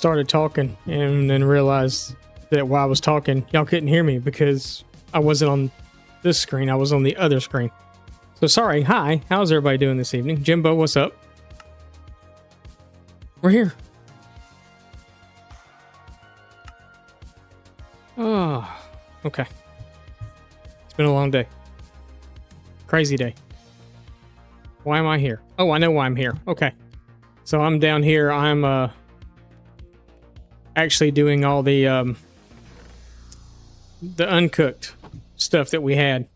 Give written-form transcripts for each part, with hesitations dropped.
started talking and then realized that while I was talking, y'all couldn't hear me because I wasn't on this screen. I was on the other screen. So sorry. Hi. How's everybody doing this evening? Jimbo, what's up? We're here. Oh, okay. It's been a long day. Crazy day. Why am I here? Oh, I know why I'm here. Okay. So I'm down here. I'm actually doing all the uncooked stuff that we had.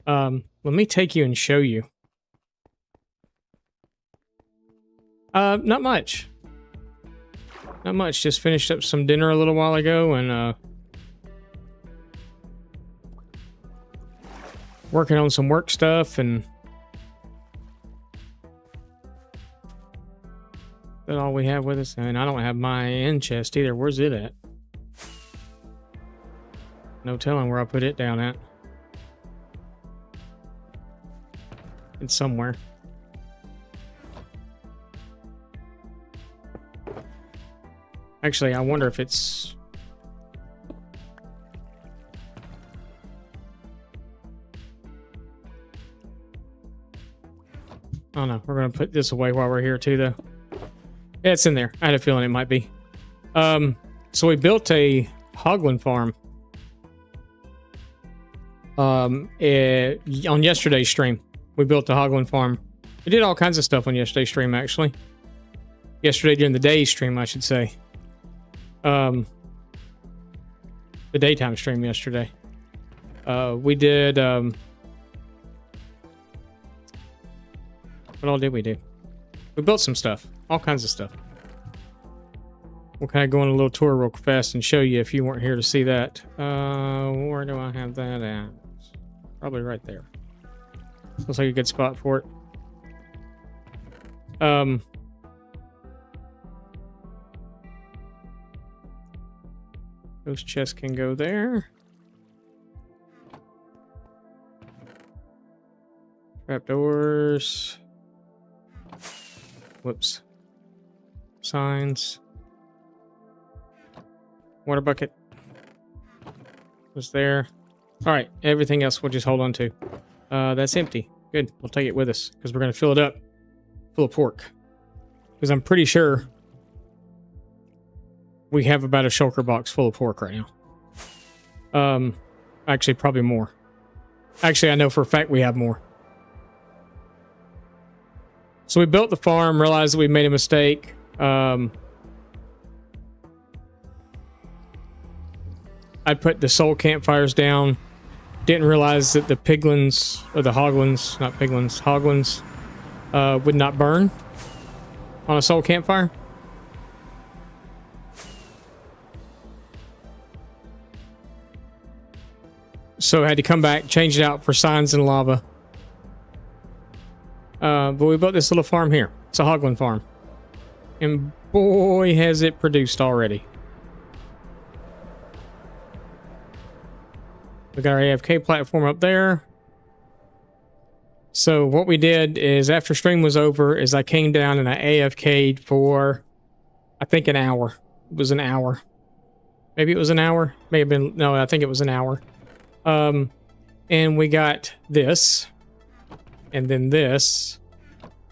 Let me take you and show you. Not much. Not much. Just finished up some dinner a little while ago and working on some work stuff and that's all we have with us. And I don't have my end chest either. Where's it at? No telling where I put it down at. It's somewhere. Actually, I wonder if it's... Oh no, we're going to put this away while we're here too, though. Yeah, it's in there. I had a feeling it might be. So we built a hoglin farm on yesterday's stream. We built a hoglin farm. We did all kinds of stuff on yesterday's stream, actually. Yesterday during the day stream, I should say. The daytime stream yesterday. We did... what all did we do? We built some stuff. All kinds of stuff. We'll kind of go on a little tour real fast and show you if you weren't here to see that. Where do I have that at? Probably right there. Looks like a good spot for it. Those chests can go there. Trapdoors. Whoops. Signs. Water bucket. Was there. Alright, everything else we'll just hold on to. That's empty. Good. We'll take it with us because we're going to fill it up full of pork. Because I'm pretty sure we have about a shulker box full of pork right now. Actually, probably more. Actually, I know for a fact we have more. So we built the farm, realized that we made a mistake. I put the soul campfires down. Didn't realize that the piglins, or the hoglins, not piglins, hoglins, would not burn on a soul campfire. So I had to come back, change it out for signs and lava. But we built this little farm here. It's a hoglin farm. And boy, has it produced already. We got our AFK platform up there. So what we did is after stream was over is I came down and I AFK'd for, I think, an hour. It was an hour. Maybe it was an hour. May have been, no, I think it was an hour. And we got this. And then this.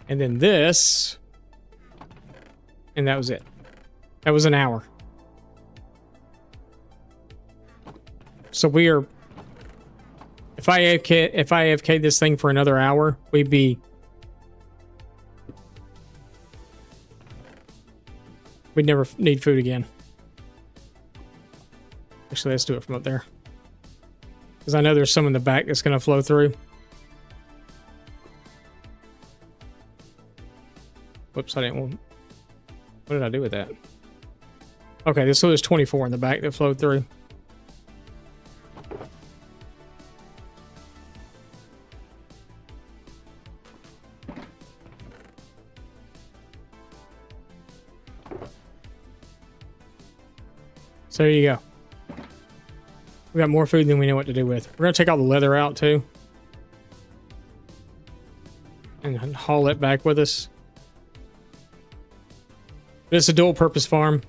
And then this. And that was it. That was an hour. So we are... If I AFK this thing for another hour, we'd never need food again. Actually, let's do it from up there. Because I know there's some in the back that's going to flow through. Whoops, I didn't want... What did I do with that? Okay, so there's 24 in the back that flowed through. So there you go. We got more food than we know what to do with. We're going to take all the leather out too. And haul it back with us. But it's a dual purpose farm.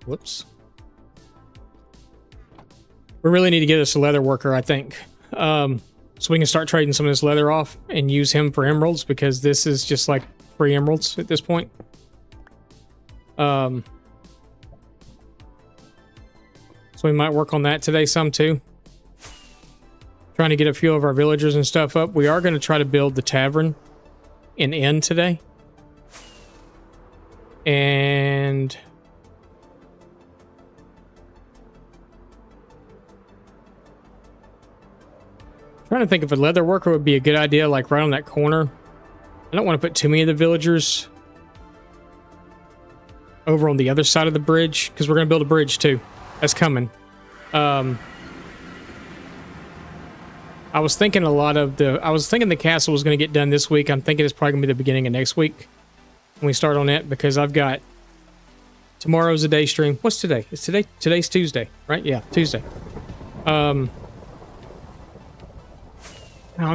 Whoops. We really need to get us a leather worker, I think. So we can start trading some of this leather off and use him for emeralds, because this is just like free emeralds at this point. So we might work on that today some too. Trying to get a few of our villagers and stuff up. We are going to try to build the tavern and inn today. And trying to think if a leather worker would be a good idea, like right on that corner. I don't want to put too many of the villagers over on the other side of the bridge, because we're going to build a bridge too. That's coming. I was thinking the castle was going to get done this week. I'm thinking it's probably going to be the beginning of next week when we start on it, because I've got tomorrow's a day stream. What's today? Today's Tuesday, right? Yeah, Tuesday. I'm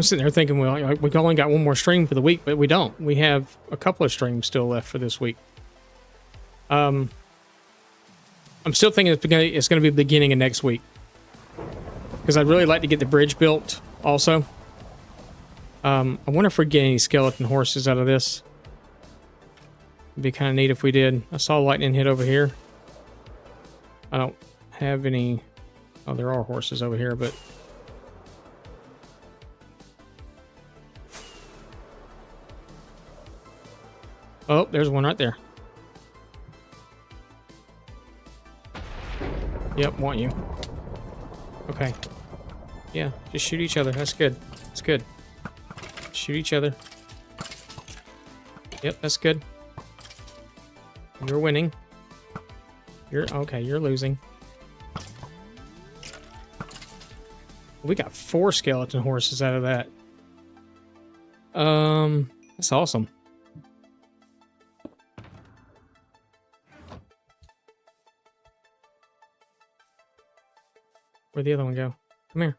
sitting there thinking, well, we've only got one more stream for the week, but we don't. We have a couple of streams still left for this week. I'm still thinking it's going to be the beginning of next week, because I'd really like to get the bridge built also. I wonder if we get any skeleton horses out of this. It'd be kind of neat if we did. I saw lightning hit over here. I don't have any... Oh, there are horses over here, but... Oh, there's one right there. Yep, want you. Okay. Yeah, just shoot each other. That's good. That's good. Shoot each other. Yep, that's good. You're winning. Okay, you're losing. We got 4 skeleton horses out of that. That's awesome. Where'd the other one go? Come here.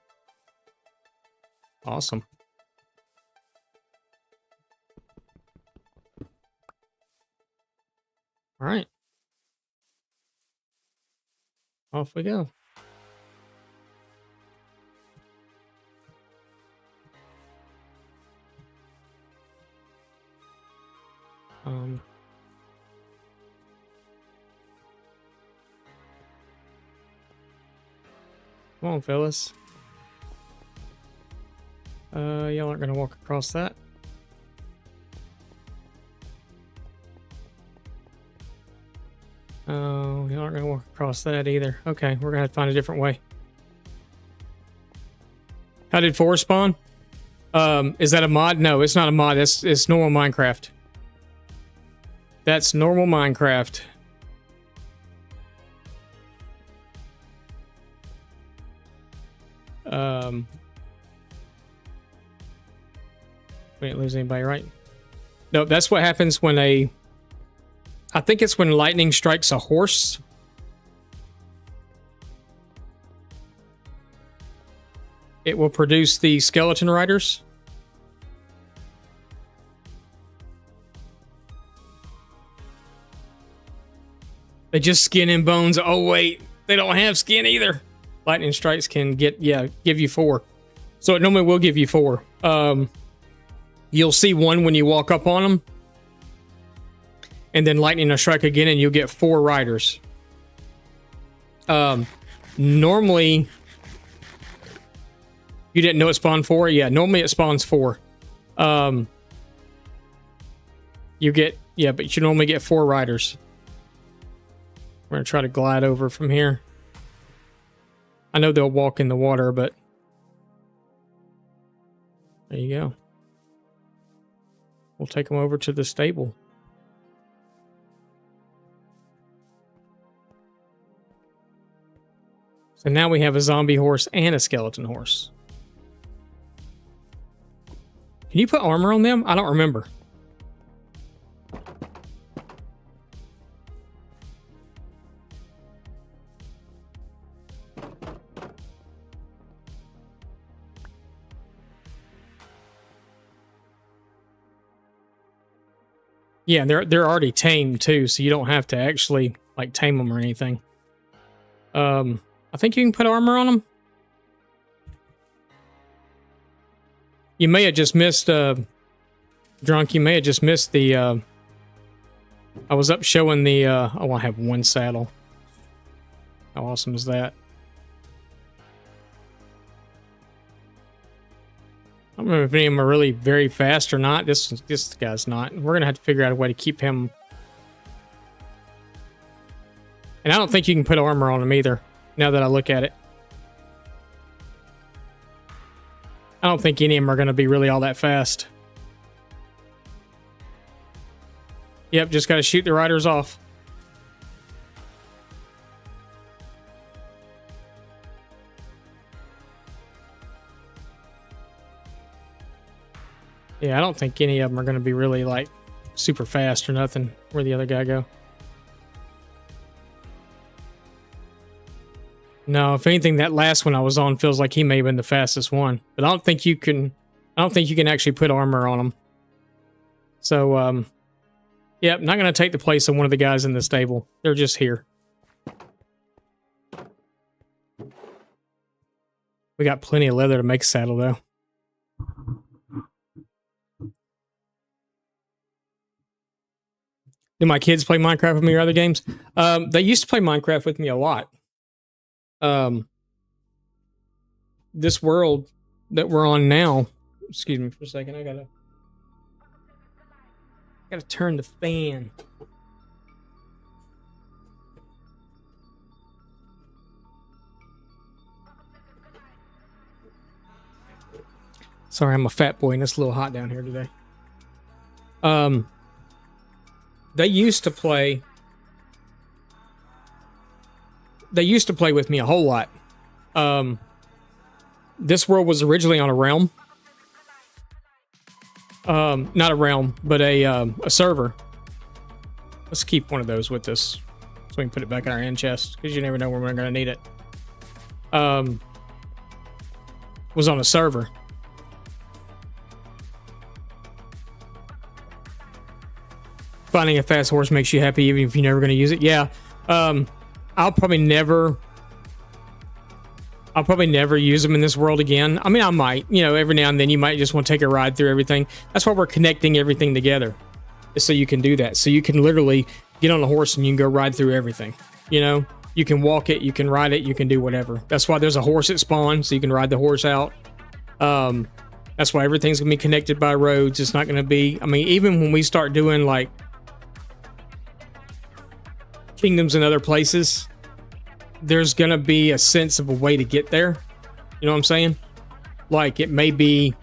Awesome. All right. Off we go. Come on, fellas. Y'all aren't gonna walk across that. Oh, y'all aren't gonna walk across that either. Okay, we're gonna have to find a different way. How did 4 spawn? Is that a mod? No, it's not a mod. It's normal Minecraft. That's normal Minecraft. We didn't lose anybody, right? No, that's what happens when I think it's when lightning strikes a horse. It will produce the skeleton riders. They just skin and bones. Oh wait, they don't have skin either. Lightning strikes can give you 4. So it normally will give you 4. You'll see 1 when you walk up on them. And then lightning will strike again and you'll get 4 riders. Normally... You didn't know it spawned 4? Yeah, normally it spawns 4. You get... Yeah, but you normally get 4 riders. We're going to try to glide over from here. I know they'll walk in the water, but... There you go. We'll take them over to the stable. So now we have a zombie horse and a skeleton horse. Can you put armor on them? I don't remember. Yeah, they're already tamed too, so you don't have to actually like tame them or anything. I think you can put armor on them. You may have just missed Drunk, you may have just missed the I was up showing the oh, I have one saddle. How awesome is that? I don't remember if any of them are really very fast or not. This guy's not. We're gonna have to figure out a way to keep him. And I don't think you can put armor on him either, now that I look at it. I don't think any of them are gonna be really all that fast. Yep, just gotta shoot the riders off. Yeah, I don't think any of them are going to be really, like, super fast or nothing. Where'd the other guy go? No, if anything, that last one I was on feels like he may have been the fastest one. But I don't think you can actually put armor on him. So, yep, not going to take the place of one of the guys in the stable. They're just here. We got plenty of leather to make a saddle, though. Do my kids play Minecraft with me or other games? They used to play Minecraft with me a lot. This world that we're on now, excuse me for a second, I gotta turn the fan. Sorry, I'm a fat boy and it's a little hot down here today. They used to play with me a whole lot. This world was originally on a realm. Not a realm, but a server. Let's keep one of those with us so we can put it back in our end chest, because you never know when we're going to need it. Was on a server. Finding a fast horse makes you happy even if you're never going to use it. Yeah. I'll probably never use them in this world again. I mean, I might, every now and then you might just want to take a ride through everything. That's why we're connecting everything together, is so you can do that. So you can literally get on a horse and you can go ride through everything. You can walk it, you can ride it, you can do whatever. That's why there's a horse at spawn, so you can ride the horse out. That's why everything's going to be connected by roads. It's not going to be, I mean, even when we start doing like kingdoms in other places, there's gonna be a sense of a way to get there. You know what I'm saying? Like, it may be,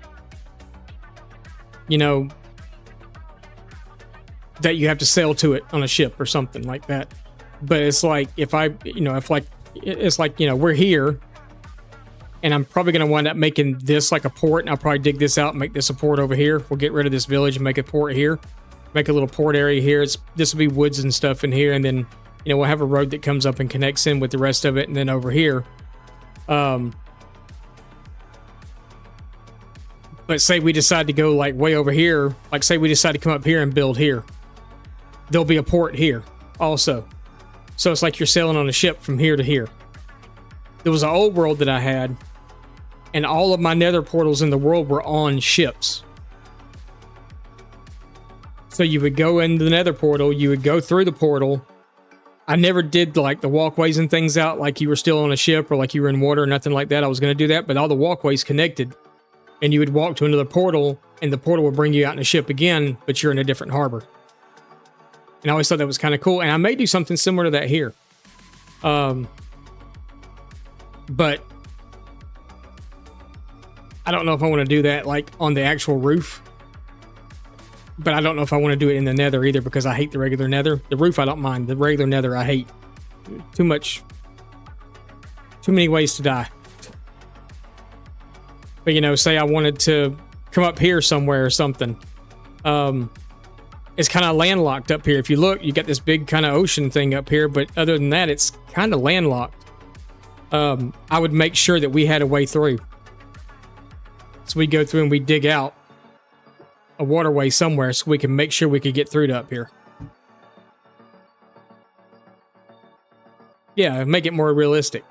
that you have to sail to it on a ship or something like that. But it's like, we're here and I'm probably gonna wind up making this like a port, and I'll probably dig this out and make this a port over here. We'll get rid of this village and make a port here. Make a little port area here. This will be woods and stuff in here, and then we'll have a road that comes up and connects in with the rest of it, and then over here. But say we decide to go like way over here, like say we decide to come up here and build here. There'll be a port here also. So it's like you're sailing on a ship from here to here. There was an old world that I had, and all of my nether portals in the world were on ships. So you would go into the nether portal, you would go through the portal. I never did like the walkways and things out like you were still on a ship or like you were in water or nothing like that. I was going to do that, but all the walkways connected, and you would walk to another portal, and the portal would bring you out in a ship again, but you're in a different harbor. And I always thought that was kind of cool, and I may do something similar to that here. But I don't know if I want to do that like on the actual roof. But I don't know if I want to do it in the nether either, because I hate the regular nether. The roof I don't mind. The regular nether I hate. Too many ways to die. But say I wanted to come up here somewhere or something. It's kind of landlocked up here. If you look, you got this big kind of ocean thing up here, but other than that, it's kind of landlocked. I would make sure that we had a way through. So we go through and we dig out. a waterway somewhere so we can make sure we could get through to up here. Yeah, make it more realistic.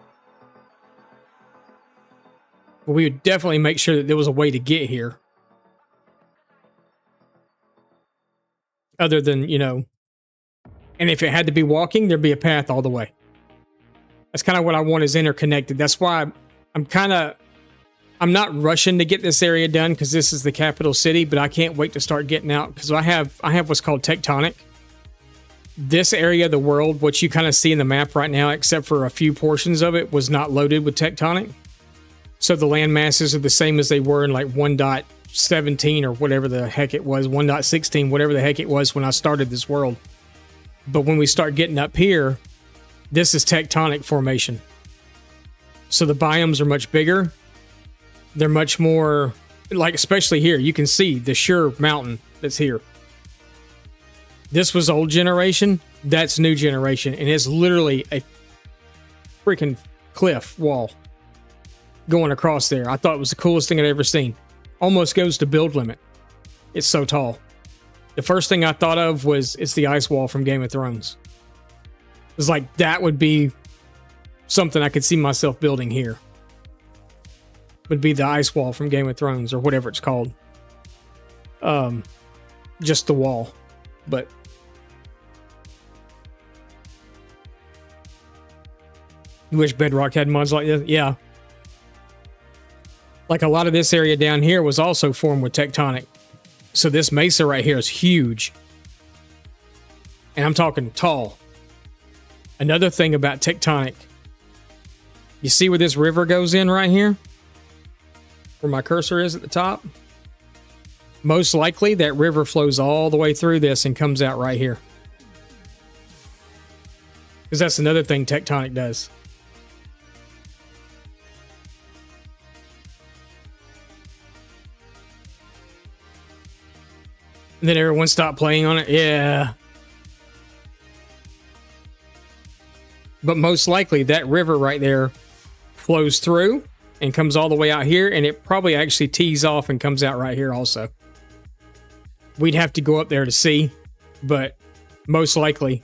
But we would definitely make sure that there was a way to get here. Other than, you know, and if it had to be walking, there'd be a path all the way. That's kind of what I want is interconnected. That's why I'm not rushing to get this area done because this is the capital city, but I can't wait to start getting out because I have what's called tectonic. This area of the world, what you kind of see in the map right now, except for a few portions of it, was not loaded with tectonic. So the land masses are the same as they were in like 1.17 or whatever the heck it was, 1.16, whatever the heck it was when I started this world. But when we start getting up here, this is tectonic formation. So the biomes are much bigger. They're much more, like especially here, you can see the Sure Mountain that's here. This was old generation, that's new generation, and it's literally a freaking cliff wall going across there. I thought it was the coolest thing I'd ever seen. Almost goes to build limit. It's so tall. The first thing I thought of was it's the ice wall from Game of Thrones. It was like that would be something I could see myself building here. Would be the ice wall from Game of Thrones or whatever it's called. Just the wall. But you wish Bedrock had mods like this? Yeah. Like a lot of this area down here was also formed with tectonic. So this mesa right here is huge. And I'm talking tall. Another thing about tectonic. You see where this river goes in right here? Where my cursor is at the top? Most likely that river flows all the way through this and comes out right here. Because that's another thing tectonic does. And then everyone stopped playing on it. Yeah. But most likely that river right there flows through and comes all the way out here, and it probably actually tees off and comes out right here also. We'd have to go up there to see, but most likely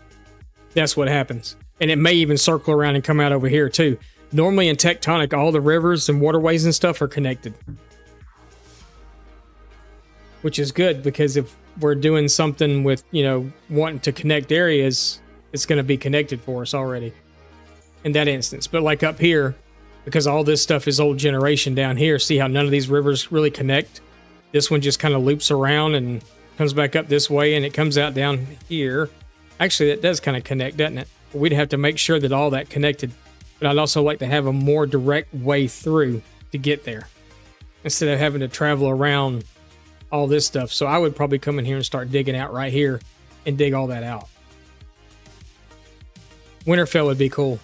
that's what happens. And it may even circle around and come out over here too. Normally in tectonic, all the rivers and waterways and stuff are connected. Which is good, because if we're doing something with, you know, wanting to connect areas, it's going to be connected for us already in that instance. But like up here, because all this stuff is old generation down here, see how none of these rivers really connect? This one just kind of loops around and comes back up this way, and it comes out down here. Actually, that does kind of connect, doesn't it? We'd have to make sure that all that connected. But I'd also like to have a more direct way through to get there, instead of having to travel around all this stuff. So I would probably come in here and start digging out right here and dig all that out. Winterfell would be cool.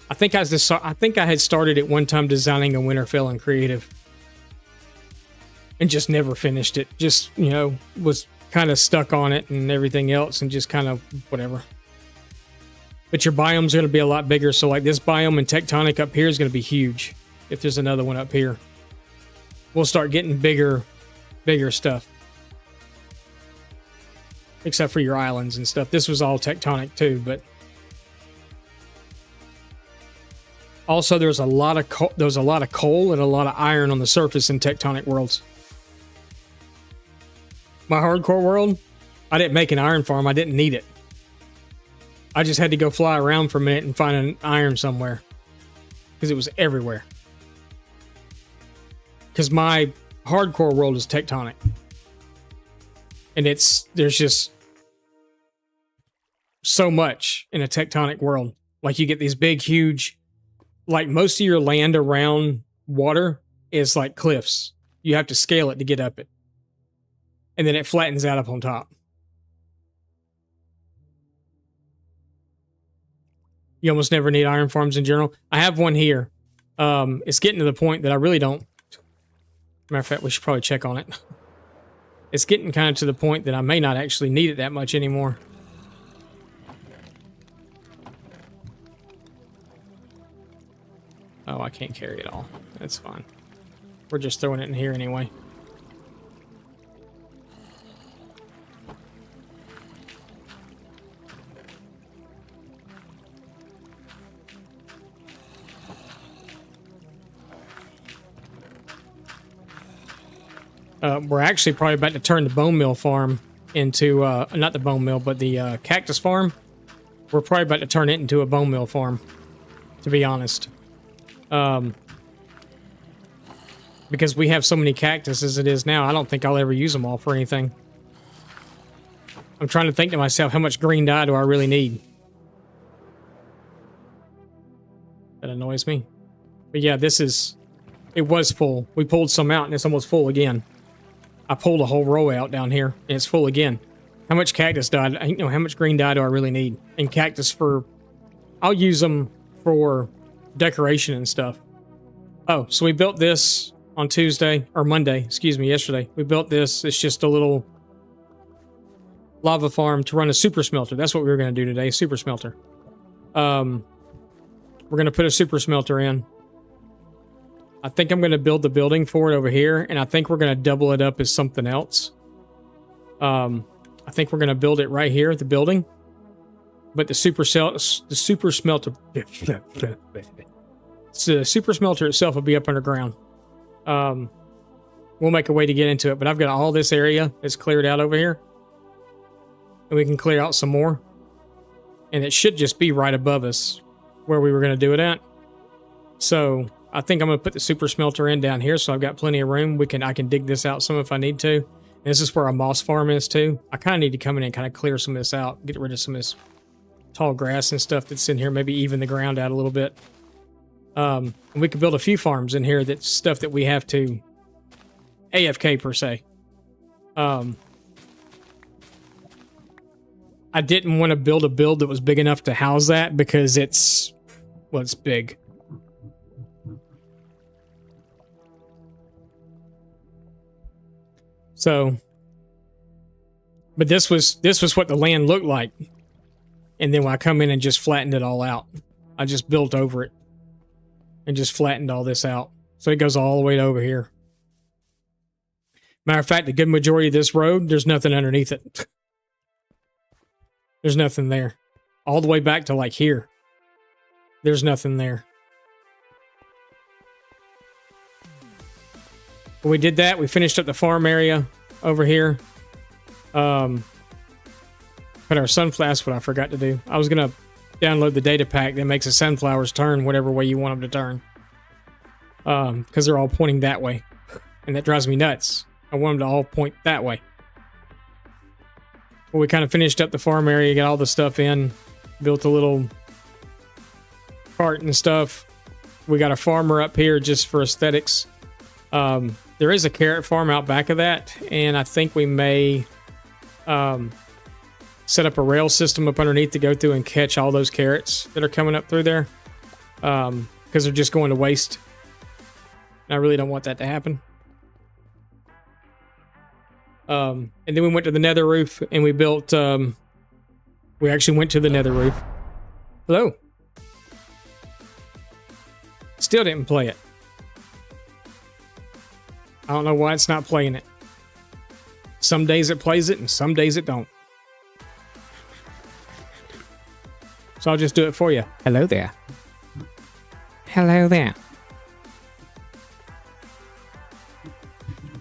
I think I had started at one time designing a Winterfell in creative and just never finished it. Just, you know, was kind of stuck on it and everything else and just kind of whatever. But your biome's going to be a lot bigger. So like this biome and tectonic up here is going to be huge if there's another one up here. We'll start getting bigger stuff. Except for your islands and stuff. This was all tectonic too, but also there's a lot of coal and a lot of iron on the surface in tectonic worlds. My hardcore world, I didn't make an iron farm. I didn't need it. I just had to go fly around for a minute and find an iron somewhere because it was everywhere. Because my hardcore world is tectonic. And there's just so much in a tectonic world. Like you get these big, huge, like most of your land around water is like cliffs. You have to scale it to get up it. And then it flattens out up on top. You almost never need iron farms in general. I have one here. It's getting to the point that I really don't. Matter of fact, we should probably check on it. It's getting kind of to the point that I may not actually need it that much anymore. Oh, I can't carry it all. That's fine. We're just throwing it in here anyway. We're actually probably about to turn the bone meal farm into, not the bone meal, but the cactus farm. We're probably about to turn it into a bone meal farm, to be honest. Because we have so many cactus as it is now, I don't think I'll ever use them all for anything. I'm trying to think to myself, how much green dye do I really need? That annoys me. But yeah, it was full. We pulled some out and it's almost full again. I pulled a whole row out down here and it's full again. How much cactus dye, how much green dye do I really need? And cactus I'll use them for decoration and stuff. Oh, so we built this on yesterday. We built this. It's just a little lava farm to run a super smelter. That's what we were going to do today, super smelter. We're going to put a super smelter in. I think I'm going to build the building for it over here, and I think we're going to double it up as something else. I think we're going to build it right here, the building. But the super smelter, the super smelter itself will be up underground. We'll make a way to get into it, but I've got all this area that's cleared out over here. And we can clear out some more. And it should just be right above us where we were going to do it at. So I think I'm going to put the super smelter in down here, so I've got plenty of room. I can dig this out some if I need to. And this is where our moss farm is too. I kind of need to come in and kind of clear some of this out, get rid of some of this tall grass and stuff that's in here, maybe even the ground out a little bit. And we could build a few farms in here, that's stuff that we have to AFK per se. I didn't want to build a build that was big enough to house that because it's big. So, but this was what the land looked like. And then when I come in and just flattened it all out, I just built over it and just flattened all this out. So it goes all the way over here. Matter of fact, the good majority of this road, there's nothing underneath it. There's nothing there. All the way back to like here. There's nothing there. When we did that, we finished up the farm area over here. Put our sunflower, that's what I forgot to do. I was going to download the data pack that makes the sunflowers turn whatever way you want them to turn. Because they're all pointing that way. And that drives me nuts. I want them to all point that way. Well, we kind of finished up the farm area, got all the stuff in, built a little cart and stuff. We got a farmer up here just for aesthetics. There is a carrot farm out back of that, and I think we may set up a rail system up underneath to go through and catch all those carrots that are coming up through there, because they're just going to waste. And I really don't want that to happen. And then we went to the nether roof and we built, we actually went to the nether roof. Hello. Still didn't play it. I don't know why it's not playing it. Some days it plays it and some days it don't. So I'll just do it for you. Hello there. Hello there.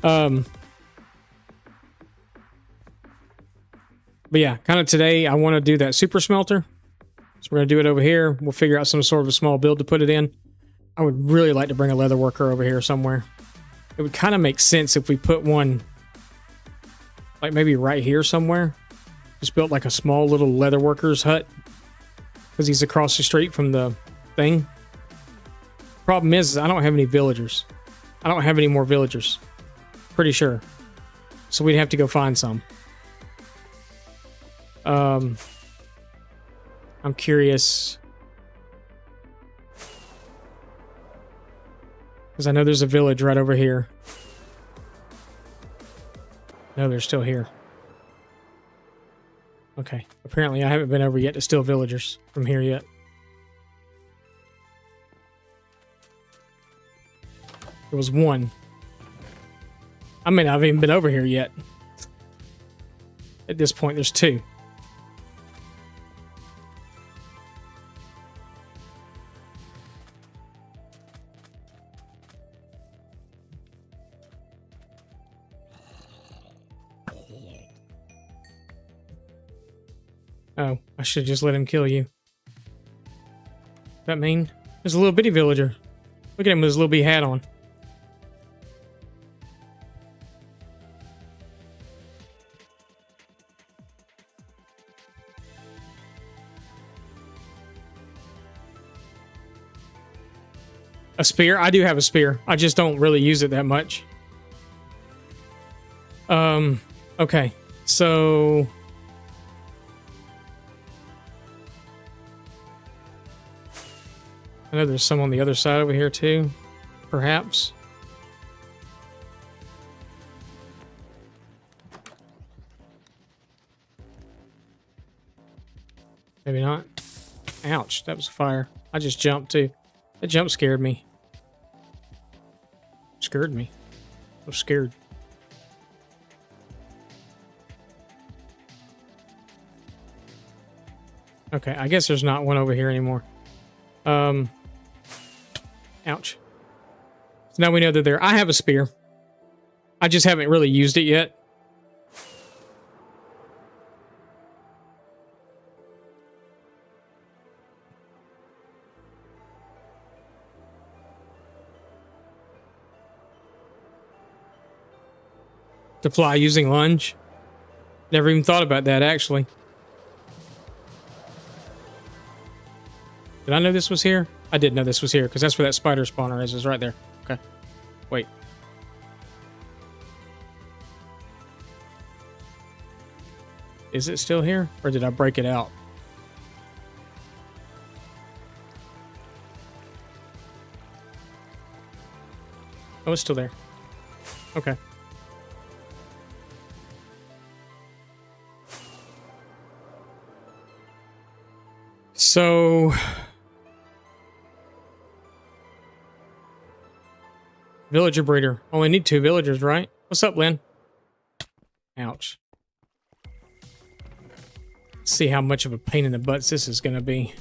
But yeah, kind of today I want to do that super smelter. So we're going to do it over here. We'll figure out some sort of a small build to put it in. I would really like to bring a leather worker over here somewhere. It would kind of make sense if we put one like maybe right here somewhere. Just built like a small little leather worker's hut. Because he's across the street from the thing. Problem is I don't have any villagers. I don't have any more villagers. Pretty sure. So we'd have to go find some. I'm curious. Because I know there's a village right over here. No, they're still here. Okay. Apparently I haven't been over yet to steal villagers from here yet. There was one. I mean, I haven't even been over here yet. At this point, there's two. Oh, I should just let him kill you. That mean? There's a little bitty villager. Look at him with his little bitty hat on. A spear? I do have a spear. I just don't really use it that much. Okay. So... I know there's some on the other side over here too, perhaps. Maybe not. Ouch, that was a fire. I just jumped too. That jump scared me. Scared me. I was scared. Okay, I guess there's not one over here anymore. Ouch. So now we know that I have a spear. I just haven't really used it yet. To fly using lunge. Never even thought about that, actually. Did I know this was here? I did know this was here, because that's where that spider spawner is right there. Okay. Wait. Is it still here? Or did I break it out? Oh, it's still there. Okay. So... Villager breeder. Only need 2 villagers, right? What's up, Lynn? Ouch. Let's see how much of a pain in the butts this is going to be.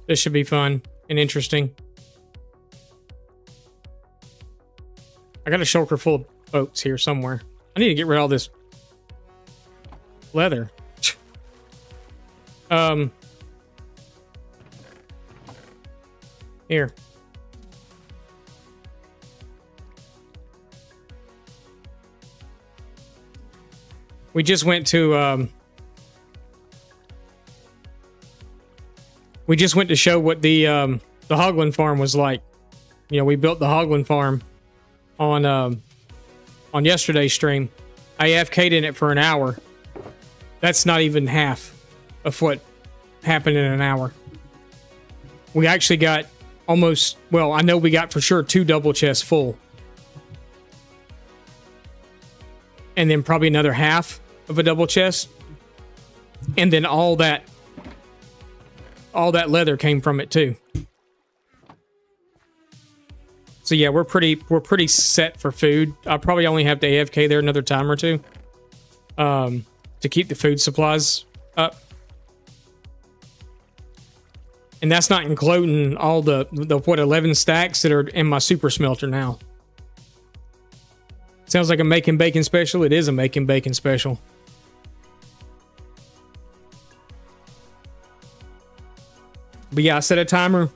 This should be fun and interesting. I got a shulker full of oats here somewhere. I need to get rid of all this leather. Here. We just went to show what the Hoglin farm was like. You know, we built the Hoglin farm on yesterday's stream. I AFK'd in it for an hour. That's not even half of what happened in an hour. We actually got almost, well, I know we got for sure 2 double chests full. And then probably another half of a double chest. And then all that leather came from it too. So yeah, we're pretty set for food. I'll probably only have to AFK there another time or two. To keep the food supplies up. And that's not including all the 11 stacks that are in my super smelter now. Sounds like a making bacon special. It is a making bacon special. But yeah, I set a timer,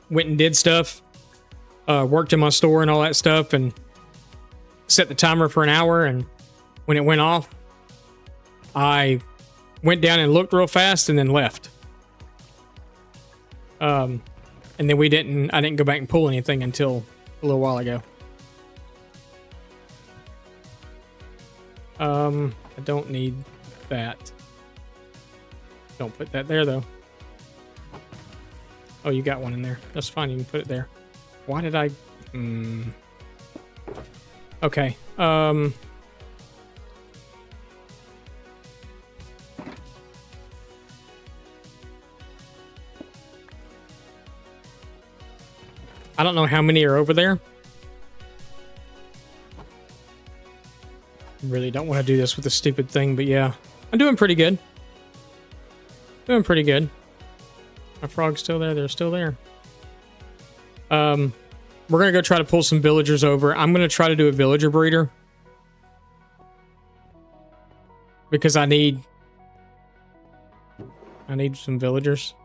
went and did stuff, worked in my store and all that stuff, and set the timer for an hour. And when it went off, I went down and looked real fast and then left. And then I didn't go back and pull anything until a little while ago. I don't need that. Don't put that there though. Oh, you got one in there. That's fine, you can put it there. Why did I... Okay, I don't know how many are over there. Really don't want to do this with a stupid thing, but yeah. I'm doing pretty good. Doing pretty good. My frog's still there. They're still there. We're going to go try to pull some villagers over. I'm going to try to do a villager breeder. Because I need some villagers.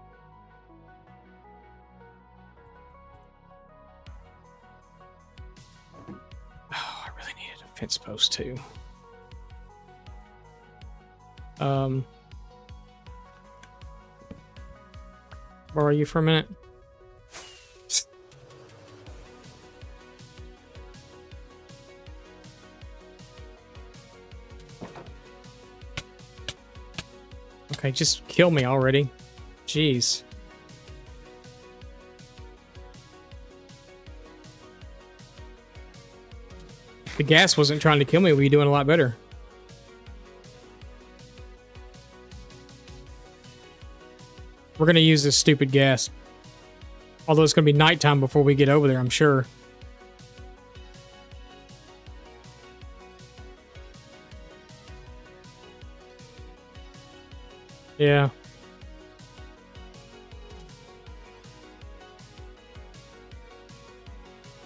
Oh, I really needed a fence post too. Borrow you for a minute. Okay, just kill me already. Jeez. The gas wasn't trying to kill me. We'd be doing a lot better. We're going to use this stupid gas. Although it's going to be nighttime before we get over there, I'm sure. Yeah.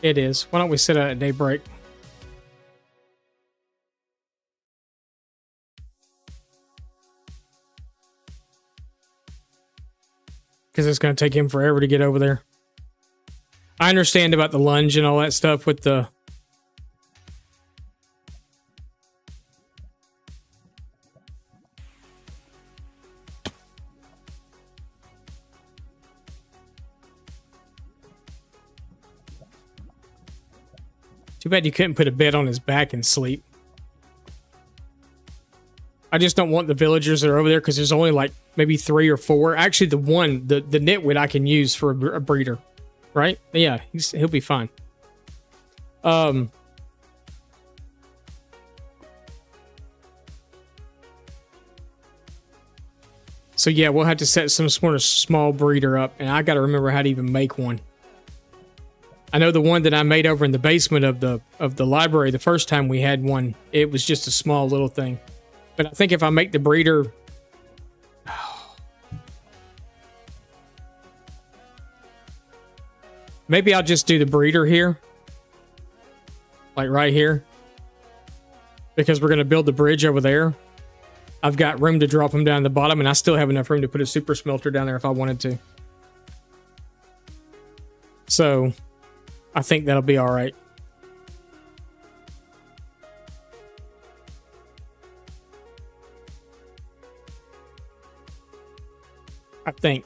It is. Why don't we sit out at daybreak? Because it's going to take him forever to get over there. I understand about the lunge and all that stuff with the... Too bad you couldn't put a bed on his back and sleep. I just don't want the villagers that are over there because there's only like maybe 3 or 4. Actually, the nitwit I can use for a breeder, right? Yeah, he'll be fine. So yeah, we'll have to set some sort of small breeder up, and I got to remember how to even make one. I know the one that I made over in the basement of the library the first time we had one, it was just a small little thing. But I think if I make the breeder... Maybe I'll just do the breeder here. Like right here. Because we're going to build the bridge over there. I've got room to drop them down the bottom, and I still have enough room to put a super smelter down there if I wanted to. So... I think that'll be all right. I think.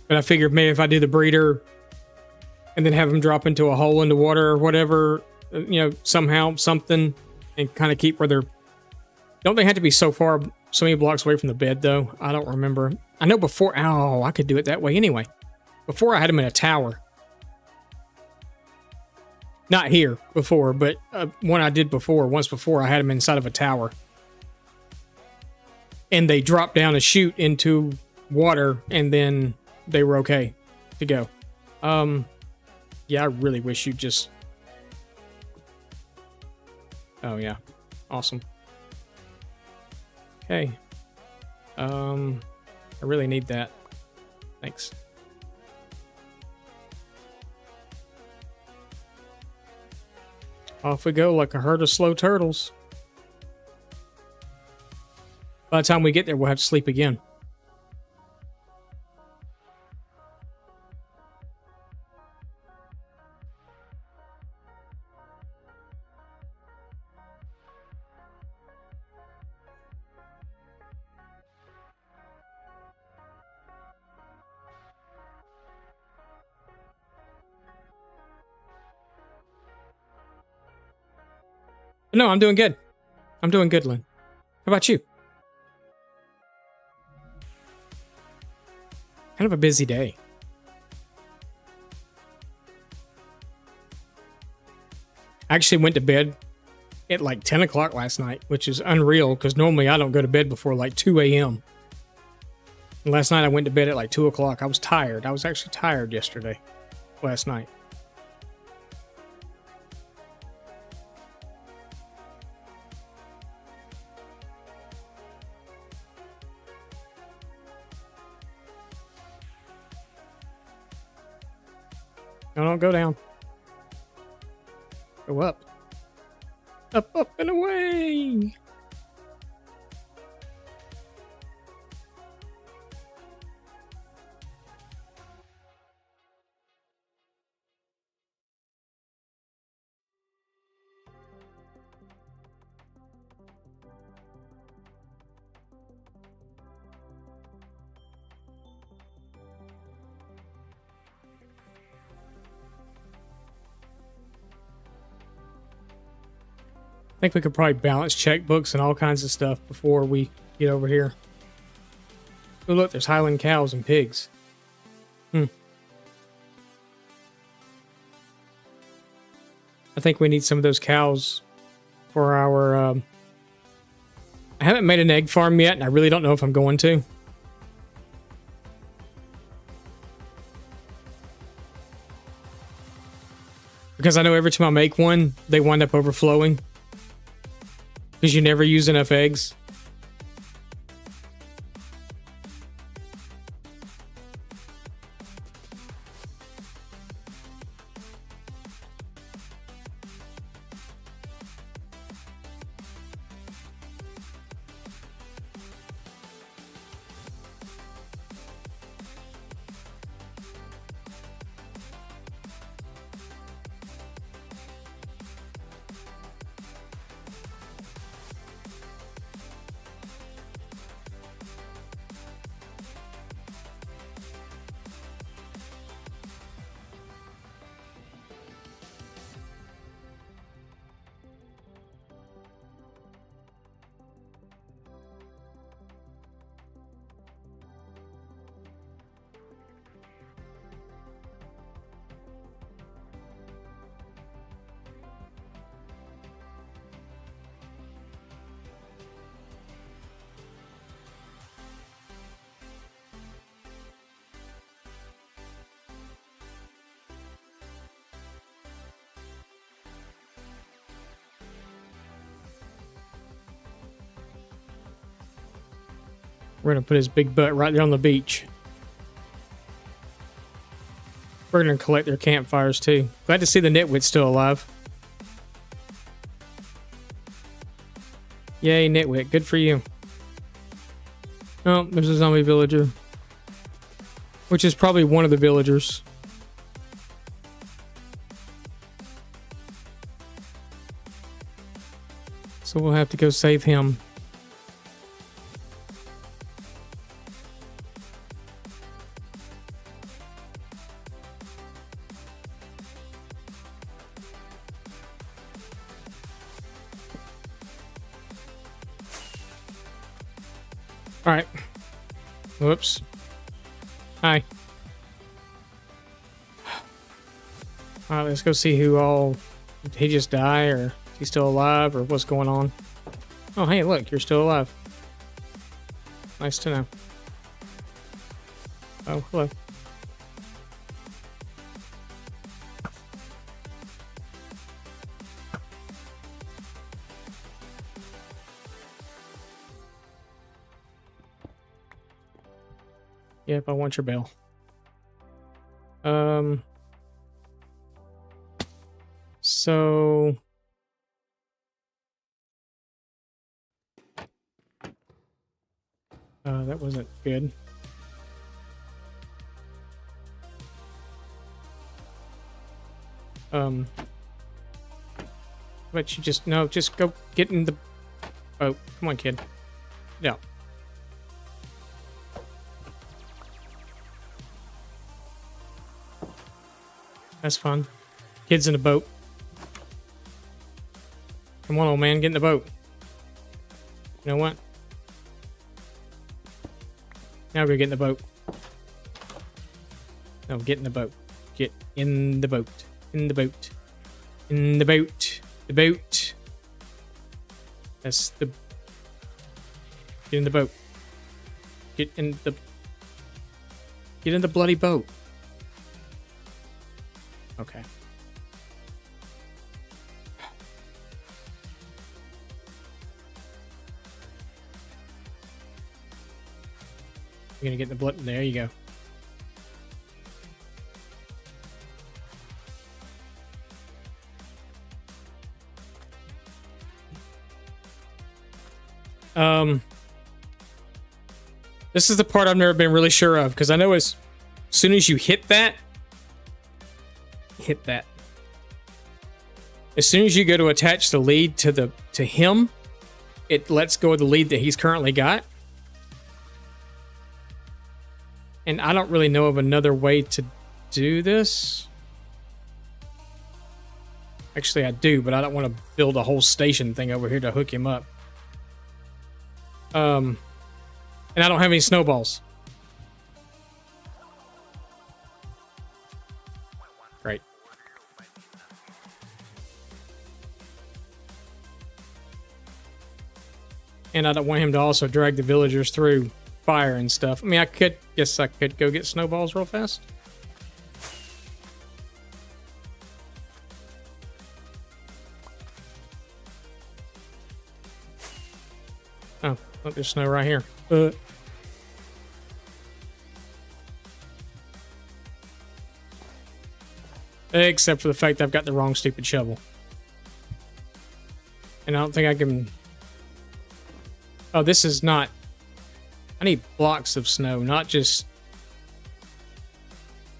But I figured maybe if I do the breeder and then have them drop into a hole in the water or whatever, you know, somehow, something, and kind of keep where they're... Don't they have to be so many blocks away from the bed, though? I don't remember. I know before... Oh, I could do it that way anyway. Before, I had them in a tower. Not here, before, but one I did before. Once before, I had them inside of a tower. And they dropped down a chute into water, and then they were okay to go. Yeah, I really wish you'd just... Oh, yeah. Awesome. Okay. I really need that. Thanks. Off we go like a herd of slow turtles. By the time we get there, we'll have to sleep again. No, I'm doing good. I'm doing good, Lynn. How about you? Kind of a busy day. I actually went to bed at like 10 o'clock last night, which is unreal because normally I don't go to bed before like 2 a.m. And last night I went to bed at like 2 o'clock. I was tired. I was actually tired yesterday, last night. No, don't go down. Go up. Up, up, and away! I think we could probably balance checkbooks and all kinds of stuff before we get over here. Oh, look, there's Highland cows and pigs. I think we need some of those cows for our... I haven't made an egg farm yet, and I really don't know if I'm going to. Because I know every time I make one, they wind up overflowing. Because you never use enough eggs. We're going to put his big butt right there on the beach. We're going to collect their campfires too. Glad to see the nitwit's still alive. Yay, nitwit. Good for you. Oh, there's a zombie villager. Which is probably one of the villagers. So we'll have to go save him. Alright. Whoops. Hi. Alright, let's go see who all... Did he just die, or is he still alive, or what's going on? Oh, hey, look, you're still alive. Nice to know. Oh, hello. Yep, I want your bell. So... that wasn't good. But you just... No, just go get in the... Oh, come on, kid. Yeah. That's fun. Kids in a boat. Come on, old man, get in the boat. You know what? Now go get in the boat. No, get in the boat. Get in the boat. In the boat. In the boat. The boat. That's the... Get in the boat. Get in the... Get in the bloody boat. Okay. You're gonna get the blood. There you go. This is the part I've never been really sure of, because I know as soon as you hit that, as soon as you go to attach the lead to him, it lets go of the lead that he's currently got. And I don't really know of another way to do this. Actually, I do, but I don't want to build a whole station thing over here to hook him up. And I don't have any snowballs. Great. And I don't want him to also drag the villagers through fire and stuff. I mean, guess I could go get snowballs real fast. Oh, look, there's snow right here. Except for the fact that I've got the wrong stupid shovel. And I don't think I can... Oh, this is not... I need blocks of snow, not just...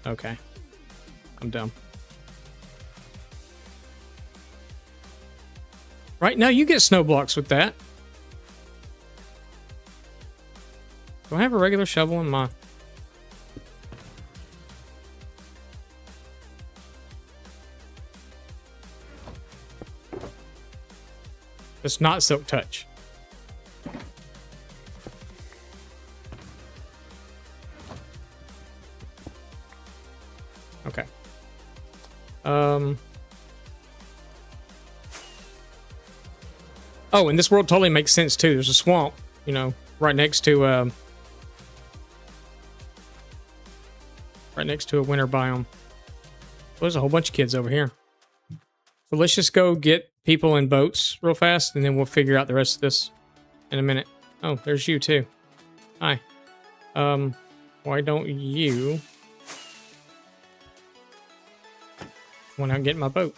Okay. I'm dumb. Right, now you get snow blocks with that. Do I have a regular shovel in my... It's not Silk Touch. Okay. Oh, and this world totally makes sense too. There's a swamp, you know, right next to a winter biome. There's a whole bunch of kids over here. So let's just go get people in boats real fast, and then we'll figure out the rest of this in a minute. Oh, there's you too. Hi. Why don't you want to get in my boat?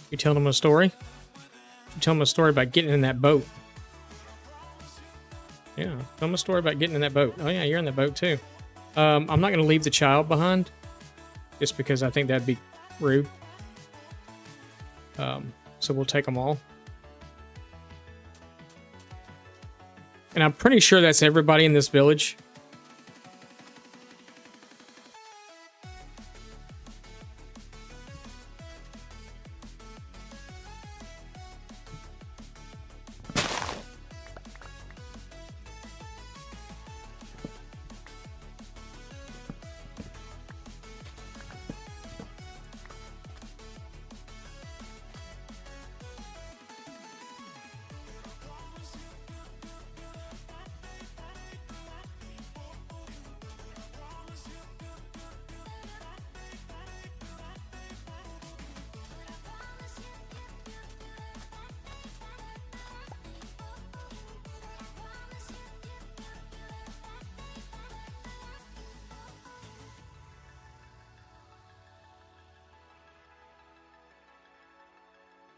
You tell them a story? You tell them a story about getting in that boat. Yeah, tell them a story about getting in that boat. Oh yeah, you're in that boat too. I'm not going to leave the child behind, just because I think that'd be rude. So we'll take them all. And I'm pretty sure that's everybody in this village.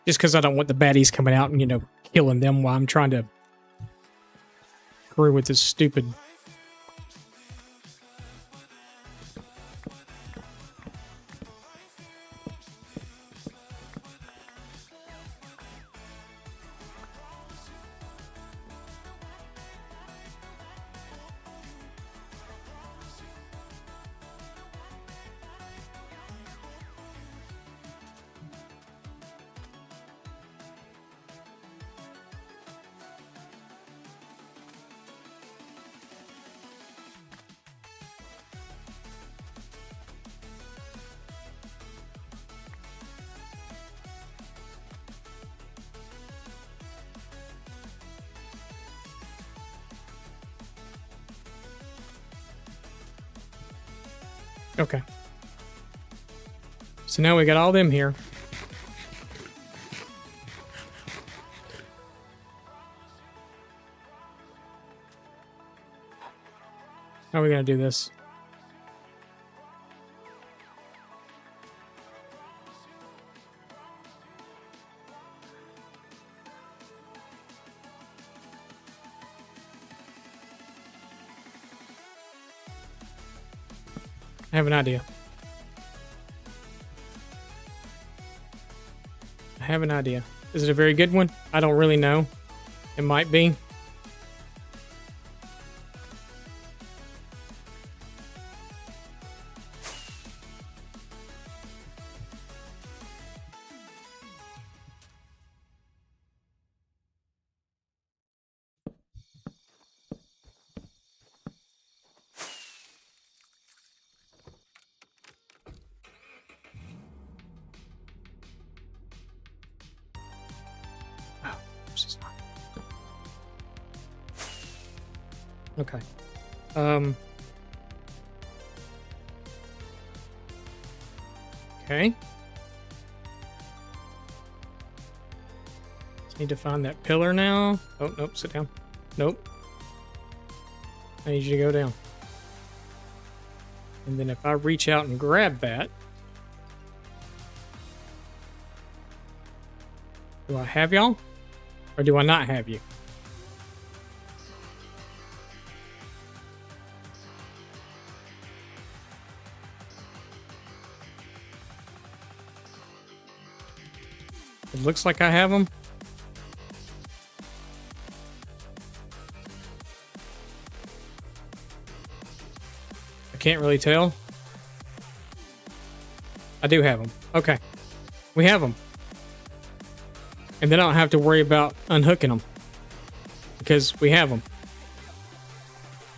Just because I don't want the baddies coming out and, you know, killing them while I'm trying to screw with this stupid... Okay. So now we got all them here. How are we going to do this? I have an idea. I have an idea. Is it a very good one? I don't really know. It might be. Okay. Okay. Just need to find that pillar now. Oh, nope, sit down. Nope. I need you to go down. And then if I reach out and grab that, do I have y'all? Or do I not have you? It looks like I have them. I can't really tell. I do have them. Okay. We have them. And then I don't have to worry about unhooking them. Because we have them.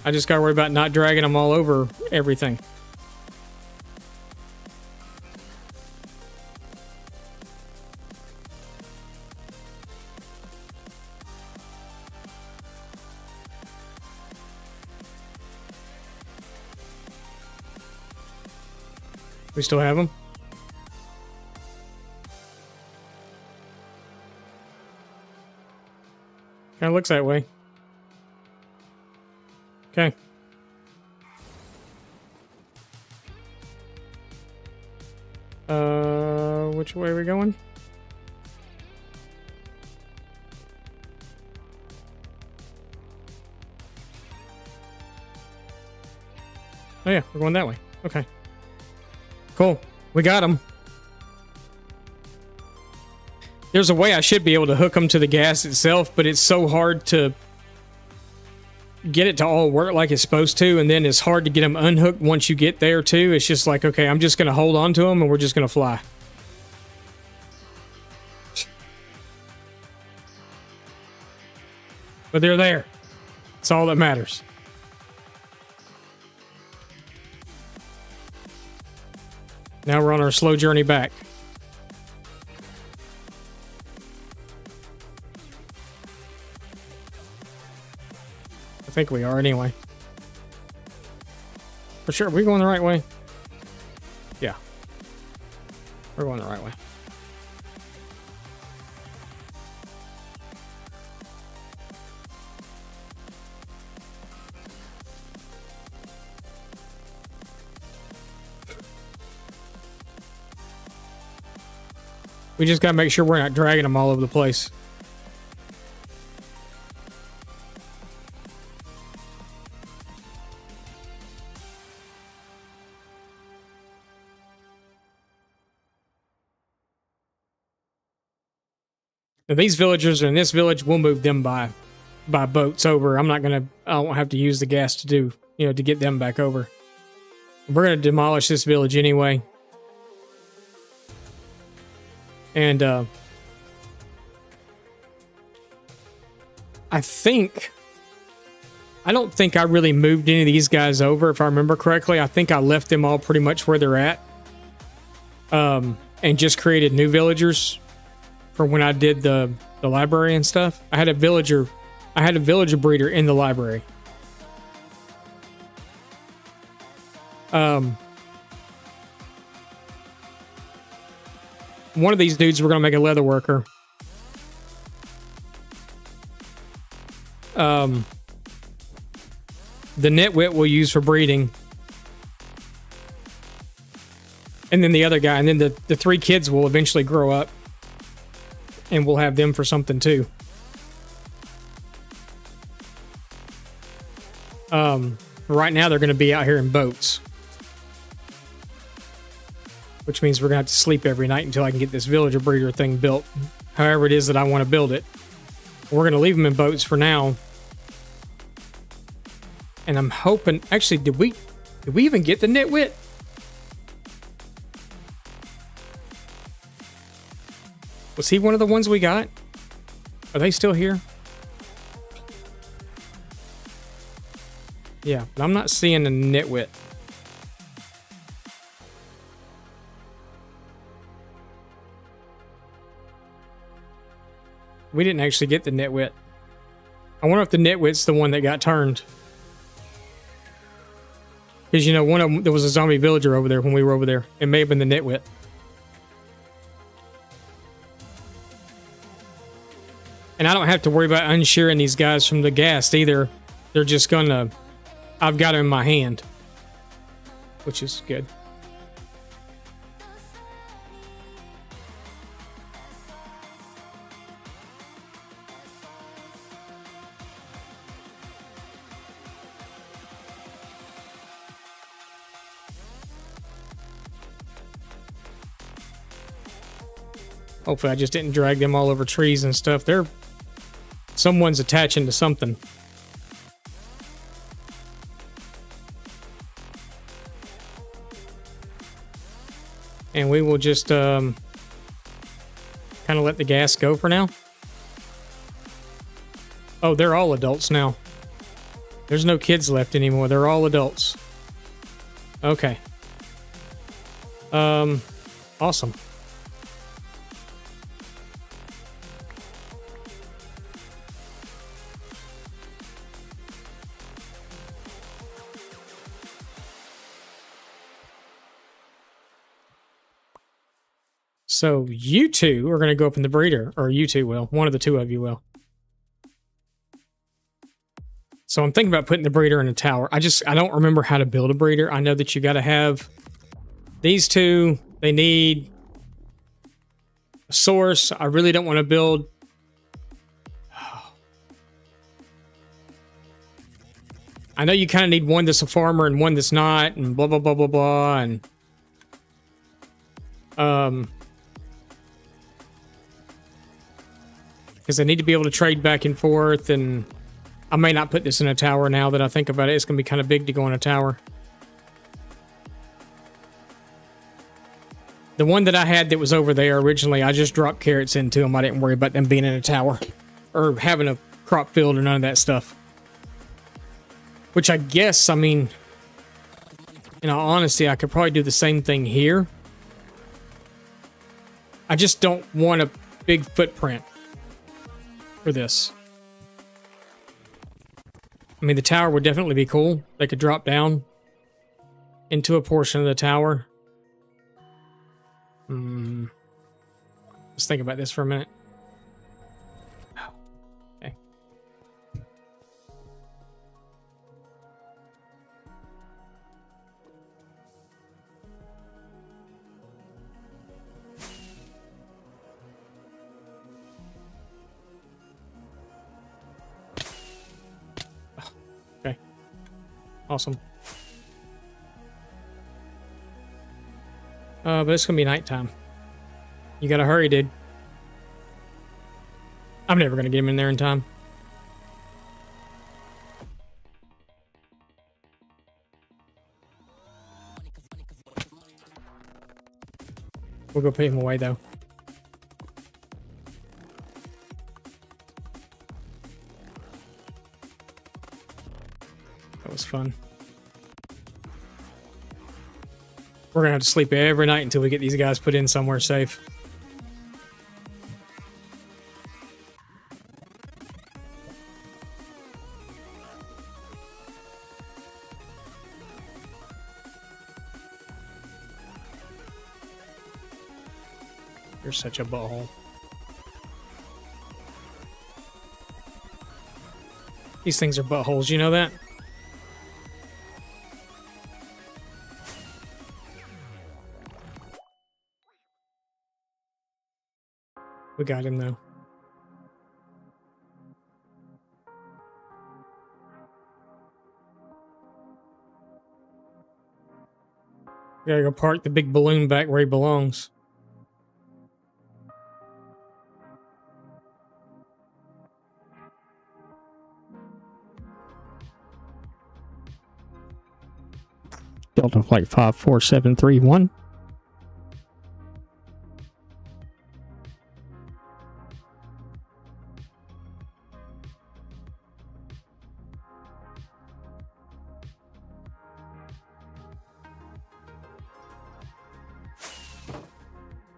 I just gotta worry about not dragging them all over everything. We still have them? Kind of looks that way. Okay. Which way are we going? Oh yeah, we're going that way. Okay. Cool. We got them. There's a way I should be able to hook them to the gas itself, but it's so hard to get it to all work like it's supposed to, and then it's hard to get them unhooked once you get there too. It's just like, okay, I'm just going to hold on to them and we're just going to fly. But they're there. That's all that matters. Now we're on our slow journey back. I think we are anyway. For sure, we're going the right way. Yeah. We're going the right way. We just gotta make sure we're not dragging them all over the place. Now these villagers in this village, we'll move them by boats over. I won't have to use the gas to do, to get them back over. We're gonna demolish this village anyway. And I don't think I really moved any of these guys over, if I remember correctly. I think I left them all pretty much where they're at. And just created new villagers for when I did the library and stuff. I had a villager breeder in the library. One of these dudes we're going to make a leather worker. The nitwit we'll use for breeding. And then the other guy. And then the three kids will eventually grow up. And we'll have them for something too. Right now they're going to be out here in boats. which means we're gonna have to sleep every night until I can get this villager breeder thing built. However it is that I want to build it. We're gonna leave them in boats for now. And I'm hoping, actually, did we even get the nitwit? Was he one of the ones we got? Are they still here? Yeah, but I'm not seeing a nitwit. We didn't actually get the nitwit. I wonder if the nitwit's the one that got turned. Because, you know, one of them, there was a zombie villager over there when we were over there. It may have been the nitwit. And I don't have to worry about unshearing these guys from the ghast either. They're just gonna... I've got them in my hand. Which is good. Hopefully I just didn't drag them all over trees and stuff. Someone's attaching to something. And we will just kind of let the gas go for now. Oh, they're all adults now. There's no kids left anymore. They're all adults. Okay. Awesome. So you two are going to go up in the breeder, or you two will. One of the two of you will. So I'm thinking about putting the breeder in a tower. I don't remember how to build a breeder. I know that you got to have these two. They need a source. I really don't want to build. I know you kind of need one that's a farmer and one that's not, and blah, blah, blah, blah, blah. And, because I need to be able to trade back and forth, and I may not put this in a tower now that I think about it. It's going to be kind of big to go in a tower. The one that I had that was over there originally, I just dropped carrots into them. I didn't worry about them being in a tower or having a crop field or none of that stuff. Which I guess, I mean, in all honesty, I could probably do the same thing here. I just don't want a big footprint for this. I mean, the tower would definitely be cool. They could drop down into a portion of the tower. Let's think about this for a minute. Okay. Okay. Awesome. But it's gonna be nighttime. You gotta hurry, dude. I'm never gonna get him in there in time. We'll go put him away, though. That was fun. We're gonna have to sleep every night until we get these guys put in somewhere safe. You're such a butthole. These things are buttholes, you know that? We got him, though. Gotta go park the big balloon back where he belongs. Delta Flight 54731.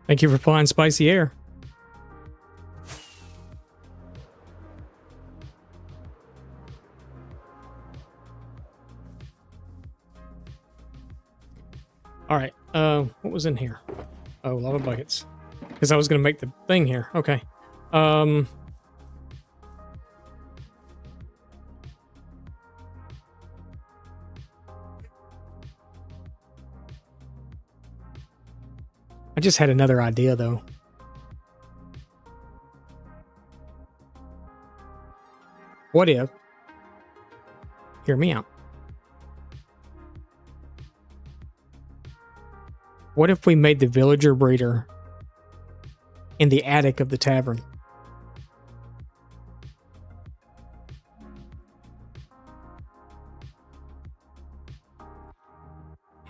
Thank you for flying Spicy Air. All right. What was in here? Oh, lava buckets. Because I was going to make the thing here. Okay. I just had another idea, though. What if... Hear me out. What if we made the villager breeder in the attic of the tavern?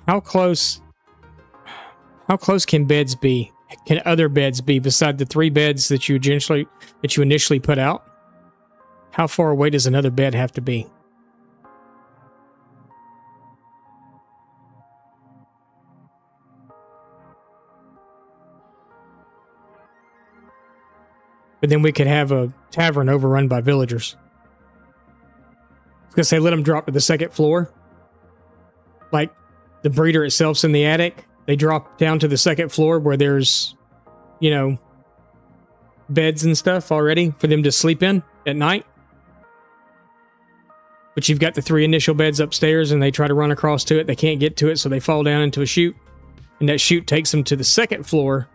How close can beds be? Can other beds be beside the 3 beds that you initially put out? How far away does another bed have to be? But then we could have a tavern overrun by villagers. I was gonna say, let them drop to the 2nd floor. Like, the breeder itself's in the attic. They drop down to the 2nd floor where there's, you know, beds and stuff already for them to sleep in at night. But you've got the 3 initial beds upstairs and they try to run across to it. They can't get to it, so they fall down into a chute. And that chute takes them to the 2nd floor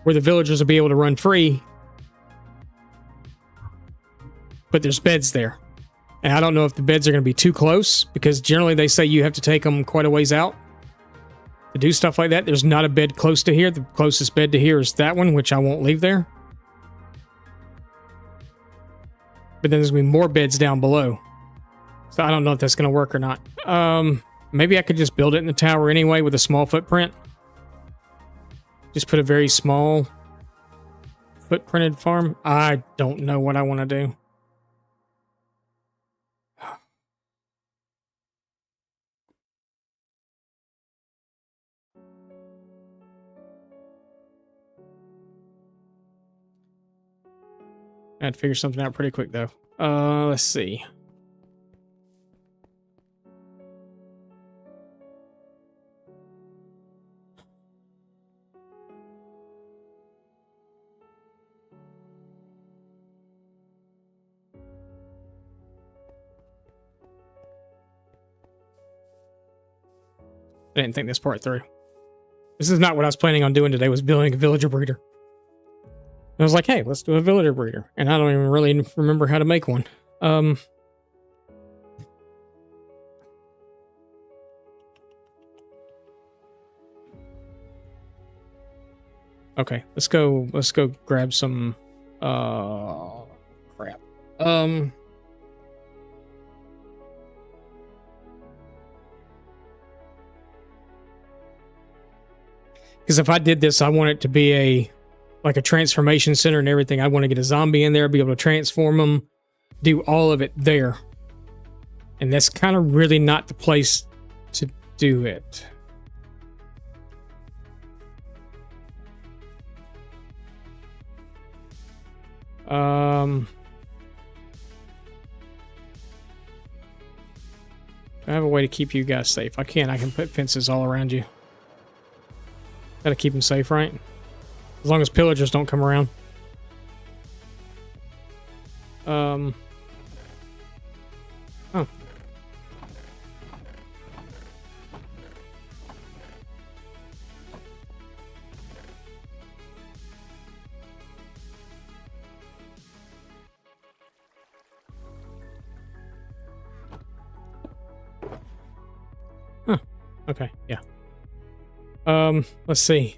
where the villagers will be able to run free. But there's beds there. And I don't know if the beds are going to be too close, because generally they say you have to take them quite a ways out to do stuff like that. There's not a bed close to here. The closest bed to here is that one, which I won't leave there. But then there's going to be more beds down below. So I don't know if that's going to work or not. Maybe I could just build it in the tower anyway with a small footprint. Just put a very small footprinted farm. I don't know what I want to do. I had to figure something out pretty quick, though. Let's see. I didn't think this part through. This is not what I was planning on doing today, was building a villager breeder. I was like, hey, let's do a villager breeder. And I don't even really remember how to make one. Okay, let's go grab some crap. Because if I did this, I want it to be like a transformation center and everything. I want to get a zombie in there, be able to transform them, do all of it there. And that's kind of really not the place to do it. I have a way to keep you guys safe. I can put fences all around you. Gotta keep them safe, right? As long as pillagers don't come around. Oh. Huh. Okay, yeah. Let's see.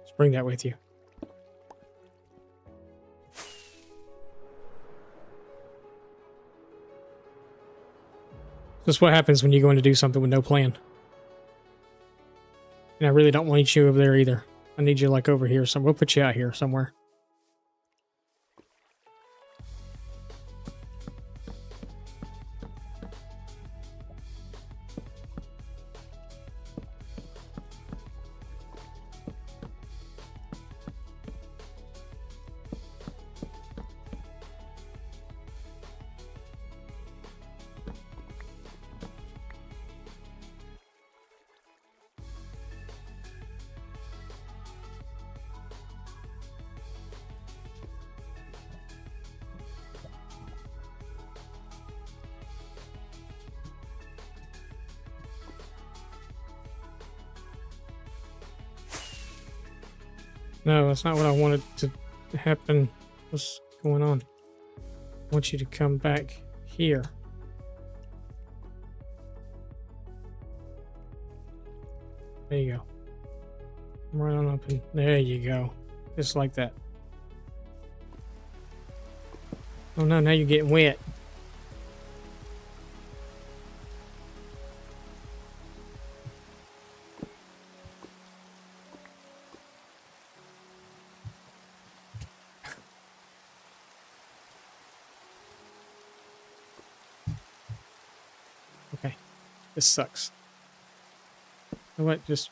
Just bring that with you. This is what happens when you go in to do something with no plan. And I really don't want you over there either. I need you like over here somewhere. We'll put you out here somewhere. No, that's not what I wanted to happen. What's going on? I want you to come back here. There you go. Right on up and there you go. Just like that. Oh no, now you're getting wet. Okay, this sucks. You know what? Just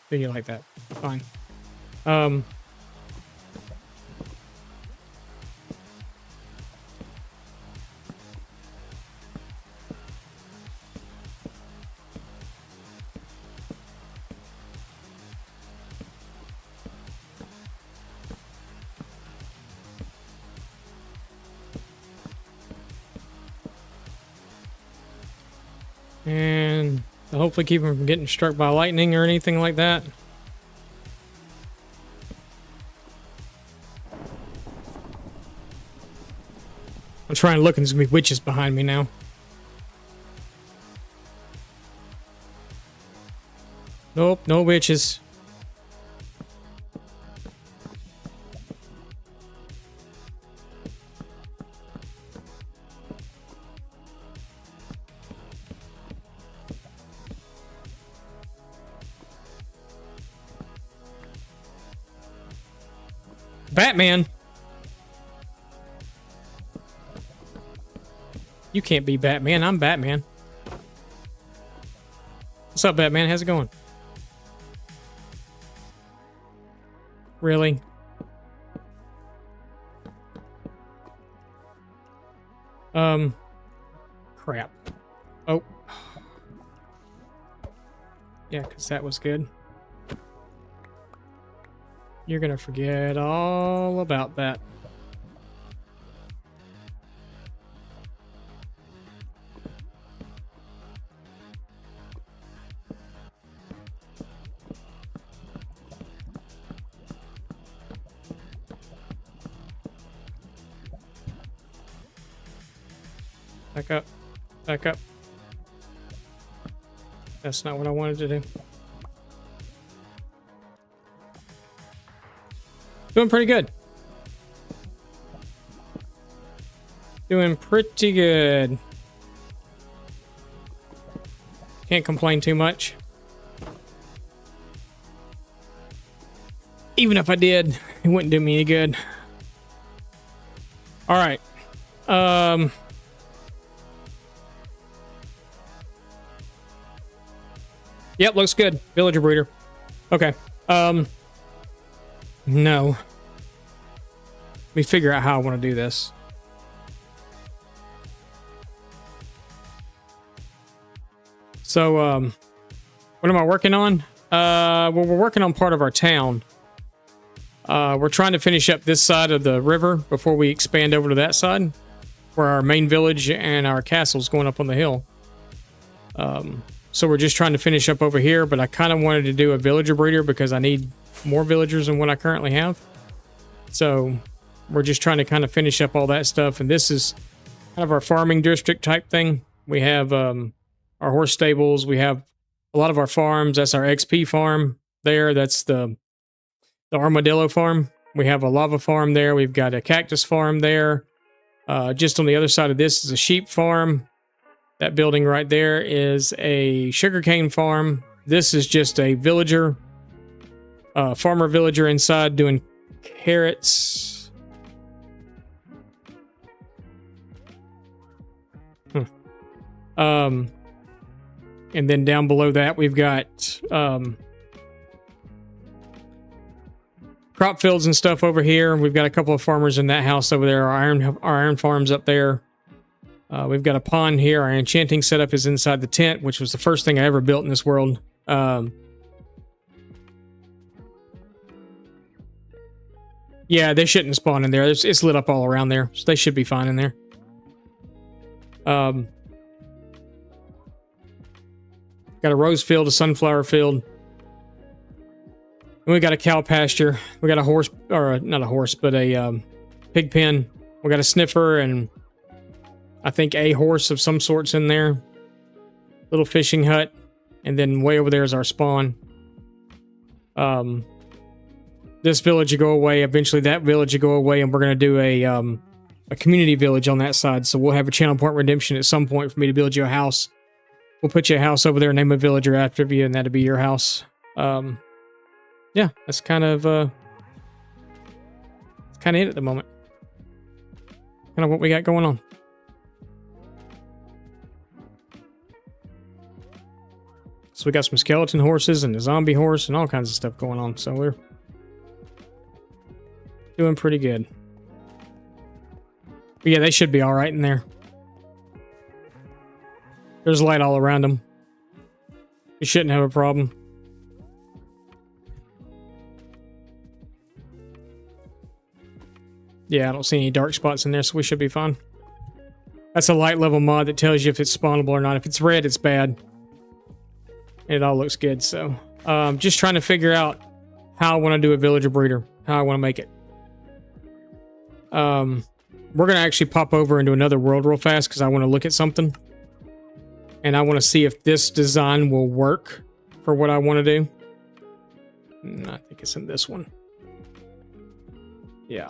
do you like that? Fine. And hopefully keep them from getting struck by lightning or anything like that. I'm trying to look and there's gonna be witches behind me now. Nope, no witches. Batman! You can't be Batman. I'm Batman. What's up, Batman? How's it going? Really? Crap. Oh. Yeah, because that was good. You're gonna forget all about that. Back up. Back up. That's not what I wanted to do. Doing pretty good. Doing pretty good. Can't complain too much. Even if I did, it wouldn't do me any good. All right. Yep, looks good. Villager breeder. Okay. No. Let me figure out how I want to do this. So, what am I working on? Well, we're working on part of our town. We're trying to finish up this side of the river before we expand over to that side, where our main village and our castle's going up on the hill. So we're just trying to finish up over here, but I kind of wanted to do a villager breeder because I need more villagers than what I currently have. So we're just trying to kind of finish up all that stuff. And this is kind of our farming district type thing. We have our horse stables. We have a lot of our farms. That's our XP farm there. That's the armadillo farm. We have a lava farm there. We've got a cactus farm there. Just on the other side of this is a sheep farm. That building right there is a sugarcane farm. This is just a villager, farmer villager inside doing carrots. And then down below that, we've got crop fields and stuff over here. We've got a couple of farmers in that house over there. Our iron farms up there. We've got a pond here. Our enchanting setup is inside the tent, which was the first thing I ever built in this world. Yeah, they shouldn't spawn in there. It's lit up all around there, so they should be fine in there. Got a rose field, a sunflower field. And we got a cow pasture. We got a horse, or not a horse, but a pig pen. We got a sniffer and I think a horse of some sorts in there. Little fishing hut. And then way over there is our spawn. This village will go away. Eventually that village will go away, and we're going to do a community village on that side. So we'll have a channel point redemption at some point for me to build you a house. We'll put you a house over there, name a villager after you, and that'll be your house. Yeah, that's kind of it at the moment. Kind of what we got going on. So we got some skeleton horses and a zombie horse and all kinds of stuff going on. So we're doing pretty good. But yeah, they should be all right in there. There's light all around them. You shouldn't have a problem. Yeah, I don't see any dark spots in there, so we should be fine. That's a light level mod that tells you if it's spawnable or not. If it's red, it's bad. It all looks good, so just trying to figure out how I want to do a villager breeder, how I want to make it. We're going to actually pop over into another world real fast because I want to look at something. And I want to see if this design will work for what I want to do. I think it's in this one. Yeah.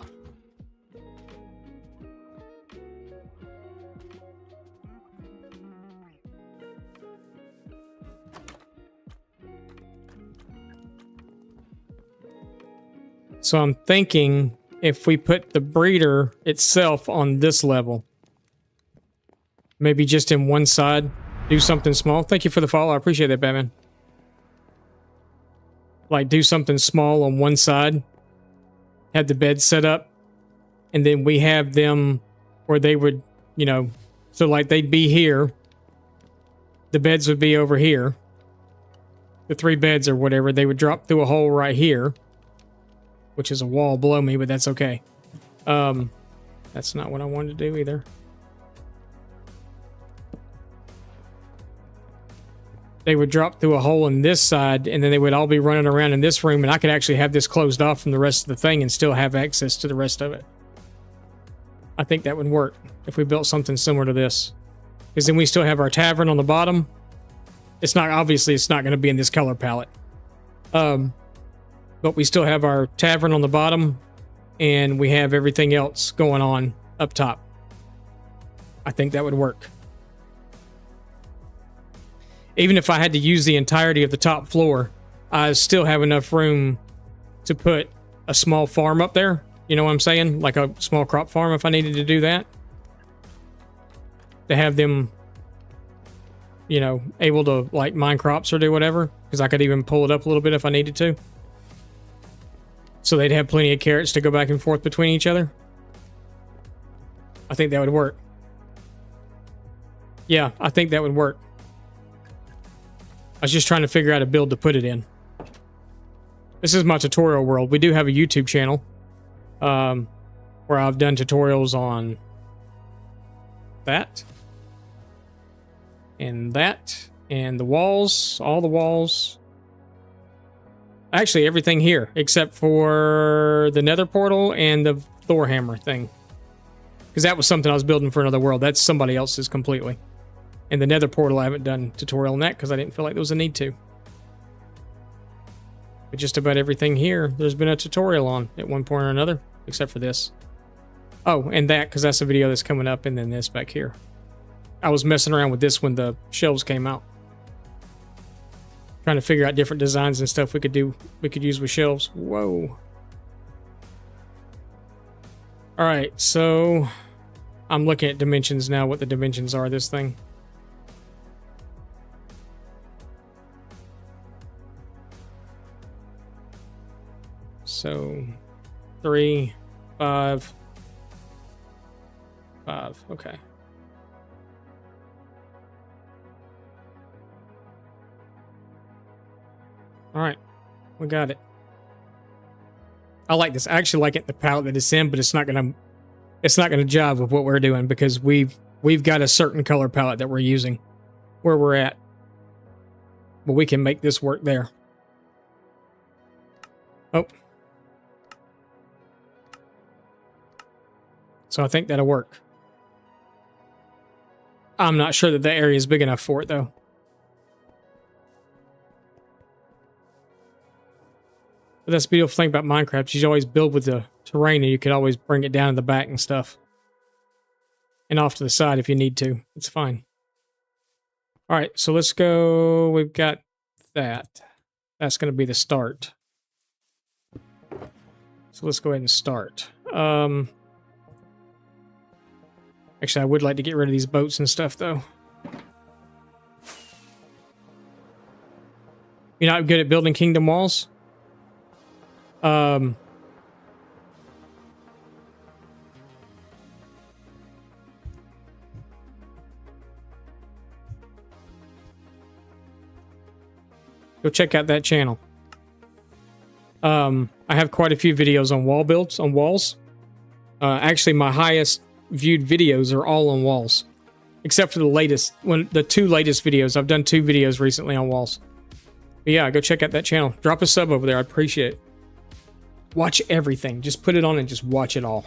So I'm thinking if we put the breeder itself on this level, maybe just in one side, do something small. Thank you for the follow. I appreciate that, Batman. Like do something small on one side, have the bed set up, and then we have them where they would, you know, so like they'd be here. The beds would be over here. The 3 beds or whatever, they would drop through a hole right here, which is a wall below me, but that's okay. That's not what I wanted to do either. They would drop through a hole in this side, and then they would all be running around in this room, and I could actually have this closed off from the rest of the thing and still have access to the rest of it. I think that would work if we built something similar to this. Because then we still have our tavern on the bottom. It's not, obviously, it's not going to be in this color palette. But we still have our tavern on the bottom, and we have everything else going on up top. I think that would work. Even if I had to use the entirety of the top floor, I still have enough room to put a small farm up there. You know what I'm saying? Like a small crop farm if I needed to do that. To have them, you know, able to like mine crops or do whatever. Because I could even pull it up a little bit if I needed to. So they'd have plenty of carrots to go back and forth between each other. I think that would work. Yeah, I think that would work. I was just trying to figure out a build to put it in. This is my tutorial world. We do have a YouTube channel where I've done tutorials on that and that And the walls, all the walls. Actually, everything here except for the nether portal and the Thor hammer thing. Because that was something I was building for another world. That's somebody else's completely. And the nether portal, I haven't done tutorial on that because I didn't feel like there was a need to. But just about everything here, there's been a tutorial on at one point or another, except for this. Oh, and that, because that's a video that's coming up, and then this back here. I was messing around with this when the shelves came out. Trying to figure out different designs and stuff we could use with shelves. Whoa. Alright, so I'm looking at dimensions now, what the dimensions are of this thing. So 3, 5, 5, okay. All right, we got it. I like this. I actually like it, the palette that it's in, but it's not gonna jive with what we're doing because we've got a certain color palette that we're using where we're at. But we can make this work there. Oh. So I think that'll work. I'm not sure that the area is big enough for it though. But that's the beautiful thing about Minecraft. You always build with the terrain and you can always bring it down in the back and stuff. And off to the side if you need to. It's fine. Alright, so let's go. We've got that. That's going to be the start. So let's go ahead and start. Actually, I would like to get rid of these boats and stuff, though. You're not good at building kingdom walls? Go check out that channel. I have quite a few videos on wall builds, on walls. Actually, my highest viewed videos are all on walls. Except for the latest, the 2 latest videos. I've done 2 videos recently on walls. But yeah, go check out that channel. Drop a sub over there. I'd appreciate it. Watch everything. Just put it on and just watch it all.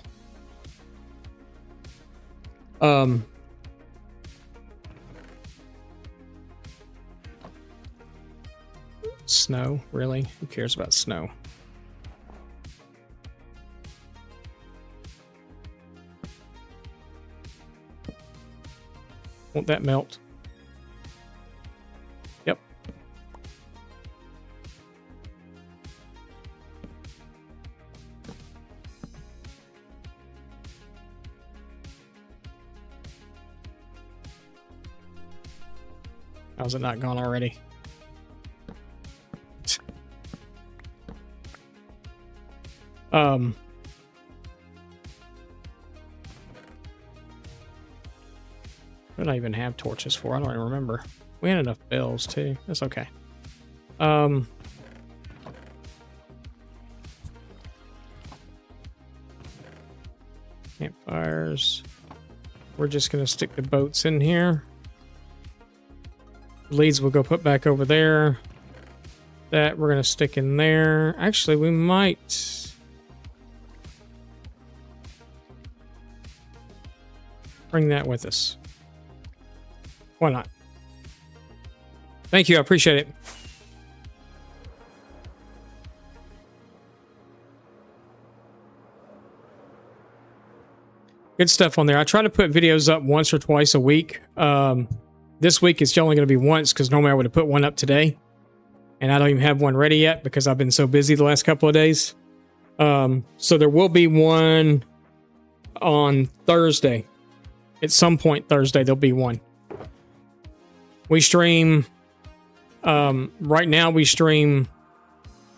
Snow? Really? Who cares about snow? Won't that melt? Yep. How's it not gone already? What did I even have torches for? I don't even remember. We had enough bells too. That's okay. Campfires. We're just gonna stick the boats in here. Leads we'll go put back over there. That we're gonna stick in there. Actually, we might bring that with us. Why not? Thank you, I appreciate it. Good stuff on there. I try to put videos up once or twice a week. This week it's only going to be once because normally I would have put one up today. And I don't even have one ready yet because I've been so busy the last couple of days. So there will be one on Thursday. At some point Thursday, there'll be one. We stream, right now we stream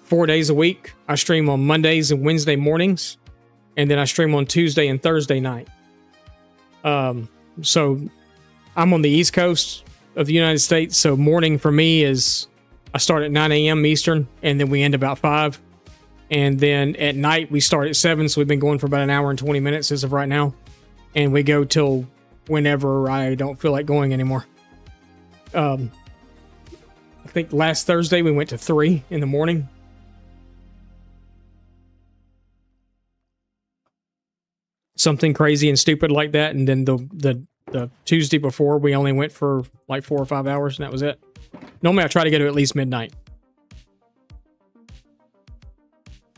4 days a week. I stream on Mondays and Wednesday mornings. And then I stream on Tuesday and Thursday night. So I'm on the East Coast of the United States. So morning for me is, I start at 9 a.m. Eastern and then we end about 5. And then at night we start at 7. So we've been going for about an hour and 20 minutes as of right now. And we go till whenever I don't feel like going anymore. I think last Thursday we went to 3 in the morning. Something crazy and stupid like that. And then the Tuesday before, we only went for like 4 or 5 hours, and that was it. Normally I try to go to at least midnight.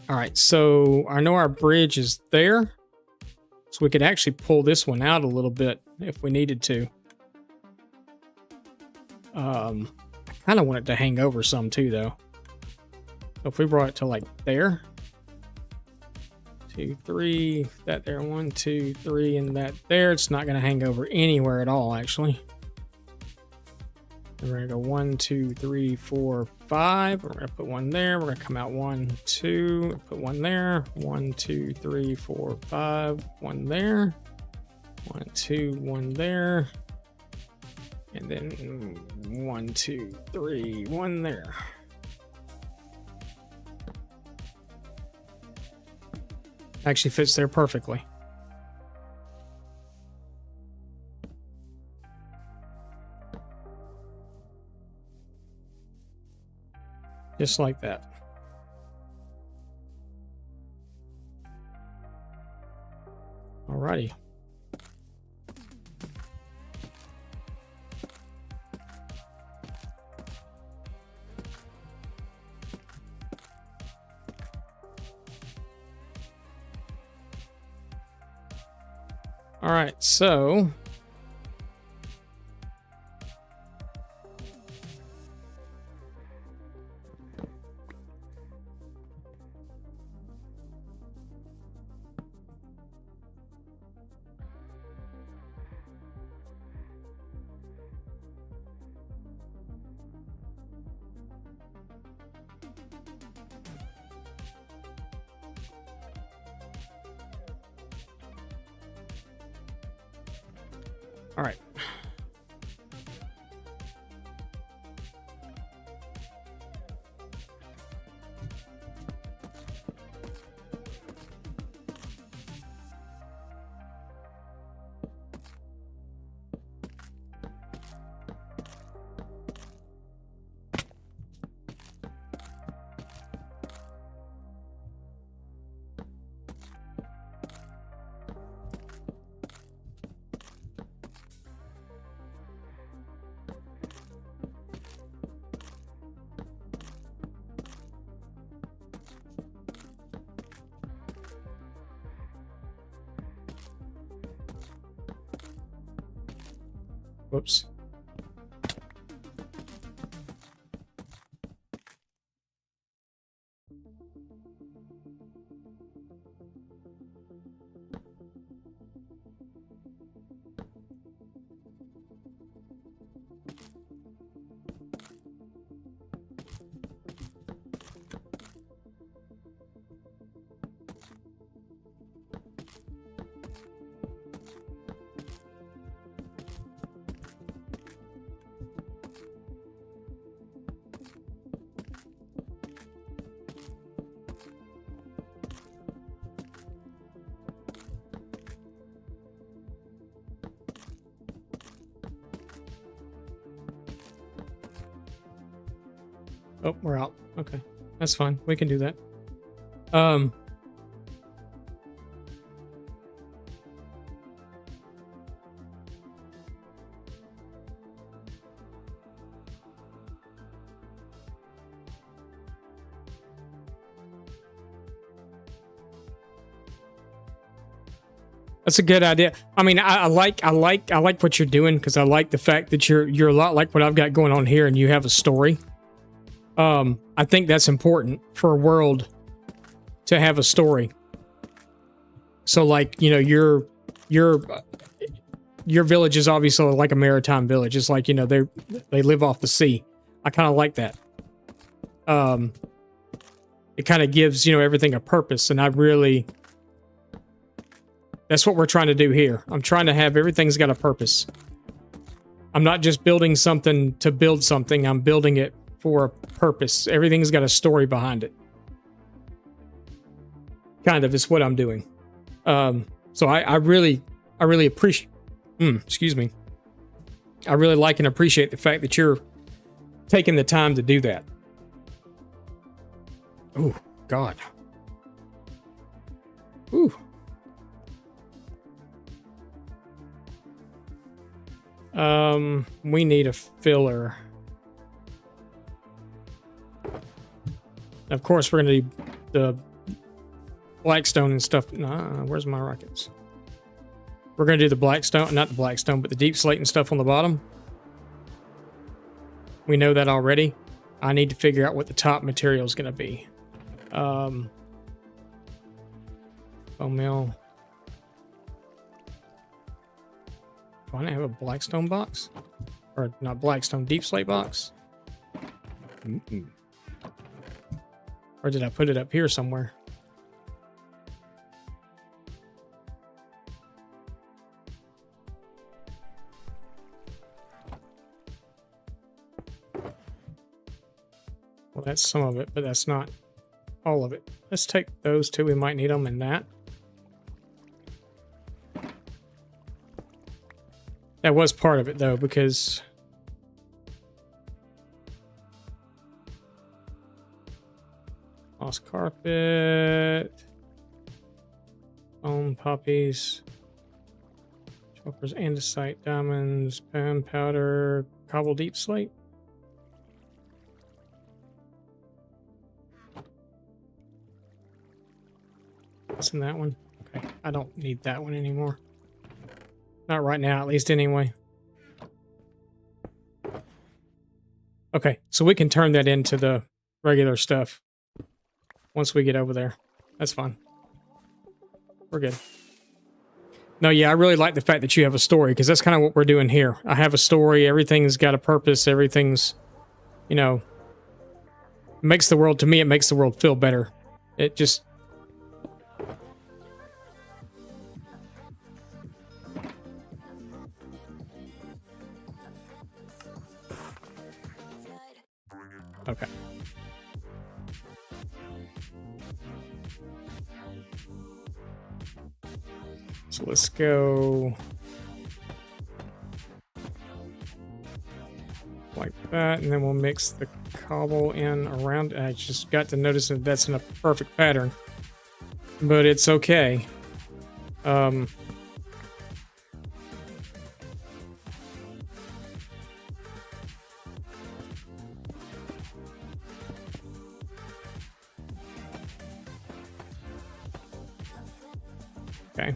All right, so I know our bridge is there. So we could actually pull this one out a little bit if we needed to. I kind of want it to hang over some too, though. So if we brought it to like there. 2, 3, that there, 1, 2, 3, and that there. It's not going to hang over anywhere at all, actually. And we're going to go 1, 2, 3, 4, 5. We're going to put one there. We're going to come out 1, 2, put one there. 1, 2, 3, 4, 5. One there. 1, 2, 1 there. And then 1, 2, 3, 1 there. Actually fits there perfectly. Just like that. Alrighty. All right, so all right. Whoops. Oh, we're out. Okay. That's fine. We can do that. That's a good idea. I mean, I like what you're doing, because I like the fact that you're a lot like what I've got going on here, and you have a story. I think that's important for a world to have a story. So, like, you know, your village is obviously like a maritime village. It's like, you know, they live off the sea. I kind of like that. It kind of gives, you know, everything a purpose, and that's what we're trying to do here. I'm trying to have everything's got a purpose. I'm not just building something to build something. I'm building it for a purpose. Everything's got a story behind it. Kind of is what I'm doing. So I really appreciate. Excuse me. I really like and appreciate the fact that you're taken the time to do that. Oh, God. Ooh. We need a filler. Of course, we're going to do the blackstone and stuff. Nah, where's my rockets? We're going to do the blackstone, not the blackstone, but the deep slate and stuff on the bottom. We know that already. I need to figure out what the top material is going to be. Bone meal. Do I have a blackstone box? Or not blackstone, deep slate box? Mm-mm. Or did I put it up here somewhere? Well, that's some of it, but that's not all of it. Let's take those two. We might need them in that. That was part of it, though, because moss carpet, bone poppies, choppers, andesite, diamonds, pound powder, cobble deep slate. What's in that one? Okay, I don't need that one anymore. Not right now, at least, anyway. Okay, so we can turn that into the regular stuff once we get over there. That's fine. We're good. No, yeah, I really like the fact that you have a story, because that's kind of what we're doing here. I have a story. Everything's got a purpose. Everything's, you know, makes the world, to me, it makes the world feel better. It just... Okay. So let's go like that, and then we'll mix the cobble in around. I just got to notice that that's in a perfect pattern, but it's okay. Okay.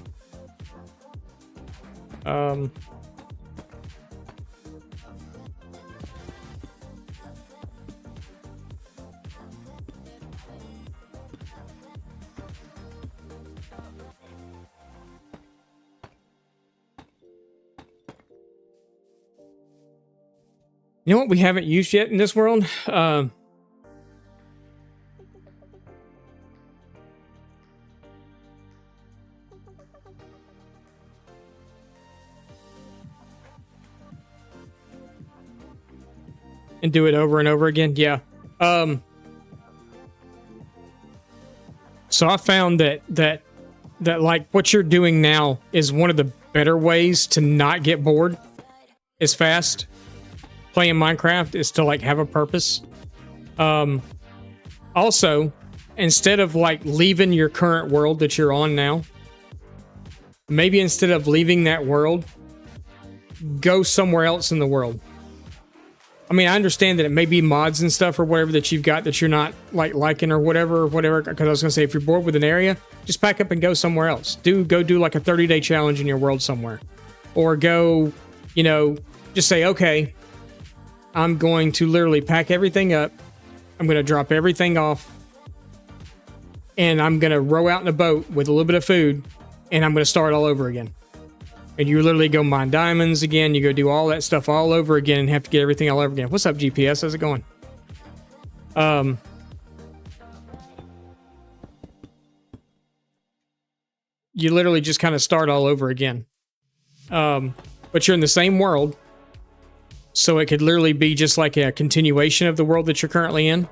You know what we haven't used yet in this world? And do it over and over again? Yeah. So I found that like what you're doing now is one of the better ways to not get bored as fast. Playing Minecraft is to like have a purpose. Also, instead of like leaving your current world that you're on now, maybe instead of leaving that world, go somewhere else in the world. I mean, I understand that it may be mods and stuff or whatever that you've got that you're not like liking or whatever. Because I was gonna say, if you're bored with an area, just pack up and go somewhere else. Go do like a 30-day challenge in your world somewhere, or go, you know, just say, okay, I'm going to literally pack everything up. I'm gonna drop everything off, and I'm gonna row out in a boat with a little bit of food, and I'm gonna start all over again. And you literally go mine diamonds again. You go do all that stuff all over again and have to get everything all over again. What's up, GPS? How's it going? You literally just kind of start all over again. But you're in the same world. So it could literally be just like a continuation of the world that you're currently in.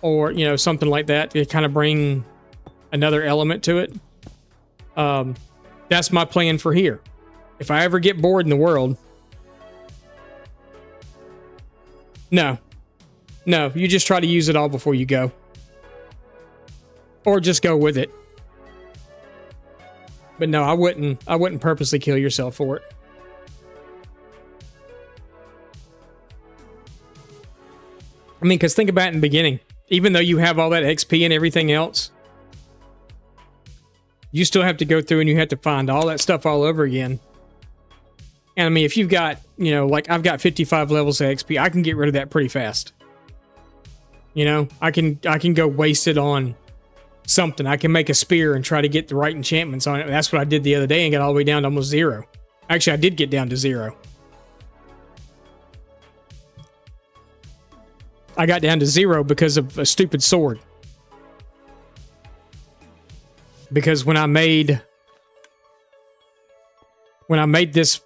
Or, you know, something like that to kind of bring another element to it. That's my plan for here. If I ever get bored in the world, No. No, you just try to use it all before you go. Or just go with it. But no, I wouldn't purposely kill yourself for it. I mean, because think about it in the beginning. Even though you have all that XP and everything else, you still have to go through and you have to find all that stuff all over again. And I mean, if you've got, you know, like I've got 55 levels of XP, I can get rid of that pretty fast. You know, I can go waste it on something. I can make a spear and try to get the right enchantments on it. That's what I did the other day and got all the way down to almost 0. Actually, I did get down to 0. I got down to 0 because of a stupid sword. Because when I made this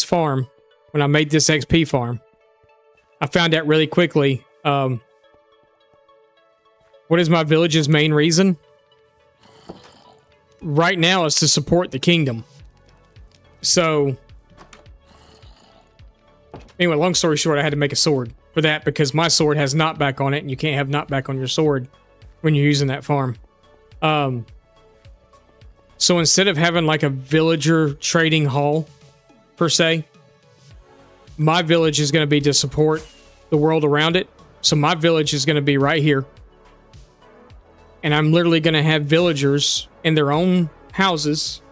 farm, when I made this XP farm, I found out really quickly, what is my village's main reason? Right now is to support the kingdom. So, anyway, long story short, I had to make a sword for that because my sword has knockback on it, and you can't have knockback on your sword when you're using that farm. So instead of having like a villager trading hall, per se, my village is going to be to support the world around it. So my village is going to be right here. And I'm literally going to have villagers in their own houses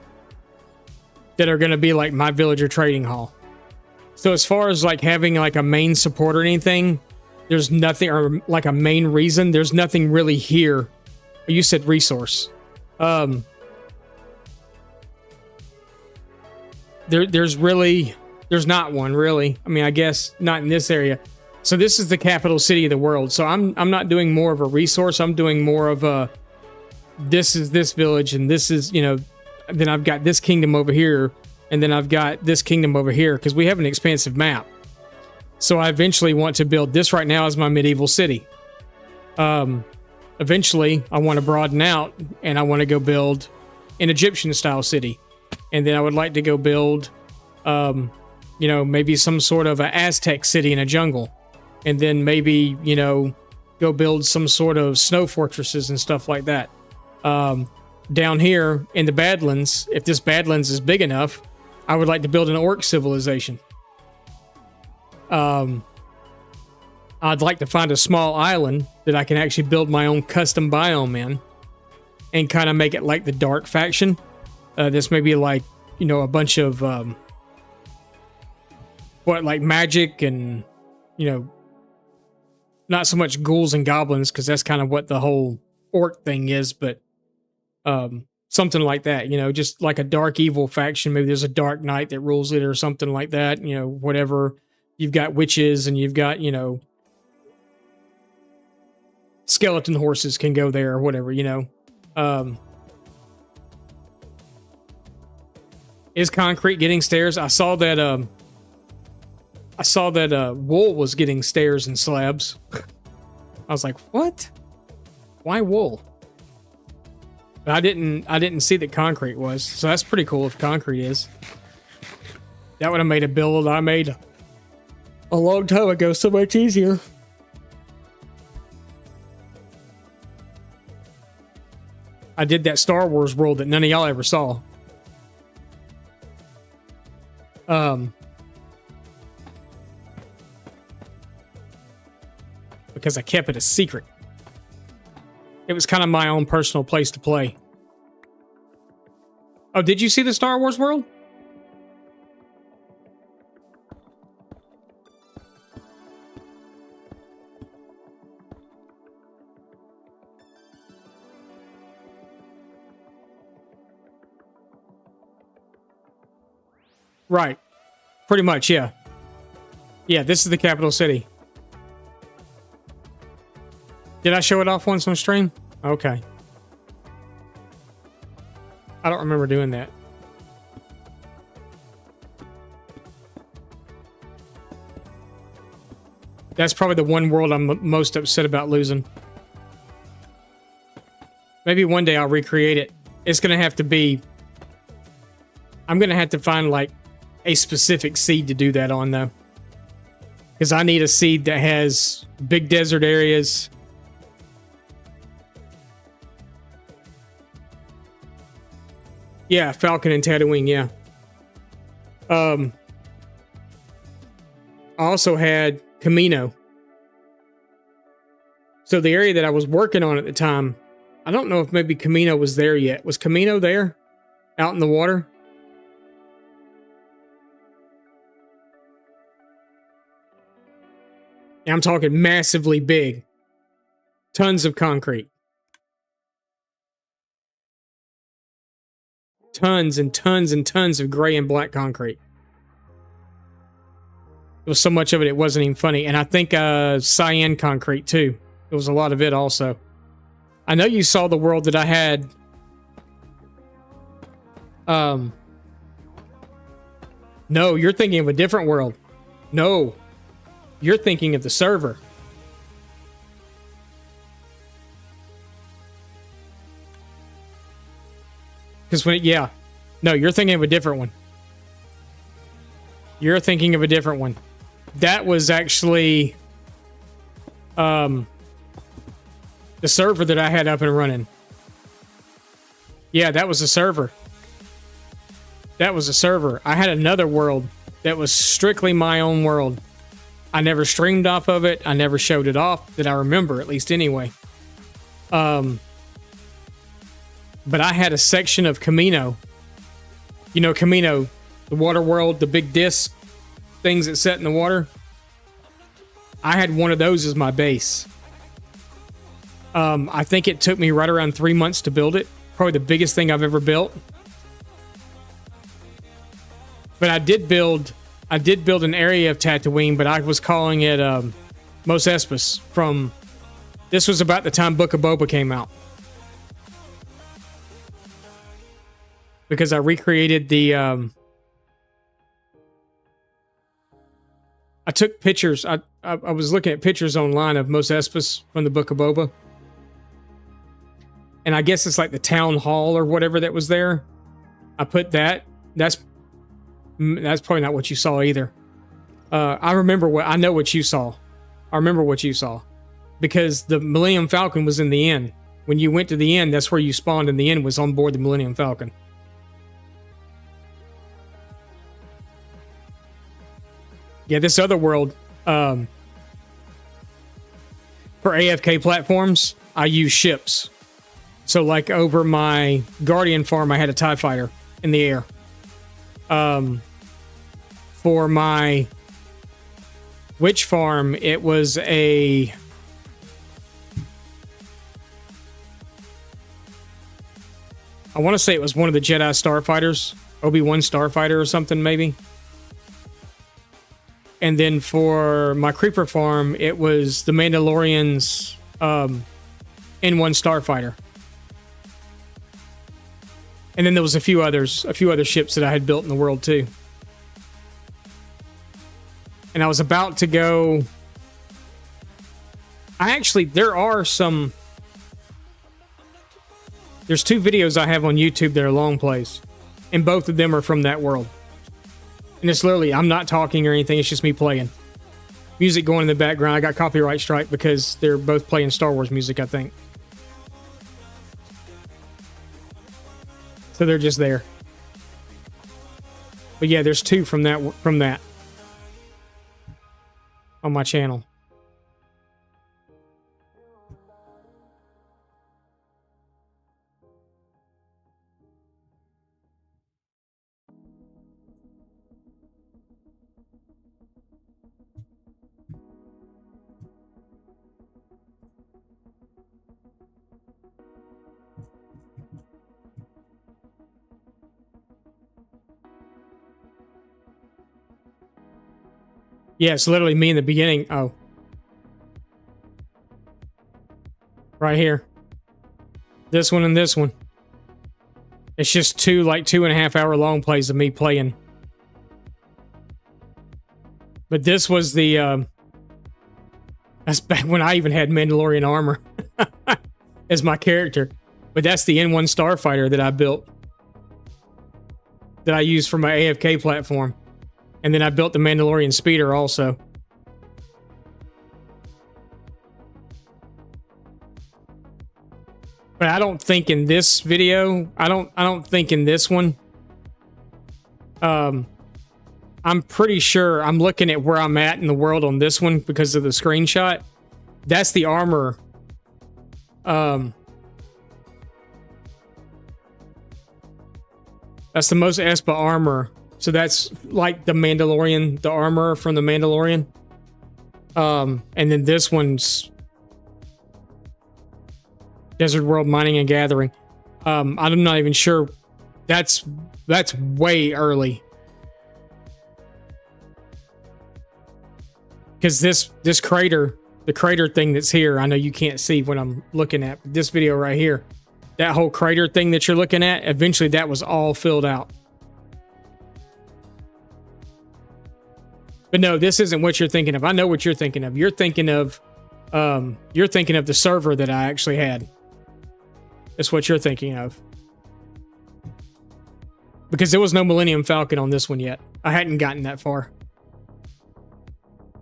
that are going to be like my villager trading hall. So as far as like having like a main support or anything, there's nothing, or like a main reason, there's nothing really here. You said resource. There's not one really. I mean, I guess not in this area. So this is the capital city of the world. So I'm not doing more of a resource. I'm doing more of a, this is this village and this is, you know, then I've got this kingdom over here and then I've got this kingdom over here because we have an expansive map. So I eventually want to build this right now as my medieval city. Eventually I want to broaden out and I want to go build an Egyptian style city. And then I would like to go build, you know, maybe some sort of an Aztec city in a jungle. And then maybe, you know, go build some sort of snow fortresses and stuff like that. Down here in the Badlands, if this Badlands is big enough, I would like to build an orc civilization. I'd like to find a small island that I can actually build my own custom biome in and kind of make it like the dark faction. This may be like, you know, a bunch of, like magic and, you know, not so much ghouls and goblins, because that's kind of what the whole orc thing is, but something like that, you know, just like a dark evil faction. Maybe there's a dark knight that rules it or something like that, you know, whatever. You've got witches and you've got, you know, skeleton horses can go there or whatever, you know. Is concrete getting stairs? I saw that wool was getting stairs and slabs. I was like, what? Why wool? But I didn't see that concrete was. So that's pretty cool if concrete is. That would have made a build I made a long time ago so much easier. I did that Star Wars world that none of y'all ever saw. Because I kept it a secret. It was kind of my own personal place to play. Oh, did you see the Star Wars world? Right. Pretty much, yeah. Yeah, this is the capital city. Did I show it off once on stream? Okay. I don't remember doing that. That's probably the one world I'm most upset about losing. Maybe one day I'll recreate it. It's going to have to be... I'm going to have to find, like, a specific seed to do that on, though. Because I need a seed that has big desert areas. Yeah, Falcon and Tatooine, yeah. I also had Camino. So the area that I was working on at the time, I don't know if maybe Camino was there yet. Was Camino there? Out in the water? I'm talking massively big. Tons of concrete. Tons and tons and tons of gray and black concrete. There was so much of it, it wasn't even funny. And I think cyan concrete too. There was a lot of it also. I know you saw the world that I had. No, you're thinking of a different world. No, you're thinking of the server. Because yeah. No, you're thinking of a different one. You're thinking of a different one. That was actually the server that I had up and running. Yeah, that was a server. That was a server. I had another world that was strictly my own world. I never streamed off of it. I never showed it off that I remember, at least anyway. But I had a section of Camino. You know Camino, the water world, the big disc things that set in the water. I had one of those as my base. I think it took me right around 3 months to build it. Probably the biggest thing I've ever built. But I did build an area of Tatooine, but I was calling it Mos Espas from... This was about the time Book of Boba came out. Because I recreated the... I took pictures. I was looking at pictures online of Mos Espas from the Book of Boba. And I guess it's like the town hall or whatever that was there. I put that. That's probably not what you saw either. I know what you saw. I remember what you saw. Because the Millennium Falcon was in the inn. When you went to the inn, that's where you spawned, and the inn was on board the Millennium Falcon. Yeah, this other world, for AFK platforms, I use ships. So, like, over my Guardian farm, I had a TIE fighter in the air. For my Witch farm, it was a... I want to say it was one of the Jedi Starfighters. Obi-Wan Starfighter or something, maybe. And then for my Creeper farm, it was the Mandalorian's N1 Starfighter. And then there was a few other ships that I had built in the world too. And I was about to go... There's two videos I have on YouTube that are long plays. And both of them are from that world. And it's literally, I'm not talking or anything, it's just me playing. Music going in the background. I got copyright strike because they're both playing Star Wars music, I think. So they're just there. But yeah, there's two from that on my channel. Yeah, it's literally me in the beginning. Oh. Right here. This one and this one. It's just two 2.5 hour long plays of me playing. But this was the... that's back when I even had Mandalorian armor as my character. But that's the N1 Starfighter that I built. That I used for my AFK platform. And then I built the Mandalorian speeder also. But I don't think in this video, I don't think in this one. I'm pretty sure I'm looking at where I'm at in the world on this one because of the screenshot. That's the armor. That's the most Espa armor. So that's like the Mandalorian, the armor from the Mandalorian. And then this one's Desert World Mining and Gathering. I'm not even sure. That's way early. Because this crater, the crater thing that's here, I know you can't see what I'm looking at, but this video right here, that whole crater thing that you're looking at, eventually that was all filled out. But no, this isn't what you're thinking of. I know what you're thinking of. You're thinking of the server that I actually had. That's what you're thinking of. Because there was no Millennium Falcon on this one yet. I hadn't gotten that far.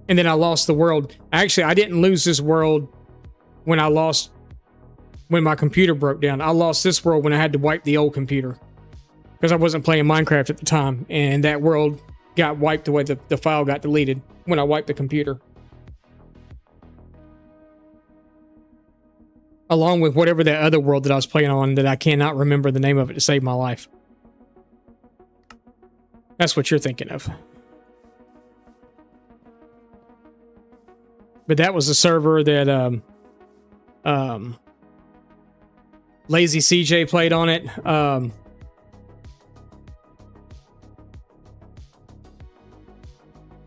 And then I lost the world. Actually, I didn't lose this world when my computer broke down. I lost this world when I had to wipe the old computer. Because I wasn't playing Minecraft at the time. And that world got wiped away. The file got deleted when I wiped the computer. Along with whatever that other world that I was playing on that I cannot remember the name of it to save my life. That's what you're thinking of. But that was a server that Lazy CJ played on it.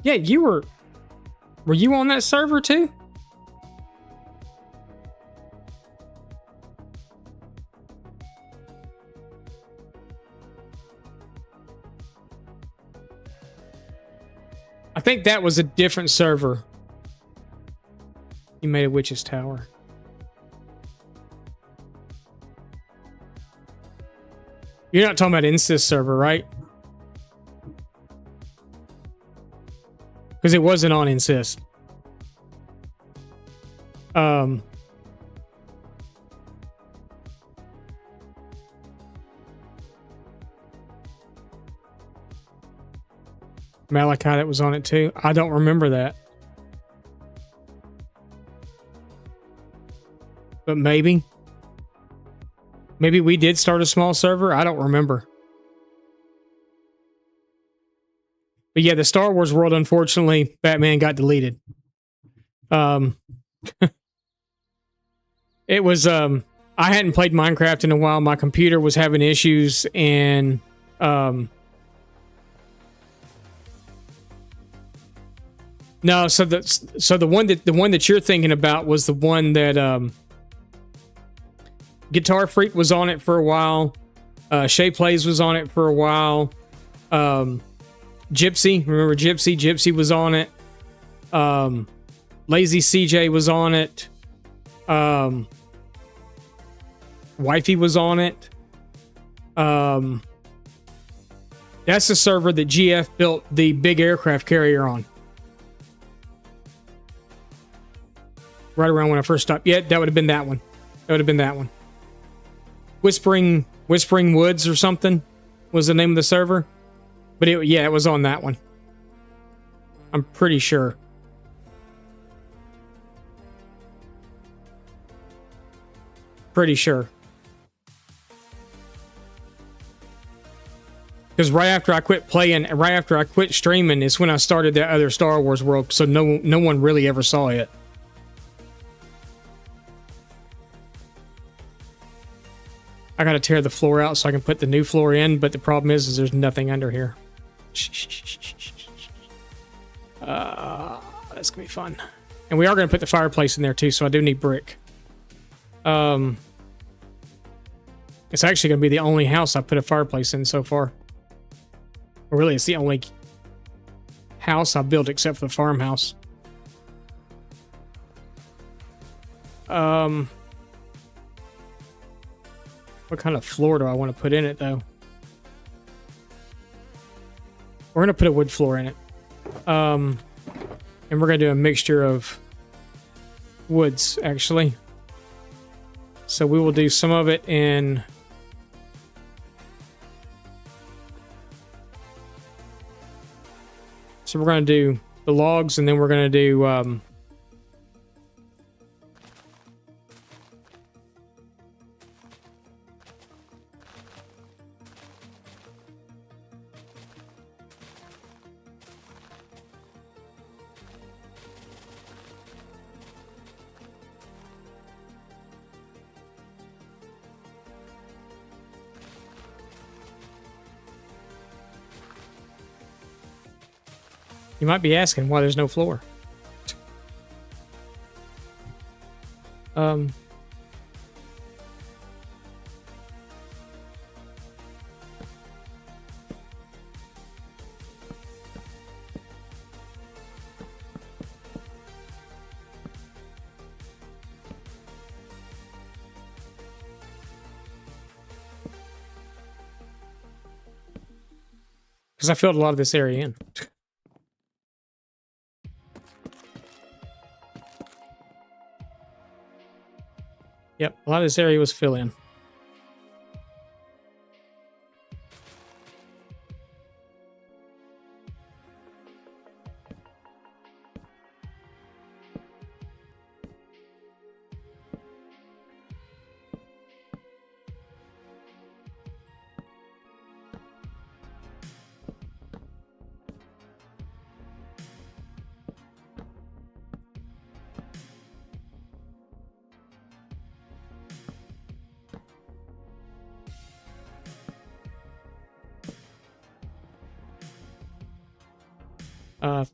Yeah, were you on that server too? I think that was a different server. You made a witch's tower. You're not talking about Insys server, right? Because it wasn't on Insys. Malachi that was on it too. I don't remember that. But maybe we did start a small server. I don't remember. But yeah, the Star Wars world, unfortunately, Batman got deleted. It was, I hadn't played Minecraft in a while. My computer was having issues and, no, so the one that you're thinking about was the one that, Guitar Freak was on it for a while. Shay Plays was on it for a while. Gypsy, remember Gypsy? Gypsy was on it. Lazy CJ was on it. Wifey was on it. That's the server that GF built the big aircraft carrier on. Right around when I first stopped. Yeah, that would have been that one. That would have been that one. Whispering Woods or something was the name of the server. But it was on that one. I'm pretty sure. Pretty sure. Because right after I quit playing, right after I quit streaming is when I started that other Star Wars world. So no one really ever saw it. I gotta tear the floor out so I can put the new floor in, but the problem is there's nothing under here. That's gonna be fun. And we are gonna put the fireplace in there too, so I do need brick. It's actually gonna be the only house I put a fireplace in so far. Or really, it's the only house I built except for the farmhouse. What kind of floor do I want to put in it, though? We're going to put a wood floor in it. And we're going to do a mixture of woods, actually. So we will do some of it in... So we're going to do the logs, and then we're going to do... You might be asking why there's no floor. Because I filled a lot of this area in. Yep, a lot of this area was fill in.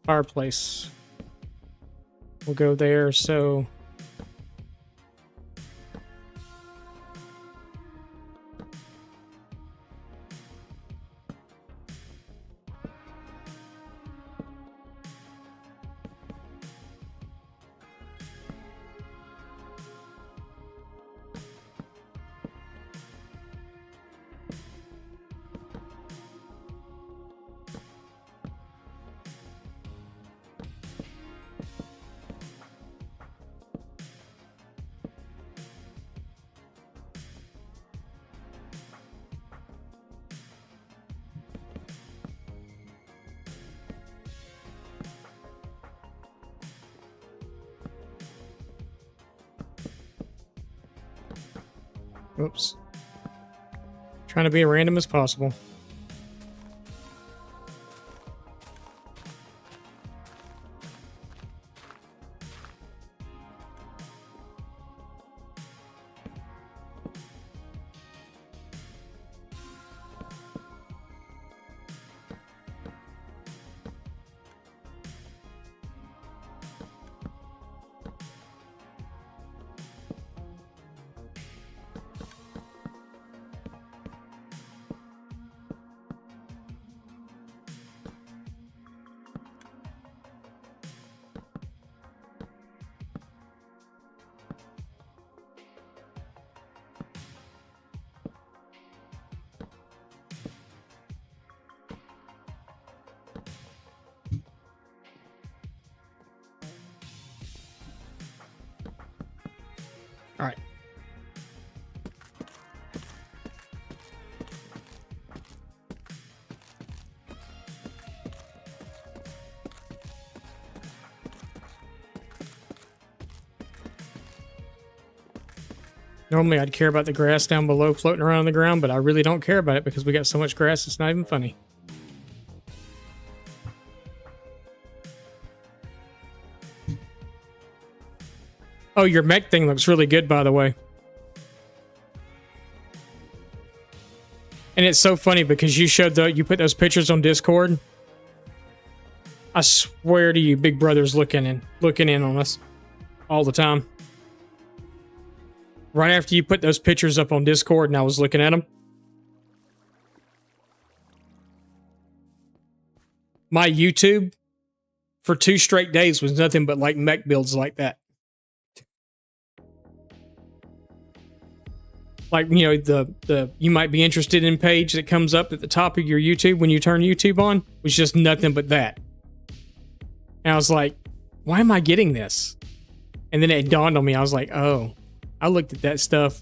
Fireplace. We'll go there, so... Oops. Trying to be as random as possible. All right. Normally I'd care about the grass down below floating around on the ground, but I really don't care about it because we got so much grass it's not even funny. Oh, your mech thing looks really good, by the way. And it's so funny because you put those pictures on Discord. I swear to you, Big Brother's looking in on us all the time. Right after you put those pictures up on Discord and I was looking at them. My YouTube for 2 straight days was nothing but like mech builds like that. Like, you know, the you might be interested in page that comes up at the top of your YouTube when you turn YouTube on was just nothing but that. And I was like, why am I getting this? And then it dawned on me. I was like, oh, I looked at that stuff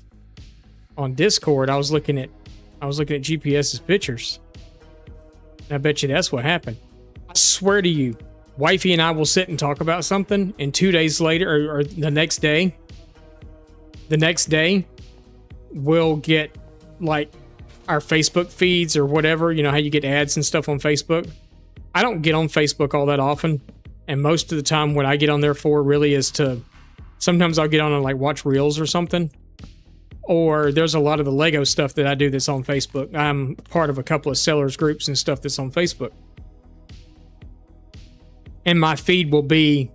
on Discord. I was looking at GPS's pictures. And I bet you that's what happened. I swear to you, wifey and I will sit and talk about something, and 2 days later, or the next day, we'll get like our Facebook feeds or whatever. You know how you get ads and stuff on Facebook? I don't get on Facebook all that often. And most of the time what I get on there for really is to, sometimes I'll get on and like watch reels or something. Or there's a lot of the Lego stuff that I do that's on Facebook. I'm part of a couple of sellers groups and stuff that's on Facebook. And my feed will be,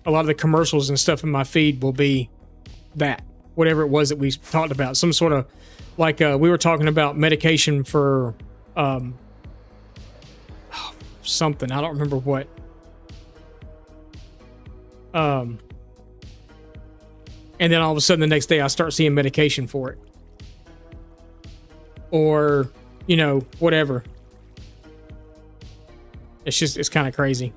a lot of the commercials and stuff in my feed will be that. Whatever it was that we talked about. Some sort of, like we were talking about medication for something. I don't remember what. And then all of a sudden the next day I start seeing medication for it. Or, you know, whatever. It's kind of crazy.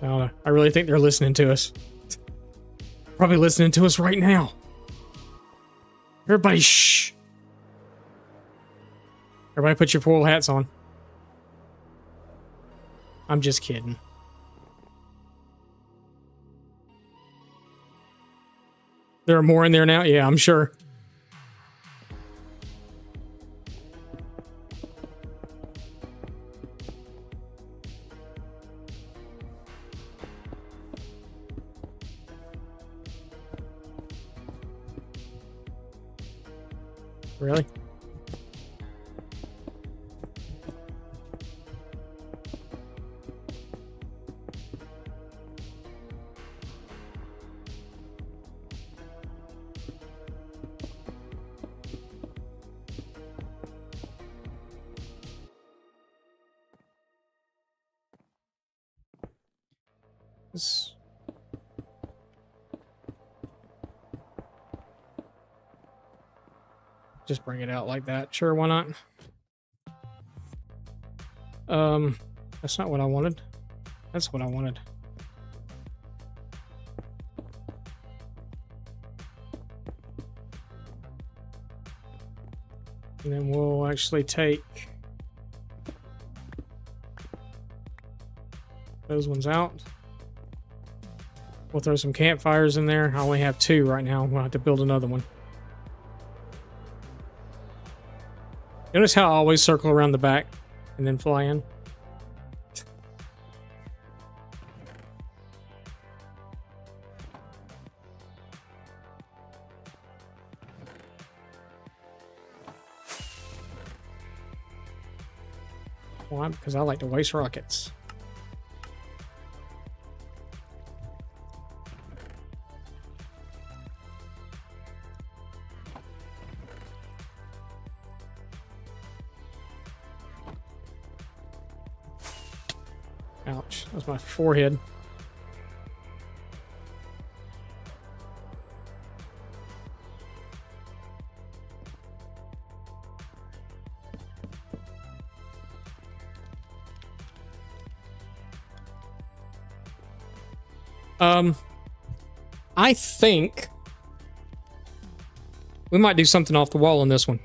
I don't know. I really think they're listening to us. Probably listening to us right now. Everybody, shh. Everybody put your foil hats on. I'm just kidding. There are more in there now? Yeah, I'm sure. Really? Just bring it out like that. Sure, why not? That's not what I wanted. That's what I wanted. And then we'll actually take those ones out. We'll throw some campfires in there. I only have 2 right now. We'll have to build another one. Notice how I always circle around the back and then fly in? Why? Because I like to waste rockets. Ouch, that's my forehead. I think we might do something off the wall on this one.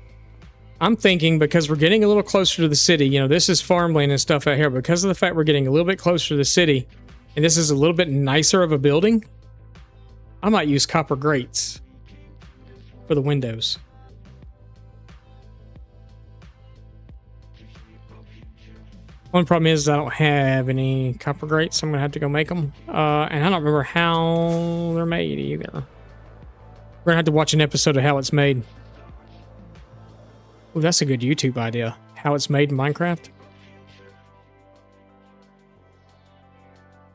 I'm thinking because we're getting a little closer to the city, you know, this is farmland and stuff out here. Because of the fact we're getting a little bit closer to the city, and this is a little bit nicer of a building, I might use copper grates for the windows. One problem is I don't have any copper grates. I'm going to have to go make them. And I don't remember how they're made either. We're going to have to watch an episode of how it's made. Oh, that's a good YouTube idea. How it's made in Minecraft.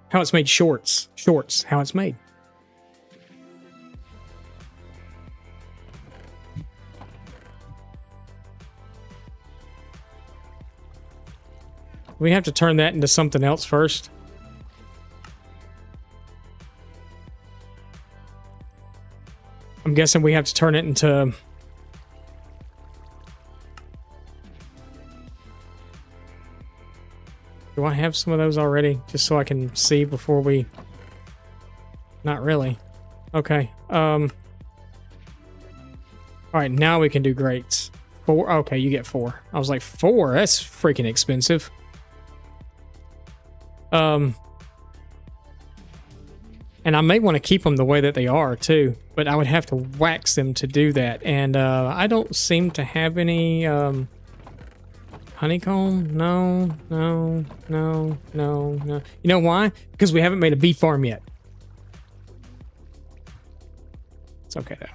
How it's made shorts. Shorts. How it's made. We have to turn that into something else first. I'm guessing we have to turn it into Do I have some of those already? Just so I can see before we... Not really. Okay. All right, now we can do grates. 4. Okay, you get 4. I was like, 4? That's freaking expensive. And I may want to keep them the way that they are too, but I would have to wax them to do that. And I don't seem to have any honeycomb. No. You know why? Because we haven't made a bee farm yet. It's okay though.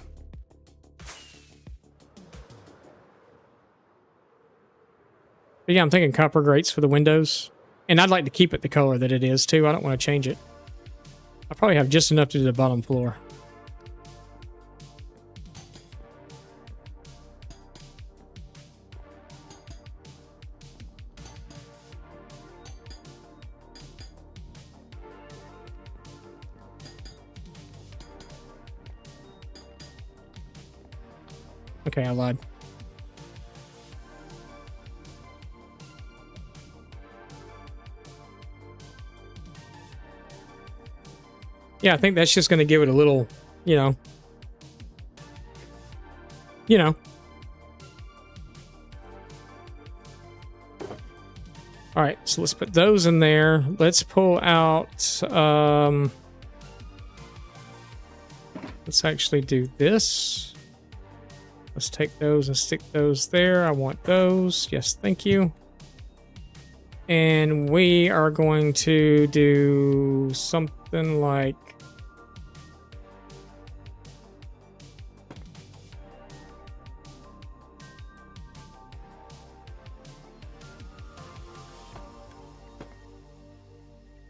But yeah, I'm thinking copper grates for the windows. And I'd like to keep it the color that it is too. I don't want to change it. I probably have just enough to do the bottom floor. Okay, I lied. Yeah, I think that's just going to give it a little, you know. All right, so let's put those in there. Let's pull out, let's actually do this. Let's take those and stick those there. I want those. Yes, thank you. And we are going to do something like...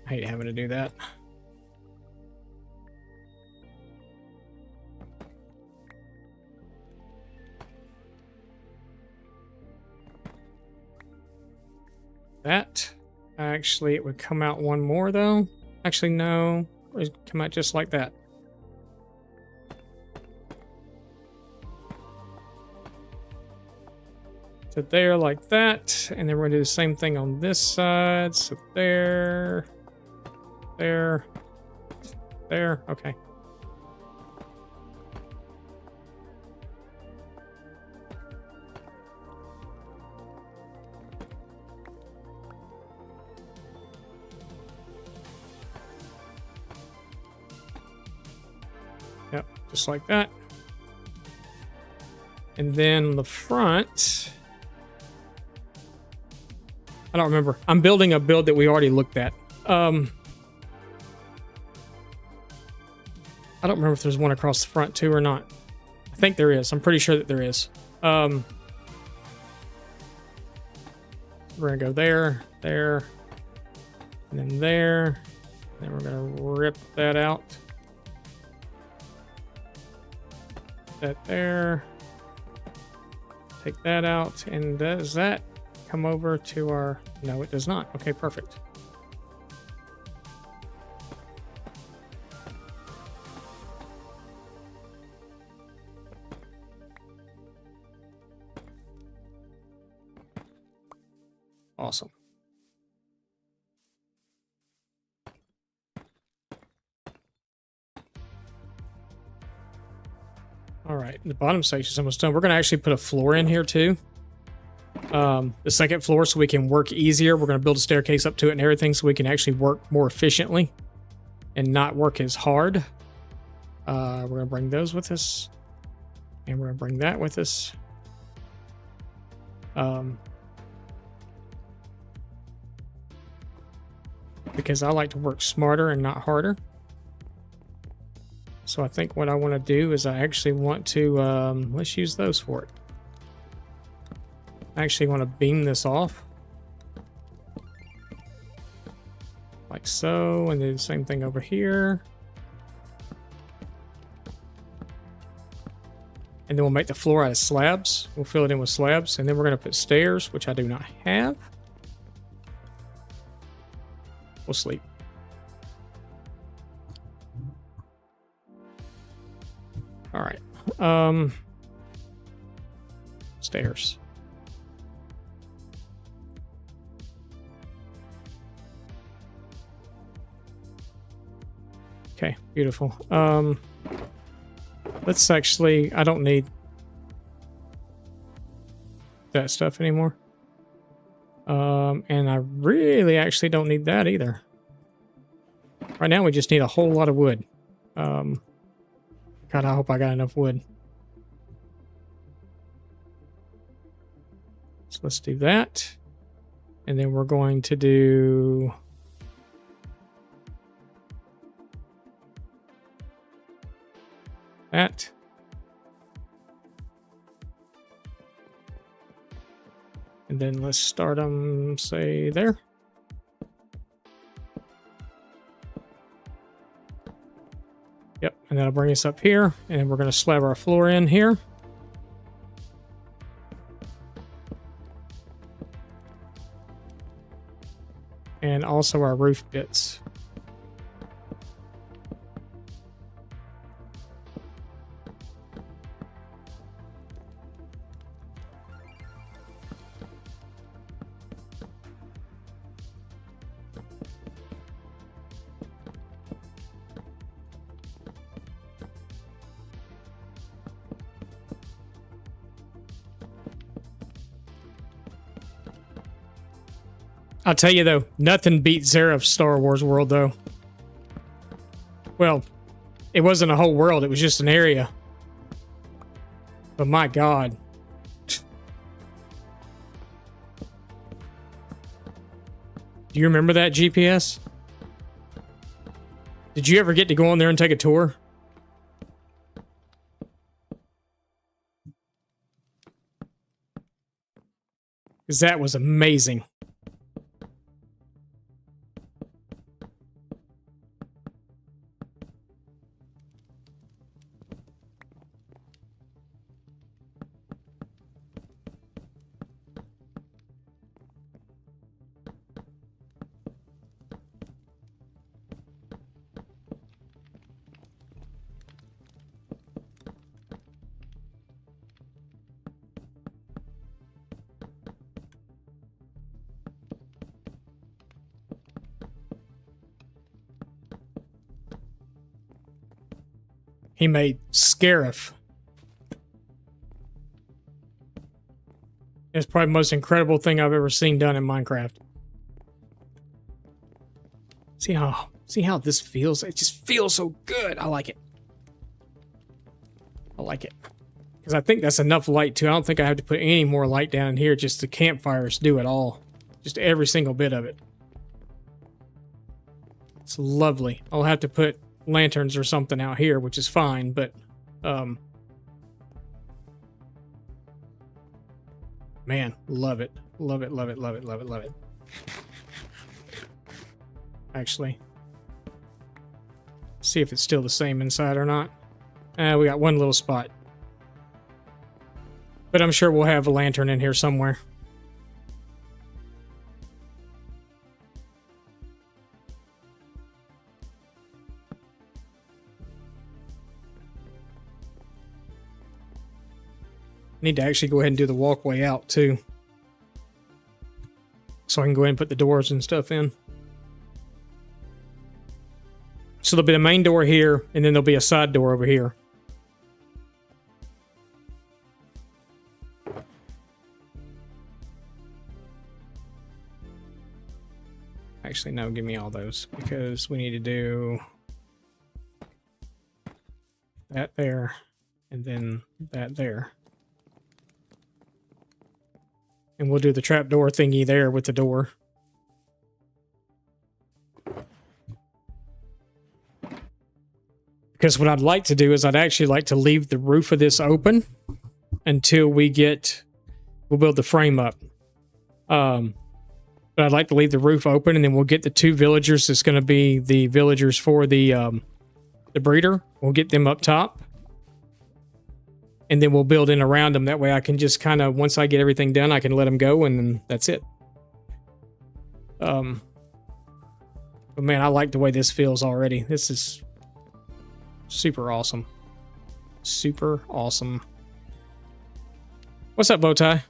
I hate having to do that. That actually, it would come out one more though. Actually, no, it would come out just like that. So there, like that, and then we're gonna do the same thing on this side. So there, there, okay. Yep, just like that. And then the front, I don't remember. I'm building a build that we already looked at. I don't remember if there's one across the front too or not. I think there is. I'm pretty sure that there is. We're gonna go there, there, and then there. Then we're gonna rip that out. That there. Take that out. And does that come over to our... No, it does not. Okay, perfect. Awesome. All right, the bottom section is almost done. We're going to actually put a floor in here too. The second floor, so we can work easier. We're going to build a staircase up to it and everything, so we can actually work more efficiently and not work as hard. We're going to bring those with us, and we're going to bring that with us. Because I like to work smarter and not harder. So I think what I want to do is I actually want to, let's use those for it. I actually want to beam this off. Like so, and do the same thing over here. And then we'll make the floor out of slabs. We'll fill it in with slabs, and then we're going to put stairs, which I do not have. We'll sleep. All right. Stairs. Okay, beautiful. Let's actually, I don't need that stuff anymore. And I really actually don't need that either. Right now we just need a whole lot of wood. God, I hope I got enough wood. So let's do that. And then we're going to do that. And then let's start them, say, there. Yep, and that'll bring us up here. And then we're going to slab our floor in here. And also our roof bits. I'll tell you though, nothing beats Zareth's Star Wars world though. Well, it wasn't a whole world, it was just an area. But my God. Do you remember that GPS? Did you ever get to go on there and take a tour? Because that was amazing. He made Scarif. It's probably the most incredible thing I've ever seen done in Minecraft. See how this feels? It just feels so good. I like it. I like it. Because I think that's enough light too. I don't think I have to put any more light down in here. Just the campfires do it all. Just every single bit of it. It's lovely. I'll have to put lanterns or something out here, which is fine, but man, love it. Love it, love it, love it, love it, love it. Actually, see if it's still the same inside or not. We got one little spot. But I'm sure we'll have a lantern in here somewhere. Need to actually go ahead and do the walkway out too. So I can go ahead and put the doors and stuff in. So there'll be the main door here, and then there'll be a side door over here. Actually, no, give me all those, because we need to do that there, and then that there. And we'll do the trapdoor thingy there with the door. Because what I'd like to do is I'd actually like to leave the roof of this open until we'll build the frame up. But I'd like to leave the roof open, and then we'll get the two villagers. It's going to be the villagers for the breeder. We'll get them up top. And then we'll build in around them. That way I can just kind of, once I get everything done, I can let them go, and then that's it. But man, I like the way this feels already. This is super awesome. Super awesome. What's up, Bowtie?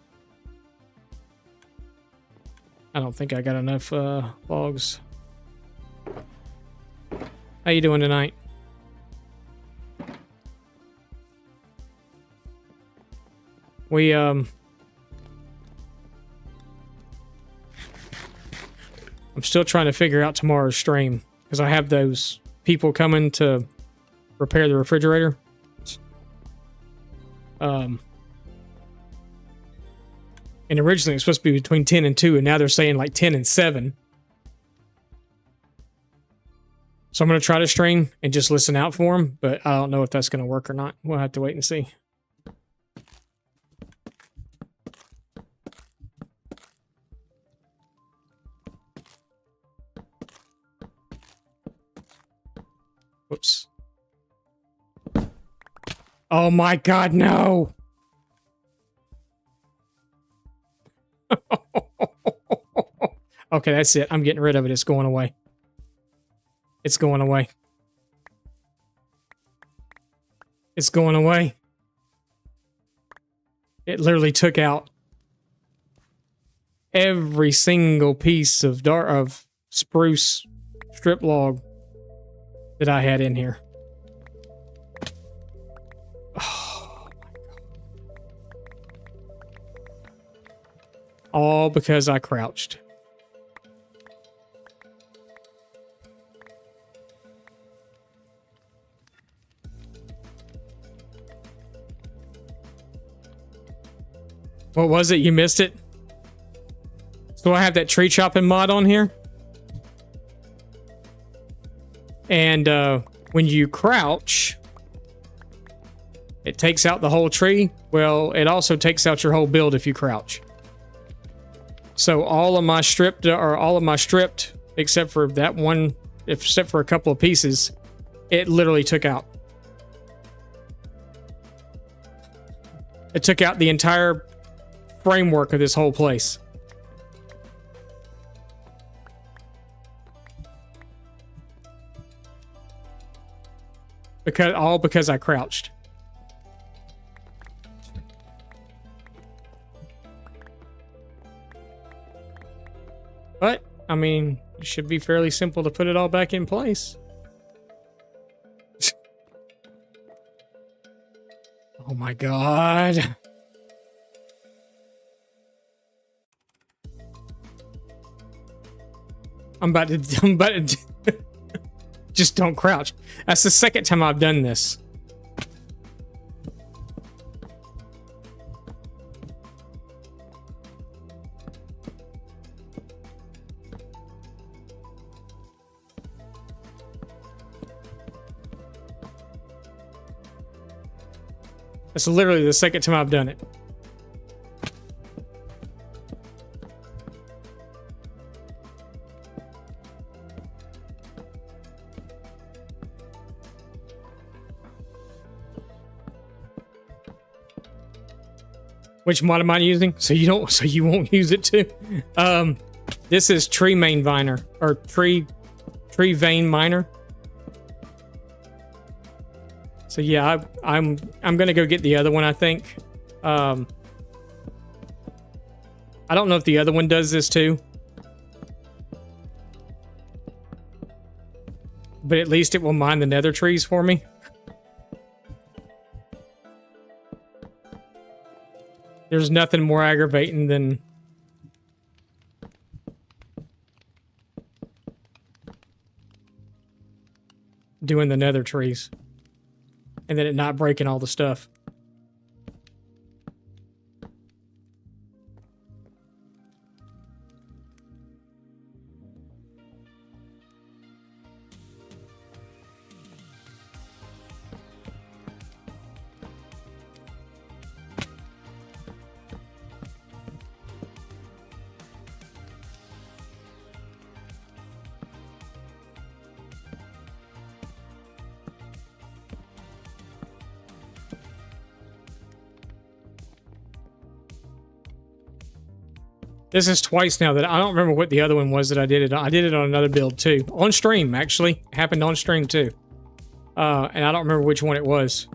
I don't think I got enough logs. How you doing tonight? We I'm still trying to figure out tomorrow's stream because I have those people coming to repair the refrigerator. And originally it was supposed to be between 10 and 2, and now they're saying like 10 and 7. So I'm going to try to stream and just listen out for them, but I don't know if that's going to work or not. We'll have to wait and see. Whoops. Oh my God, no! Okay, that's it. I'm getting rid of it. It's going away. It's going away. It's going away. It literally took out every single piece of spruce strip log that I had in here. Oh, all because I crouched. What was it? You missed it? So I have that tree chopping mod on here. And when you crouch, it takes out the whole tree. Well, it also takes out your whole build if you crouch. So all of my stripped, except for that one, except for a couple of pieces, it literally took out. It took out the entire framework of this whole place. Because I crouched. But, I mean, it should be fairly simple to put it all back in place. Oh my God. I'm about to just don't crouch. That's the second time I've done this. That's literally the second time I've done it. Which mod am I using? So you won't use it too. This is tree main viner or tree vein miner. So yeah, I'm gonna go get the other one. I think. I don't know if the other one does this too, but at least it will mine the nether trees for me. There's nothing more aggravating than doing the nether trees and then it not breaking all the stuff. This is twice now that I don't remember what the other one was that I did it on. I did it on another build too. On stream, actually. It happened on stream too. And I don't remember which one it was.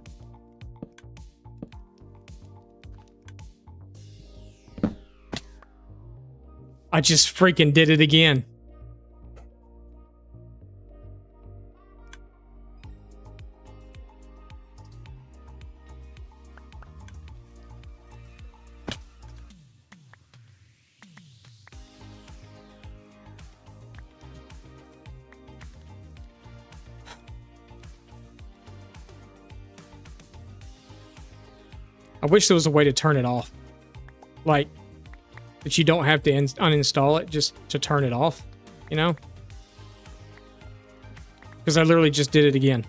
I just freaking did it again. I wish there was a way to turn it off. Like, that you don't have to uninstall it just to turn it off, you know? Because I literally just did it again.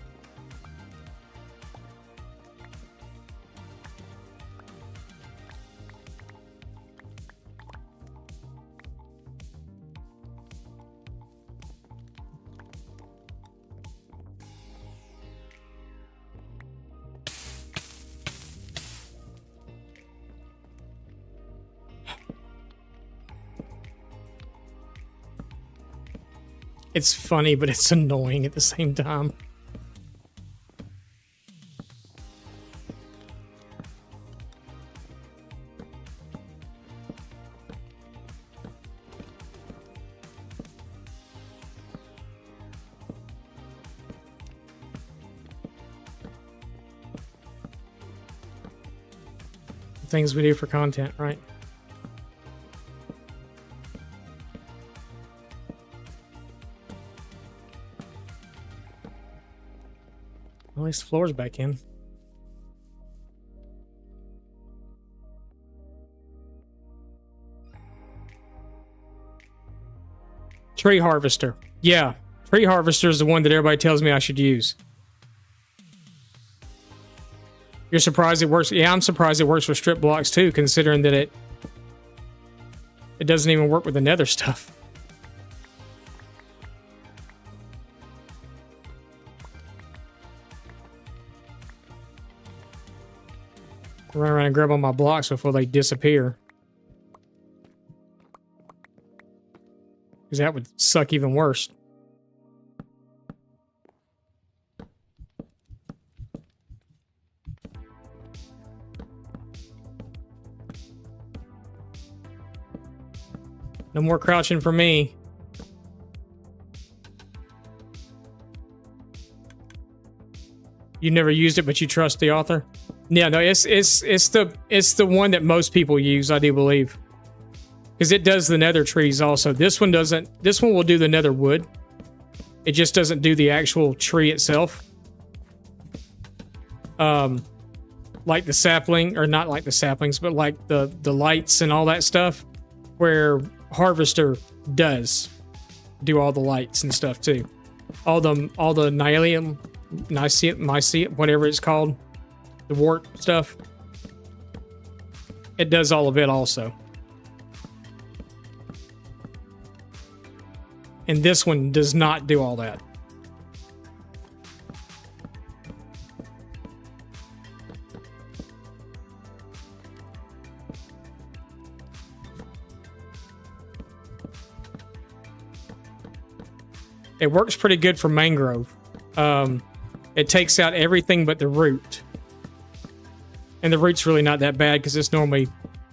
It's funny, but it's annoying at the same time. Things we do for content, right? At least the floor's back in. Tree harvester. Yeah, tree harvester is the one that everybody tells me I should use. You're surprised it works? Yeah, I'm surprised it works with strip blocks too, considering that it doesn't even work with the nether stuff. Run around and grab all my blocks before they disappear. Because that would suck even worse. No more crouching for me. You never used it, but you trust the author? Yeah, no, it's the one that most people use, I do believe. Because it does the nether trees also. This one doesn't. This one will do the nether wood. It just doesn't do the actual tree itself. Like the sapling, or not like the saplings, but like the lights and all that stuff, where Harvester does do all the lights and stuff too. All the nylium, mycelium, whatever it's called, the wart stuff. It does all of it also. And this one does not do all that. It works pretty good for mangrove. It takes out everything but the root. And the root's really not that bad because it's normally,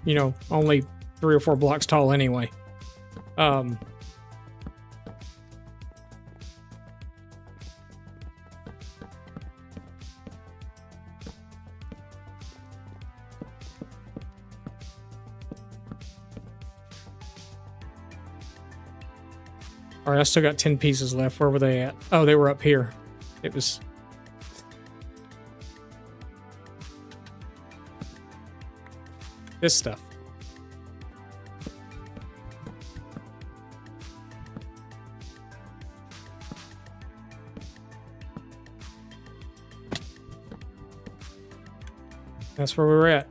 you know, only 3 or 4 blocks tall anyway. All right, I still got 10 pieces left. Where were they at? Oh, they were up here. It was... this stuff. That's where we were at.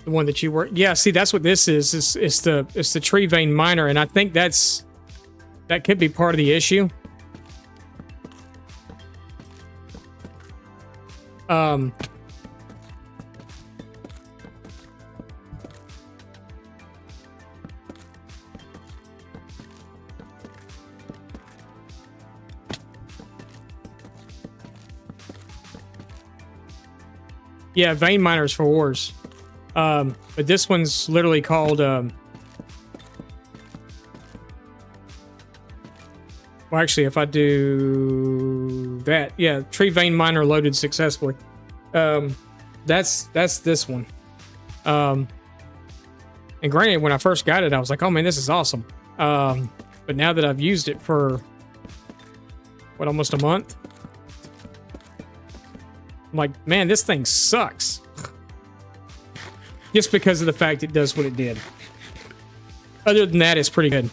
The one that you were, yeah. See, that's what this is. It's the tree vein miner, and I think that could be part of the issue. Yeah, vein miners for ores. But this one's literally called Well, actually, if I do that, yeah, tree vein miner loaded successfully. That's this one. And granted, when I first got it, I was like, oh man, this is awesome. But now that I've used it for what, almost a month, I'm like, man, this thing sucks. Just because of the fact it does what it did. Other than that, it's pretty good.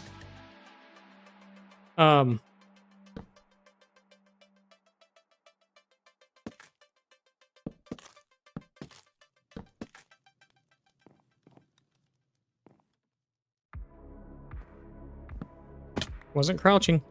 Wasn't crouching.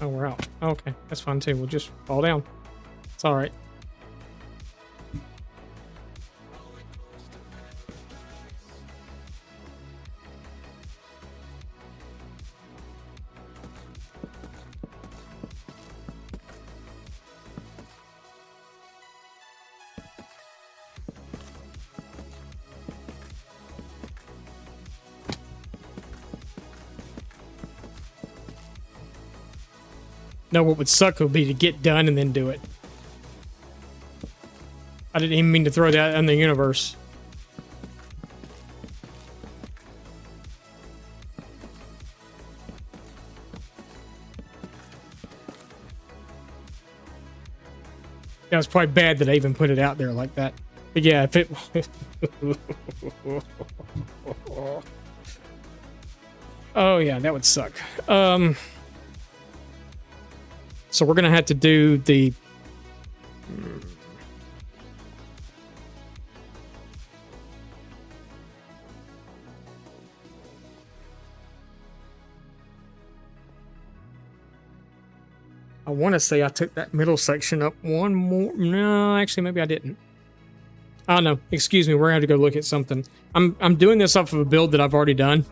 Oh, we're out. Okay, that's fine too. We'll just fall down. It's all right. No, what would suck would be to get done and then do it. I didn't even mean to throw that in the universe. Yeah, it's probably bad that I even put it out there like that. But yeah, if it... Oh yeah, that would suck. So we're gonna have to do the... I want to say I took that middle section up one more. No, actually, maybe I didn't. Oh no, excuse me. We're gonna have to go look at something. I'm doing this off of a build that I've already done.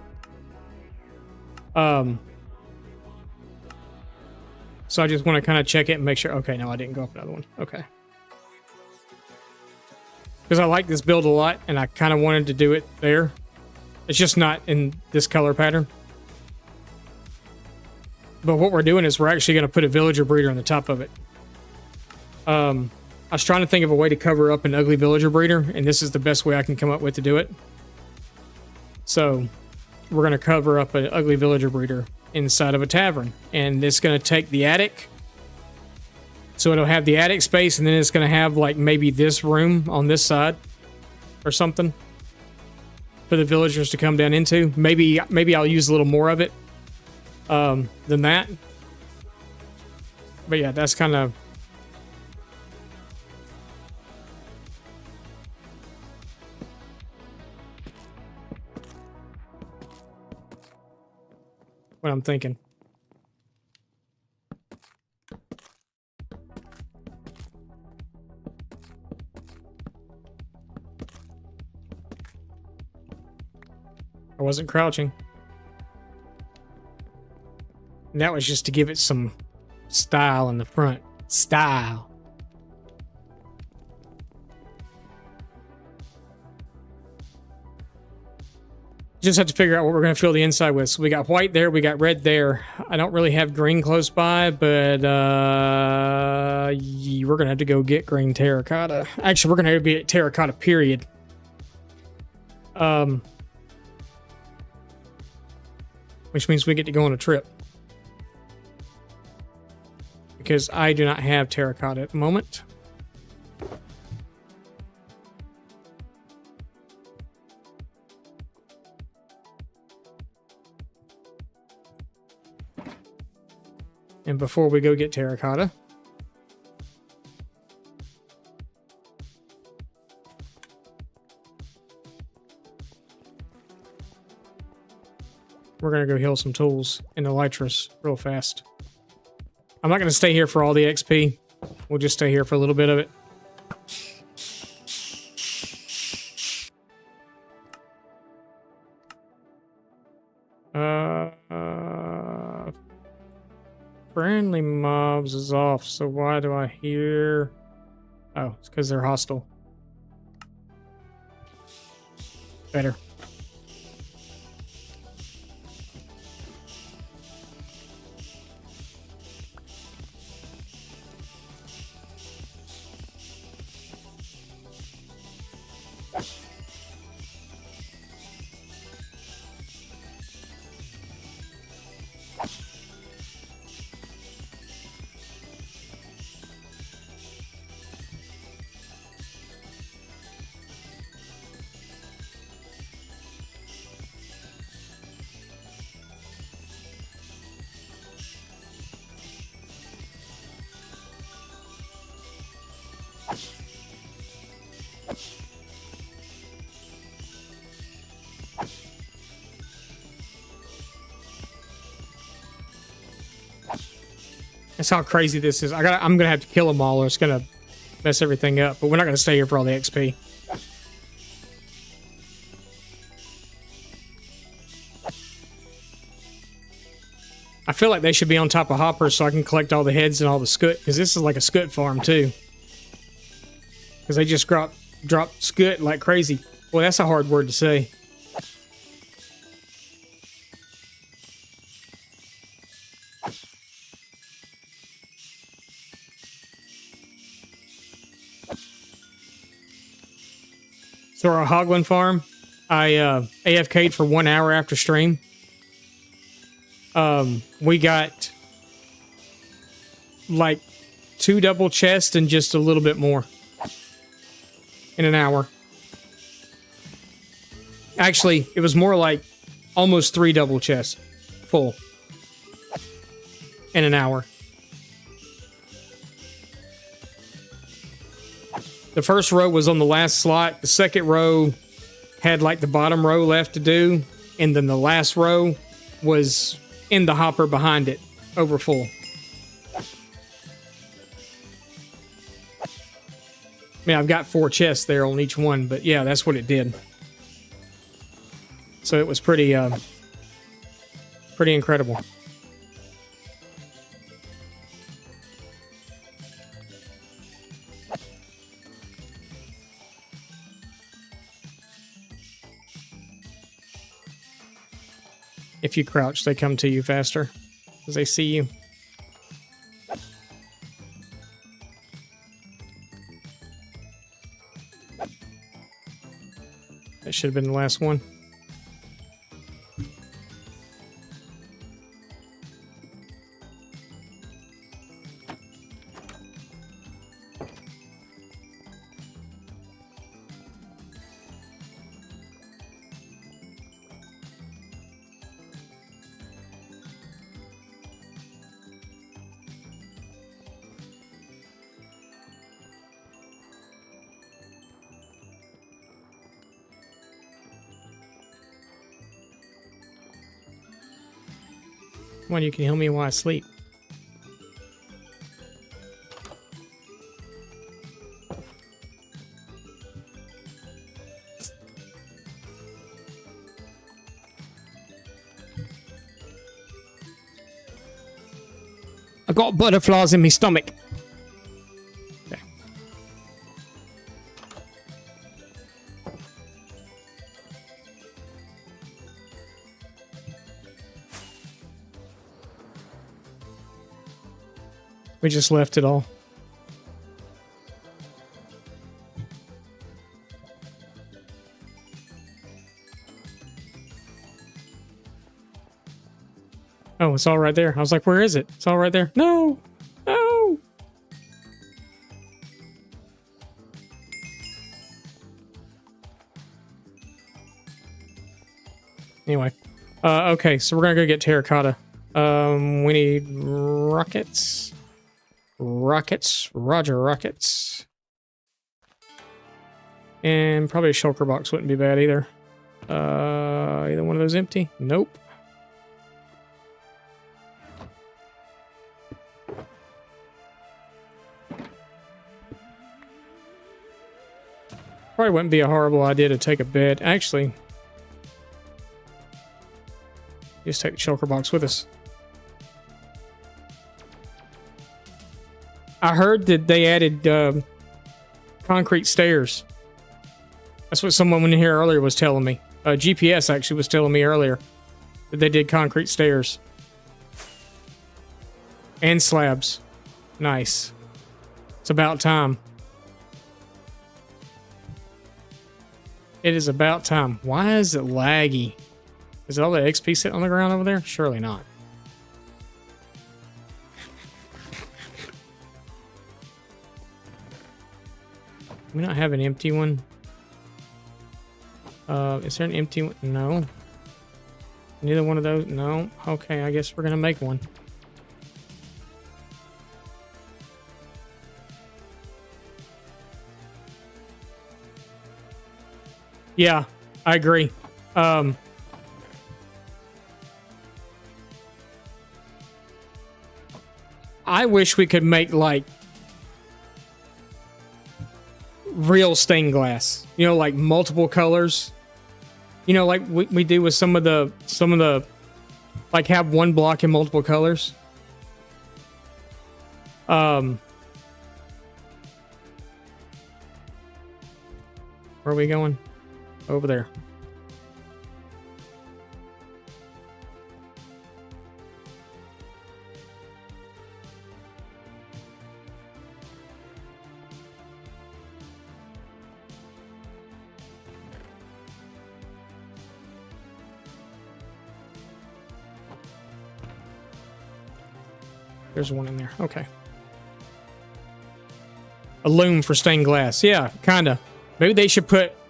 So I just want to kind of check it and make sure. Okay, no, I didn't go up another one. Okay. Because I like this build a lot, and I kind of wanted to do it there. It's just not in this color pattern. But what we're doing is we're actually going to put a villager breeder on the top of it. I was trying to think of a way to cover up an ugly villager breeder, and this is the best way I can come up with to do it. So we're going to cover up an ugly villager breeder inside of a tavern, and it's going to take the attic. So it'll have the attic space, and then it's going to have like maybe this room on this side or something for the villagers to come down into. Maybe I'll use a little more of it than that. But yeah, that's kind of... what I'm thinking. I wasn't crouching. And that was just to give it some style in the front. Style. Just have to figure out what we're going to fill the inside with. So we got white there, we got red there. I don't really have green close by, but we're going to have to go get green terracotta. Actually, we're going to have to be at terracotta, period. Which means we get to go on a trip. Because I do not have terracotta at the moment. And before we go get terracotta, we're going to go heal some tools in Elytras real fast. I'm not going to stay here for all the XP. We'll just stay here for a little bit of it. Friendly mobs is off, so why do I hear... Oh, it's because they're hostile. Better. That's how crazy this is. I'm gonna have to kill them all, or it's gonna mess everything up. But we're not gonna stay here for all the XP. I feel like they should be on top of hoppers so I can collect all the heads and all the scoot, because this is like a scoot farm too. Because they just drop scoot like crazy. Boy, that's a hard word to say. So our Hoglin farm, I AFK'd for 1 hour after stream. We got like 2 double chests and just a little bit more in an hour. Actually, it was more like almost 3 double chests full in an hour. The first row was on the last slot. The second row had like the bottom row left to do. And then the last row was in the hopper behind it, over full. I mean, I've got 4 chests there on each one, but yeah, that's what it did. So it was pretty incredible. If you crouch, they come to you faster because they see you. That should have been the last one. Come on, you can heal me while I sleep. I got butterflies in my stomach. Okay. We just left it all. Oh, it's all right there. I was like, where is it? It's all right there. No! No! Anyway. Okay, so we're gonna go get terracotta. We need rockets. Rockets. Roger, rockets. And probably a shulker box wouldn't be bad either. Either one of those empty? Nope. Probably wouldn't be a horrible idea to take a bed. Actually, just take the shulker box with us. I heard that they added concrete stairs. That's what someone in here earlier was telling me. GPS actually was telling me earlier that they did concrete stairs. And slabs. Nice. It's about time. It is about time. Why is it laggy? Is all the XP sitting on the ground over there? Surely not. We don't have an empty one. Is there an empty one? No. Neither one of those? No. Okay, I guess we're gonna make one. Yeah, I agree. I wish we could make like real stained glass. You know, like multiple colors. You know, like we do with some of the like have one block in multiple colors. Where are we going? Over there. There's one in there. Okay. A loom for stained glass. Yeah, kind of. Maybe they should backpacks.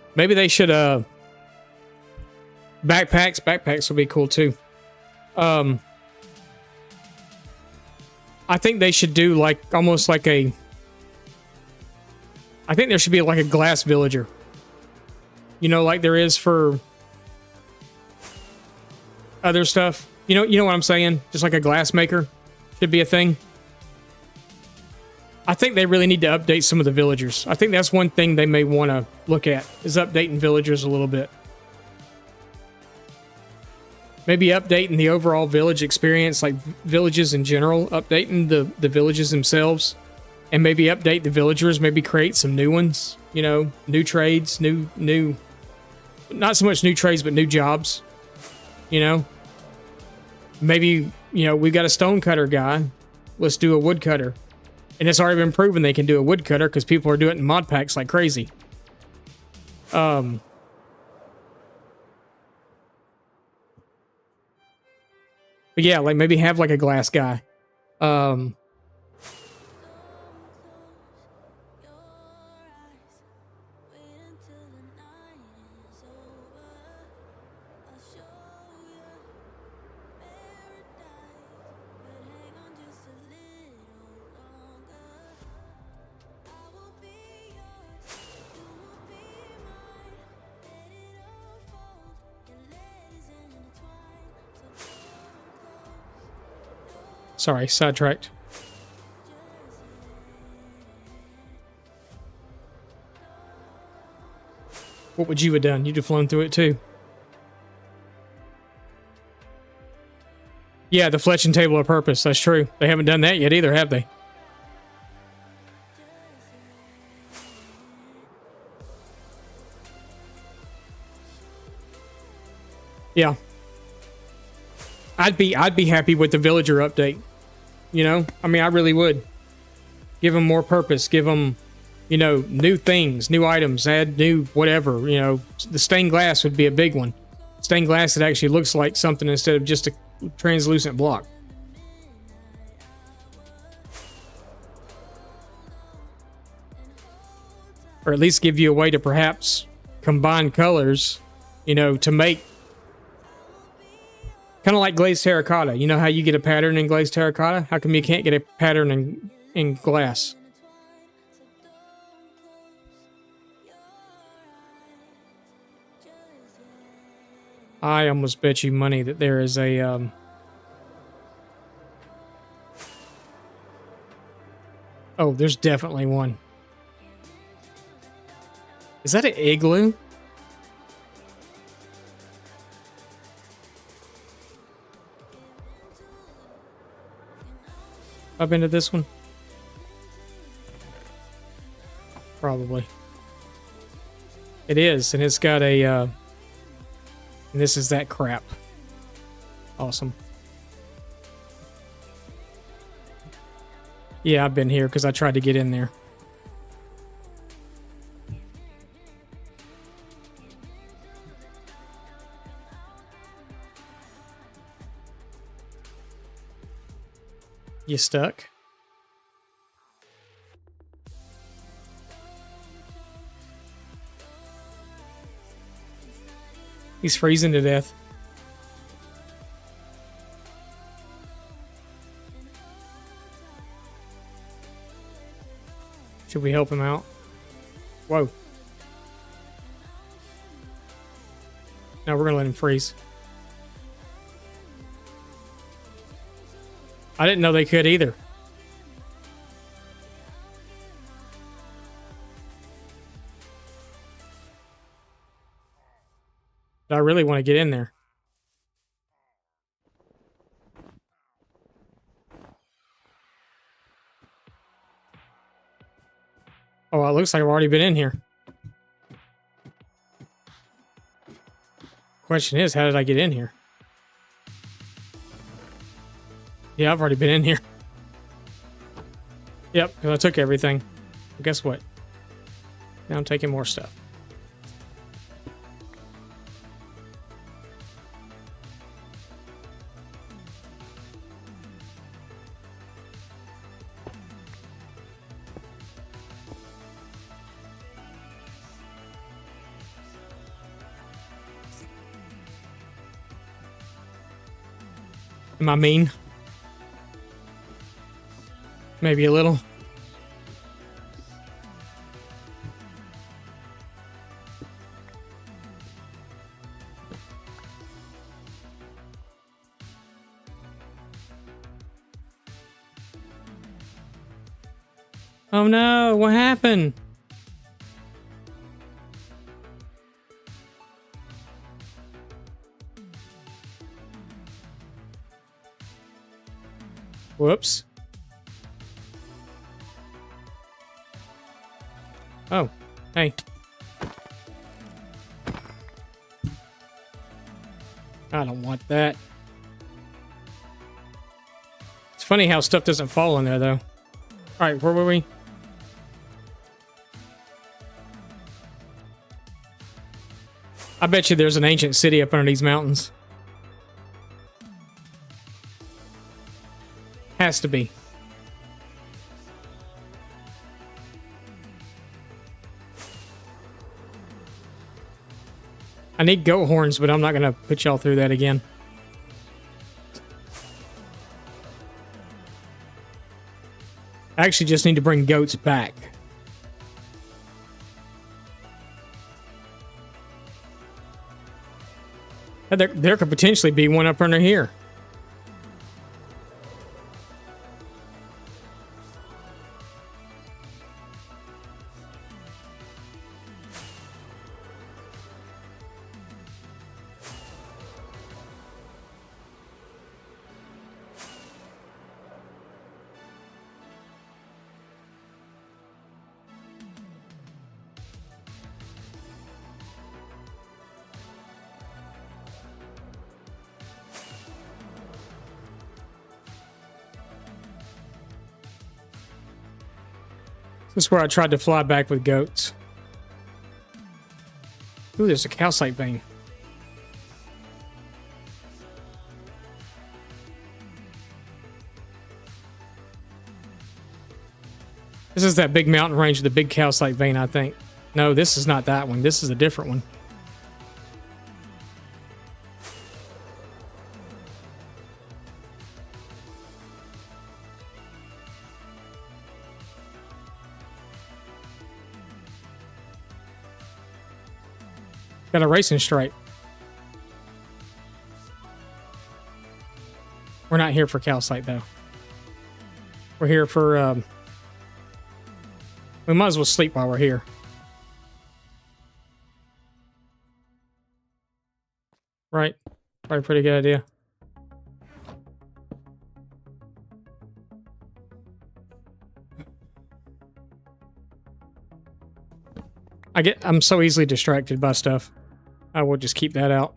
Backpacks will be cool too. I think they should do like almost like I think there should be like a glass villager. You know, like there is for other stuff. You know what I'm saying? Just like a glass maker should be a thing. I think they really need to update some of the villagers. I think that's one thing they may want to look at, is updating villagers a little bit. Maybe updating the overall village experience, like villages in general, updating the villages themselves, and maybe update the villagers, maybe create some new ones, you know, new trades, new, not so much new trades, but new jobs, you know. Maybe, you know, we got a stone cutter guy, let's do a wood cutter. And it's already been proven they can do a woodcutter because people are doing it in mod packs like crazy. But yeah, like maybe have like a glass guy. Sorry, sidetracked. What would you have done? You'd have flown through it too. Yeah, the fletching table of purpose. That's true. They haven't done that yet either, have they? Yeah. I'd be happy with the villager update. You know? I mean, I really would. Give them more purpose. Give them, you know, new things, new items, add new whatever. You know, the stained glass would be a big one. Stained glass that actually looks like something instead of just a translucent block. Or at least give you a way to perhaps combine colors, you know, to make kind of like glazed terracotta. You know how you get a pattern in glazed terracotta? How come you can't get a pattern in glass? I almost bet you money that there is a oh, there's definitely one. Is that an igloo? Up into this one. probably. It is, and it's got a, and this is that crap. Awesome. Yeah, I've been here because I tried to get in there. You stuck? He's freezing to death. Should we help him out? Whoa. No, we're gonna let him freeze. I didn't know they could either. But I really want to get in there. Oh, it looks like I've already been in here. Question is, how did I get in here? Yeah, I've already been in here. Yep, because I took everything. But guess what? Now I'm taking more stuff. Am I mean? Maybe a little. Oh no, what happened? Whoops. Oh, hey. I don't want that. It's funny how stuff doesn't fall in there, though. Alright, where were we? I bet you there's an ancient city up under these mountains. Has to be. I need goat horns, but I'm not going to put y'all through that again. I actually just need to bring goats back. There could potentially be one up under here. This is where I tried to fly back with goats. Ooh, there's a calcite vein. This is that big mountain range with the big calcite vein, I think. No, this is not that one. This is a different one. Got a racing stripe. We're not here for calcite, though. We're here for, we might as well sleep while we're here. Right. Probably a pretty good idea. I'm so easily distracted by stuff. I will just keep that out.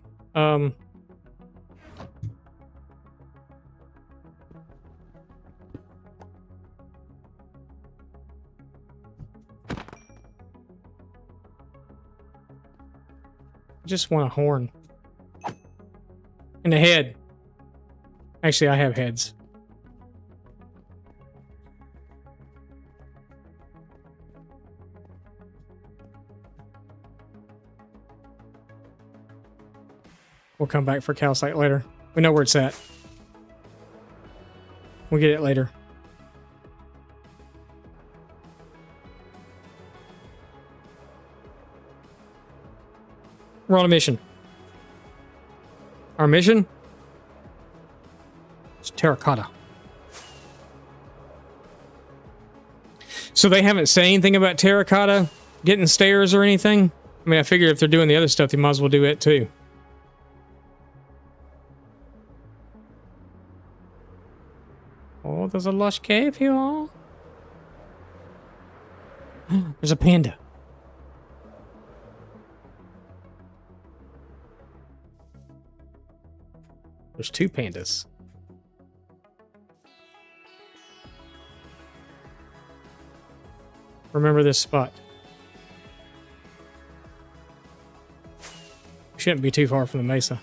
Just want a horn. And a head. Actually, I have heads. We'll come back for calcite later. We know where it's at. We'll get it later. We're on a mission. Our mission? It's terracotta. So they haven't said anything about terracotta getting stairs or anything? I mean, I figure if they're doing the other stuff, they might as well do it too. Oh, there's a lush cave here. All. There's a panda. There's 2 pandas. Remember this spot. Shouldn't be too far from the mesa.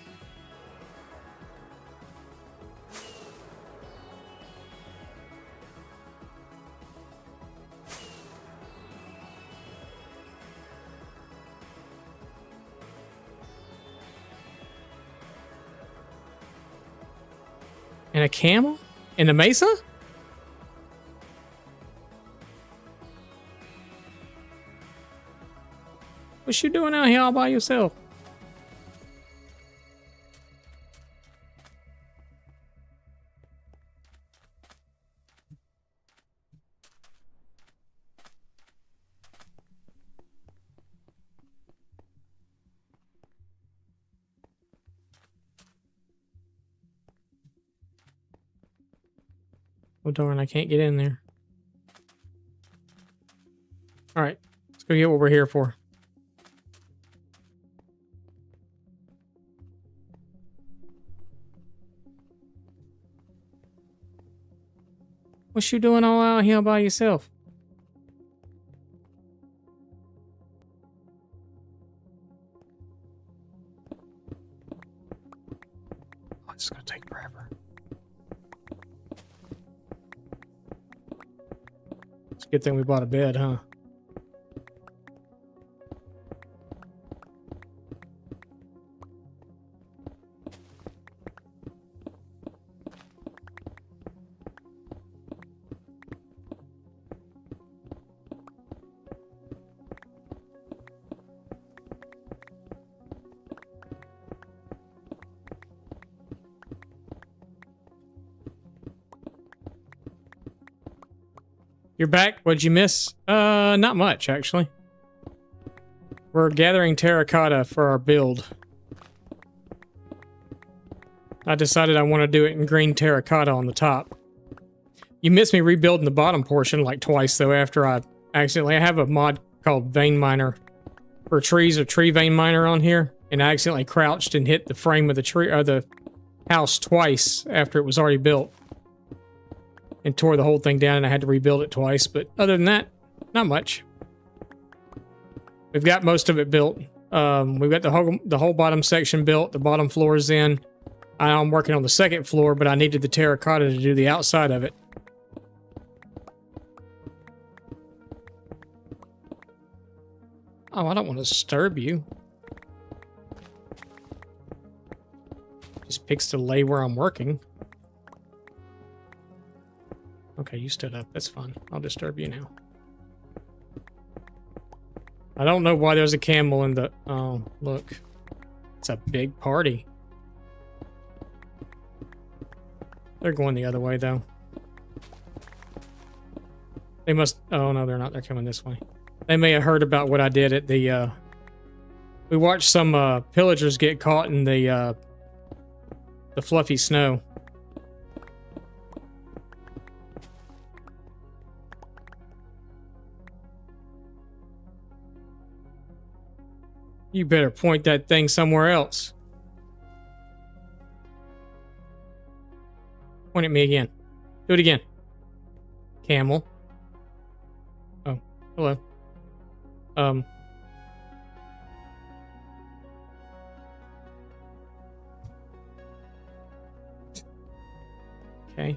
And a camel? In the mesa? What you doing out here all by yourself? Oh darn, I can't get in there. Alright, let's go get what we're here for. What you doing all out here by yourself? Oh, it's gonna take forever. It's a good thing we bought a bed, huh? You're back? What'd you miss? Not much, actually. We're gathering terracotta for our build. I decided I want to do it in green terracotta on the top. You missed me rebuilding the bottom portion like twice, though, after I accidentally... I have a mod called Vein Miner for trees, or Tree Vein Miner on here, and I accidentally crouched and hit the frame of the tree, or the house twice after it was already built. And tore the whole thing down, and I had to rebuild it twice. But other than that, not much. We've got most of it built. We've got the whole bottom section built. The bottom floor is in. I'm working on the second floor, but I needed the terracotta to do the outside of it. Oh, I don't want to disturb you. Just picks to lay where I'm working. Okay, you stood up. That's fine. I'll disturb you now. I don't know why there's a camel in the... Oh, look. It's a big party. They're going the other way, though. They must... Oh, no, they're not. They're coming this way. They may have heard about what I did at the... We watched some pillagers get caught in the fluffy snow. You better point that thing somewhere else. Point at me again. Do it again. Camel. Oh, hello. Okay.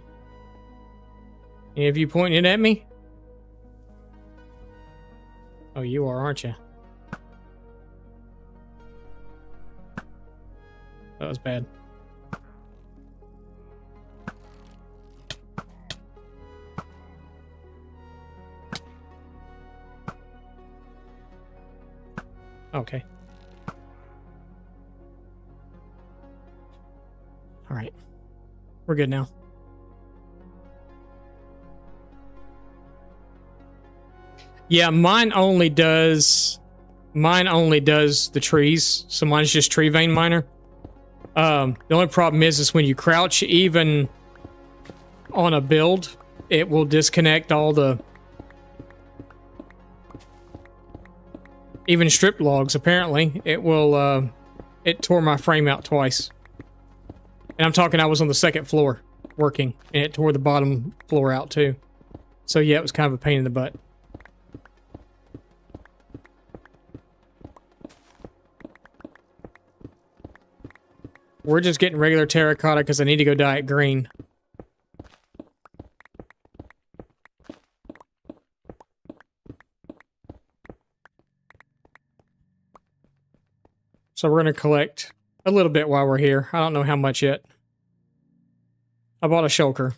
Any of you pointing it at me? Oh, you are, aren't you? That was bad. Okay. All right. We're good now. Yeah, mine only does the trees. So mine's just tree vein miner. The only problem is when you crouch, even on a build, it will disconnect all the even strip logs. Apparently, it will. It tore my frame out twice, and I'm talking. I was on the second floor working, and it tore the bottom floor out too. So yeah, it was kind of a pain in the butt. We're just getting regular terracotta because I need to go dye it green. So we're going to collect a little bit while we're here. I don't know how much yet. I bought a shulker.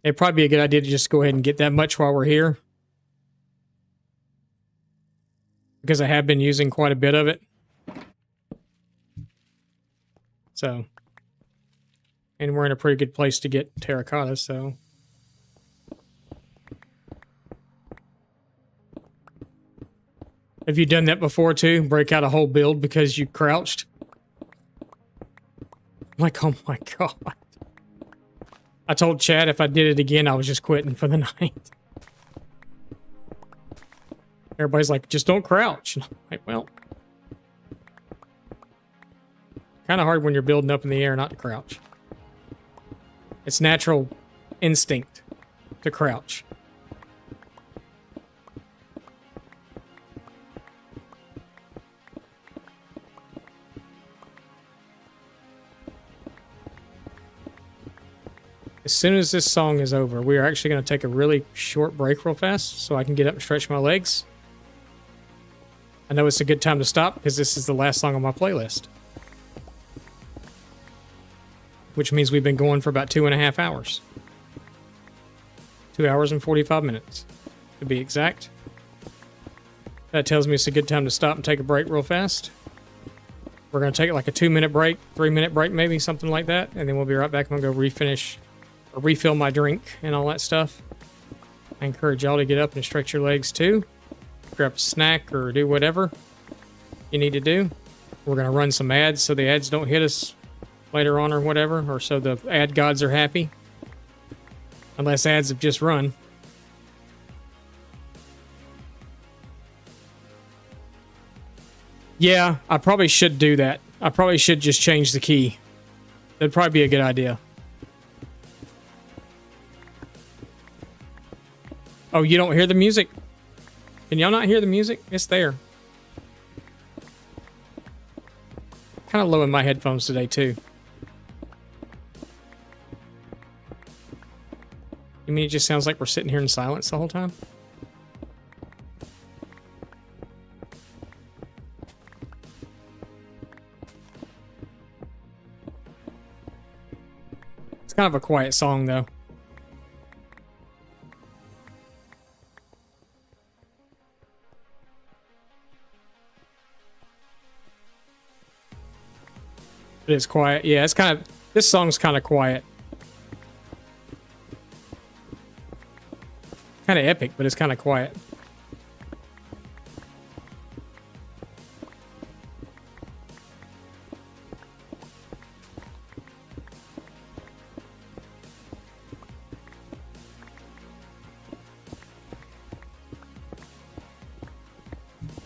It'd probably be a good idea to just go ahead and get that much while we're here. Because I have been using quite a bit of it. So, and we're in a pretty good place to get terracotta, so. Have you done that before too? Break out a whole build because you crouched? I'm like, oh my god. I told Chad if I did it again, I was just quitting for the night. Everybody's like, just don't crouch. And I'm like, well. Kind of hard when you're building up in the air not to crouch. It's natural instinct to crouch. As soon as this song is over, we are actually going to take a really short break real fast so I can get up and stretch my legs. I know it's a good time to stop because this is the last song on my playlist. Which means we've been going for about 2.5 hours. 2 hours and 45 minutes, to be exact. That tells me it's a good time to stop and take a break real fast. We're going to take like a 2-minute break, 3-minute break maybe, something like that. And then we'll be right back. I'm going to go refinish or refill my drink and all that stuff. I encourage y'all to get up and stretch your legs too. Grab a snack or do whatever you need to do. We're going to run some ads so the ads don't hit us later on or whatever, or so the ad gods are happy. Unless ads have just run. Yeah, I probably should do that. I probably should just change the key. That'd probably be a good idea. Oh, you don't hear the music? Can y'all not hear the music? It's there. Kind of low in my headphones today, too. You mean it just sounds like we're sitting here in silence the whole time? It's kind of a quiet song, though. It is quiet. Yeah, it's kind of... This song's kind of quiet. Kind of epic, but it's kind of quiet.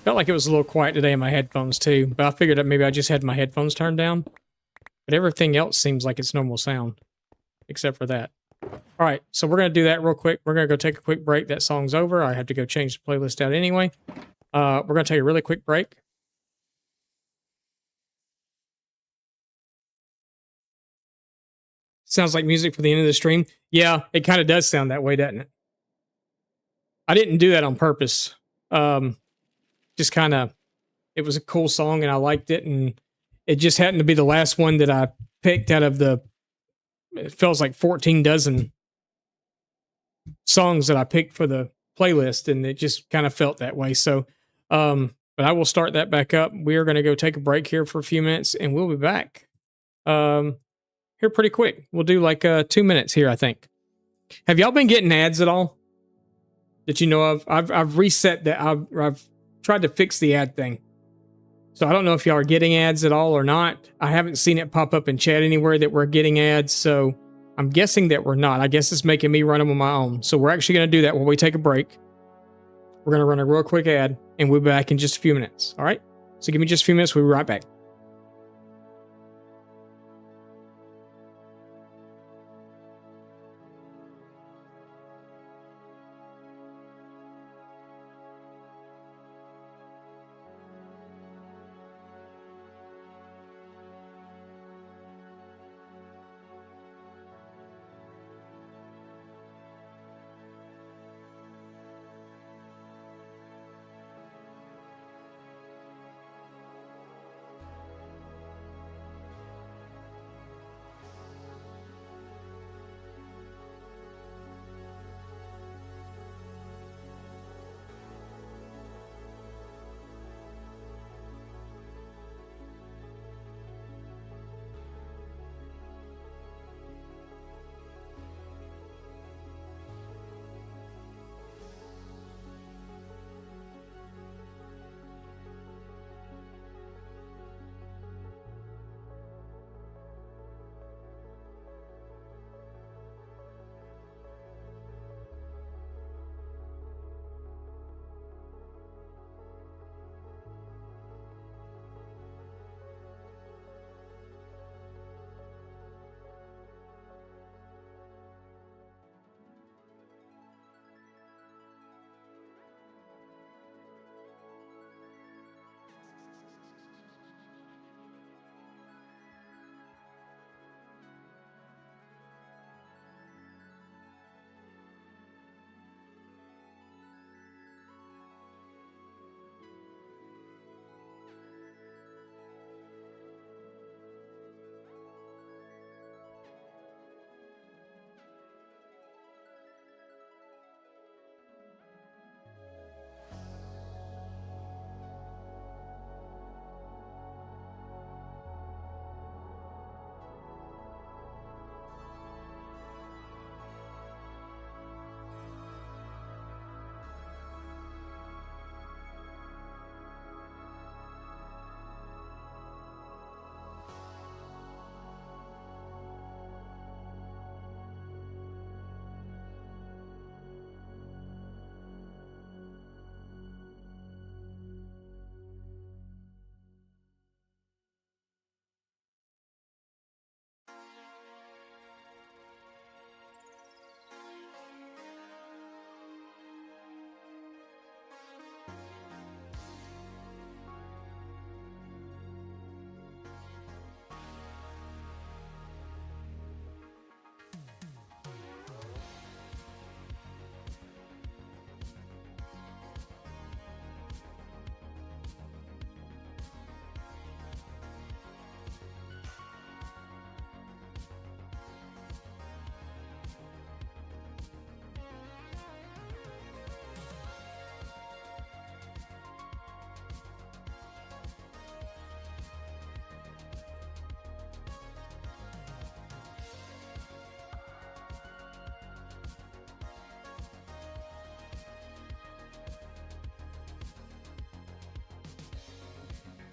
Felt like it was a little quiet today in my headphones too, but I figured that maybe I just had my headphones turned down. But everything else seems like it's normal sound, except for that. All right, so we're going to do that real quick. We're going to go take a quick break. That song's over. I have to go change the playlist out anyway. We're going to take a really quick break. Sounds like music for the end of the stream. Yeah, it kind of does sound that way, doesn't it? I didn't do that on purpose. Just kind of, it was a cool song and I liked it, and it just happened to be the last one that I picked out of the, it feels like 14 dozen songs that I picked for the playlist, and it just kind of felt that way. So, but I will start that back up. We are going to go take a break here for a few minutes, and we'll be back here pretty quick. We'll do like 2 minutes here, I think. Have y'all been getting ads at all that you know of? I've reset that. I've tried to fix the ad thing. So I don't know if y'all are getting ads at all or not. I haven't seen it pop up in chat anywhere that we're getting ads. So I'm guessing that we're not. I guess it's making me run them on my own. So we're actually going to do that while we take a break. We're going to run a real quick ad, and we'll be back in just a few minutes. All right? So give me just a few minutes. We'll be right back.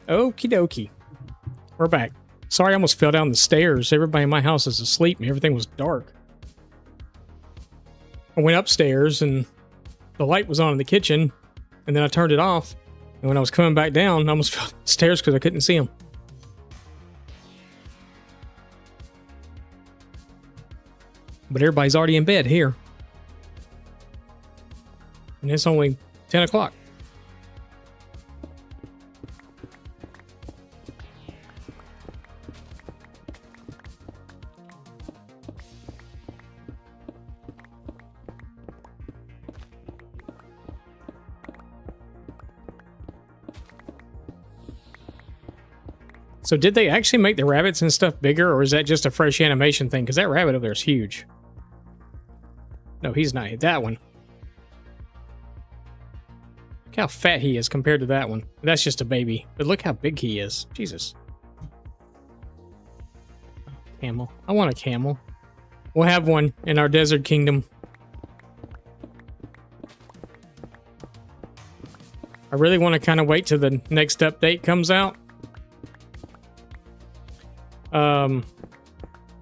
Okie dokie. We're back. Sorry, I almost fell down the stairs. Everybody in my house is asleep and everything was dark. I went upstairs and the light was on in the kitchen, and then I turned it off, And when I was coming back down, I almost fell down the stairs because I couldn't see them. But everybody's already in bed here. And it's only 10 o'clock. So did they actually make the rabbits and stuff bigger, or is that just a fresh animation thing? Because that rabbit over there is huge. No, he's not. That one. Look how fat he is compared to that one. That's just a baby. But look how big he is. Jesus. Camel. I want a camel. We'll have one in our desert kingdom. I really want to kind of wait till the next update comes out.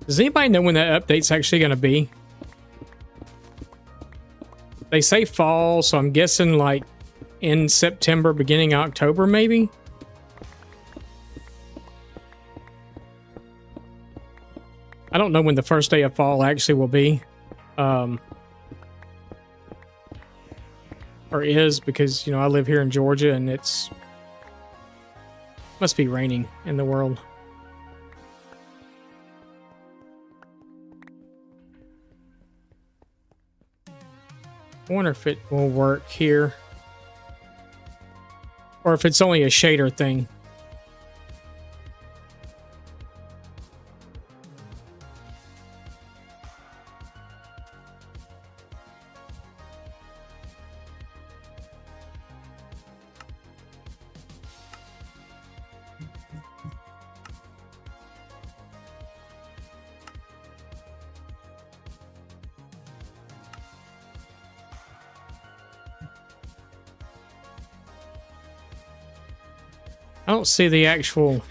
Does anybody know when that update's actually going to be? They say fall, so I'm guessing like in September, beginning October, maybe? I don't know when the first day of fall actually will be. Or is, because, you know, I live here in Georgia and it's... must be raining in the world. I wonder if it will work here. Or if it's only a shader thing. I don't see the actual...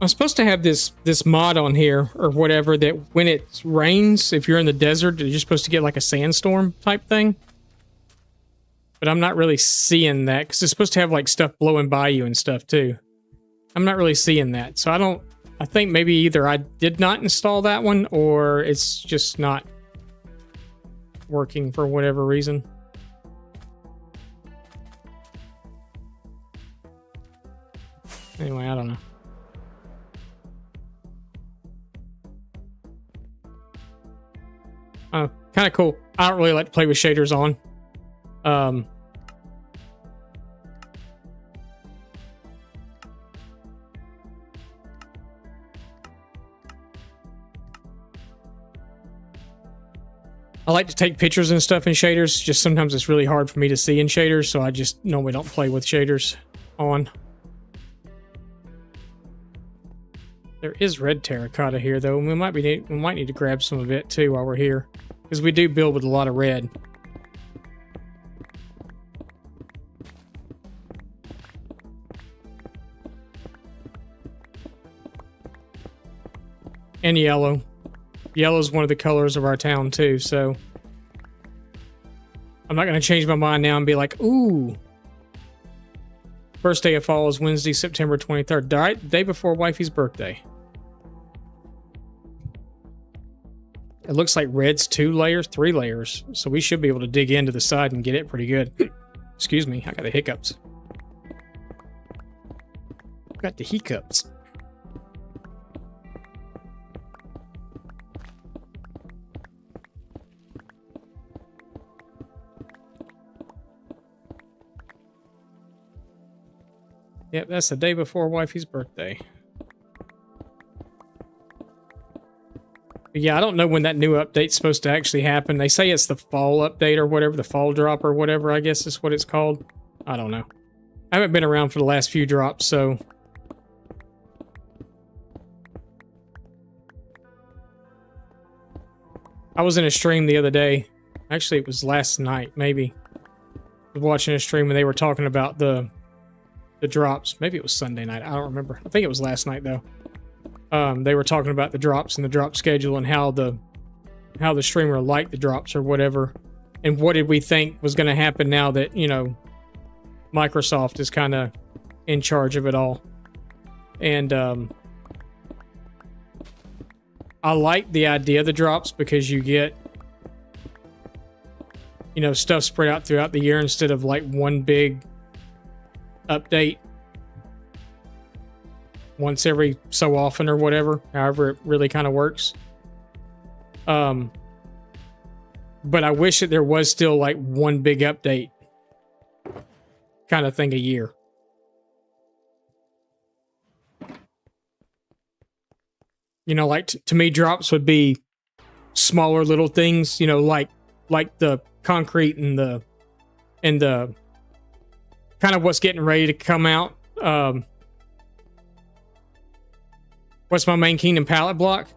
I'm supposed to have this mod on here or whatever that when it rains, if you're in the desert, you're supposed to get like a sandstorm type thing. But I'm not really seeing that because it's supposed to have like stuff blowing by you and stuff too. I'm not really seeing that. So I think maybe either I did not install that one or it's just not working for whatever reason. Anyway, I don't know. Oh, kind of cool. I don't really like to play with shaders on. I like to take pictures and stuff in shaders. Just sometimes it's really hard for me to see in shaders, so I just normally don't play with shaders on. There is red terracotta here, though, and we might need to grab some of it too while we're here, because we do build with a lot of red. And yellow. Yellow is one of the colors of our town too, so I'm not going to change my mind now and be like, ooh. First day of fall is Wednesday, September 23rd. The day before wifey's birthday. It looks like red's 2 layers, 3 layers. So we should be able to dig into the side and get it pretty good. Excuse me, I got the hiccups. Got the hiccups. Yep, that's the day before wifey's birthday. But yeah, I don't know when that new update's supposed to actually happen. They say it's the fall update or whatever, the fall drop or whatever, I guess is what it's called. I don't know. I haven't been around for the last few drops, so... I was in a stream the other day. Actually, it was last night, maybe. I was watching a stream and they were talking about the drops. Maybe it was Sunday night. I don't remember. I think it was last night, though. They were talking about the drops and the drop schedule and how the how the streamer liked the drops or whatever, and what did we think was going to happen now that, you know, Microsoft is kind of in charge of it all. And I like the idea of the drops because you get, you know, stuff spread out throughout the year instead of like one big update once every so often or whatever, however it really kind of works. But I wish that there was still like one big update kind of thing a year. You know, like to me, drops would be smaller little things, you know, like the concrete and the kind of what's getting ready to come out. What's my main kingdom pallet block?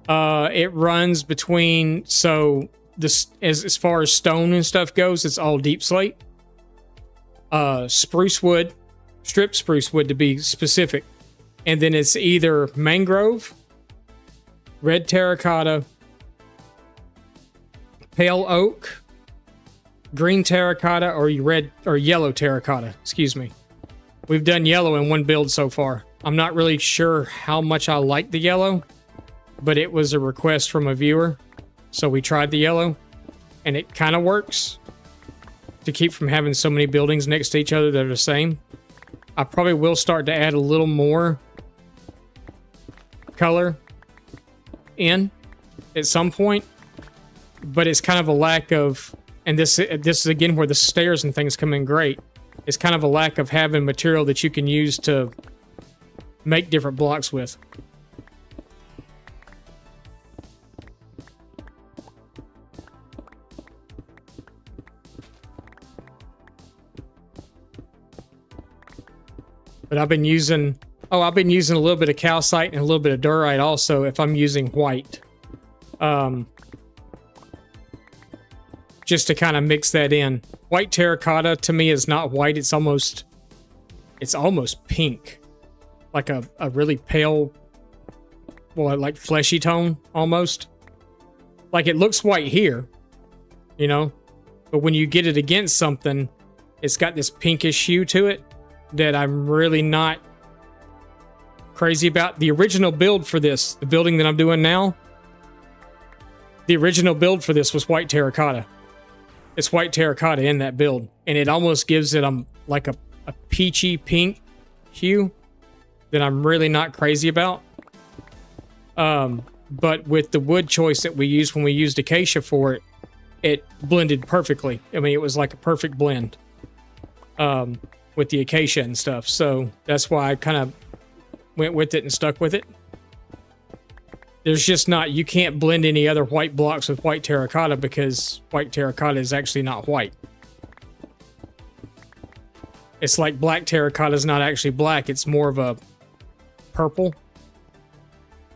It runs between, so this as far as stone and stuff goes, it's all deep slate. Spruce wood, strip spruce wood to be specific. And then it's either mangrove, red terracotta, pale oak, green terracotta, or red or yellow terracotta, excuse me. We've done yellow in one build so far. I'm not really sure how much I like the yellow, but it was a request from a viewer, so we tried the yellow, and it kind of works to keep from having so many buildings next to each other that are the same. I probably will start to add a little more color in at some point, but it's kind of a lack of, and this is again where the stairs and things come in great. It's kind of a lack of having material that you can use to make different blocks with. But I've been using a little bit of calcite and a little bit of diorite also if I'm using white. Just to kind of mix that in. White terracotta to me is not white, it's almost pink. Like a really pale, well, like fleshy tone almost. Like it looks white here, you know, but when you get it against something, it's got this pinkish hue to it that I'm really not crazy about. The original build for this, the building that I'm doing now, the original build for this was white terracotta. It's white terracotta in that build, and it almost gives it like a peachy pink hue that I'm really not crazy about. But with the wood choice that we used when we used acacia for it, it blended perfectly. I mean, it was like a perfect blend with the acacia and stuff. So that's why I kind of went with it and stuck with it. There's just not, you can't blend any other white blocks with white terracotta because white terracotta is actually not white. It's like black terracotta is not actually black. It's more of a purple.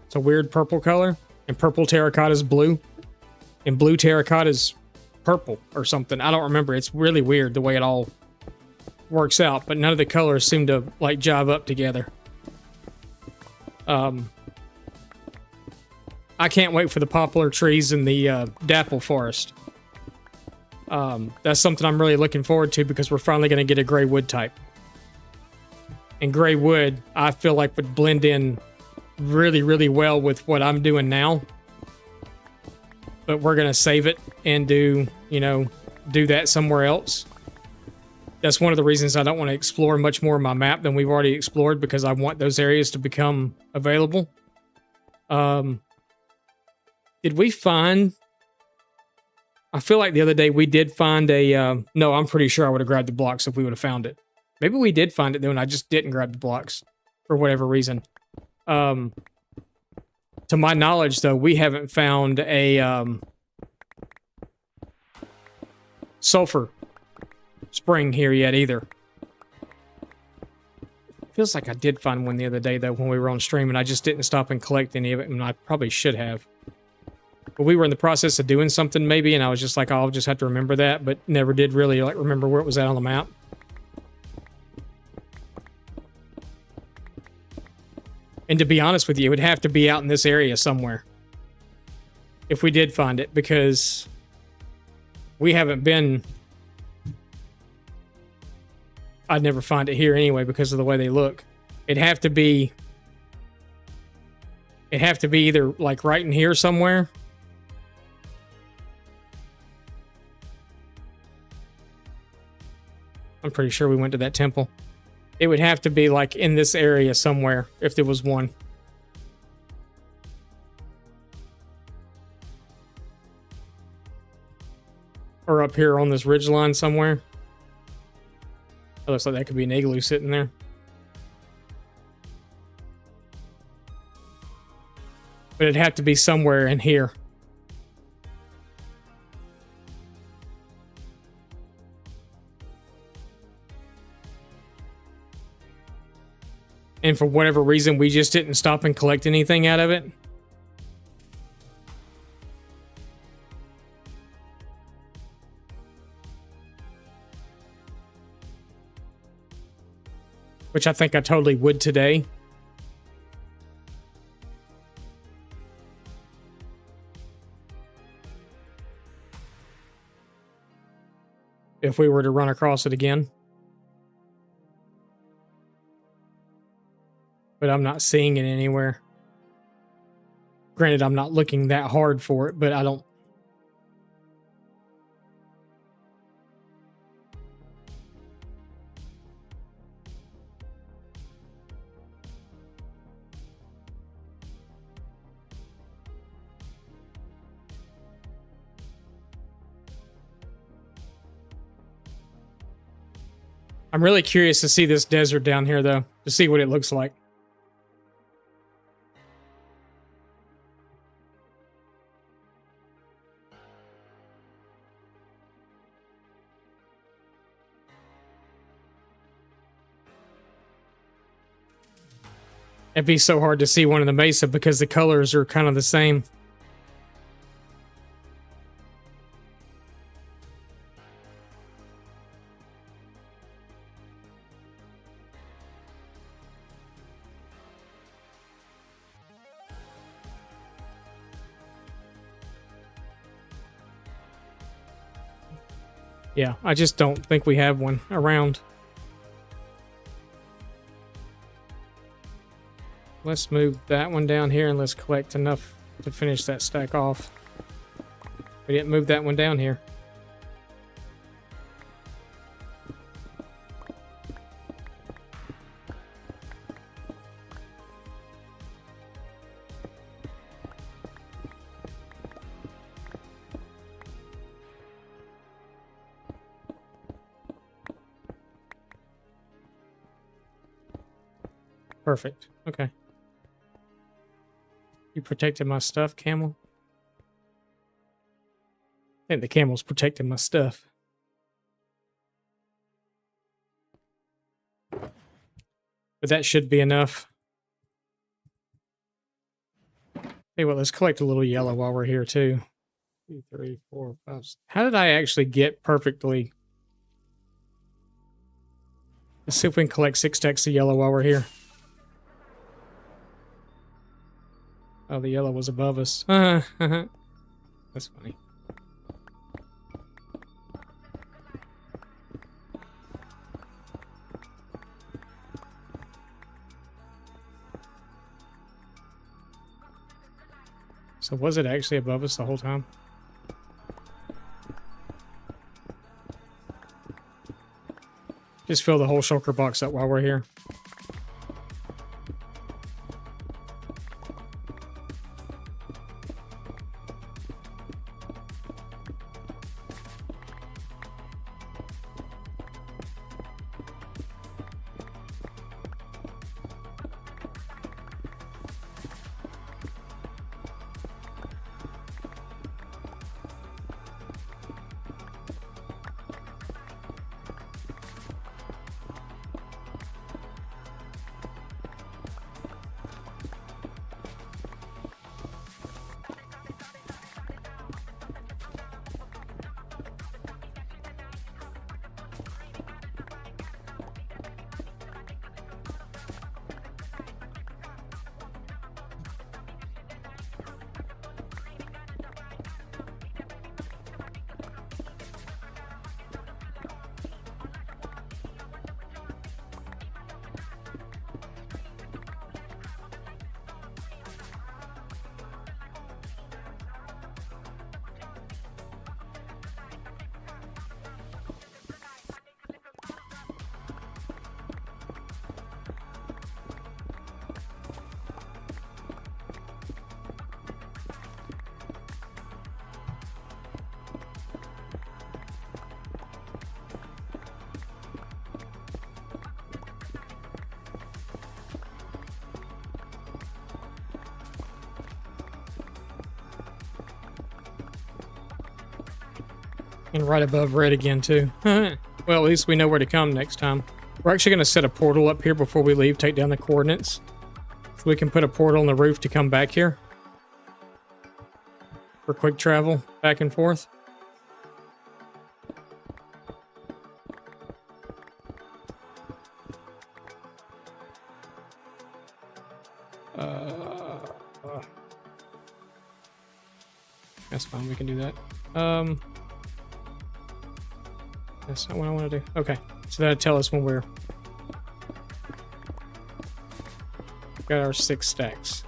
It's a weird purple color. And purple terracotta is blue. And blue terracotta is purple or something. I don't remember. It's really weird the way it all works out. But none of the colors seem to like jive up together. I can't wait for the poplar trees in the dapple forest. That's something I'm really looking forward to because we're finally going to get a gray wood type. And gray wood, I feel like would blend in really, really well with what I'm doing now. But we're going to save it and do that somewhere else. That's one of the reasons I don't want to explore much more of my map than we've already explored because I want those areas to become available. Did we find... I feel like the other day we did find a... no, I'm pretty sure I would have grabbed the blocks if we would have found it. Maybe we did find it though and I just didn't grab the blocks for whatever reason. To my knowledge though, we haven't found a sulfur spring here yet either. Feels like I did find one the other day though when we were on stream and I just didn't stop and collect any of it and I probably should have. But we were in the process of doing something maybe and I was just like, oh, I'll just have to remember that, but never did really like remember where it was at on the map. And to be honest with you, it would have to be out in this area somewhere. if we did find it, because we haven't been. I'd never find it here anyway because of the way they look. It'd have to be either like right in here somewhere. I'm pretty sure we went to that temple. It would have to be like in this area somewhere if there was one. Or up here on this ridge line somewhere. It looks like that could be an igloo sitting there. But it'd have to be somewhere in here. And for whatever reason, we just didn't stop and collect anything out of it. Which I think I totally would today. If we were to run across it again. But I'm not seeing it anywhere. Granted, I'm not looking that hard for it, but I don't. I'm really curious to see this desert down here, though, to see what it looks like. It'd be so hard to see one in the mesa because the colors are kind of the same. Yeah, I just don't think we have one around. Let's move that one down here and let's collect enough to finish that stack off. We didn't move that one down here. Perfect. Okay. You protected my stuff, camel? I think the camel's protecting my stuff. But that should be enough. Hey, well, let's collect a little yellow while we're here, too. 2, 3, 4, 5. How did I actually get perfectly? Let's see if we can collect 6 stacks of yellow while we're here. Oh, the yellow was above us. That's funny. So was it actually above us the whole time? Just fill the whole shulker box up while we're here. And right above red again, too. Well, at least we know where to come next time. We're actually going to set a portal up here before we leave, take down the coordinates. So we can put a portal on the roof to come back here. For quick travel, back and forth. That's fine, we can do that. That's not what I want to do. Okay, so that'll tell us when we're... got our 6 stacks.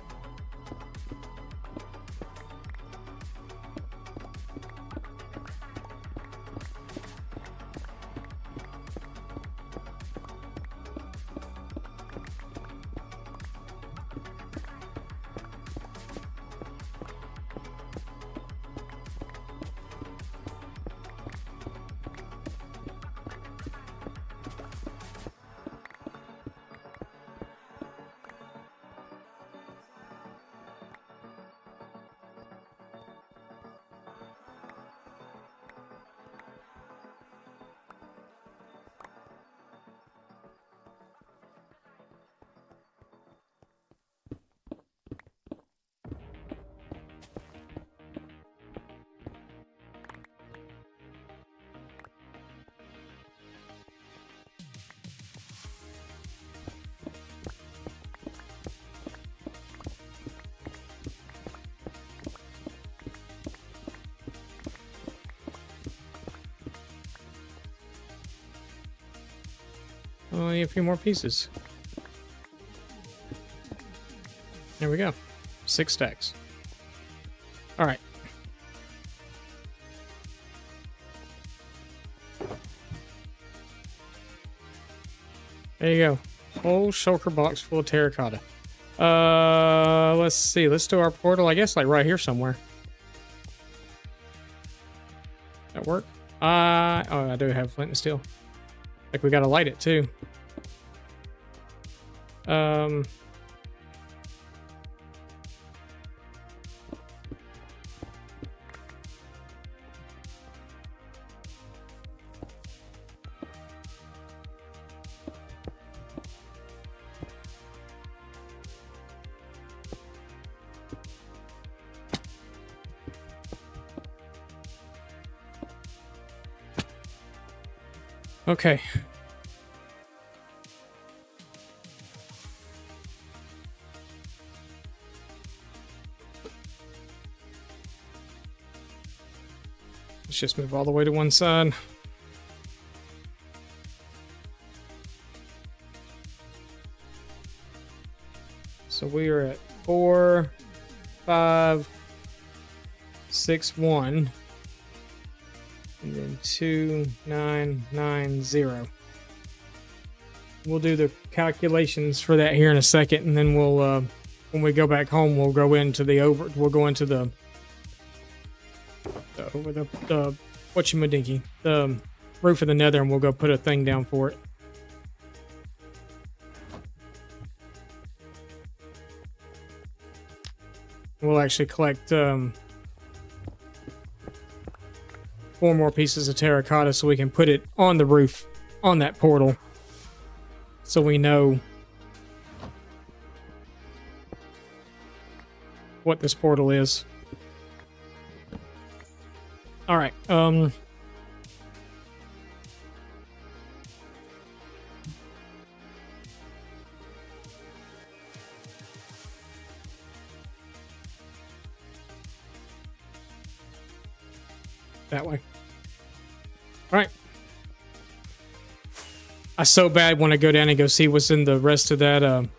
Only a few more pieces. There we go. 6 stacks. All right. There you go. Whole shulker box full of terracotta. Let's see. Let's do our portal, I guess, like right here somewhere. That work? Oh, I do have flint and steel. Like we gotta light it too. Okay. Let's just move all the way to one side. So we are at 4, 5, 6, 1. And then 2, 9, 9, 0. We'll do the calculations for that here in a second, and then we'll, when we go back home, we'll go into the we'll go into the whatchamadinkey, the roof of the nether, and we'll go put a thing down for it. We'll actually collect 4 more pieces of terracotta so we can put it on the roof, on that portal, so we know what this portal is. All right. That way. All right. I so bad want to go down and go see what's in the rest of that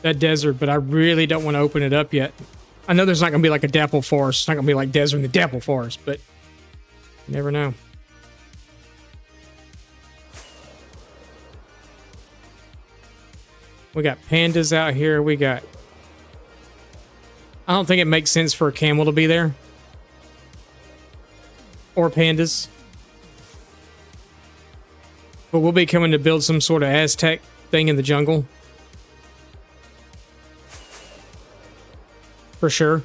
that desert, but I really don't want to open it up yet. I know there's not going to be like a dapple forest. It's not going to be like desert in the dapple forest, but you never know. We got pandas out here. We got... I don't think it makes sense for a camel to be there. Or pandas. But we'll be coming to build some sort of Aztec thing in the jungle. For sure.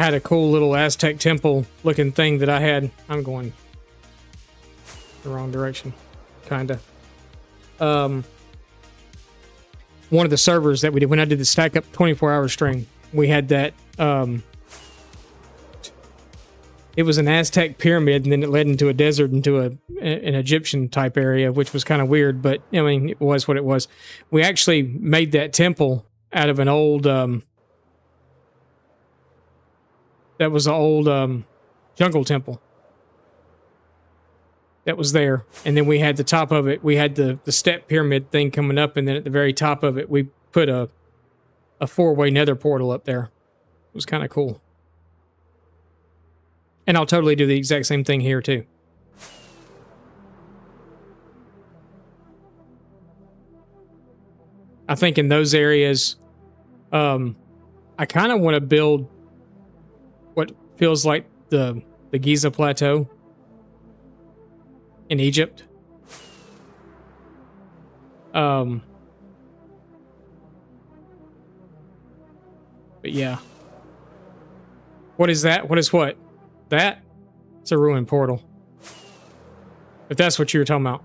had a cool little Aztec temple looking thing that I had. I'm going the wrong direction, kinda. One of the servers that we did when I did the stack up 24-hour string, we had that. It was an Aztec pyramid, and then it led into a desert, into an Egyptian type area, which was kind of weird, but I mean, it was what it was. We actually made that temple out of an old, that was an old jungle temple that was there. And then we had the top of it, we had the step pyramid thing coming up, and then at the very top of it, we put a 4-way nether portal up there. It was kind of cool. And I'll totally do the exact same thing here, too. I think in those areas, I kind of want to build what feels like the Giza Plateau in Egypt. But yeah. What is that? What is what? That? It's a ruined portal. If that's what you were talking about.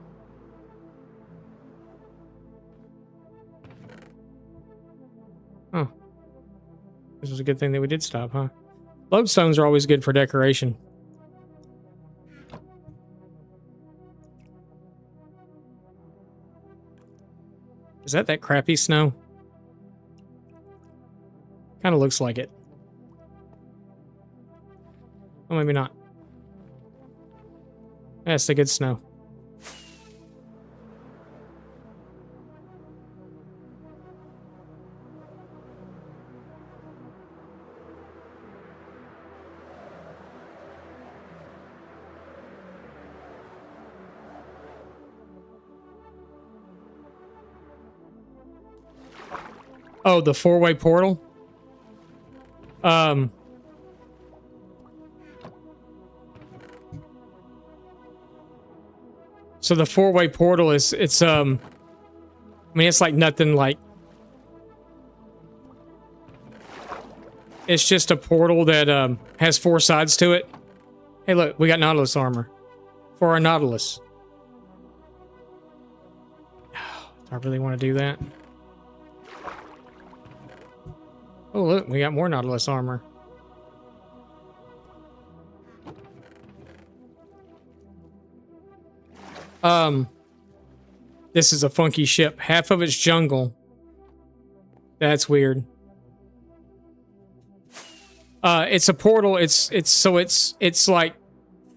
Oh. This is a good thing that we did stop, huh? Lodestones are always good for decoration. Is that crappy snow? Kind of looks like it. Oh, maybe not. That's the good snow. Oh, the 4-way portal? So the 4-way portal is, it's, I mean, it's like nothing like, it's just a portal that, has 4 sides to it. Hey, look, we got Nautilus armor for our Nautilus. Do I really want to do that? Oh, look, we got more Nautilus armor. This is a funky ship. Half of it's jungle. That's weird. It's a portal. It's like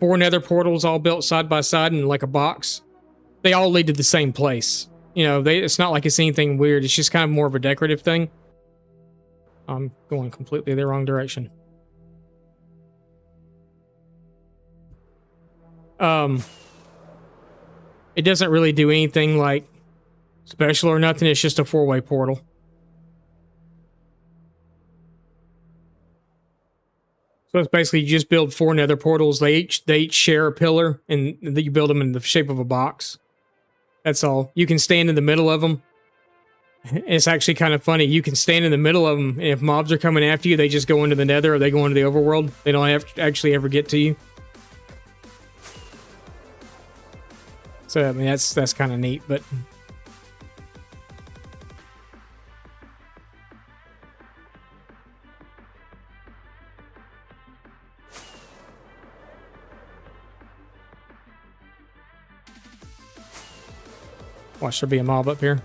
4 nether portals all built side by side in like a box. They all lead to the same place. You know, it's not like it's anything weird. It's just kind of more of a decorative thing. I'm going completely the wrong direction. It doesn't really do anything like special or nothing. It's just a 4-way portal. So it's basically you just build 4 nether portals. They each share a pillar, and you build them in the shape of a box. That's all. You can stand in the middle of them. It's actually kind of funny. You can stand in the middle of them, and if mobs are coming after you, they just go into the nether or they go into the overworld. They don't have to actually ever get to you. So, I mean, that's kind of neat, but... Watch there be a mob up here.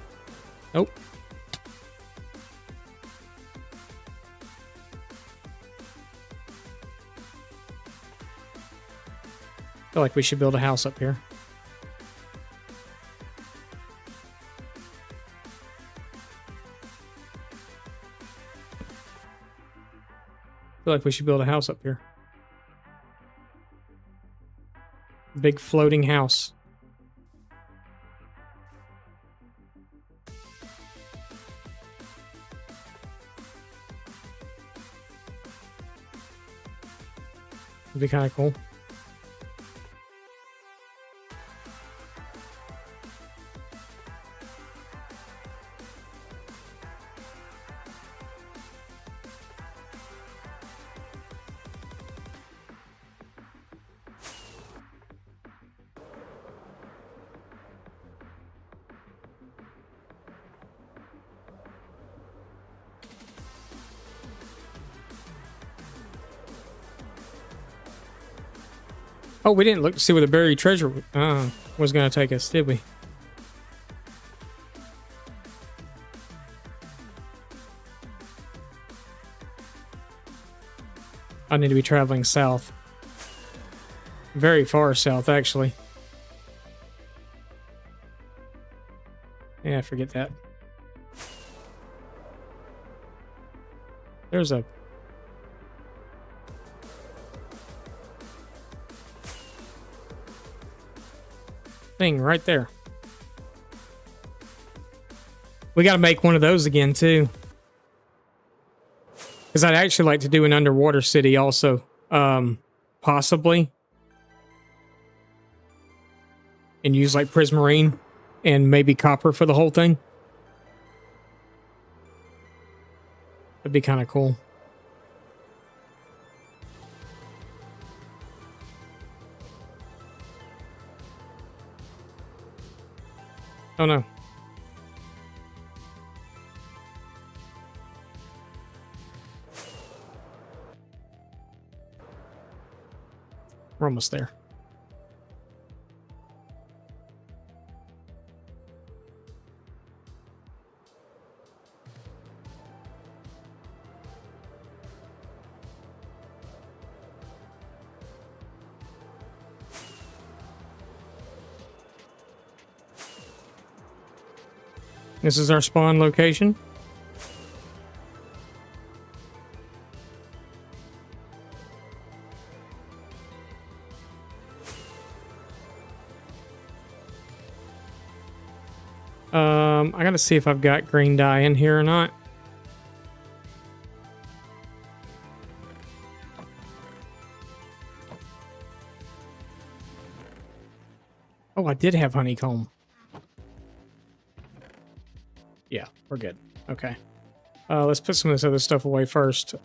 Nope. I feel like we should build a house up here. I feel like we should build a house up here. Big floating house. It'd be kind of cool. Oh, we didn't look to see where the buried treasure was going to take us, did we? I need to be traveling south. Very far south, actually. Yeah, forget that. There's a... thing right there. We got to make one of those again, too. Because I'd actually like to do an underwater city also. Possibly. And use like prismarine and maybe copper for the whole thing. That'd be kind of cool. Oh no. We're almost there. This is our spawn location. I gotta see if I've got green dye in here or not. Oh, I did have honeycomb. Yeah, we're good. Okay. Let's put some of this other stuff away first.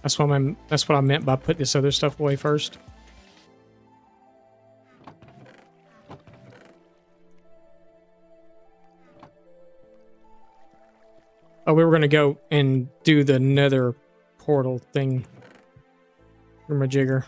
That's what I meant by put this other stuff away first. Oh, we were going to go and do the nether portal thing. Jigger.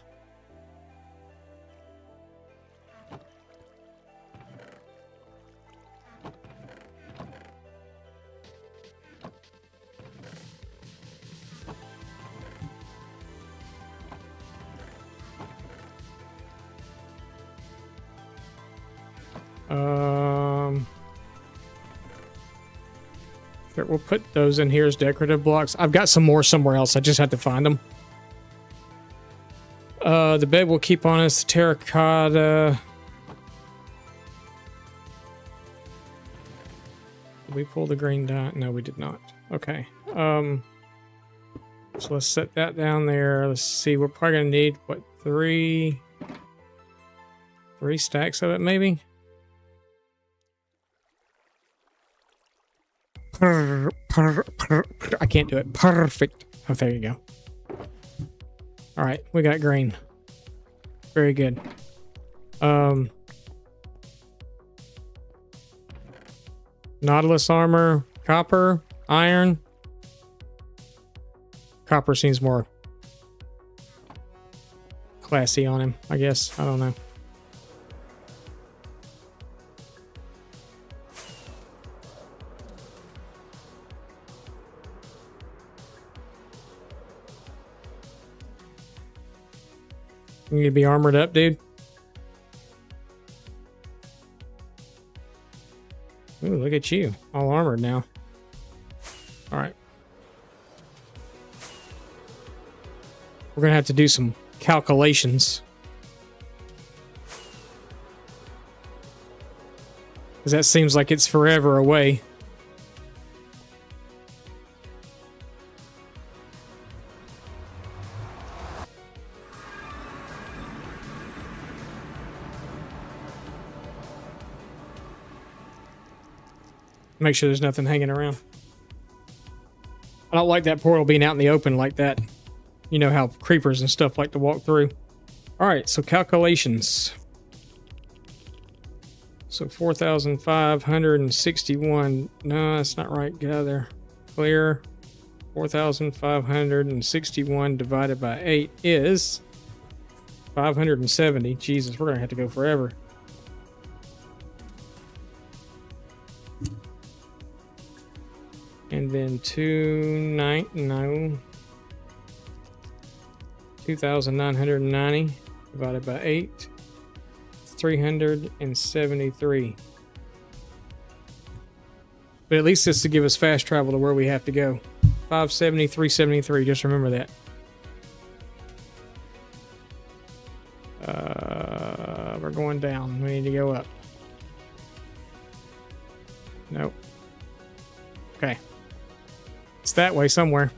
Sure, we'll put those in here as decorative blocks. I've got some more somewhere else. I just have to find them. The bed will keep on us. Terracotta. Did we pull the green dot? No, we did not. Okay. So let's set that down there. Let's see. We're probably gonna need what, three stacks of it, maybe. I can't do it. Perfect. Oh, there you go. All right, we got green. Very good. Nautilus armor, copper, iron. Copper seems more classy on him, I guess. I don't know. You need to be armored up, dude. Ooh, look at you. All armored now. All right. We're going to have to do some calculations. Because that seems like it's forever away. Make sure there's nothing hanging around. I don't like that portal being out in the open like that. You know how creepers and stuff like to walk through. All right, so calculations. So 4,561. No, that's not right. Get out of there. Clear. 4,561 divided by 8 is 570. Jesus, we're going to have to go forever. And then 2,990 divided by 8. 373. But at least it's to give us fast travel to where we have to go. 570, 373. Just remember that. We're going down. We need to go up. Nope. Okay. It's that way somewhere.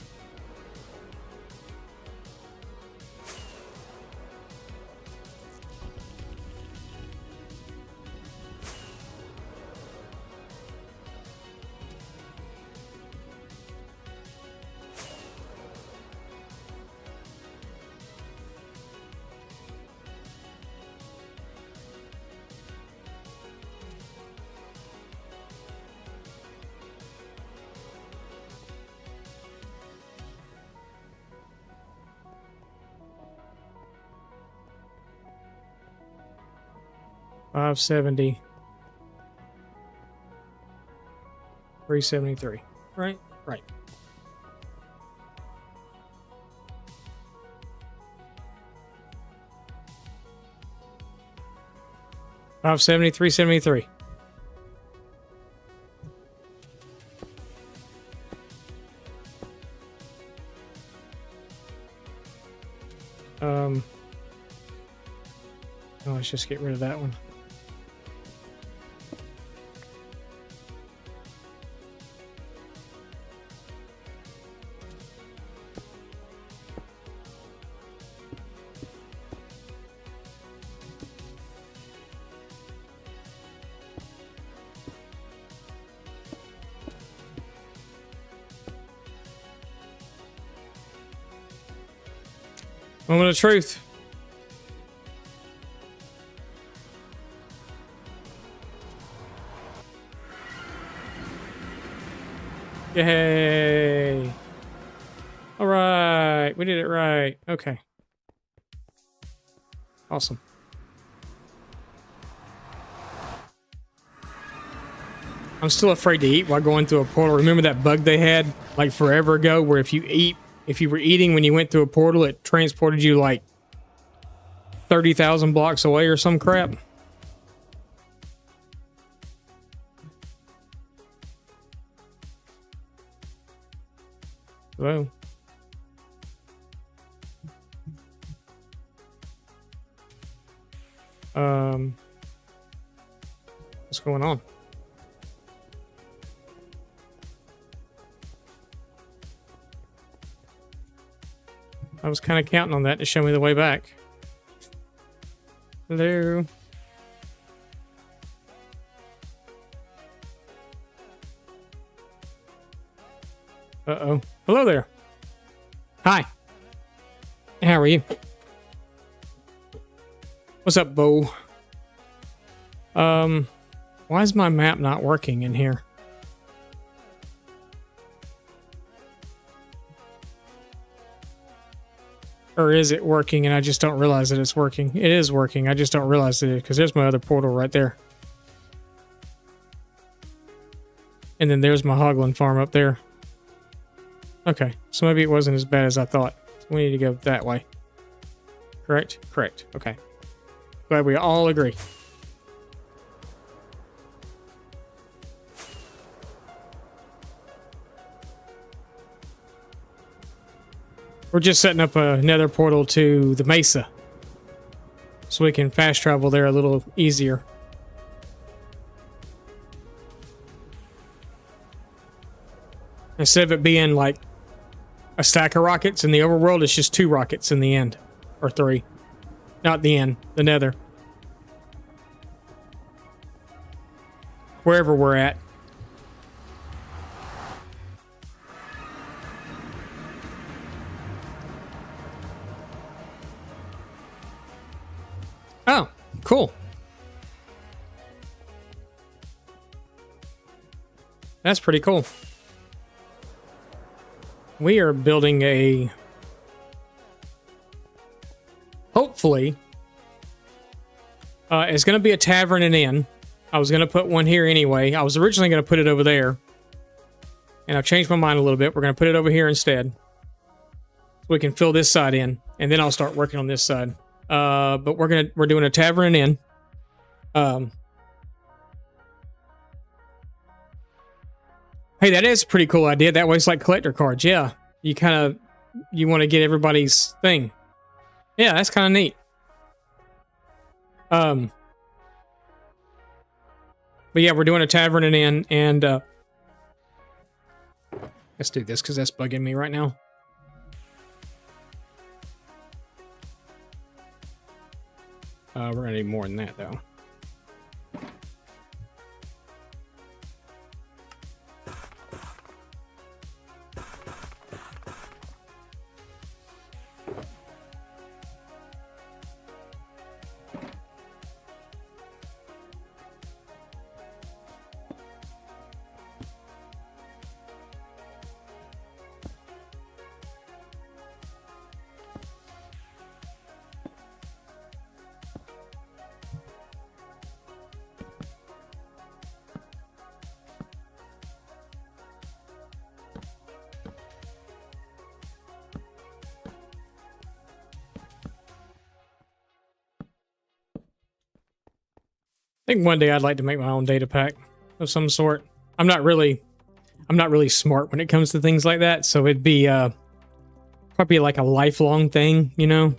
$570. 373. Right? Right. $570, 373. Oh, let's just get rid of that one. Moment of truth. Yay. All right. We did it right. Okay. Awesome. I'm still afraid to eat while going through a portal. Remember that bug they had like forever ago where if you were eating when you went through a portal, it transported you like 30,000 blocks away or some crap? Hello? What's going on? I was kind of counting on that to show me the way back. Hello? Uh-oh. Hello there. Hi. How are you? What's up, Bo? Why is my map not working in here? Or is it working and I just don't realize that it's working? It is working. I just don't realize it because there's my other portal right there. And then there's my Hoglin farm up there. Okay, so maybe it wasn't as bad as I thought. We need to go that way. Correct? Correct. Okay. Glad we all agree. We're just setting up a nether portal to the Mesa. So we can fast travel there a little easier. Instead of it being like a stack of rockets in the overworld, it's just 2 rockets in the end. Or 3. Not the end, the nether. Wherever we're at. Oh, cool. That's pretty cool. We are building a... Hopefully, it's going to be a tavern and inn. I was going to put one here anyway. I was originally going to put it over there. And I've changed my mind a little bit. We're going to put it over here instead. So we can fill this side in. And then I'll start working on this side. But we're doing a tavern and inn. Hey, that is a pretty cool idea. That way it's like collector cards. Yeah. You want to get everybody's thing. Yeah, that's kind of neat. But yeah, we're doing a tavern and inn, and let's do this because that's bugging me right now. We're gonna need more than that though. I think one day I'd like to make my own data pack of some sort. I'm not really smart when it comes to things like that, so it'd be probably like a lifelong thing, you know?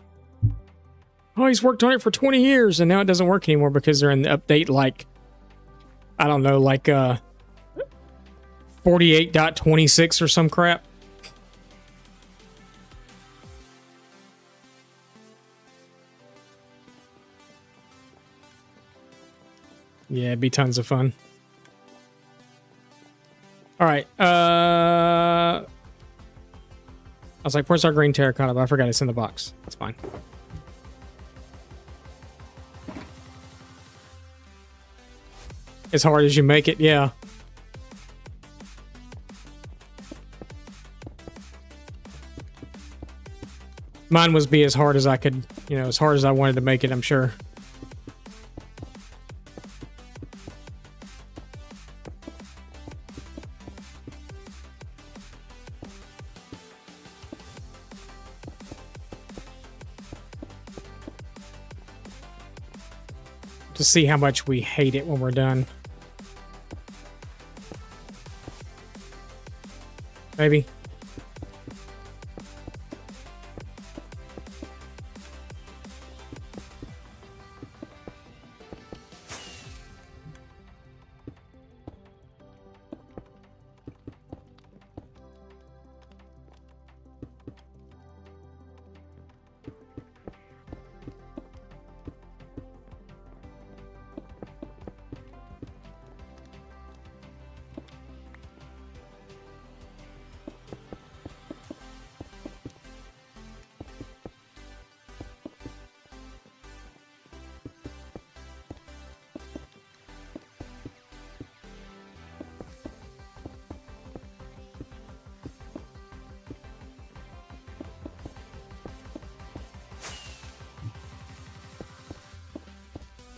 Oh, he's worked on it for 20 years and now it doesn't work anymore because they're in the update like, I don't know, like 48.26 or some crap. Yeah, it'd be tons of fun. All right. I was like, where's our green terracotta? But I forgot it's in the box. It's fine. As hard as you make it, yeah. Mine was be as hard as I could, you know, as hard as I wanted to make it, I'm sure. To see how much we hate it when we're done. Maybe.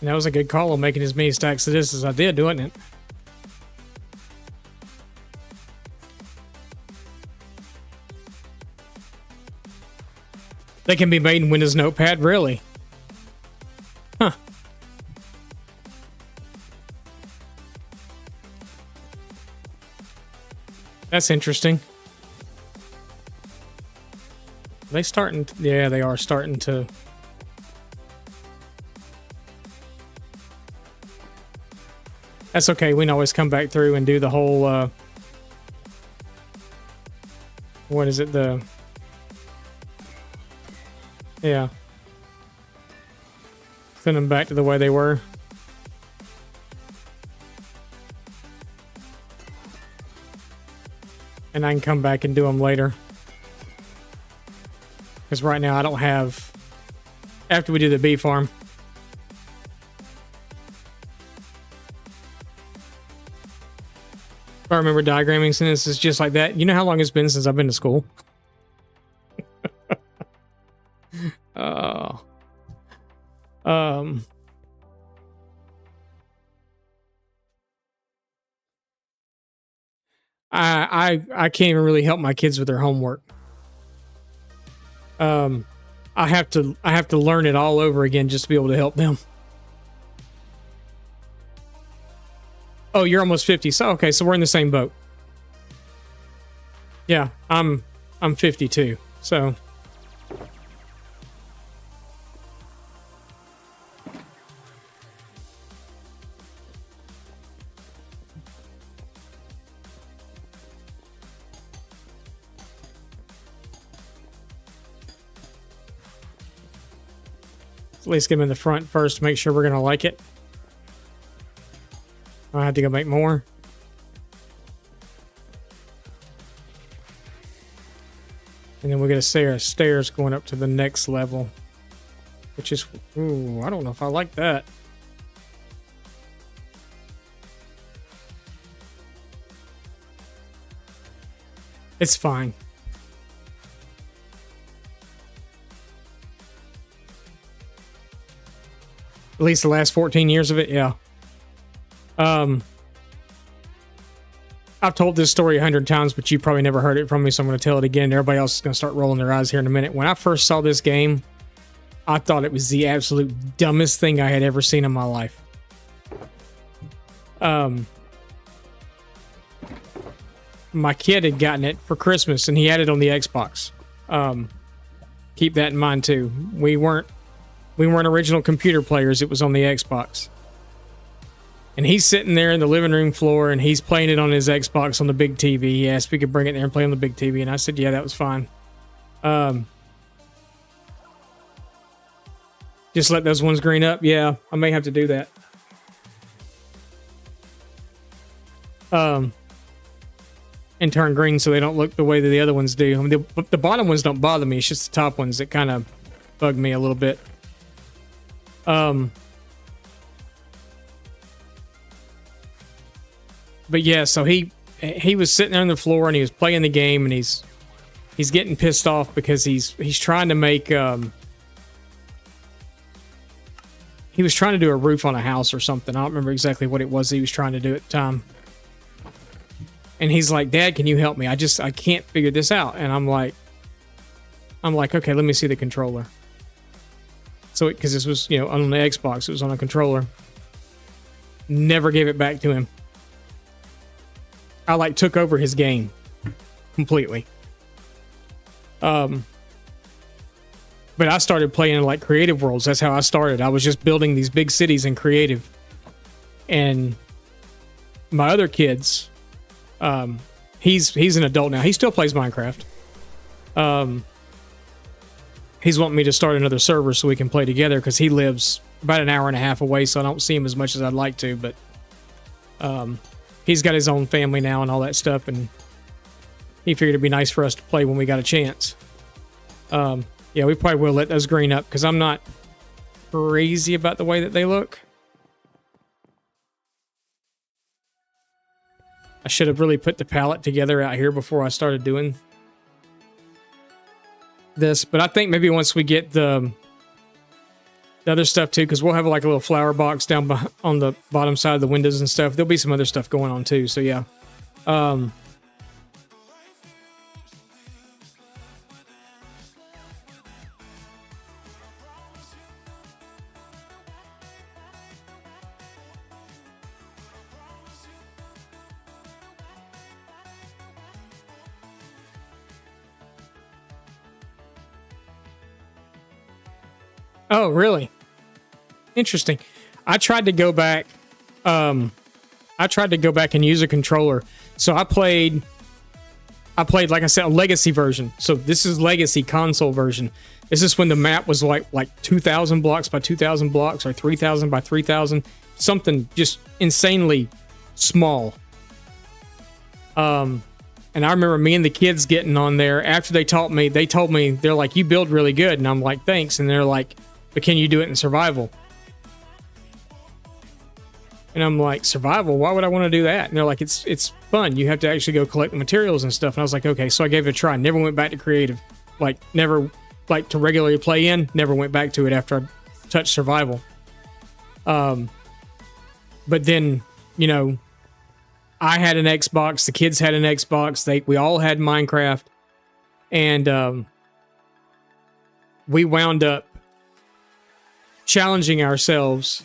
And that was a good call on making as many stacks of this as I did, wasn't it? They can be made in Windows Notepad, really? Huh. That's interesting. Are they starting to, yeah, they are starting to. That's okay. We can always come back through and do the whole, what is it? Yeah. Send them back to the way they were. And I can come back and do them later. Because right now I don't have, after we do the bee farm. If I remember diagramming sentences just like that. You know how long it's been since I've been to school? Oh. I can't even really help my kids with their homework. I have to learn it all over again just to be able to help them. Oh, you're almost 50. So okay, so we're in the same boat. Yeah, I'm 52. So at least get them in the front first to make sure we're gonna like it. I have to go make more. And then we're gonna say our stairs going up to the next level. Which is, ooh, I don't know if I like that. It's fine. At least the last 14 years of it, yeah. I've told this story 100 times, but you probably never heard it from me, so I'm going to tell it again. Everybody else is going to start rolling their eyes here in a minute. When I first saw this game, I thought it was the absolute dumbest thing I had ever seen in my life. My kid had gotten it for Christmas, and he had it on the Xbox. Keep that in mind, too. We weren't original computer players. It was on the Xbox. And he's sitting there in the living room floor, and he's playing it on his Xbox on the big TV. He asked if we could bring it there and play on the big TV, and I said, yeah, that was fine. Just let those ones green up. Yeah, I may have to do that. And turn green so they don't look the way that the other ones do. I mean, the bottom ones don't bother me. It's just the top ones that kind of bug me a little bit. But yeah, so he was sitting there on the floor and he was playing the game, and he's getting pissed off because he's trying to make he was trying to do a roof on a house or something. I don't remember exactly what it was he was trying to do at the time. And he's like, Dad, can you help me? I can't figure this out. And I'm like, okay, let me see the controller. So because this was, on the Xbox, it was on a controller. Never gave it back to him. I took over his game completely. But I started playing in Creative Worlds. That's how I started. I was just building these big cities in Creative. And my other kids, he's an adult now. He still plays Minecraft. He's wanting me to start another server so we can play together because he lives about an hour and a half away, so I don't see him as much as I'd like to. But he's got his own family now and all that stuff, and he figured it'd be nice for us to play when we got a chance. Yeah, we probably will let those green up because I'm not crazy about the way that they look. I should have really put the palette together out here before I started doing this, but I think maybe once we get the other stuff too, because we'll have a little flower box down on the bottom side of the windows and stuff. There'll be some other stuff going on too, so yeah. Oh, really? Interesting. I tried to go back. I tried to go back and use a controller. So I played, like I said, a legacy version. So this is legacy console version. This is when the map was like 2,000 blocks by 2,000 blocks or 3,000 by 3,000. Something just insanely small. And I remember me and the kids getting on there after they told me, they're like, you build really good. And I'm like, thanks. And they're like, but can you do it in survival? And I'm like, survival? Why would I want to do that? And they're like, it's fun. You have to actually go collect the materials and stuff. And I was like, okay. So I gave it a try. Never went back to creative. Like, never, like, to regularly play in. Never went back to it after I touched survival. But then, you know, I had an Xbox. The kids had an Xbox. We all had Minecraft. And we wound up challenging ourselves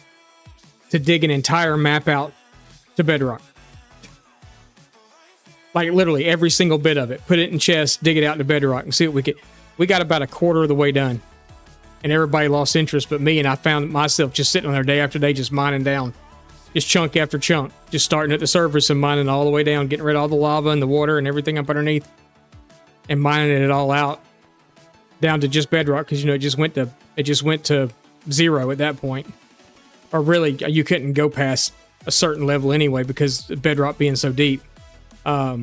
to dig an entire map out to bedrock. Like literally every single bit of it. Put it in chests, dig it out to bedrock, and see what we get. We got about a quarter of the way done. And everybody lost interest but me, and I found myself just sitting on there day after day just mining down. Just chunk after chunk. Just starting at the surface and mining all the way down, getting rid of all the lava and the water and everything up underneath. And mining it all out down to just bedrock, because, you know, it just went to 0 at that point. Or really, you couldn't go past a certain level anyway because bedrock being so deep. All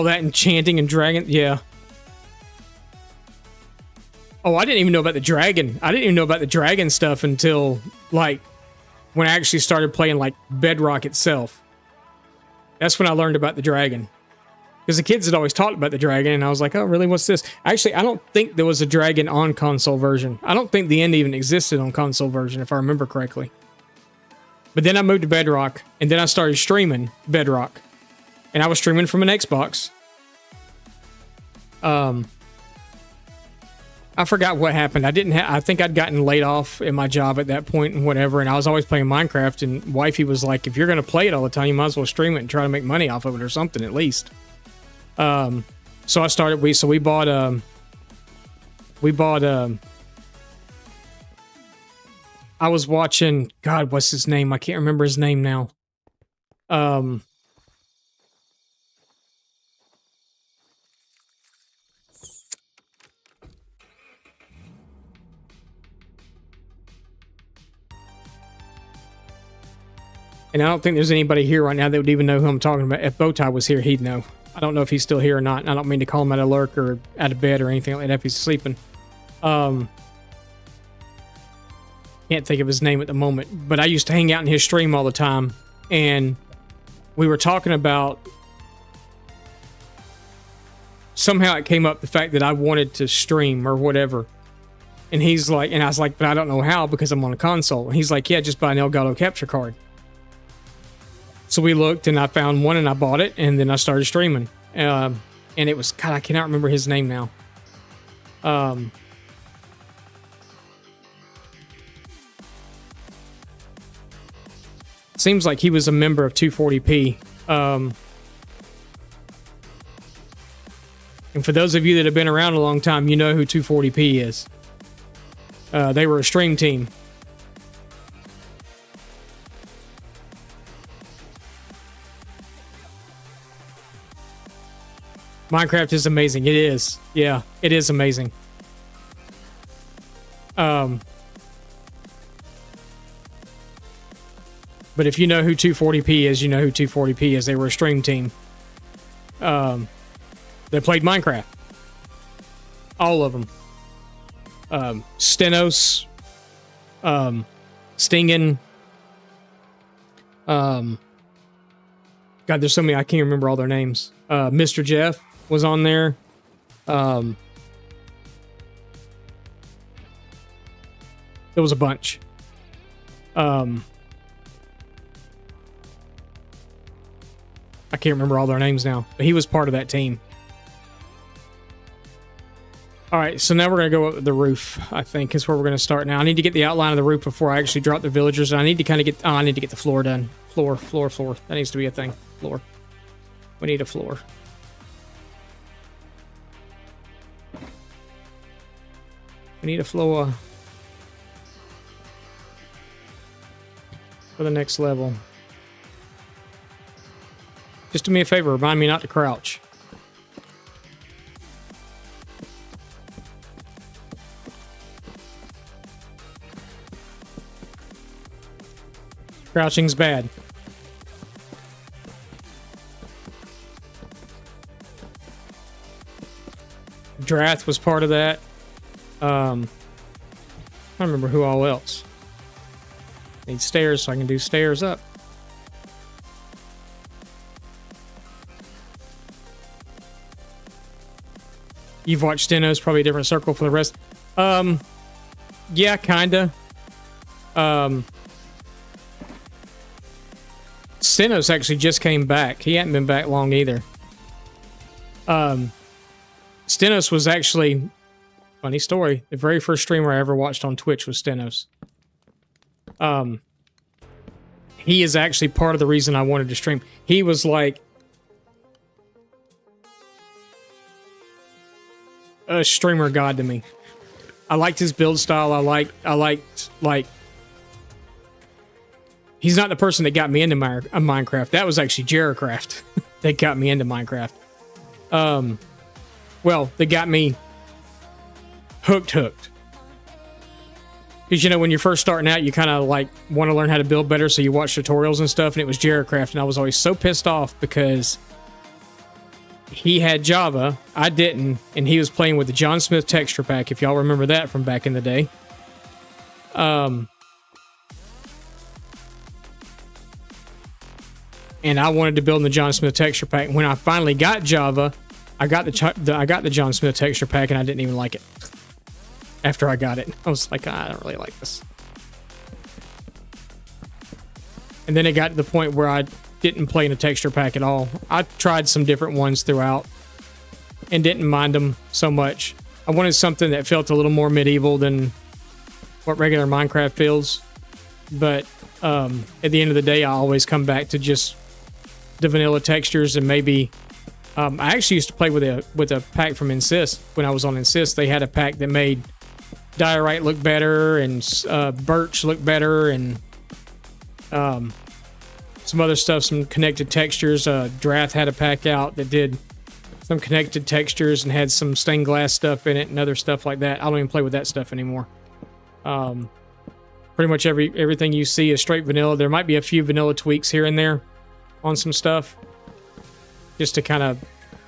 that enchanting and dragon, yeah. Oh, I didn't even know about the dragon. I didn't even know about the dragon stuff until, like, when I actually started playing, like, bedrock itself. That's when I learned about the dragon. Because the kids had always talked about the dragon, and I was like, oh, really? What's this? Actually, I don't think there was a dragon on console version. I don't think the end even existed on console version, if I remember correctly. But then I moved to Bedrock, and then I started streaming Bedrock. And I was streaming from an Xbox. I forgot what happened. I think I'd gotten laid off in my job at that point and whatever, and I was always playing Minecraft, and wifey was like, if you're going to play it all the time, you might as well stream it and try to make money off of it or something at least. So I started, we bought, I was watching, God, what's his name? I can't remember his name now. And I don't think there's anybody here right now that would even know who I'm talking about. If Bowtie was here, he'd know. I don't know if he's still here or not. I don't mean to call him out of lurk or out of bed or anything like that if he's sleeping. Can't think of his name at the moment. But I used to hang out in his stream all the time. And we were talking about... Somehow it came up the fact that I wanted to stream or whatever. And he's like... And I was like, but I don't know how because I'm on a console. And he's like, yeah, just buy an Elgato capture card. So we looked and I found one and I bought it and then I started streaming. And it was, God, I cannot remember his name now. Seems like he was a member of 240p. And for those of you that have been around a long time, you know who 240p is. They were a stream team. Minecraft is amazing. It is. Yeah, it is amazing. But if you know who 240p is, you know who 240p is. They were a stream team. They played Minecraft. All of them. Stenos. Stingen. God, there's so many, I can't remember all their names. Mr. Jeff was on there. There was a bunch. I can't remember all their names now, but he was part of that team. All right, so now we're going to go up the roof, I think, is where we're going to start now. I need to get the outline of the roof before I actually drop the villagers. And I need to kind of get... Oh, I need to get the floor done. Floor. That needs to be a thing. Floor. We need a floor. We need a floor for the next level. Just do me a favor, remind me not to crouch. Crouching's bad. Drath was part of that. I don't remember who all else. Need stairs so I can do stairs up. You've watched Stenos, probably a different circle for the rest. Yeah, kinda. Stenos actually just came back. He hadn't been back long either. Stenos was actually, funny story, the very first streamer I ever watched on Twitch was Stenos. He is actually part of the reason I wanted to stream. He was like a streamer god to me. I liked his build style. I liked he's not the person that got me into Minecraft. That was actually Jaracraft that got me into Minecraft. Well, they got me hooked. Because, you know, when you're first starting out, you kind of like want to learn how to build better, so you watch tutorials and stuff, and it was Jaracraft, and I was always so pissed off because he had Java, I didn't, and he was playing with the John Smith texture pack, if y'all remember that from back in the day. And I wanted to build in the John Smith texture pack. When I finally got Java, I got the John Smith texture pack, and I didn't even like it. After I got it, I was like, I don't really like this. And then it got to the point where I didn't play in a texture pack at all. I tried some different ones throughout and didn't mind them so much. I wanted something that felt a little more medieval than what regular Minecraft feels. But at the end of the day, I always come back to just the vanilla textures, and maybe I actually used to play with a pack from Insist. When I was on Insist, they had a pack that made diorite look better and birch look better, and some other stuff, some connected textures. Drath had a pack out that did some connected textures and had some stained glass stuff in it and other stuff like that. I don't even play with that stuff anymore. Pretty much everything you see is straight vanilla. There might be a few vanilla tweaks here and there on some stuff, just to kind of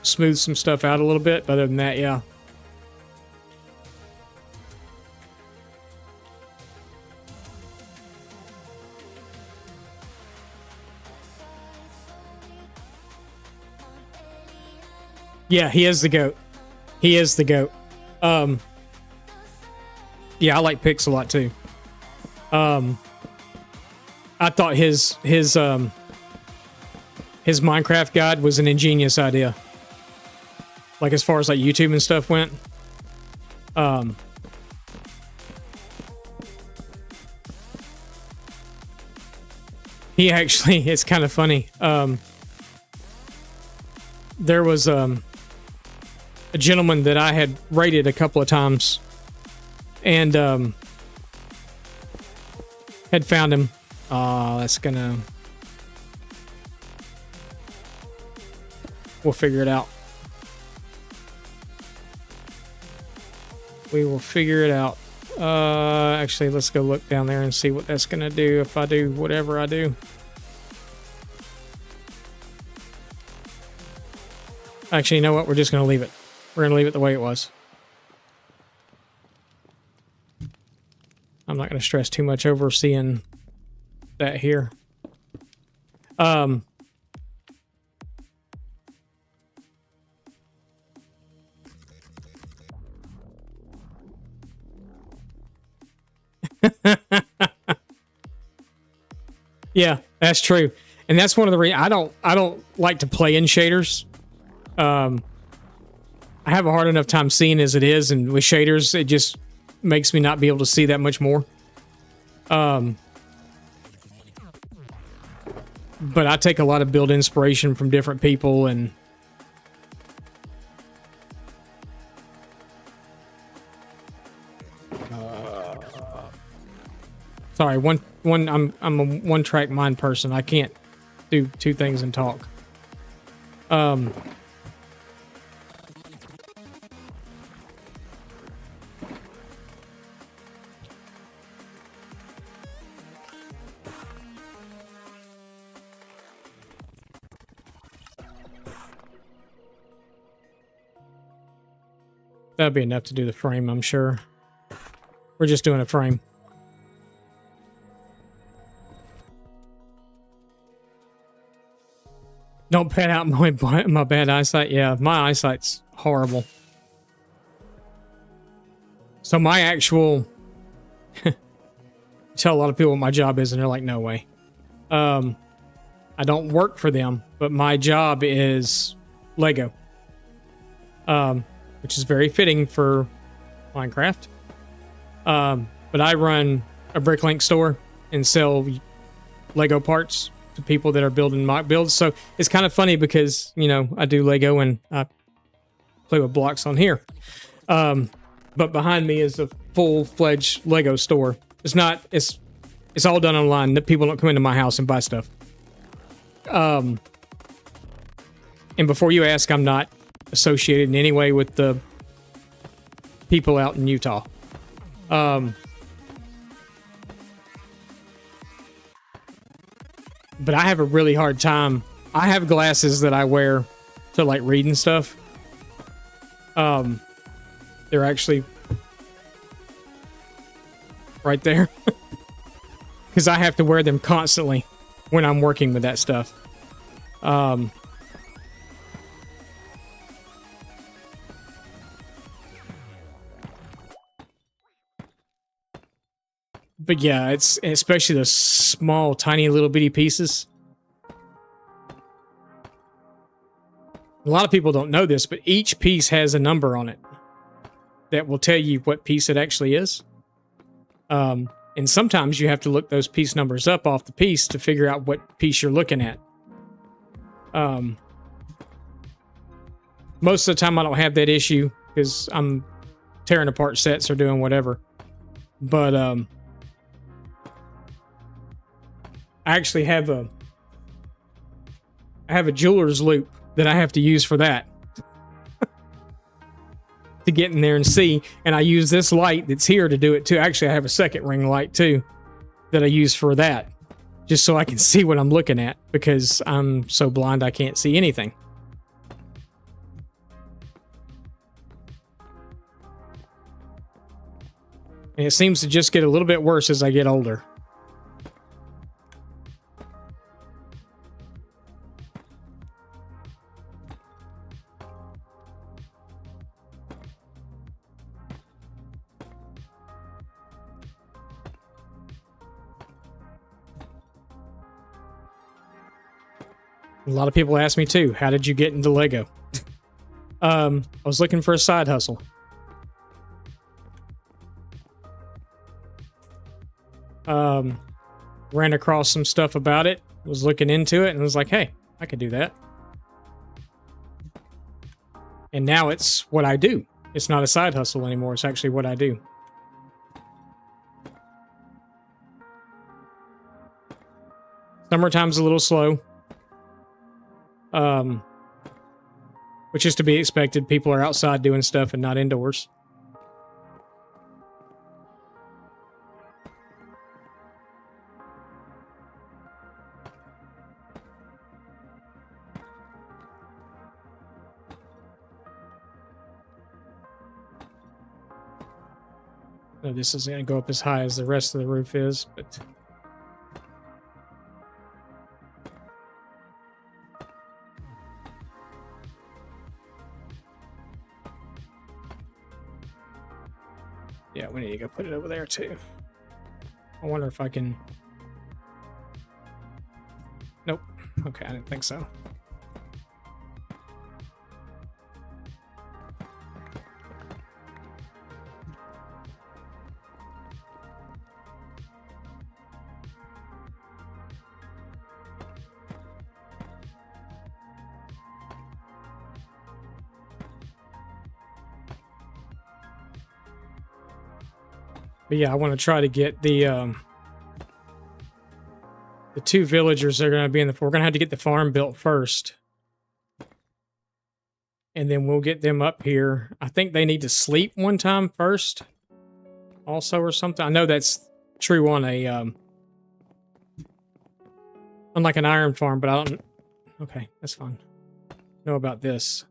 smooth some stuff out a little bit. But other than that, yeah. Yeah, he is the GOAT. He is the GOAT. Yeah, I like Pix a lot too. I thought his Minecraft guide was an ingenious idea. Like, as far as like YouTube and stuff went. He actually, it's kind of funny. There was a gentleman that I had rated a couple of times, and had found him. That's gonna... We'll figure it out. We will figure it out. Actually, let's go look down there and see what that's gonna do if I do whatever I do. Actually, you know what? We're just gonna leave it. We're gonna leave it the way it was. I'm not gonna stress too much over seeing that here. Yeah, that's true. And that's one of the reasons I don't like to play in shaders. I have a hard enough time seeing as it is, and with shaders, it just makes me not be able to see that much more. But I take a lot of build inspiration from different people, and sorry, I'm a one-track mind person. I can't do two things and talk. That'll be enough to do the frame, I'm sure. We're just doing a frame. Don't pat out my bad eyesight. Yeah, my eyesight's horrible. So my actual... tell a lot of people what my job is, and they're like, no way. I don't work for them, but my job is Lego. Which is very fitting for Minecraft. But I run a Bricklink store and sell Lego parts to people that are building mock builds. So it's kind of funny because, you know, I do Lego and I play with blocks on here. But behind me is a full-fledged Lego store. It's not, it's all done online. People don't come into my house and buy stuff. And before you ask, I'm not associated in any way with the people out in Utah. But I have a really hard time. I have glasses that I wear to like read and stuff. They're actually right there because I have to wear them constantly when I'm working with that stuff. But yeah, it's especially the small, tiny, little bitty pieces. A lot of people don't know this, but each piece has a number on it that will tell you what piece it actually is. And sometimes you have to look those piece numbers up off the piece to figure out what piece you're looking at. Most of the time I don't have that issue because I'm tearing apart sets or doing whatever. But I actually have a jeweler's loop that I have to use for that. To get in there and see, and I use this light that's here to do it too. Actually, I have a second ring light too that I use for that, just so I can see what I'm looking at because I'm so blind I can't see anything. And it seems to just get a little bit worse as I get older. A lot of people ask me too, how did you get into Lego? I was looking for a side hustle. Ran across some stuff about it, was looking into it, and was like, hey, I could do that. And now it's what I do. It's not a side hustle anymore. It's actually what I do. Summertime's a little slow. Which is to be expected. People are outside doing stuff and not indoors. No, this isn't going to go up as high as the rest of the roof is, but... yeah, we need to go put it over there too. I wonder if I can... Nope. Okay, I didn't think so. But yeah, I want to try to get the two villagers that are going to be in the... We're going to have to get the farm built first. And then we'll get them up here. I think they need to sleep one time first. Also or something. I know that's true on a... on like an iron farm, but I don't... Okay, that's fine. Know about this.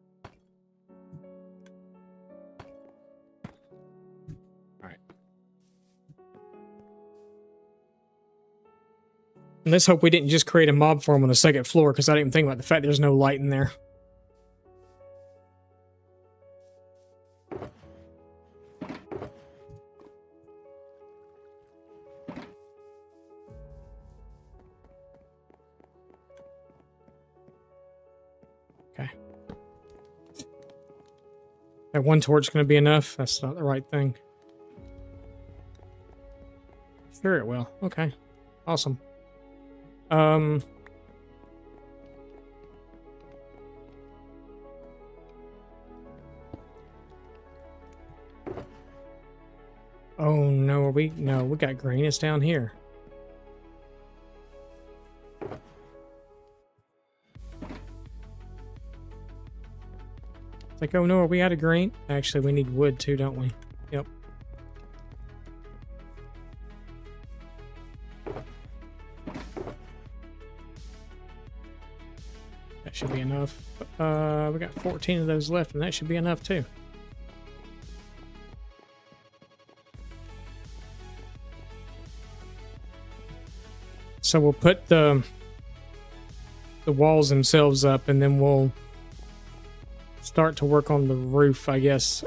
And let's hope we didn't just create a mob farm on the second floor, because I didn't even think about the fact there's no light in there. Okay. That one torch going to be enough? That's not the right thing. Sure it will. Okay. Awesome. Oh no, we got green. It's down here. It's like, oh no, are we out of green? Actually, we need wood too, don't we? Yep. That should be enough. We got 14 of those left, and that should be enough too. So we'll put the walls themselves up, and then we'll start to work on the roof, I guess.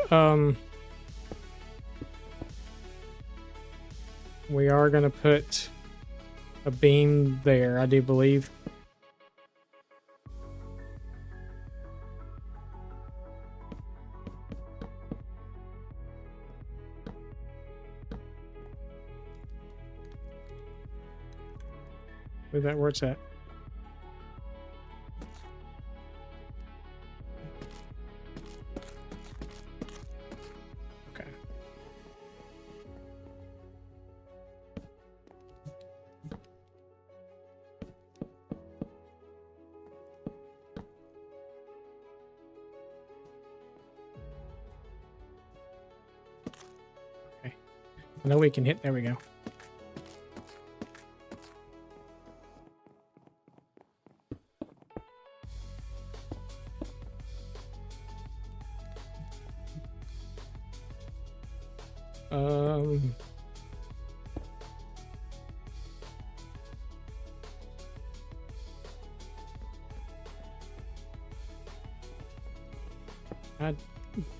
We are going to put a beam there, I do believe. Move that where it's at. Okay. Okay. I know we can hit. There we go.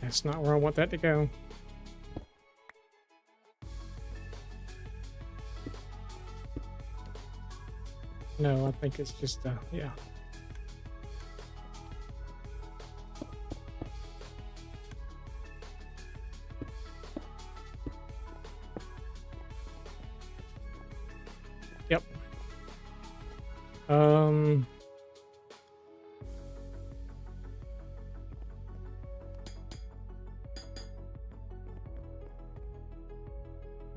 That's not where I want that to go. No, I think it's just, yeah. Yep.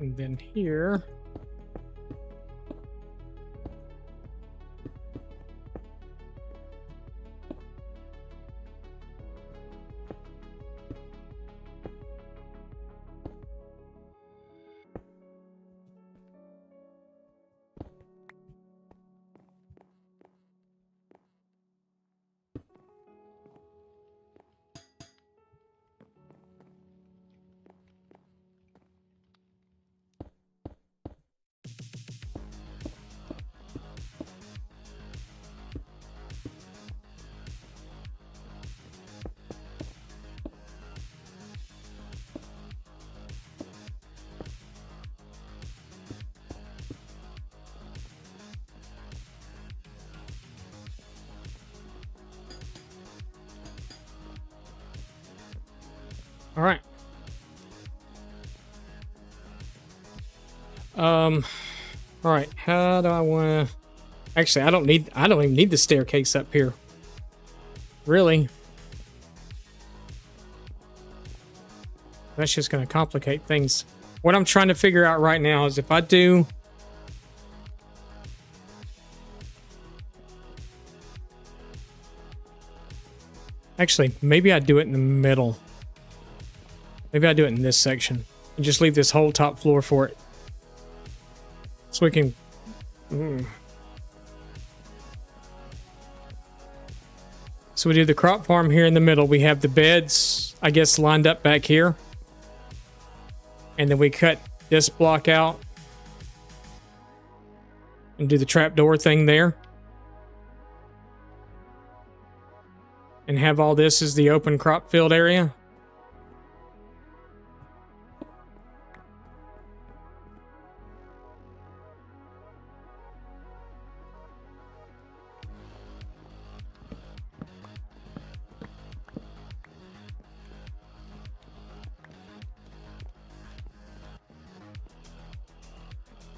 And then here. All right. All right. How do I want to? Actually, I don't even need the staircase up here. Really? That's just going to complicate things. What I'm trying to figure out right now is if I do. Actually, maybe I do it in the middle. Maybe I do it in this section and just leave this whole top floor for it. So we can... So we do the crop farm here in the middle. We have the beds, I guess, lined up back here. And then we cut this block out. and do the trapdoor thing there. And have all this as the open crop field area.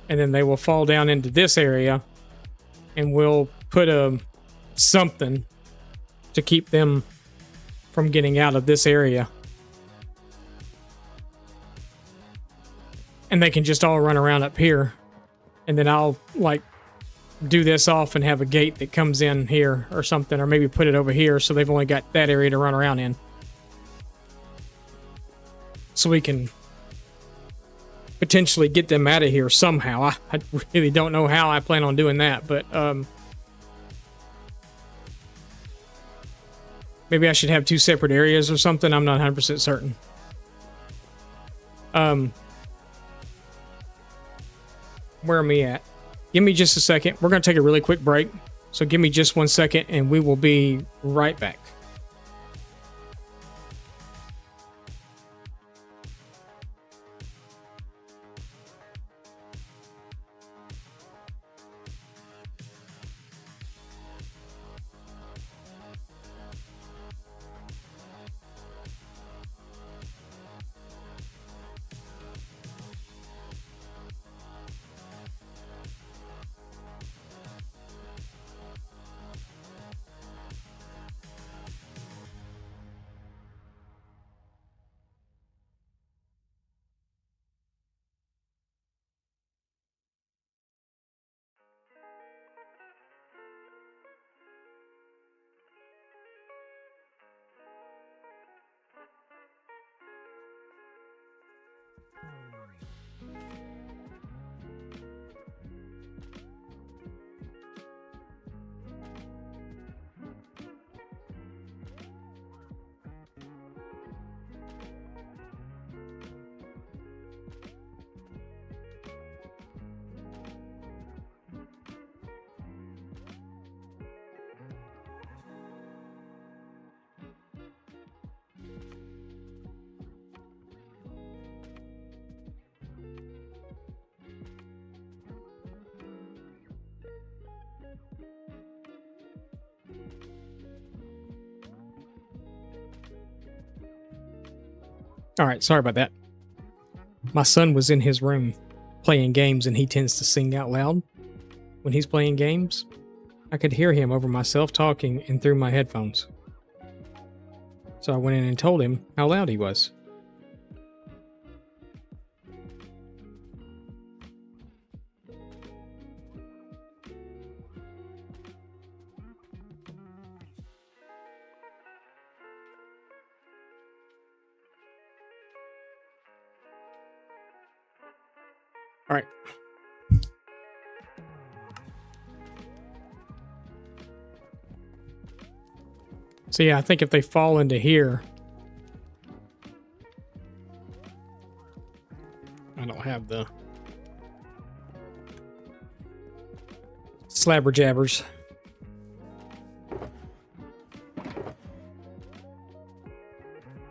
And then they will fall down into this area, and we'll put a something to keep them from getting out of this area. And they can just all run around up here. And then I'll like do this off and have a gate that comes in here or something, or maybe put it over here so they've only got that area to run around in. So we can potentially get them out of here somehow. I really don't know how I plan on doing that, but maybe I should have 2 separate areas or something. I'm not 100% certain. Where am I at? Give me just a second. We're going to take a really quick break. So give me just 1 second and we will be right back. All right, sorry about that. My son was in his room playing games, and he tends to sing out loud when he's playing games. I could hear him over myself talking and through my headphones. So I went in and told him how loud he was. All right. So yeah, I think if they fall into here, I don't have the slabber jabbers.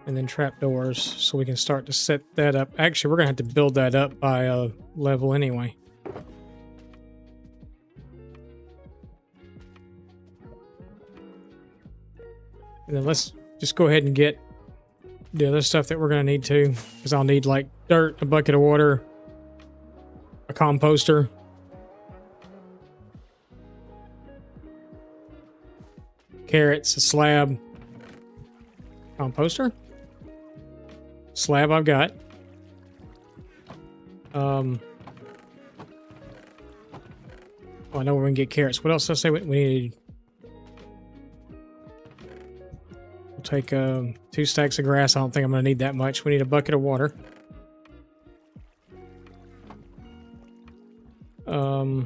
And then trapdoors, so we can start to set that up. Actually, we're gonna have to build that up by a level anyway. And then let's just go ahead and get the other stuff that we're gonna need to, because I'll need like dirt, a bucket of water, a composter, carrots, a slab, composter. Slab I've got. Oh, I know where we can get carrots. What else did I say we need? We'll take 2 stacks of grass. I don't think I'm going to need that much. We need a bucket of water. We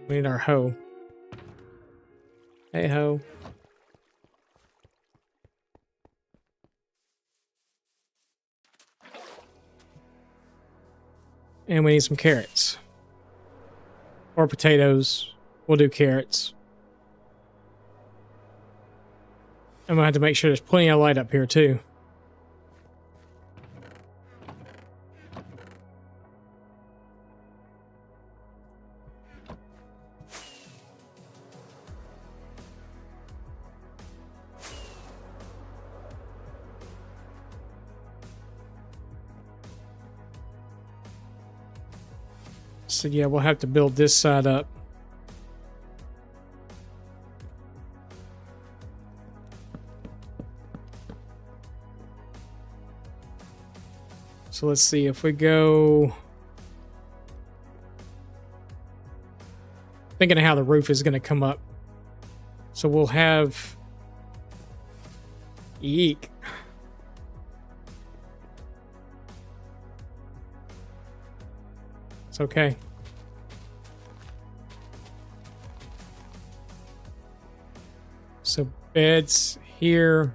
need our hoe. Hey, hoe. And we need some carrots. or potatoes. We'll do carrots. I'm gonna have to make sure there's plenty of light up here too. So yeah, we'll have to build this side up. So let's see if we go. Thinking of how the roof is going to come up. So we'll have. Eek. It's okay. So beds here.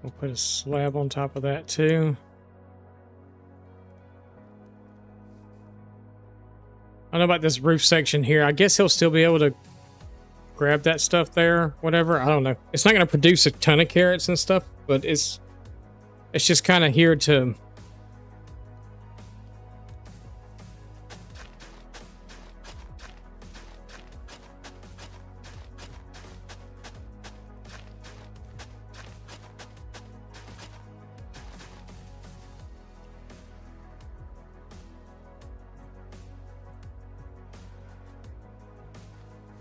We'll put a slab on top of that too. I don't know about this roof section here. I guess he'll still be able to grab that stuff there, whatever. I don't know. It's not going to produce a ton of carrots and stuff, but it's just kind of here to...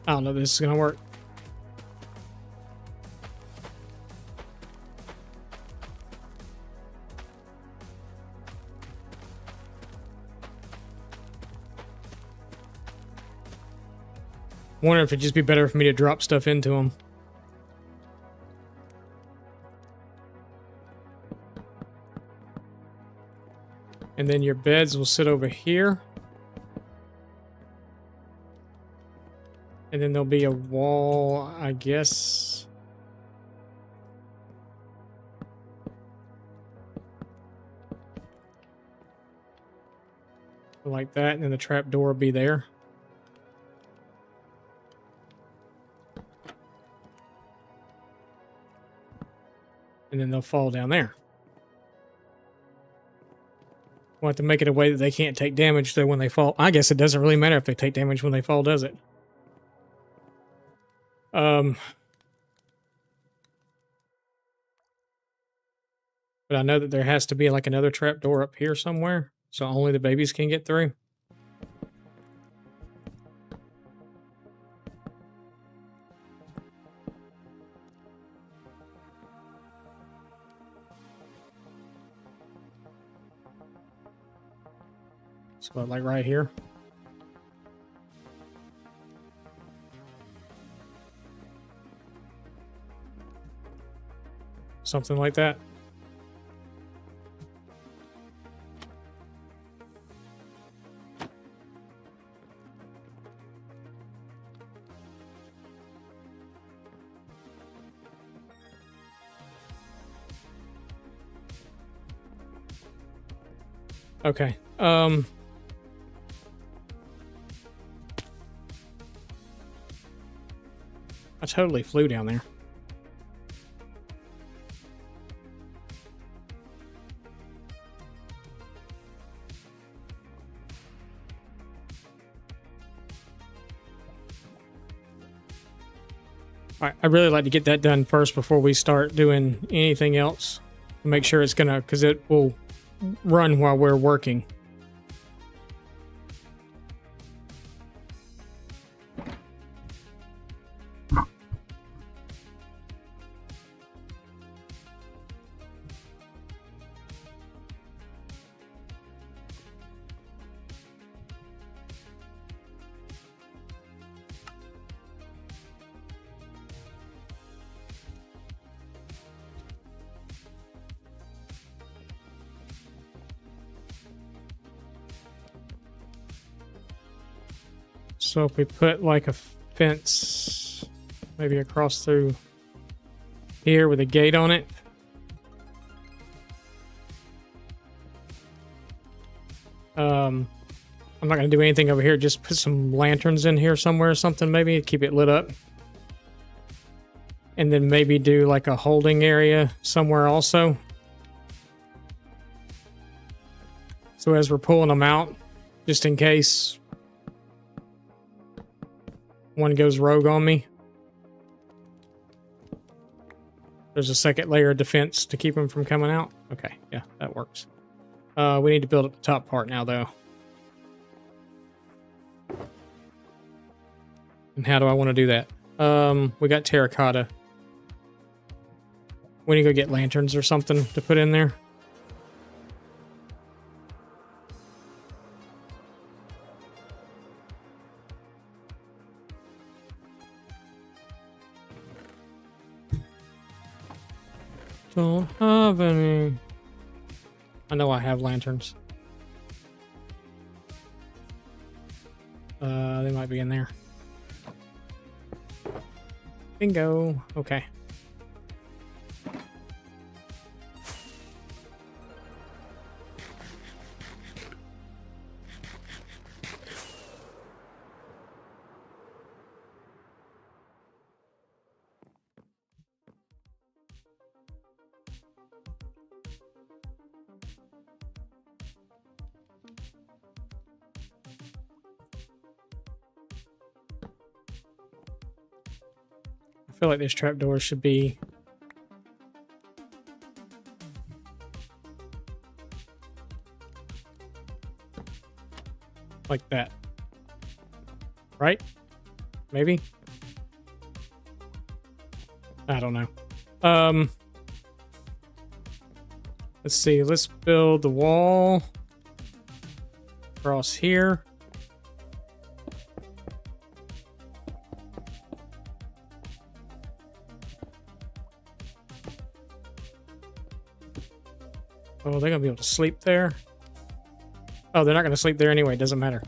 I don't know if this is going to work. Wonder if it'd just be better for me to drop stuff into them. And then your beds will sit over here. And then there'll be a wall, I guess. Like that, and then the trap door will be there. And then they'll fall down there. We'll have to make it a way that they can't take damage though when they fall. I guess it doesn't really matter if they take damage when they fall, does it? But I know that there has to be like another trap door up here somewhere, so only the babies can get through. So like right here. Something like that. Okay. I totally flew down there. I'd really like to get that done first before we start doing anything else. Make sure it's gonna, because it will run while we're working. So if we put like a fence maybe across through here with a gate on it. I'm not going to do anything over here. Just put some lanterns in here somewhere or something, maybe keep it lit up. And then maybe do like a holding area somewhere also. So as we're pulling them out, just in case one goes rogue on me, there's a second layer of defense to keep them from coming out. Okay, yeah, that works. We need to build up the top part now, though. And how do I want to do that? We got terracotta. We need to go get lanterns or something to put in there. Don't have any. I know I have lanterns. They might be in there. Bingo. Okay. I feel like this trapdoor should be like that, right? Maybe. I don't know. Let's see. Let's build the wall across here. Oh, they're gonna be able to sleep there. Oh, they're not gonna sleep there anyway. Doesn't matter.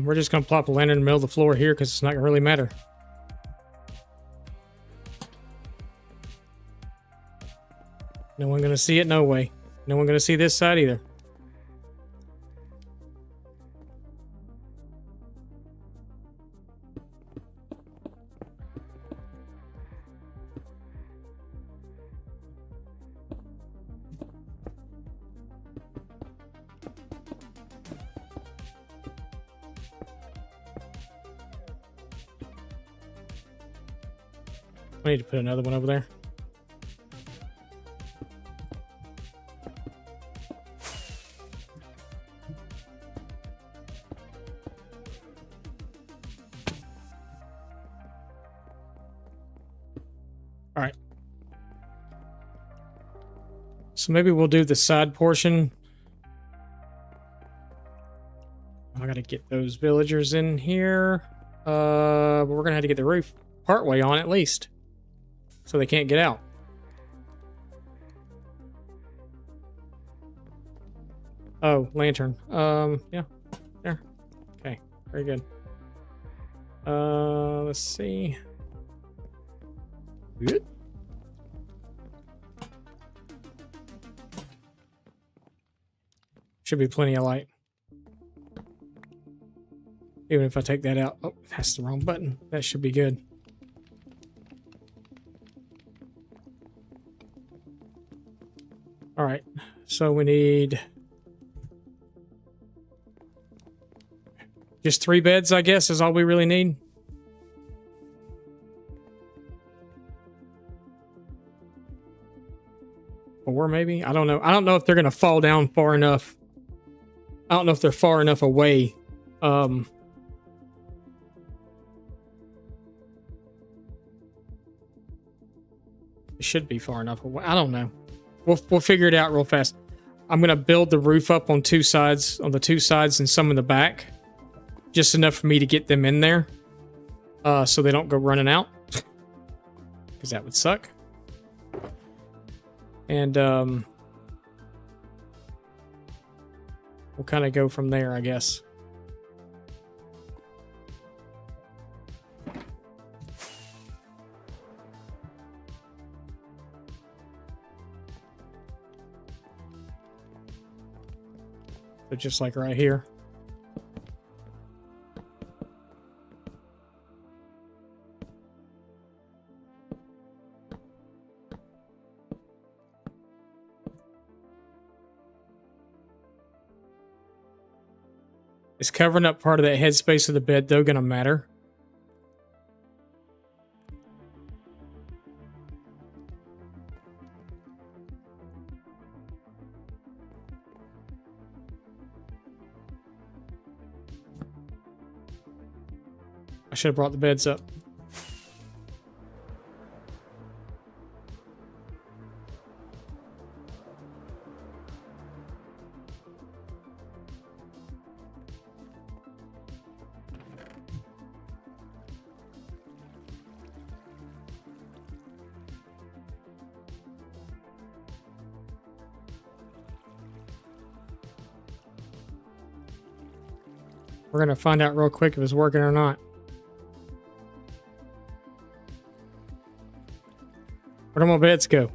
We're just going to plop a lantern in the middle of the floor here because it's not going to really matter. No one going to see it? No way. No one going to see this side either. I need to put another one over there. All right. So maybe we'll do the side portion. I gotta get those villagers in here. But we're gonna have to get the roof partway on at least, so they can't get out. Oh, lantern. Yeah, there. Okay, very good. Let's see. Good. Should be plenty of light. Even if I take that out. Oh, that's the wrong button. That should be good. All right, so we need just 3 beds, I guess, is all we really need. Or maybe, I don't know. I don't know if they're gonna fall down far enough. I don't know if they're far enough away It should be far enough away. I don't know. We'll figure it out real fast. I'm gonna build the roof up on two sides, on the two sides and some in the back, just enough for me to get them in there, so they don't go running out, because that would suck. And we'll kind of go from there, I guess. So just like right here. Is covering up part of that headspace of the bed, though, gonna matter? I should have brought the beds up. We're gonna find out real quick if it's working or not. Where do my beds go?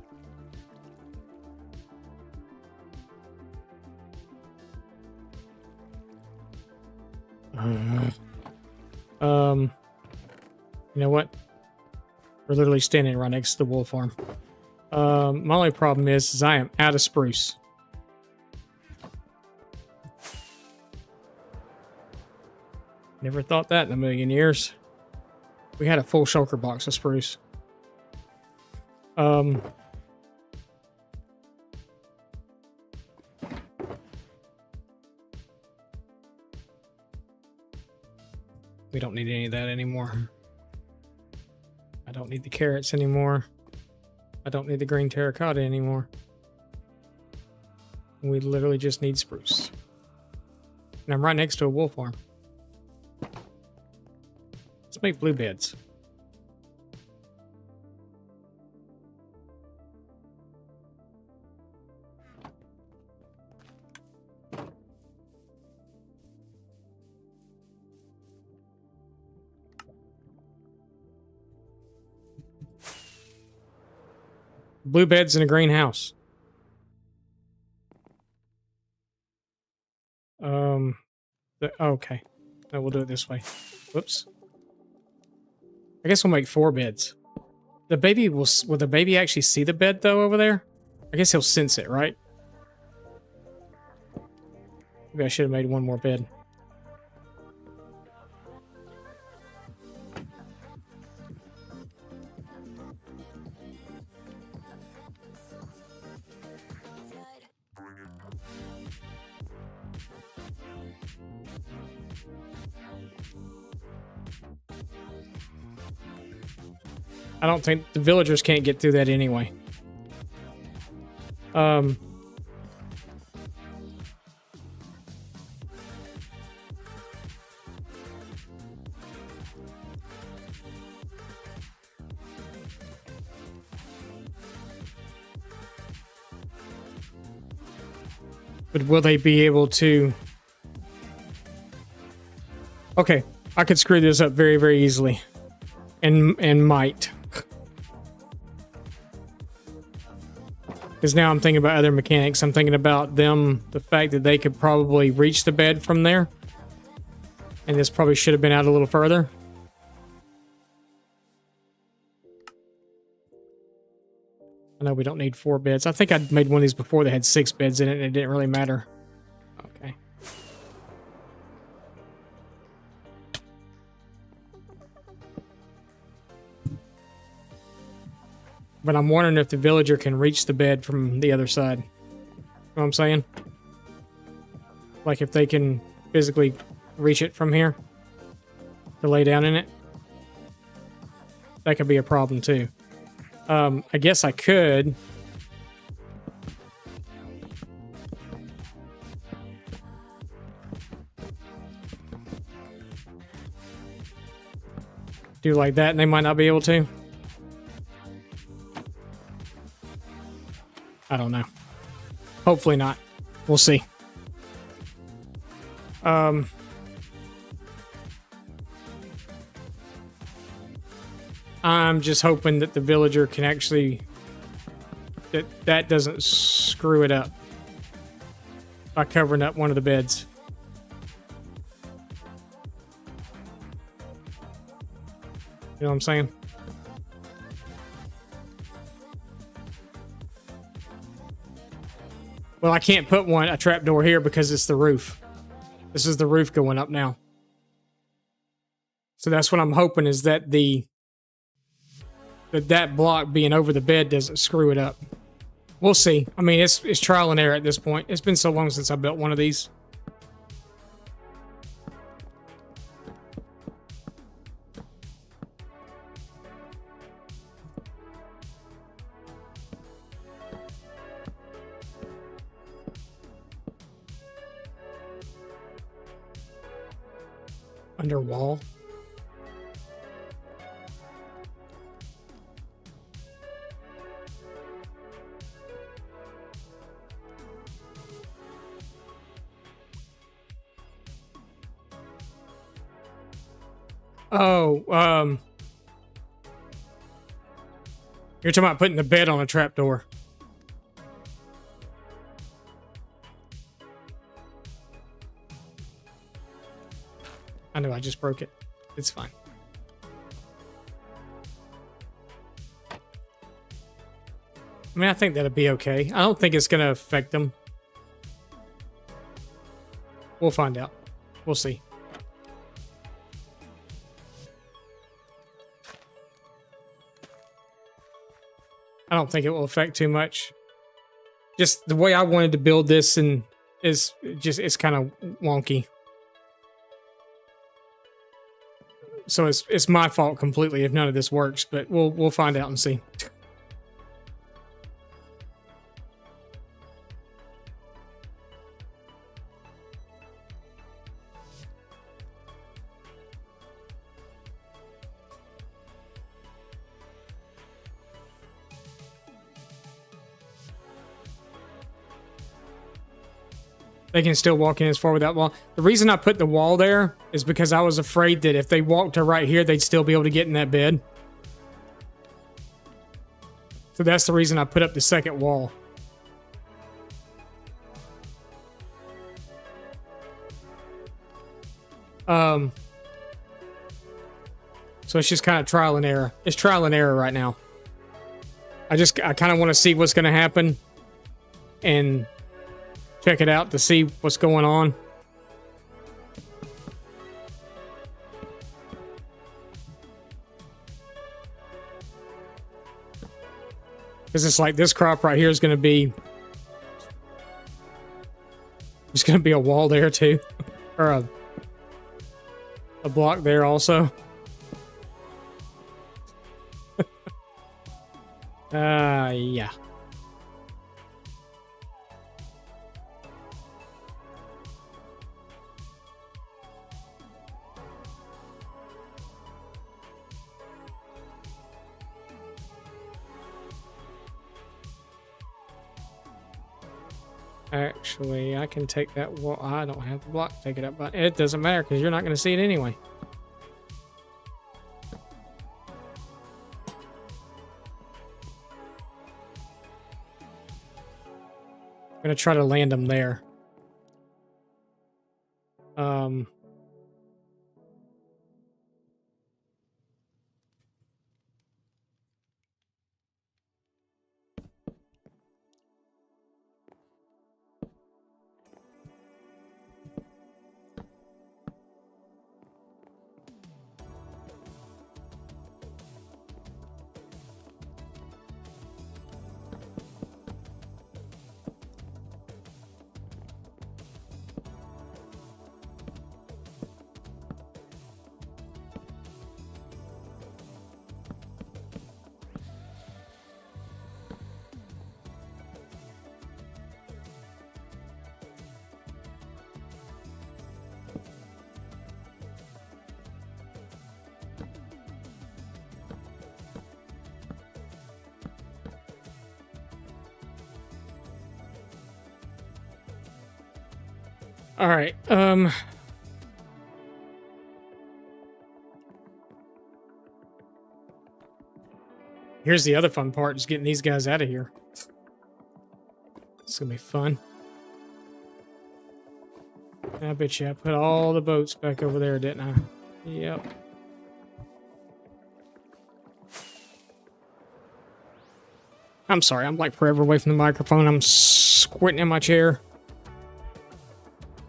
You know what? We're literally standing right next to the wool farm. My only problem is I am out of spruce. Never thought that in a million years. We had a full shulker box of spruce. We don't need any of that anymore. I don't need the carrots anymore. I don't need the green terracotta anymore. We literally just need spruce. And I'm right next to a wool farm. Let's make blue beds. Blue beds in a greenhouse. Okay. No, we'll do it this way. Whoops. I guess we'll make 4 beds. The baby will the baby actually see the bed though over there? I guess he'll sense it, right? Maybe I should have made 1 more bed. I don't think the villagers can't get through that anyway. But will they be able to... Okay, I could screw this up very, very easily. And might. Because now I'm thinking about other mechanics. I'm thinking about them, the fact that they could probably reach the bed from there. And this probably should have been out a little further. I know we don't need 4 beds. I think I made one of these before that had 6 beds in it and it didn't really matter. Okay. But I'm wondering if the villager can reach the bed from the other side. You know what I'm saying? Like if they can physically reach it from here to lay down in it. That could be a problem too. I guess I could. Do like that, and they might not be able to. I don't know. Hopefully not. We'll see. I'm just hoping that the villager can actually... that doesn't screw it up by covering up one of the beds. You know what I'm saying? Well, I can't put a trapdoor here because it's the roof. This is the roof going up now. So that's what I'm hoping, is that that block being over the bed doesn't screw it up. We'll see. I mean, it's trial and error at this point. It's been so long since I built one of these. Under wall. Oh, you're talking about putting the bed on a trapdoor. I know I just broke it. It's fine. I mean, I think that'll be okay. I don't think it's going to affect them. We'll find out. We'll see. I don't think it will affect too much. Just the way I wanted to build this and it's kind of wonky. So it's my fault completely if none of this works, but we'll find out and see. They can still walk in as far without wall. The reason I put the wall there is because I was afraid that if they walked to right here, they'd still be able to get in that bed. So that's the reason I put up the second wall. So it's just kind of trial and error. It's trial and error right now. I kind of want to see what's going to happen and check it out to see what's going on. Because it's like this crop right here is going to be... There's going to be a wall there too. Or a block there also. Yeah. Actually, I can take that wall. I don't have the block to take it up, but it doesn't matter because you're not going to see it anyway. I'm going to try to land them there. All right. Here's the other fun part, is getting these guys out of here. It's gonna be fun. I bet you I put all the boats back over there, didn't I? Yep. I'm sorry, I'm like forever away from the microphone. I'm squinting in my chair.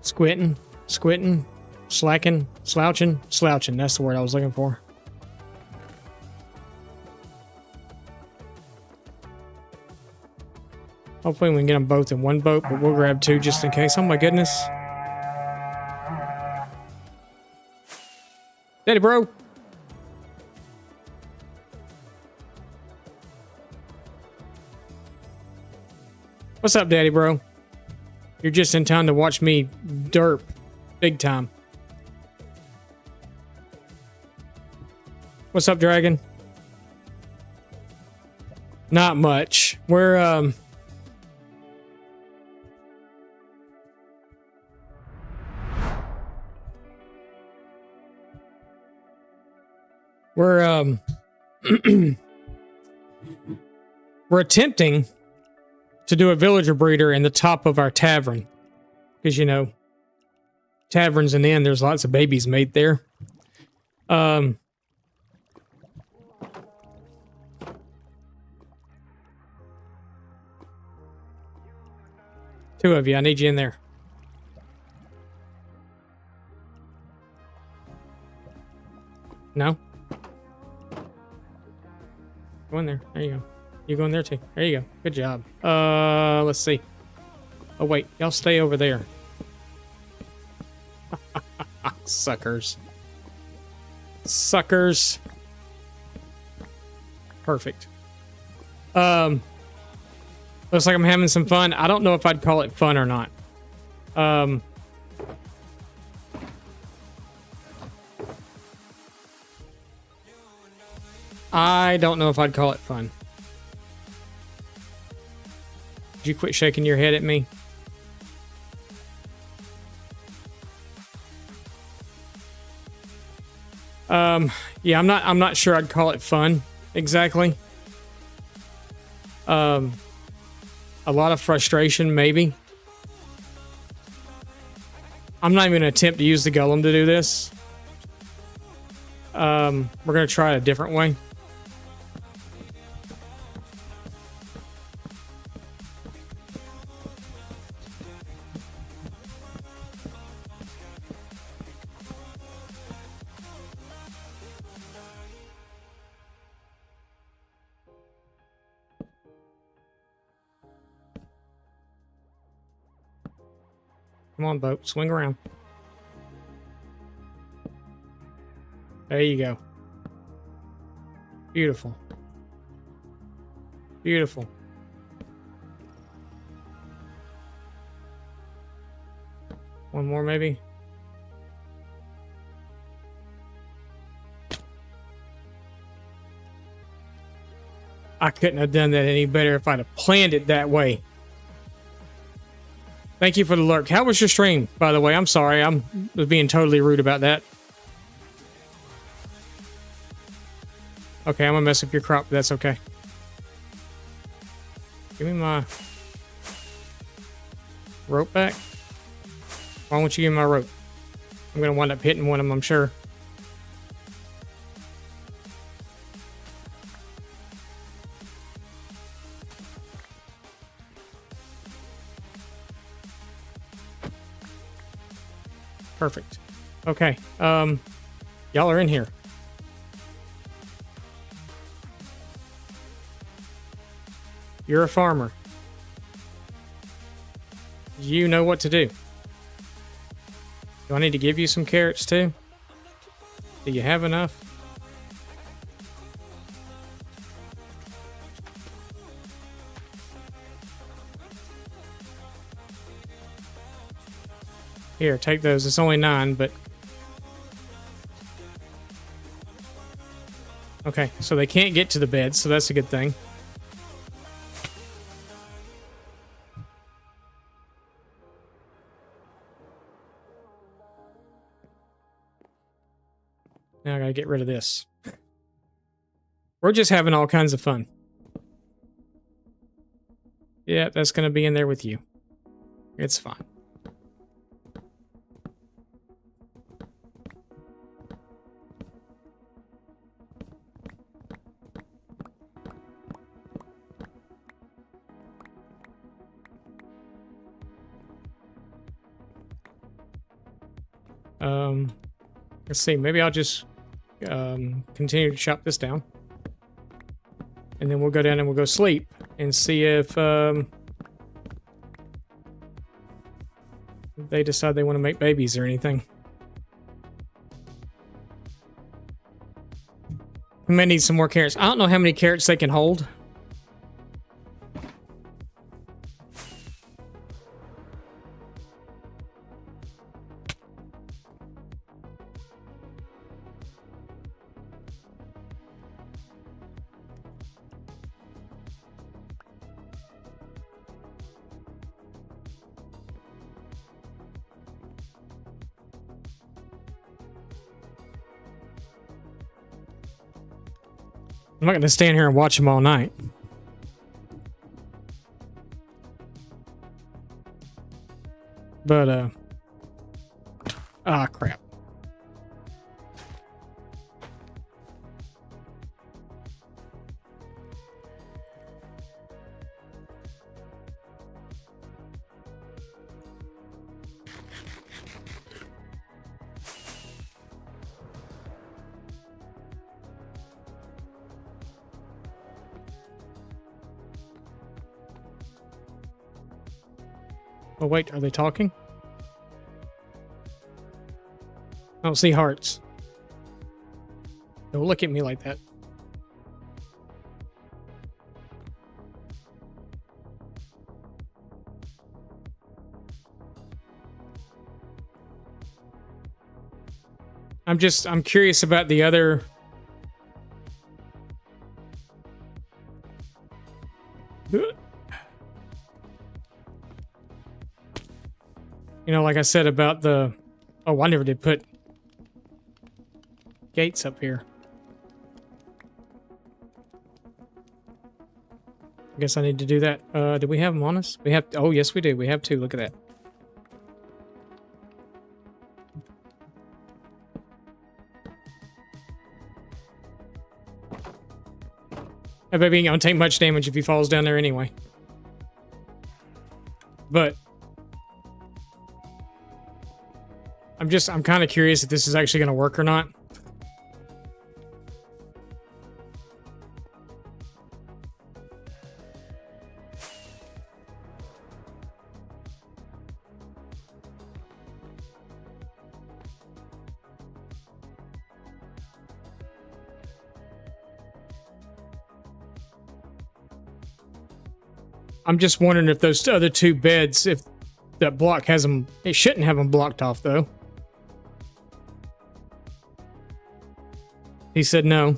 Squinting, squinting, slacking, slouching, slouching. That's the word I was looking for. Hopefully we can get them both in one boat, but we'll grab two just in case. Oh my goodness. Daddy bro. What's up, Daddy bro? You're just in time to watch me derp big time. What's up, Dragon? Not much. We're we're attempting to do a villager breeder in the top of our tavern. Because, you know, taverns and inn, there's lots of babies made there. Two of you, I need you in there. No? Go in there. There you go. You go in there too. There you go. Good job. Let's see. Oh wait, y'all stay over there. Suckers. Suckers. Perfect. Looks like I'm having some fun. I don't know if I'd call it fun or not. I don't know if I'd call it fun. Did you quit shaking your head at me? Yeah, I'm not sure I'd call it fun exactly. A lot of frustration, maybe. I'm not even gonna attempt to use the golem to do this. We're gonna try it a different way. Come on, boat. Swing around. There you go. Beautiful. Beautiful. One more, maybe? I couldn't have done that any better if I'd have planned it that way. Thank you for the lurk. How was your stream, by the way? I'm sorry. I was being totally rude about that. Okay, I'm gonna mess up your crop, but that's okay. Give me my rope back. Why won't you give me my rope? I'm gonna wind up hitting one of them, I'm sure. Perfect. Okay. Y'all are in here. You're a farmer. You know what to do. Do I need to give you some carrots too? Do you have enough? Here, take those. It's only 9, but... Okay, so they can't get to the bed, so that's a good thing. Now I gotta get rid of this. We're just having all kinds of fun. Yeah, that's gonna be in there with you. It's fine. Let's see. Maybe I'll just continue to chop this down, and then we'll go down and we'll go sleep and see if they decide they want to make babies or anything. We may need some more carrots. I don't know how many carrots they can hold. I'm not going to stand here and watch them all night. But, crap. Oh, wait, are they talking? I don't see hearts. Don't look at me like that. I'm curious about the other... You know, like I said about the... Oh, I never did put gates up here. I guess I need to do that. Do we have them on us? We have... Oh, yes, we do. We have two. Look at that. That baby ain't gonna take much damage if he falls down there anyway. But... I'm kind of curious if this is actually going to work or not. I'm just wondering if those other two beds, if that block has them, it shouldn't have them blocked off though. He said no.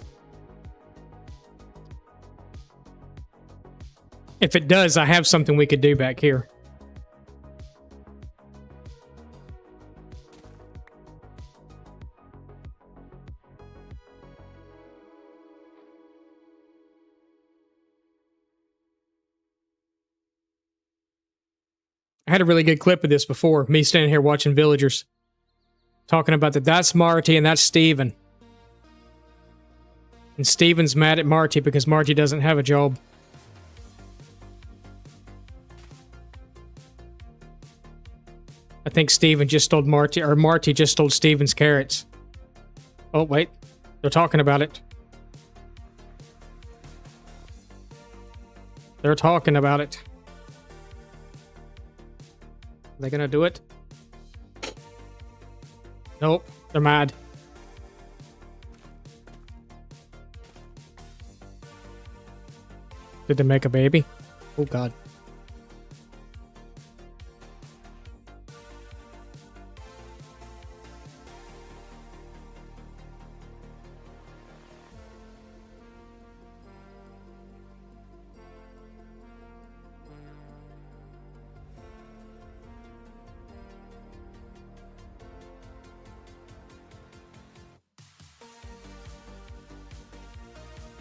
If it does, I have something we could do back here. I had a really good clip of this before, me standing here watching villagers talking about that's Marty and that's Steven. And Steven's mad at Marty because Marty doesn't have a job. I think Steven just stole Marty, or Marty just stole Steven's carrots. Oh, wait. They're talking about it. They're talking about it. Are they gonna do it? Nope. They're mad. Did they make a baby? Oh, God.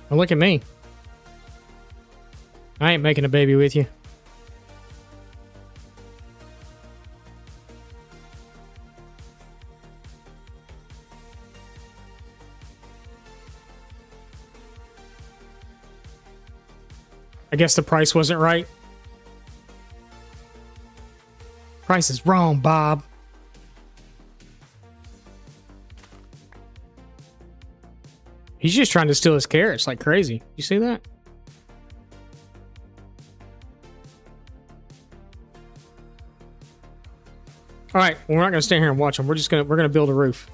Well, look at me. I ain't making a baby with you. I guess the price wasn't right. Price is wrong, Bob. He's just trying to steal his carrots like crazy. You see that? All right, well, we're not gonna stay here and watch him. We're gonna build a roof.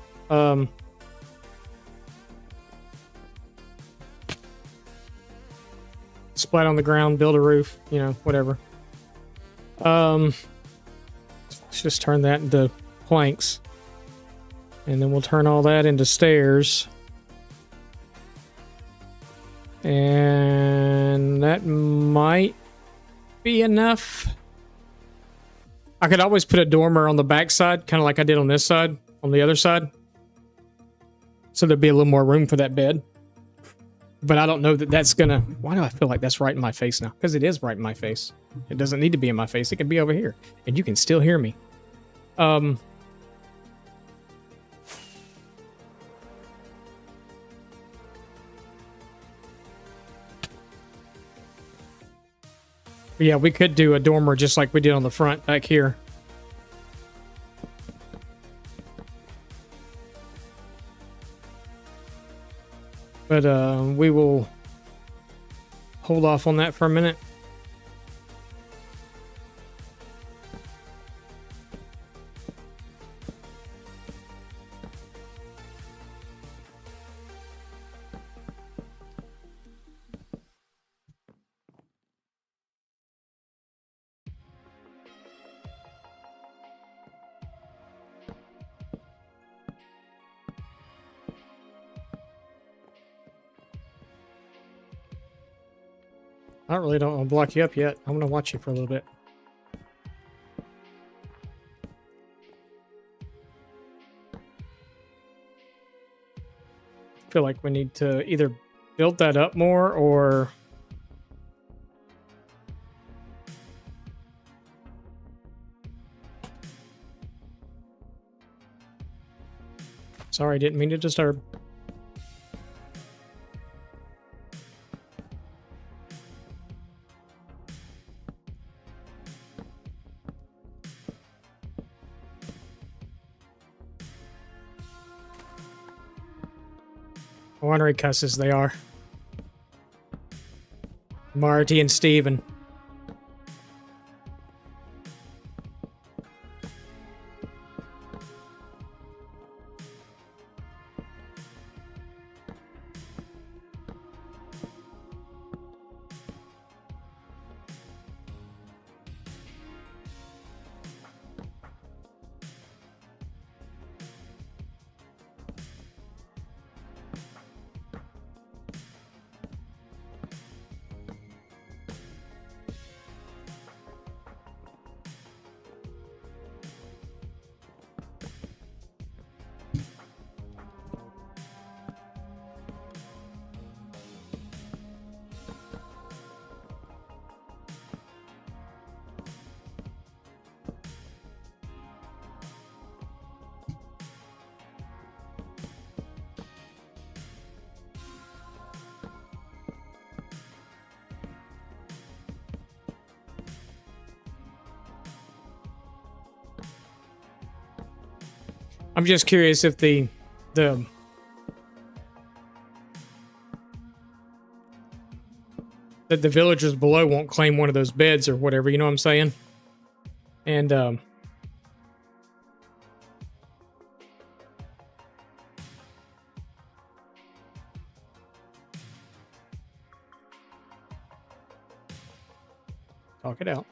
Splat on the ground, build a roof. You know, whatever. Let's just turn that into planks, and then we'll turn all that into stairs. And that might be enough. I could always put a dormer on the back side, kind of like I did on this side, on the other side. So there'd be a little more room for that bed. But I don't know that that's gonna... Why do I feel like that's right in my face now? Because it is right in my face. It doesn't need to be in my face. It can be over here. And you can still hear me. But yeah, we could do a dormer just like we did on the front back here. But we will hold off on that for a minute. I really don't want to block you up yet. I'm going to watch you for a little bit. I feel like we need to either build that up more or... Sorry, didn't mean to disturb. Ornery cusses they are. Marty and Steven. I'm just curious if the villagers below won't claim one of those beds or whatever, you know what I'm saying? And talk it out.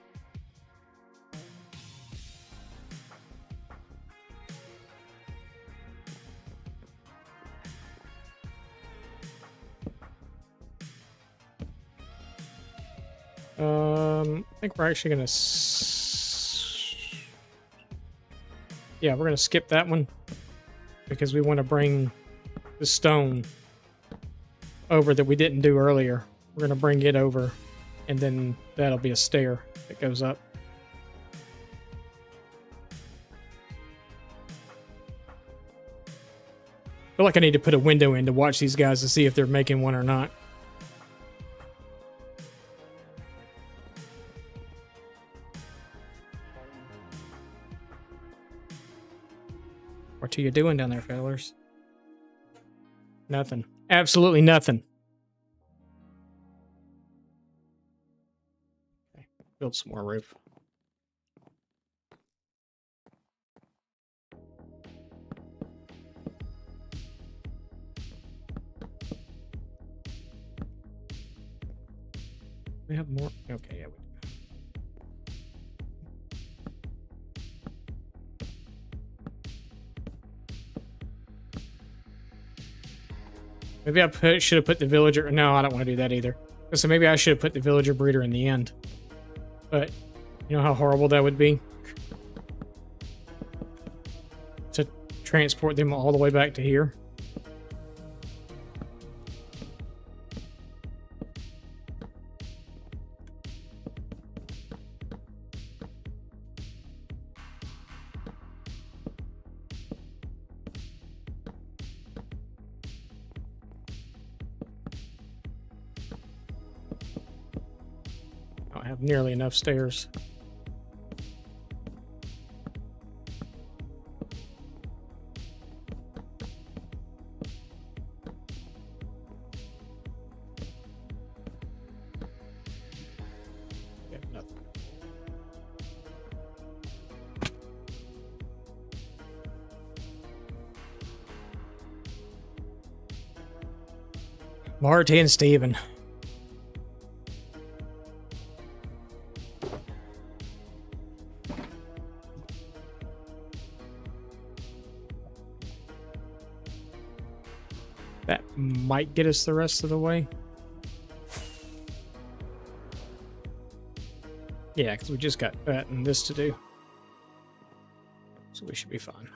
I think we're actually gonna yeah, we're gonna skip that one because we want to bring the stone over that we didn't do earlier. We're going to bring it over, and then that'll be a stair that goes up. I feel like I need to put a window in to watch these guys to see if they're making one or not. What are you doing down there, fellas? Nothing. Absolutely nothing. Okay, build some more roof. We have more. Okay, yeah, we do. Maybe I should have put the villager. No, I don't want to do that either. So maybe I should have put the villager breeder in the end. But you know how horrible that would be? To transport them all the way back to here. I don't have nearly enough stairs. Yeah, nothing. Marty and Steven. That might get us the rest of the way. Yeah, because we just got that and this to do. So we should be fine.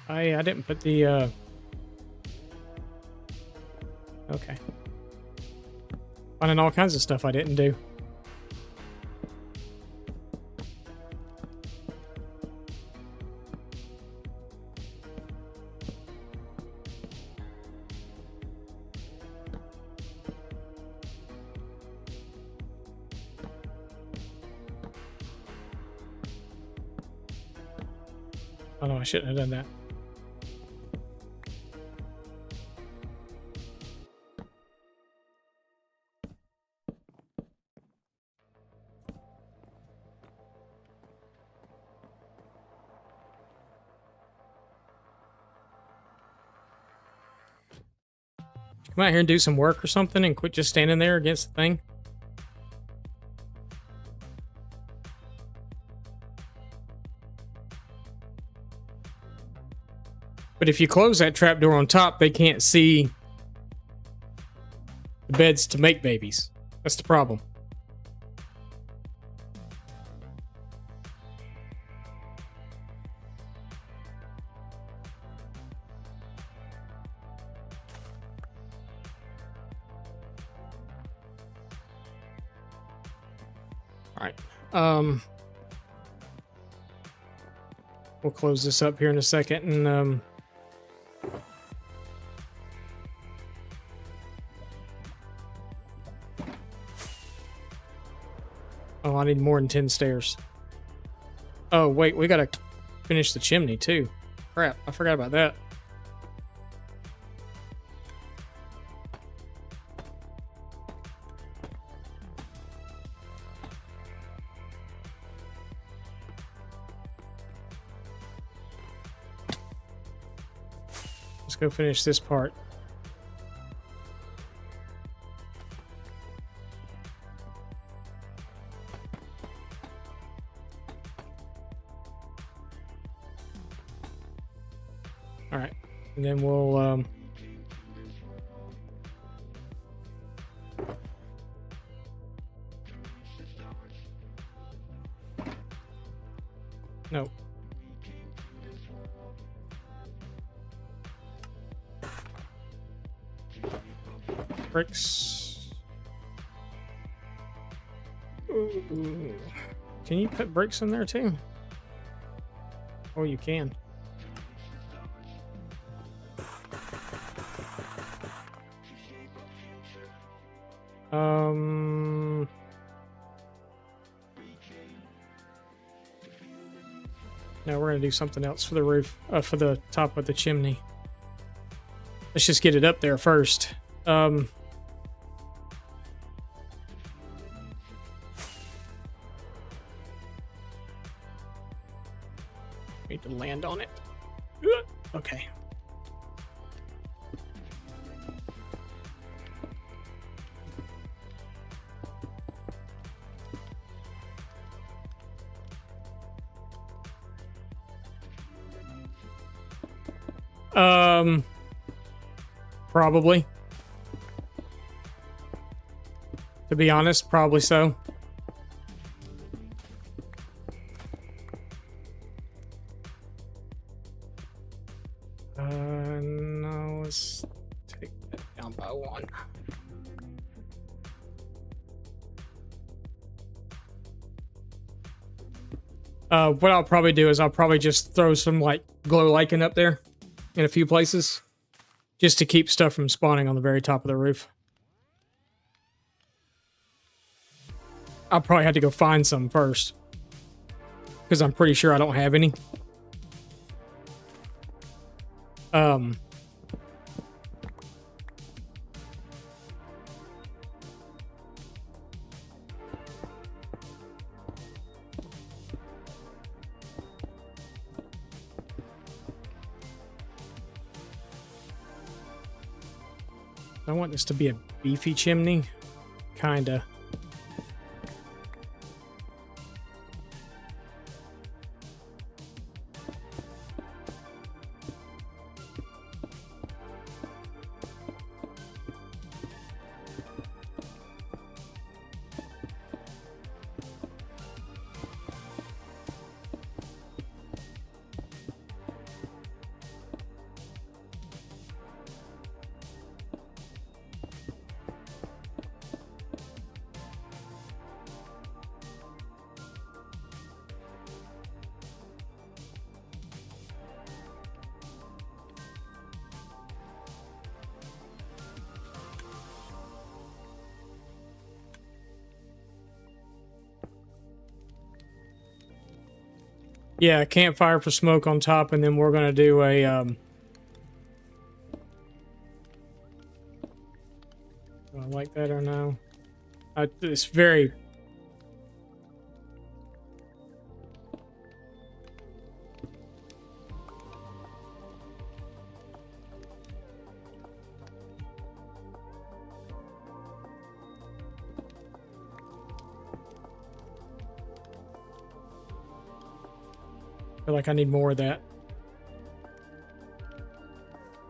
I didn't put the okay. Finding all kinds of stuff I didn't do. Oh no, I shouldn't have done that. Come out here and do some work or something and quit just standing there against the thing. But if you close that trapdoor on top, they can't see the beds to make babies. That's the problem. We'll close this up here in a second and oh, I need more than 10 stairs. Oh, wait, we gotta finish the chimney too. Crap, I forgot about that. Let's go finish this part. All right, and then we'll Bricks. Ooh. Can you put bricks in there too? Oh, you can. No, we're gonna do something else for the roof, for the top of the chimney. Let's just get it up there first. Need to land on it. Okay. Probably. To be honest, probably so. No, let's take that down by one. What I'll probably do is I'll probably just throw some like glow lichen up there in a few places just to keep stuff from spawning on the very top of the roof. I'll probably have to go find some first because I'm pretty sure I don't have any. I want this to be a beefy chimney, kinda. Yeah, campfire for smoke on top, and then we're gonna do a do I like that or no? It's very. I feel like I need more of that.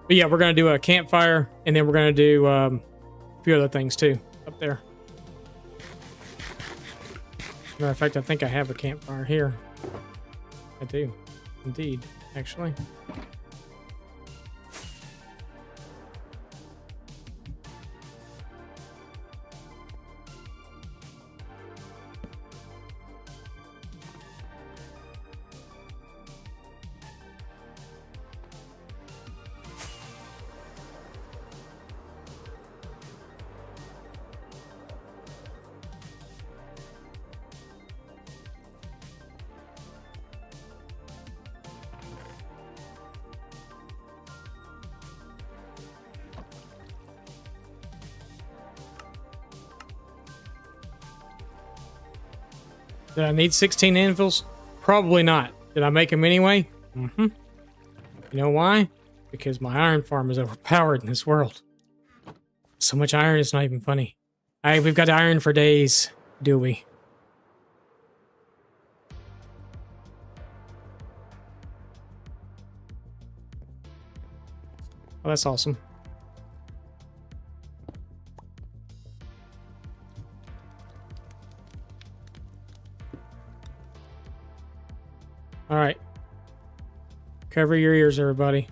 But yeah, we're going to do a campfire, and then we're going to do a few other things too up there. Matter of fact, I think I have a campfire here. I do. Indeed, actually. Did I need 16 anvils? Probably not. Did I make them anyway? Mm-hmm. You know why? Because my iron farm is overpowered in this world. So much iron, it's not even funny. We've got iron for days, do we? Oh, that's awesome. All right. Cover your ears, everybody.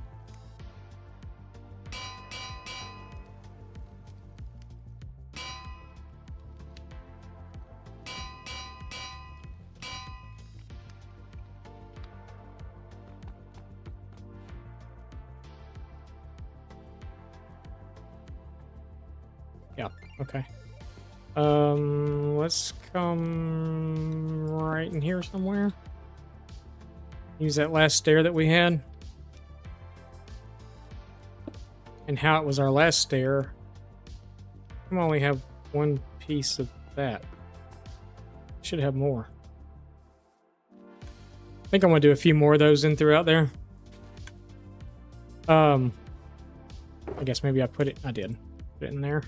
Yeah, okay. Let's come right in here somewhere. Use that last stair that we had. And how it was our last stair. We only have one piece of that. Should have more. I think I'm gonna do a few more of those in throughout there. I guess maybe I did. Put it in there.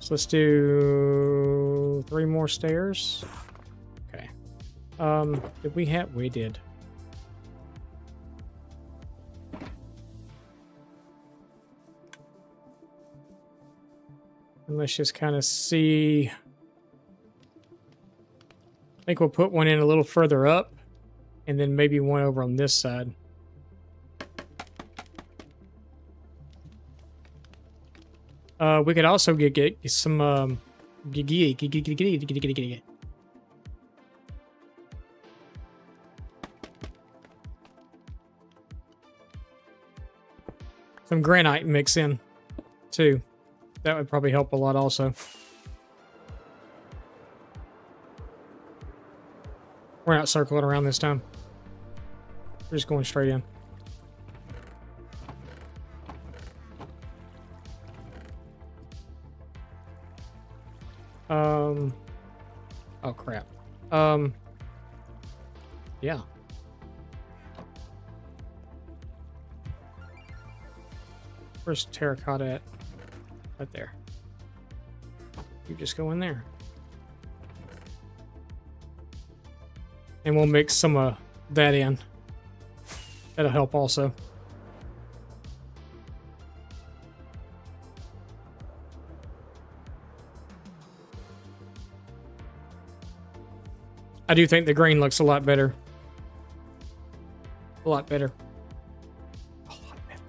So let's do 3 more stairs. Okay. Did we have? We did. And let's just kind of see. I think we'll put one in a little further up, and then maybe one over on this side. We could also get some some granite mix in too. That would probably help a lot also. We're not circling around this time. We're just going straight in. Oh crap. Yeah. Where's terracotta at? Right there. You just go in there. And we'll mix some of that in. That'll help also. I do think the green looks a lot better. A lot better. A lot better.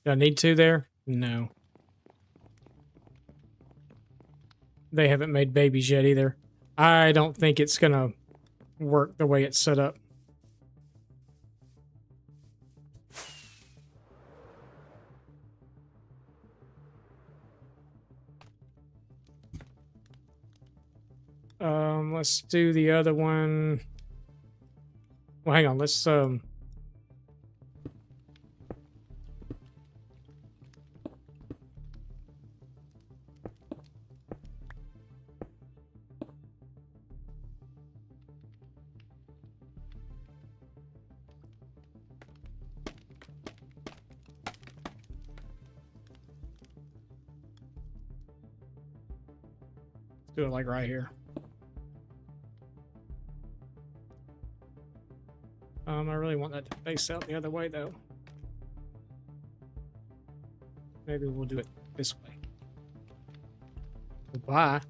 Do I need to there? No. They haven't made babies yet either. I don't think it's gonna work the way it's set up. Let's do the other one. Well, hang on. Let's do it like right here. I really want that to face out the other way though. Maybe we'll do it this way. Goodbye.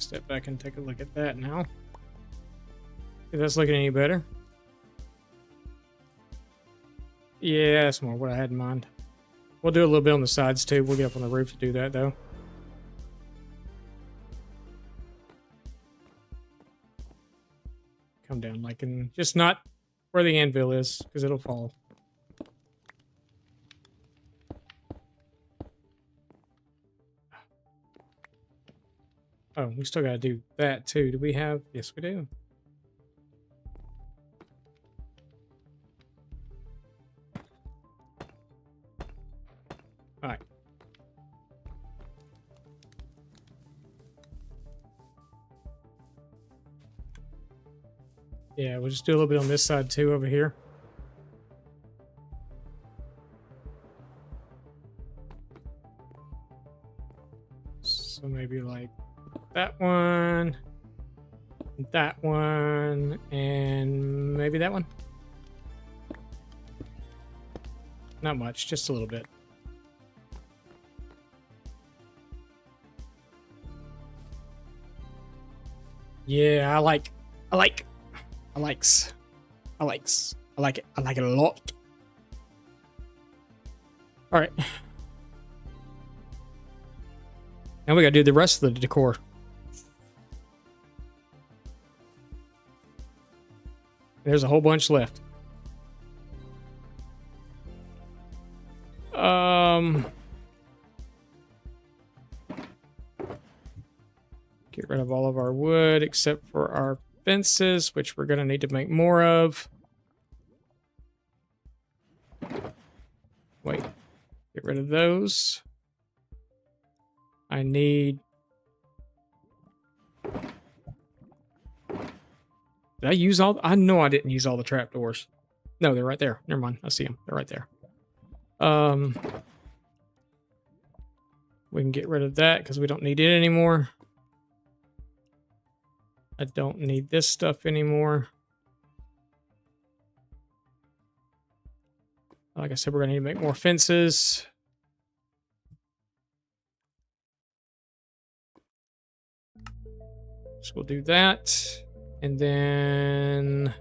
Step back and take a look at that now. If that's looking any better. Yeah, that's more what I had in mind. We'll do a little bit on the sides too. We'll get up on the roof to do that though. Come down like in, just not where the anvil is, because it'll fall. Oh, we still got to do that too. Do we have? Yes, we do. All right. Yeah, we'll just do a little bit on this side too over here. So maybe like that one, and maybe that one. Not much, just a little bit. Yeah, I like it. I like it. I like it a lot. All right. Now we gotta do the rest of the decor. There's a whole bunch left. Get rid of all of our wood except for our fences, which we're gonna need to make more of. Wait, get rid of those. I need... Did I use all... I know I didn't use all the trapdoors. No, they're right there. Never mind. I see them. They're right there. We can get rid of that because we don't need it anymore. I don't need this stuff anymore. Like I said, we're going to need to make more fences. So we'll do that. And then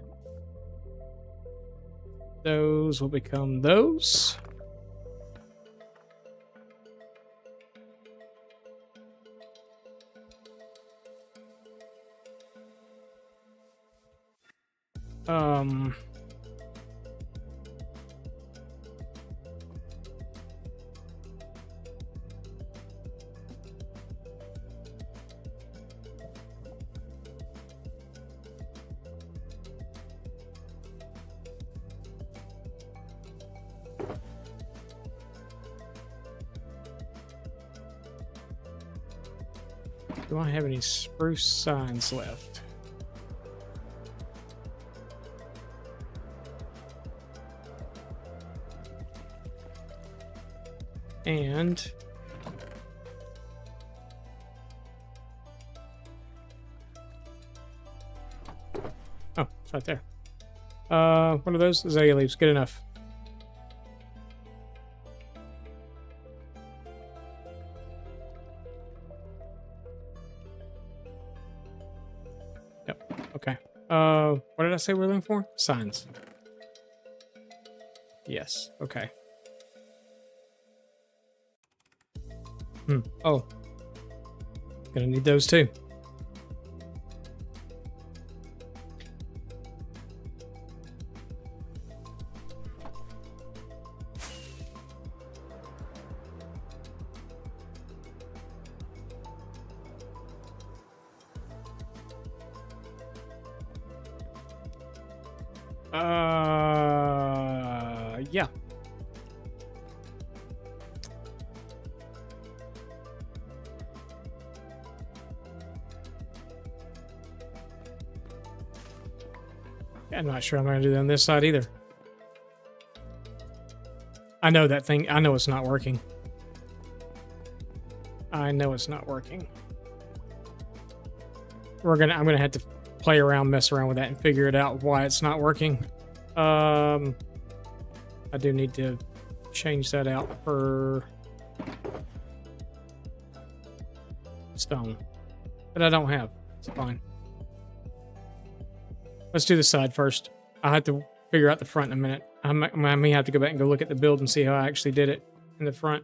those will become those. Do I have any spruce signs left? And oh, it's right there. What are those? Azalea leaves. Good enough. Yep. Okay. What did I say we're looking for? Signs. Yes. Okay. Oh. Gonna need those too. Yeah. I'm not sure I'm going to do that on this side either. I know that thing. I know it's not working. I know it's not working. I'm gonna have to play around, mess around with that, and figure it out why it's not working. I do need to change that out for stone, but I don't have. It's fine. Let's do the side first. I'll have to figure out the front in a minute. I may have to go back and go look at the build and see how I actually did it in the front.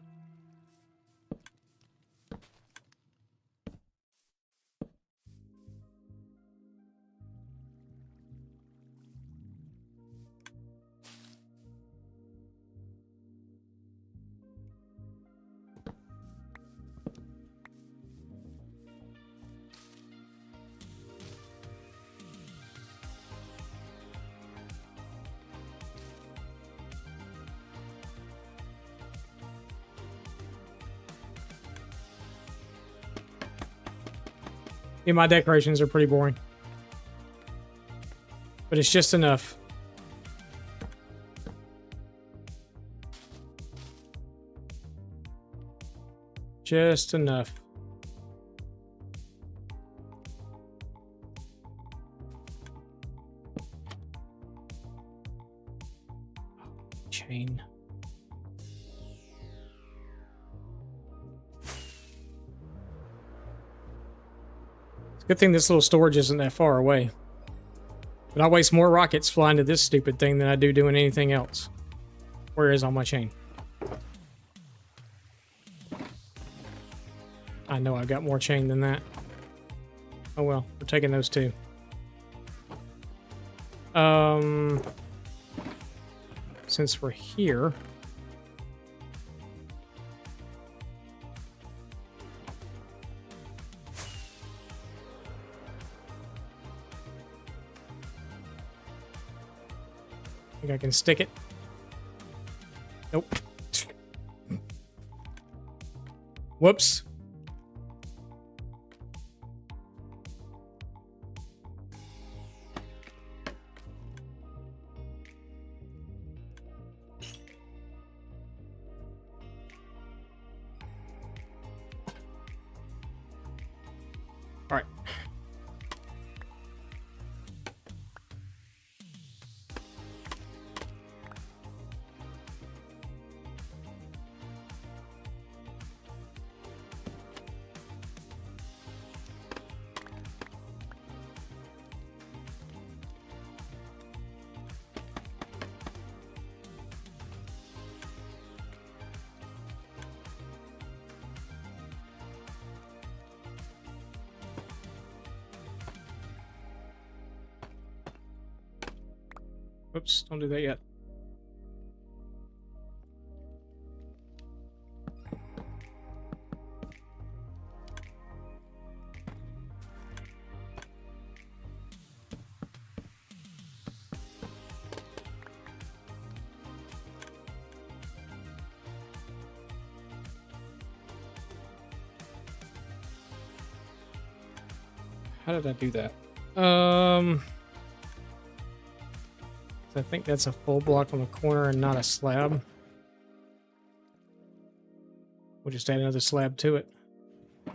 Yeah, my decorations are pretty boring. but it's just enough. Just enough. Chain. It's a good thing this little storage isn't that far away. But I waste more rockets flying to this stupid thing than I do doing anything else. Where is all my chain? I know I've got more chain than that. Oh well, we're taking those too. Since we're here, I think I can stick it. Nope. Whoops. All right. Whoops, don't do that yet. How did I do that? I think that's a full block on the corner and not a slab. We'll just add another slab to it. I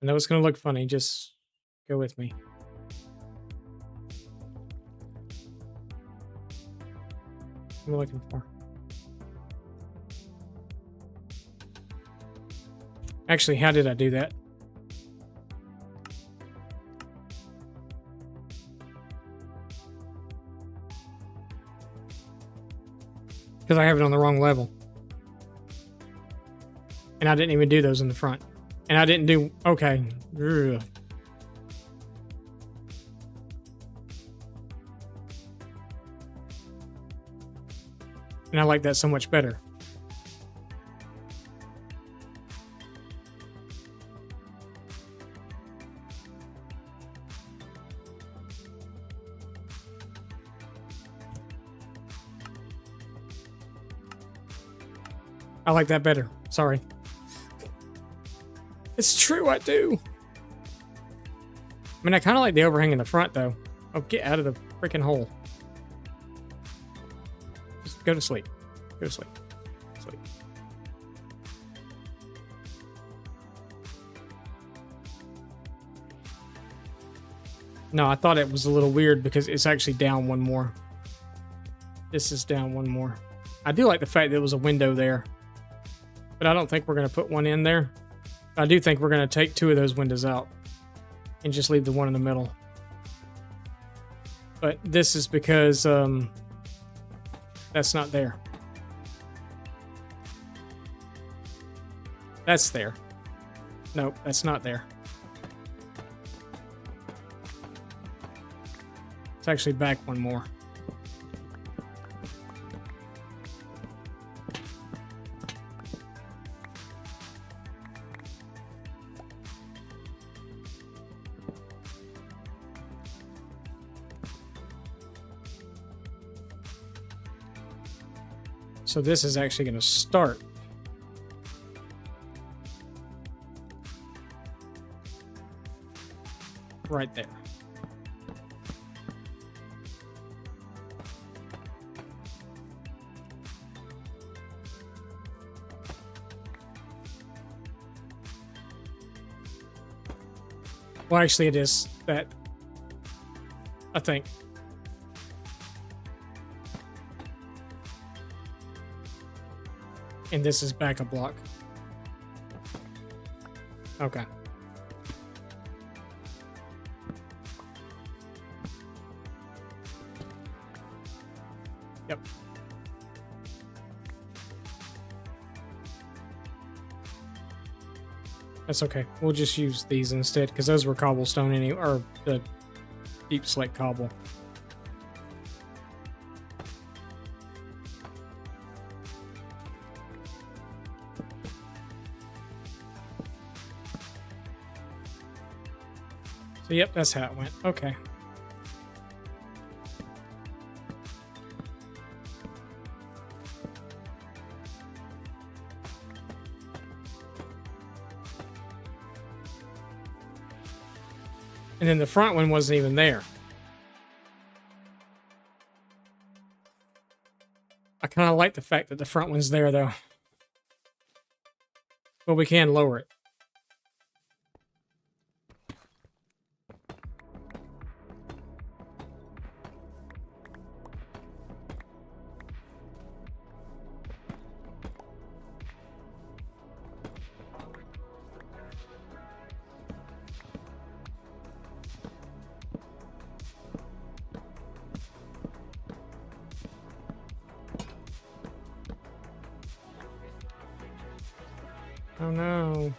know it's going to look funny, just go with me. What am I looking for? Actually, how did I do that? Because I have it on the wrong level. And I didn't even do those in the front. And I didn't do... Okay. Ugh. And I like that so much better. I like that better. Sorry. It's true, I do. I mean, I kind of like the overhang in the front, though. Oh, get out of the freaking hole. Just go to sleep. Go to sleep. Sleep. No, I thought it was a little weird because it's actually down one more. This is down one more. I do like the fact that there was a window there. But I don't think we're going to put one in there. I do think we're going to take two of those windows out and just leave the one in the middle. But this is because that's not there. That's there. Nope, that's not there. It's actually back one more. So this is actually going to start. right there. Well, actually, it is that, I think. And this is back a block. Okay. Yep. That's okay. We'll just use these instead because those were cobblestone or the deep slate cobble. So yep, that's how it went. Okay. And then the front one wasn't even there. I kind of like the fact that the front one's there, though. But we can lower it. Oh no.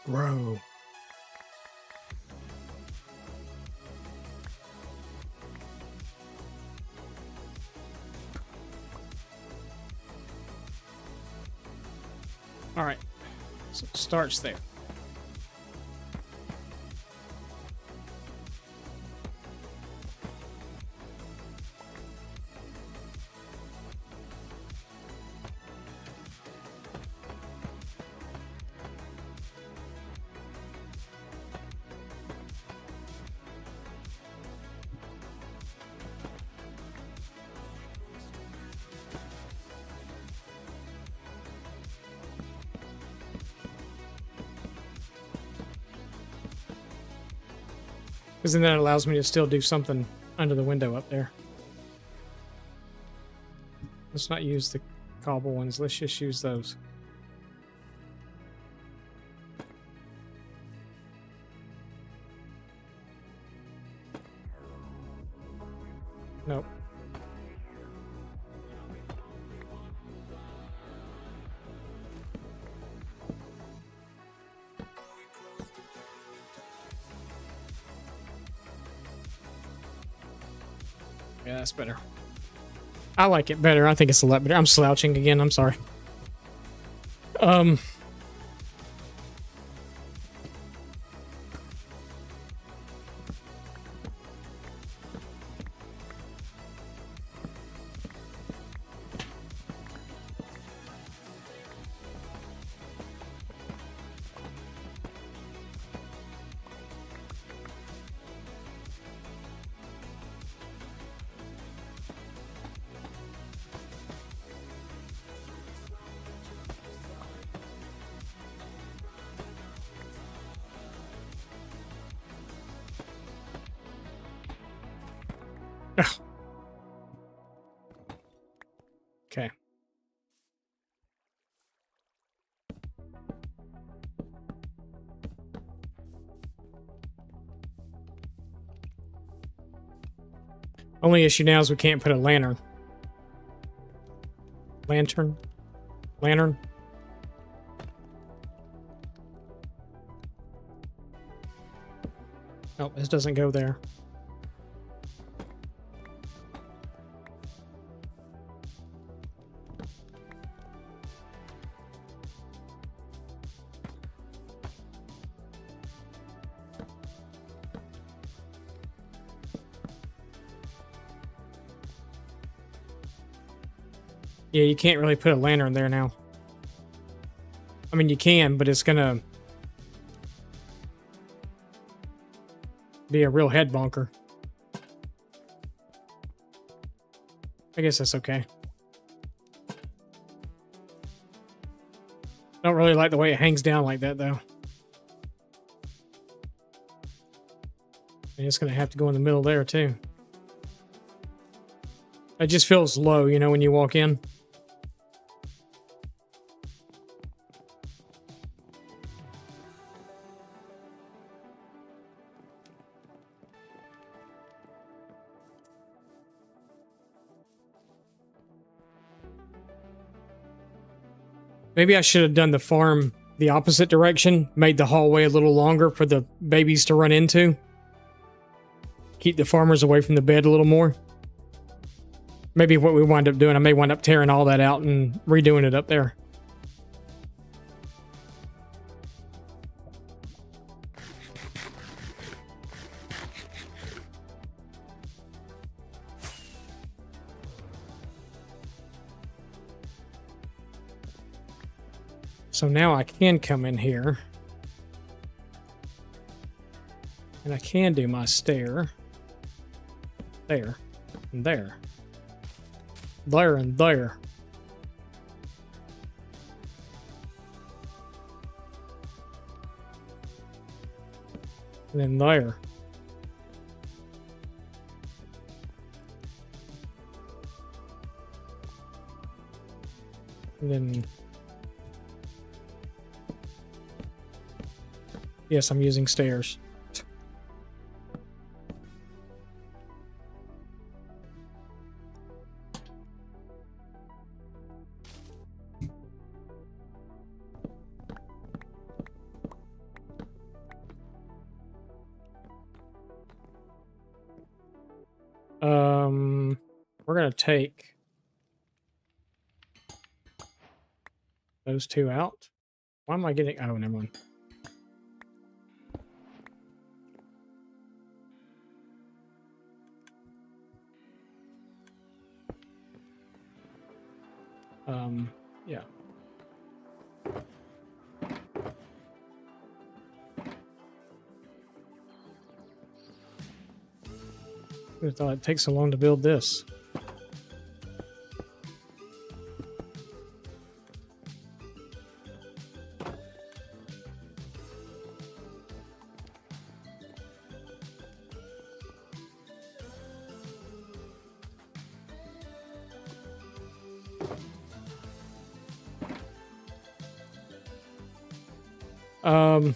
Bro. All right, so it starts there. Because then that allows me to still do something under the window up there. Let's not use the cobble ones. Let's just use those. Nope. Yeah, that's better. I like it better. I think it's a lot better. I'm slouching again. I'm sorry. Okay. Only issue now is we can't put a lantern. Lantern? Lantern? Nope, this doesn't go there. Yeah, you can't really put a lantern there now. I mean, you can, but it's gonna be a real head bonker. I guess that's okay. Don't really like the way it hangs down like that, though. And it's gonna have to go in the middle there, too. It just feels low, you know, when you walk in. Maybe I should have done the farm the opposite direction, made the hallway a little longer for the babies to run into. Keep the farmers away from the bed a little more. Maybe what we wind up doing, I may wind up tearing all that out and redoing it up there. So now I can come in here. And I can do my stair. There. And there. There and there. And then there. And then... Yes, I'm using stairs. We're gonna take those two out. Why am I getting... Oh, never mind. Yeah. I thought it takes so long to build this. Um,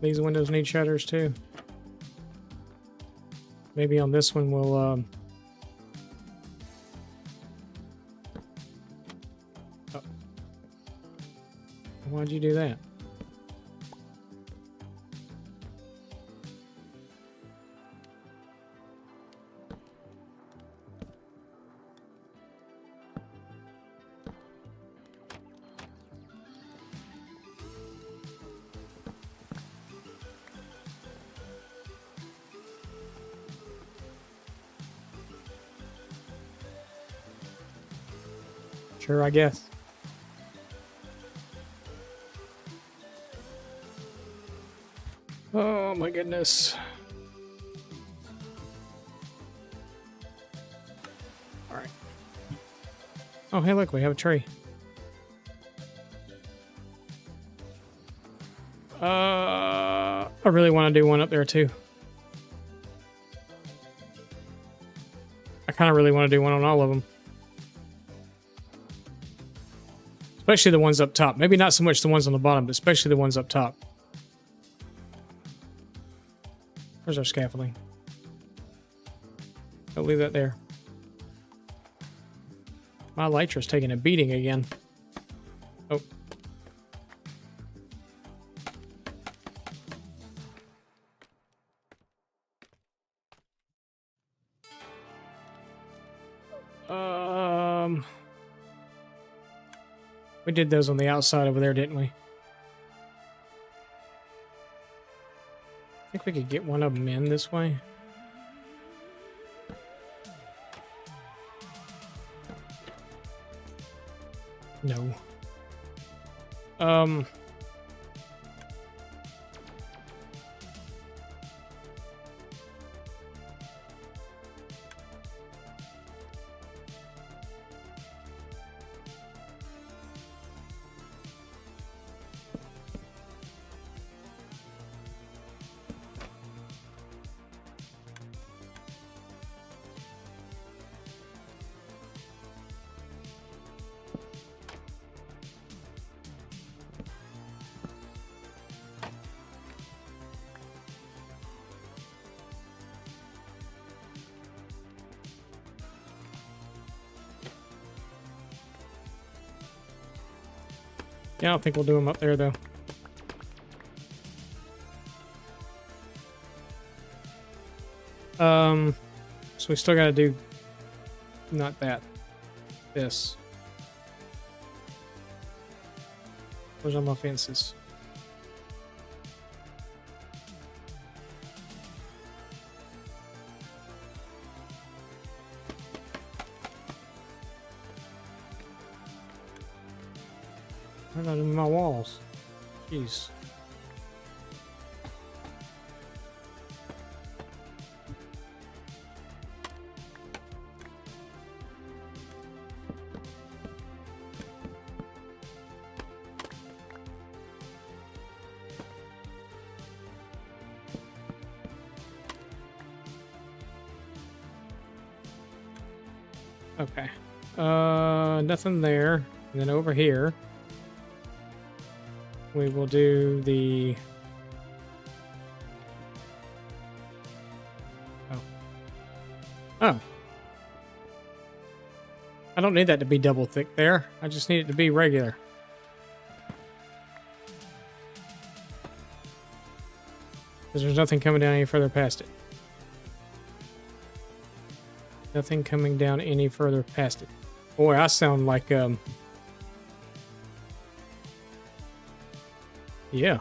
these windows need shutters too. Maybe on this one we'll oh. Why'd you do that? Sure, I guess. Oh my goodness. All right. Oh, hey, look, we have a tree. I really want to do one up there too. I kind of really want to do one on all of them. Especially the ones up top. Maybe not so much the ones on the bottom, but especially the ones up top. Where's our scaffolding? I'll leave that there. My elytra's taking a beating again. Oh. We did those on the outside over there, didn't we? I think we could get one of them in this way. No. Yeah, I don't think we'll do them up there, though. So we still got to do... Not that. This. Where's all my fences? Where are my walls? Jeez. Okay. Nothing there. And then over here, we will do the... Oh. I don't need that to be double thick there. I just need it to be regular. Because there's nothing coming down any further past it. Nothing coming down any further past it. Boy, I sound like, yeah.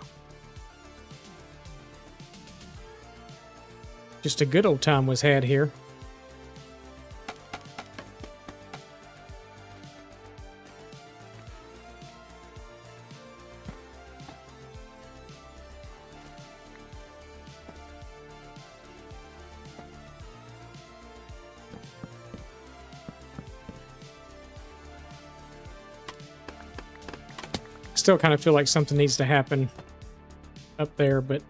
Just a good old time was had here. Still kind of feel like something needs to happen up there, but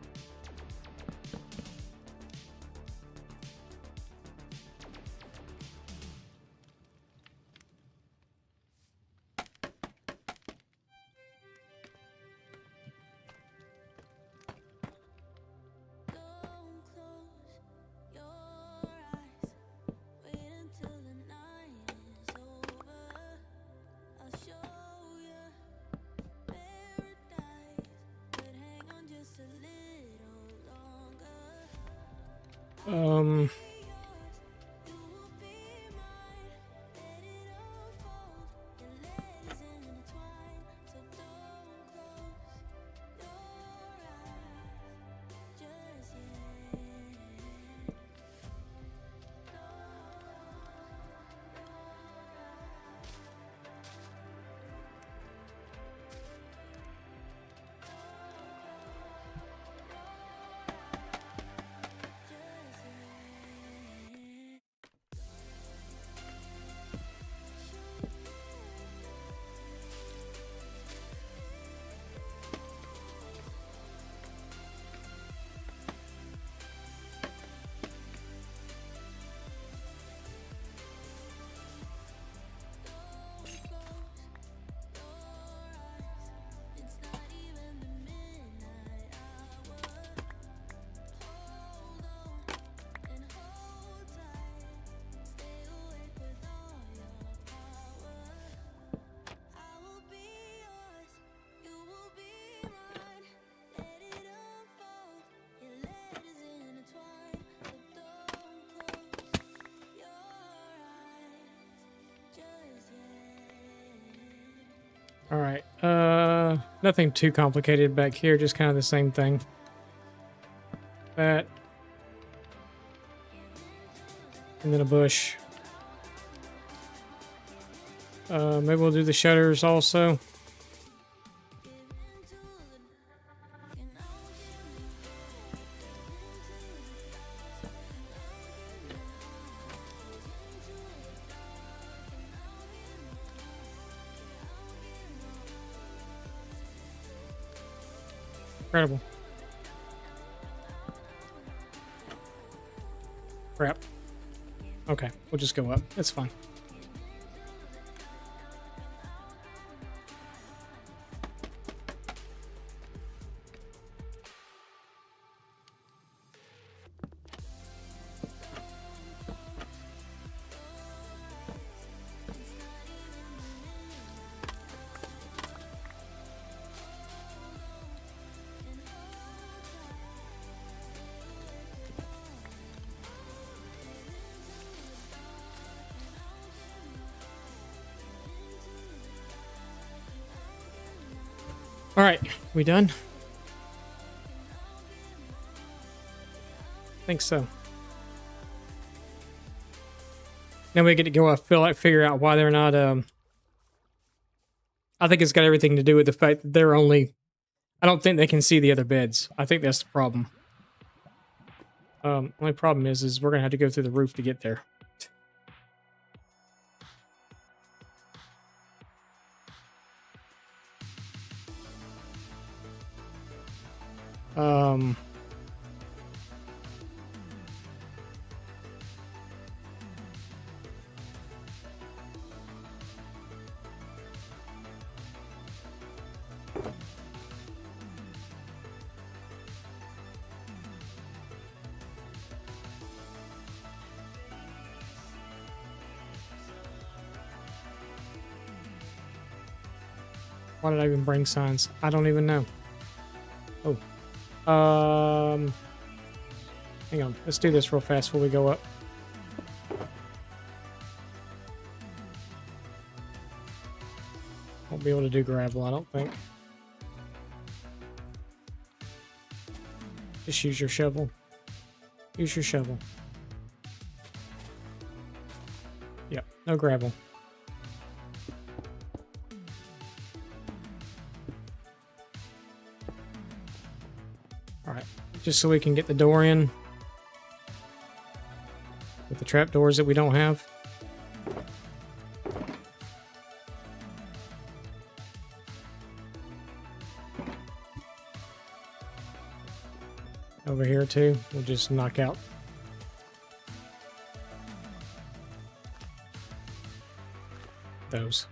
All right. Nothing too complicated back here. Just kind of the same thing. That. And then a bush. Maybe we'll do the shutters also. Incredible. Crap. Okay, we'll just go up. It's fine. All right, we done? I think so. Now we get to go figure out why they're not. I think it's got everything to do with the fact that they're only. I don't think they can see the other beds. I think that's the problem. Only problem is we're gonna have to go through the roof to get there. Why did I even bring signs? I don't even know. Oh. Hang on. Let's do this real fast before we go up. Won't be able to do gravel, I don't think. Just use your shovel. Use your shovel. Yep, no gravel. Alright, just so we can get the door in. With the trapdoors that we don't have. Over here too, we'll just knock out those.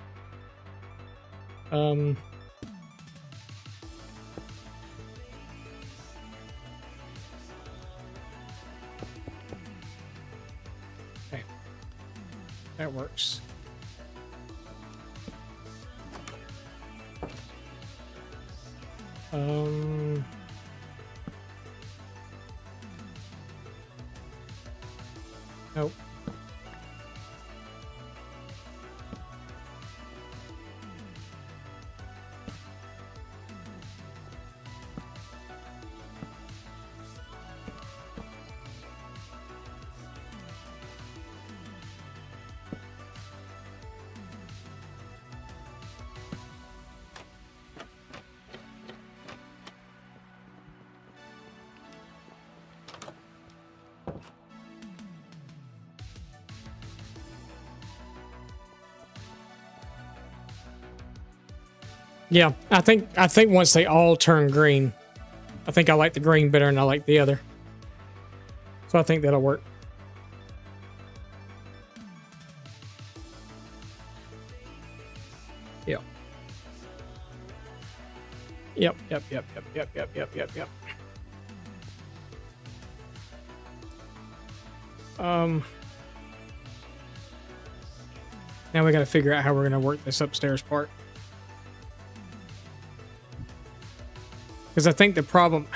Okay. That works. Nope. Yeah, I think once they all turn green, I think I like the green better than I like the other. So I think that'll work. Yep. Yep. Now we got to figure out how we're going to work this upstairs part. Because I think the problem,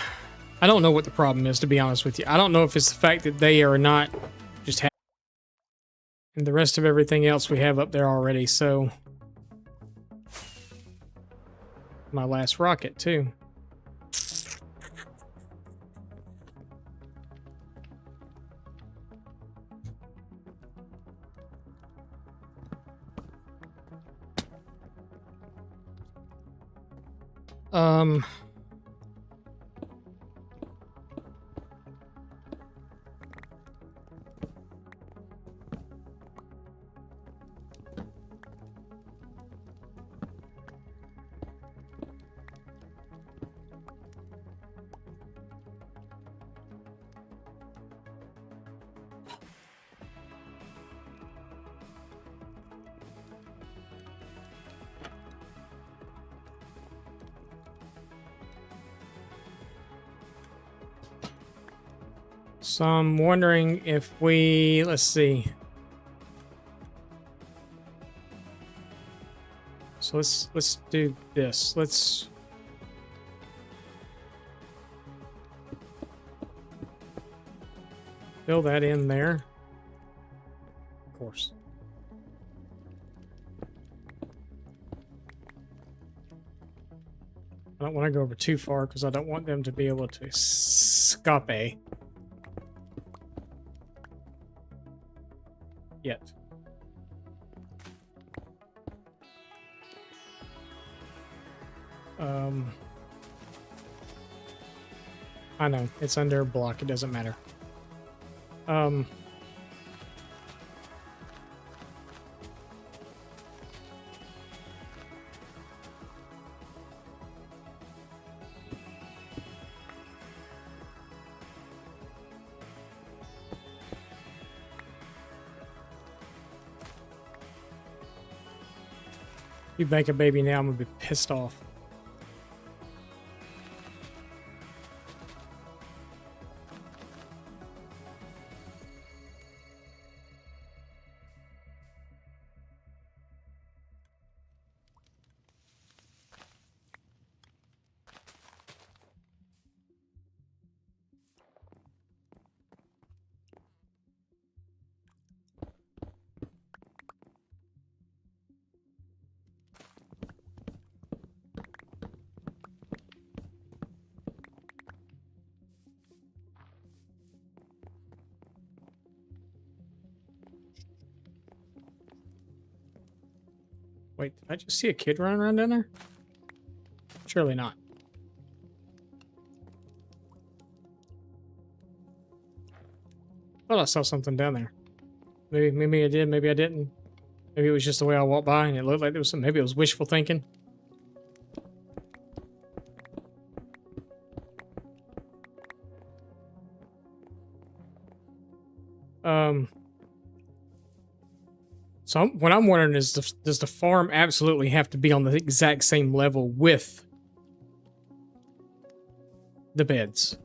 I don't know what the problem is, to be honest with you. I don't know if it's the fact that they are not just happy. And the rest of everything else we have up there already, so. My last rocket, too. Um... So I'm wondering if we, let's see. So let's do this. Let's fill that in there. Of course. I don't want to go over too far because I don't want them to be able to escape yet. I know, it's under a block, it doesn't matter. You make a baby now, I'm gonna be pissed off. Wait, did I just see a kid running around down there? Surely not. Thought I saw something down there. Maybe I did, maybe I didn't. Maybe it was just the way I walked by and it looked like there was some, maybe it was wishful thinking. So what I'm wondering is, does the farm absolutely have to be on the exact same level with the beds?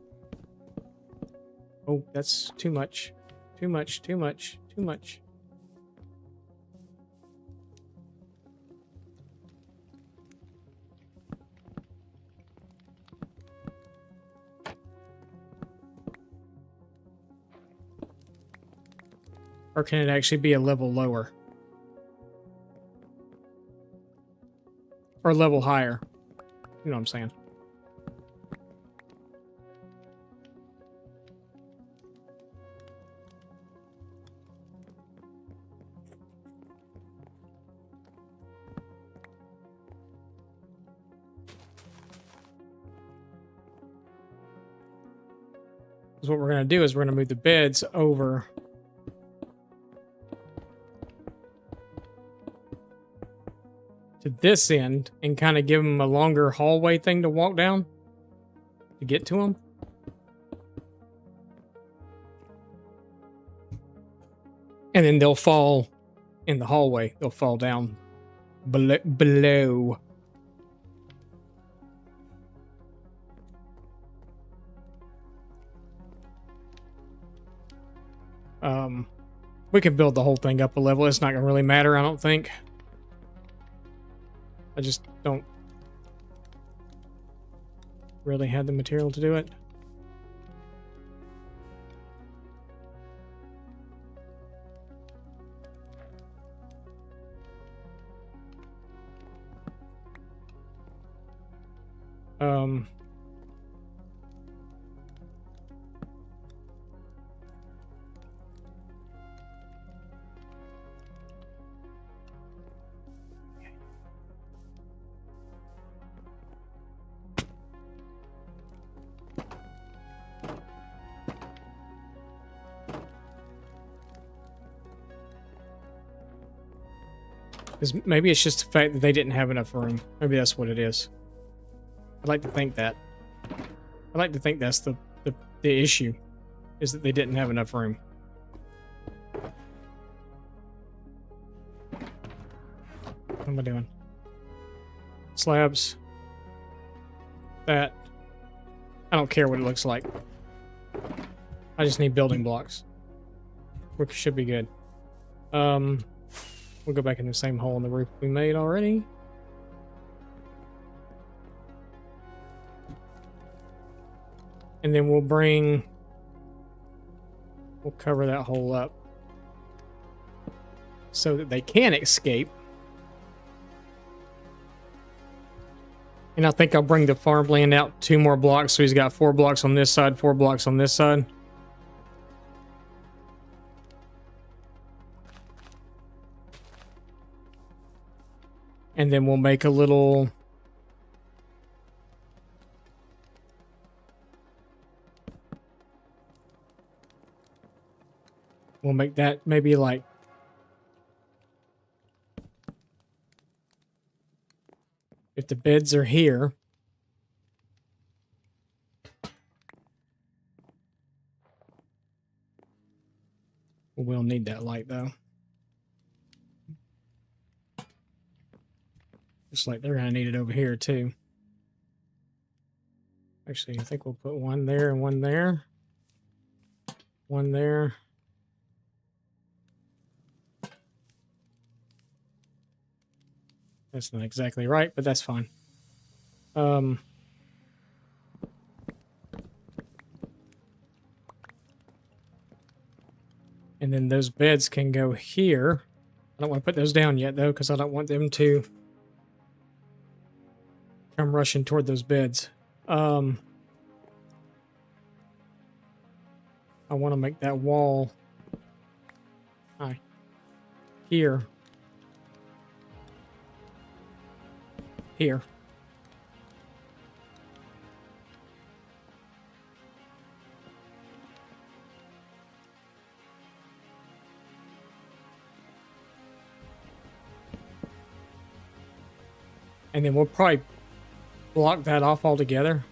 Oh, that's too much. Too much, too much, too much. Or can it actually be a level lower? Or a level higher? You know what I'm saying? Because what we're going to do is we're going to move the beds over to this end and kind of give them a longer hallway thing to walk down to get to them. And then they'll fall in the hallway. They'll fall down below. We can build the whole thing up a level. It's not going to really matter, I don't think. I just don't really have the material to do it. Um, Because maybe it's just the fact that they didn't have enough room. Maybe that's what it is. I'd like to think that. I'd like to think that's the issue, is that they didn't have enough room. What am I doing? Slabs. That. I don't care what it looks like. I just need building blocks. Which should be good. We'll go back in the same hole in the roof we made already. And then we'll cover that hole up so that they can escape. And I think I'll bring the farmland out 2 more blocks, so he's got 4 blocks on this side, 4 blocks on this side. And then we'll make a little... We'll make that maybe like... If the beds are here... We'll need that light though. Looks like they're gonna need it over here too. Actually, I think we'll put one there and one there. One there. That's not exactly right, but that's fine. And then those beds can go here. I don't want to put those down yet though, because I don't want them to come rushing toward those beds. I want to make that wall here. Here. And then we'll probably block that off altogether.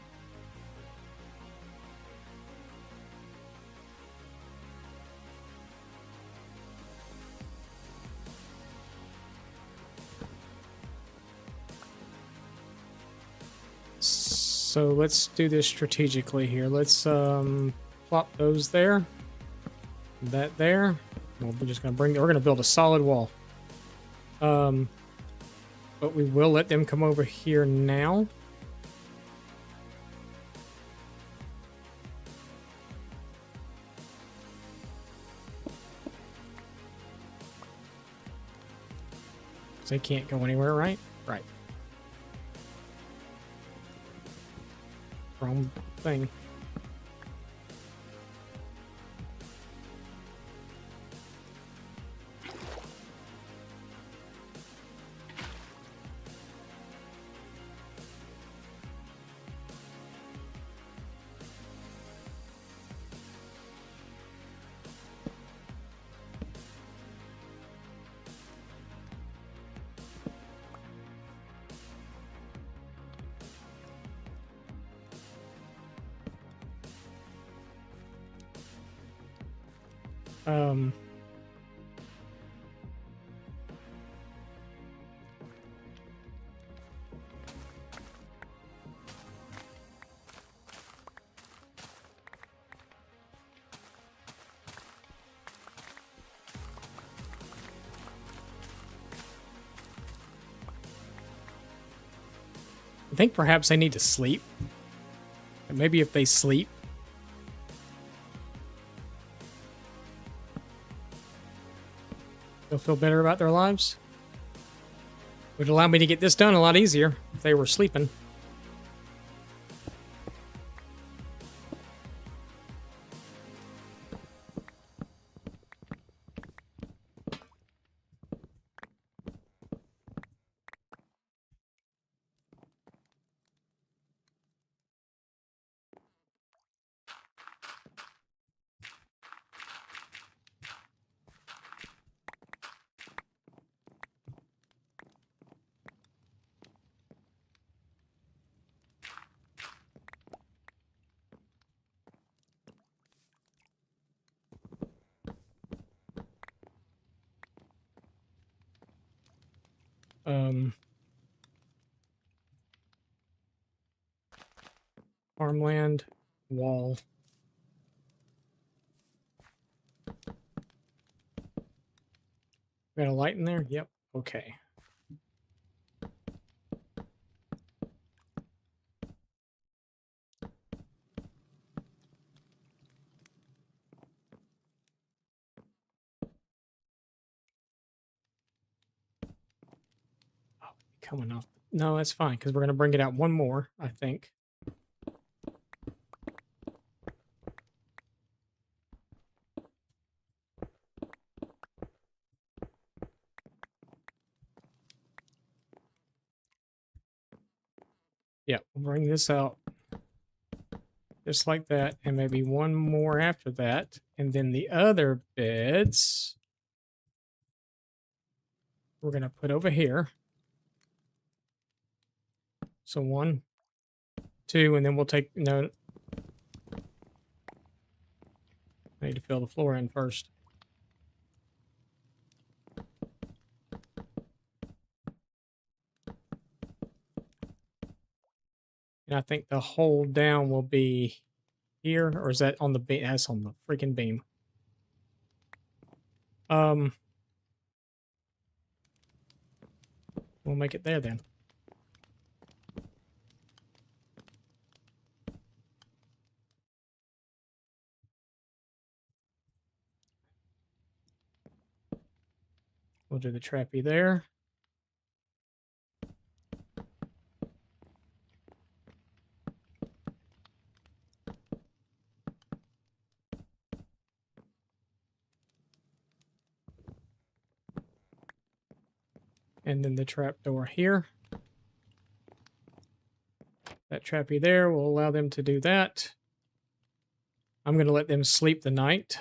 So let's do this strategically here. Let's plop those there. That there. We're just gonna we're gonna build a solid wall. But we will let them come over here now. They can't go anywhere, right? Right. Wrong thing. I think perhaps they need to sleep. And maybe if they sleep, they'll feel better about their lives. Would allow me to get this done a lot easier if they were sleeping. Farmland, wall. Got a light in there? Yep. Okay. Oh, coming off. No, that's fine because we're going to bring it out one more, I think. Yeah, we'll bring this out just like that, and maybe one more after that. And then the other beds we're going to put over here. So 1, 2, and then we'll take, no, I need to fill the floor in first. And I think the hole down will be here, or is that on the beam? That's on the freaking beam. We'll make it there then. We'll do the trappy there. And then the trap door here. That trappy there will allow them to do that. I'm going to let them sleep the night.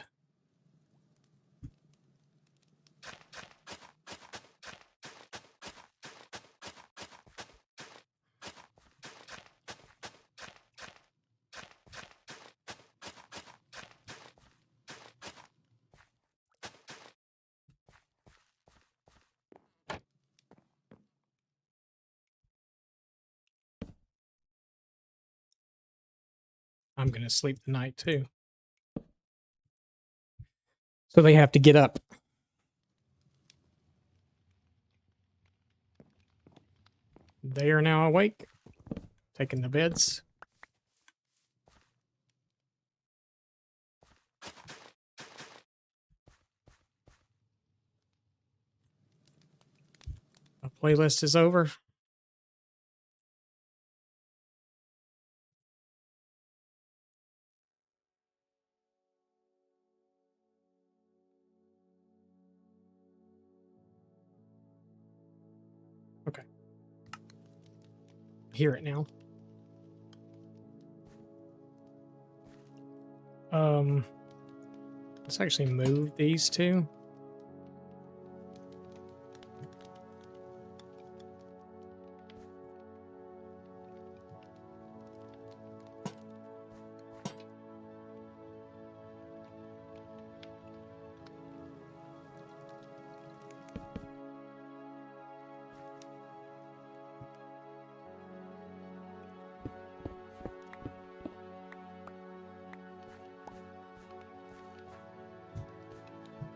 I'm going to sleep the night too. So they have to get up. They are now awake, taking the beds. The playlist is over. Okay. Hear it now. Let's actually move these two.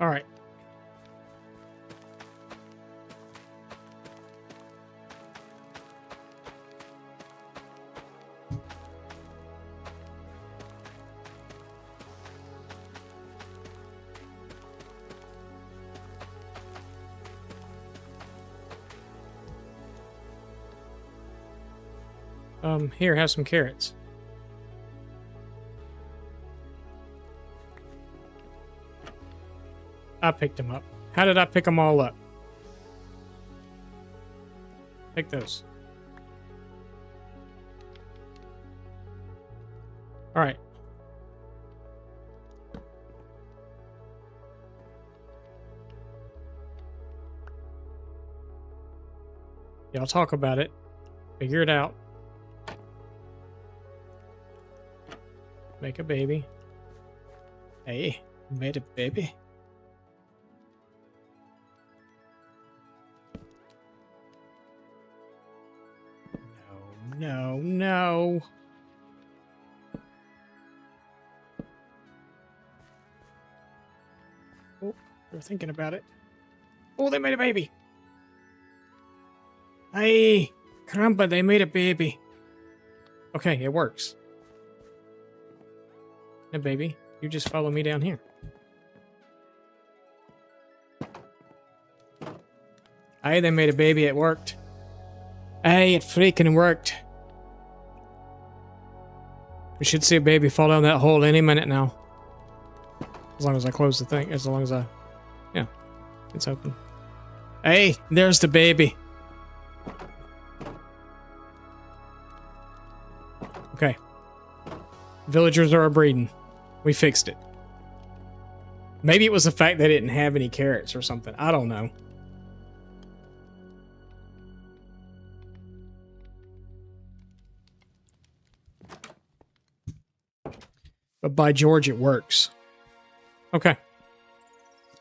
All right. Here, have some carrots. I picked them up. How did I pick them all up? Take those. All right. Y'all talk about it. Figure it out. Make a baby. Hey, made a baby. no, no. Oh, they're thinking about it. Oh, they made a baby. Hey, caramba, they made a baby. Okay, it works. Now, baby, you just follow me down here. Hey, they made a baby. It worked. Hey, it freaking worked. We should see a baby fall down that hole any minute now. As long as I close the thing. As long as I... Yeah, it's open. Hey, there's the baby. Okay. Villagers are breeding. We fixed it. Maybe it was the fact they didn't have any carrots or something. I don't know. But by George, it works. Okay.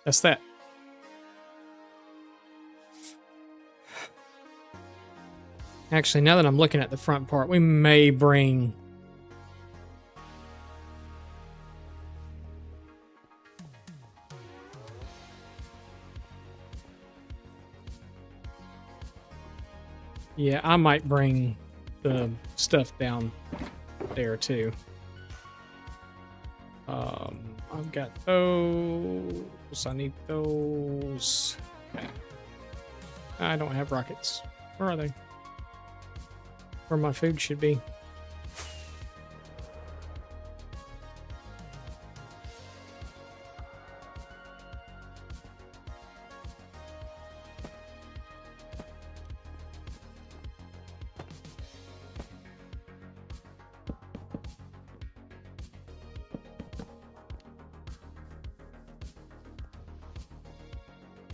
That's that. Actually, now that I'm looking at the front part, we may bring... Yeah, I might bring the stuff down there too. I've got those. I need those. Okay. I don't have rockets. Where are they? Where my food should be.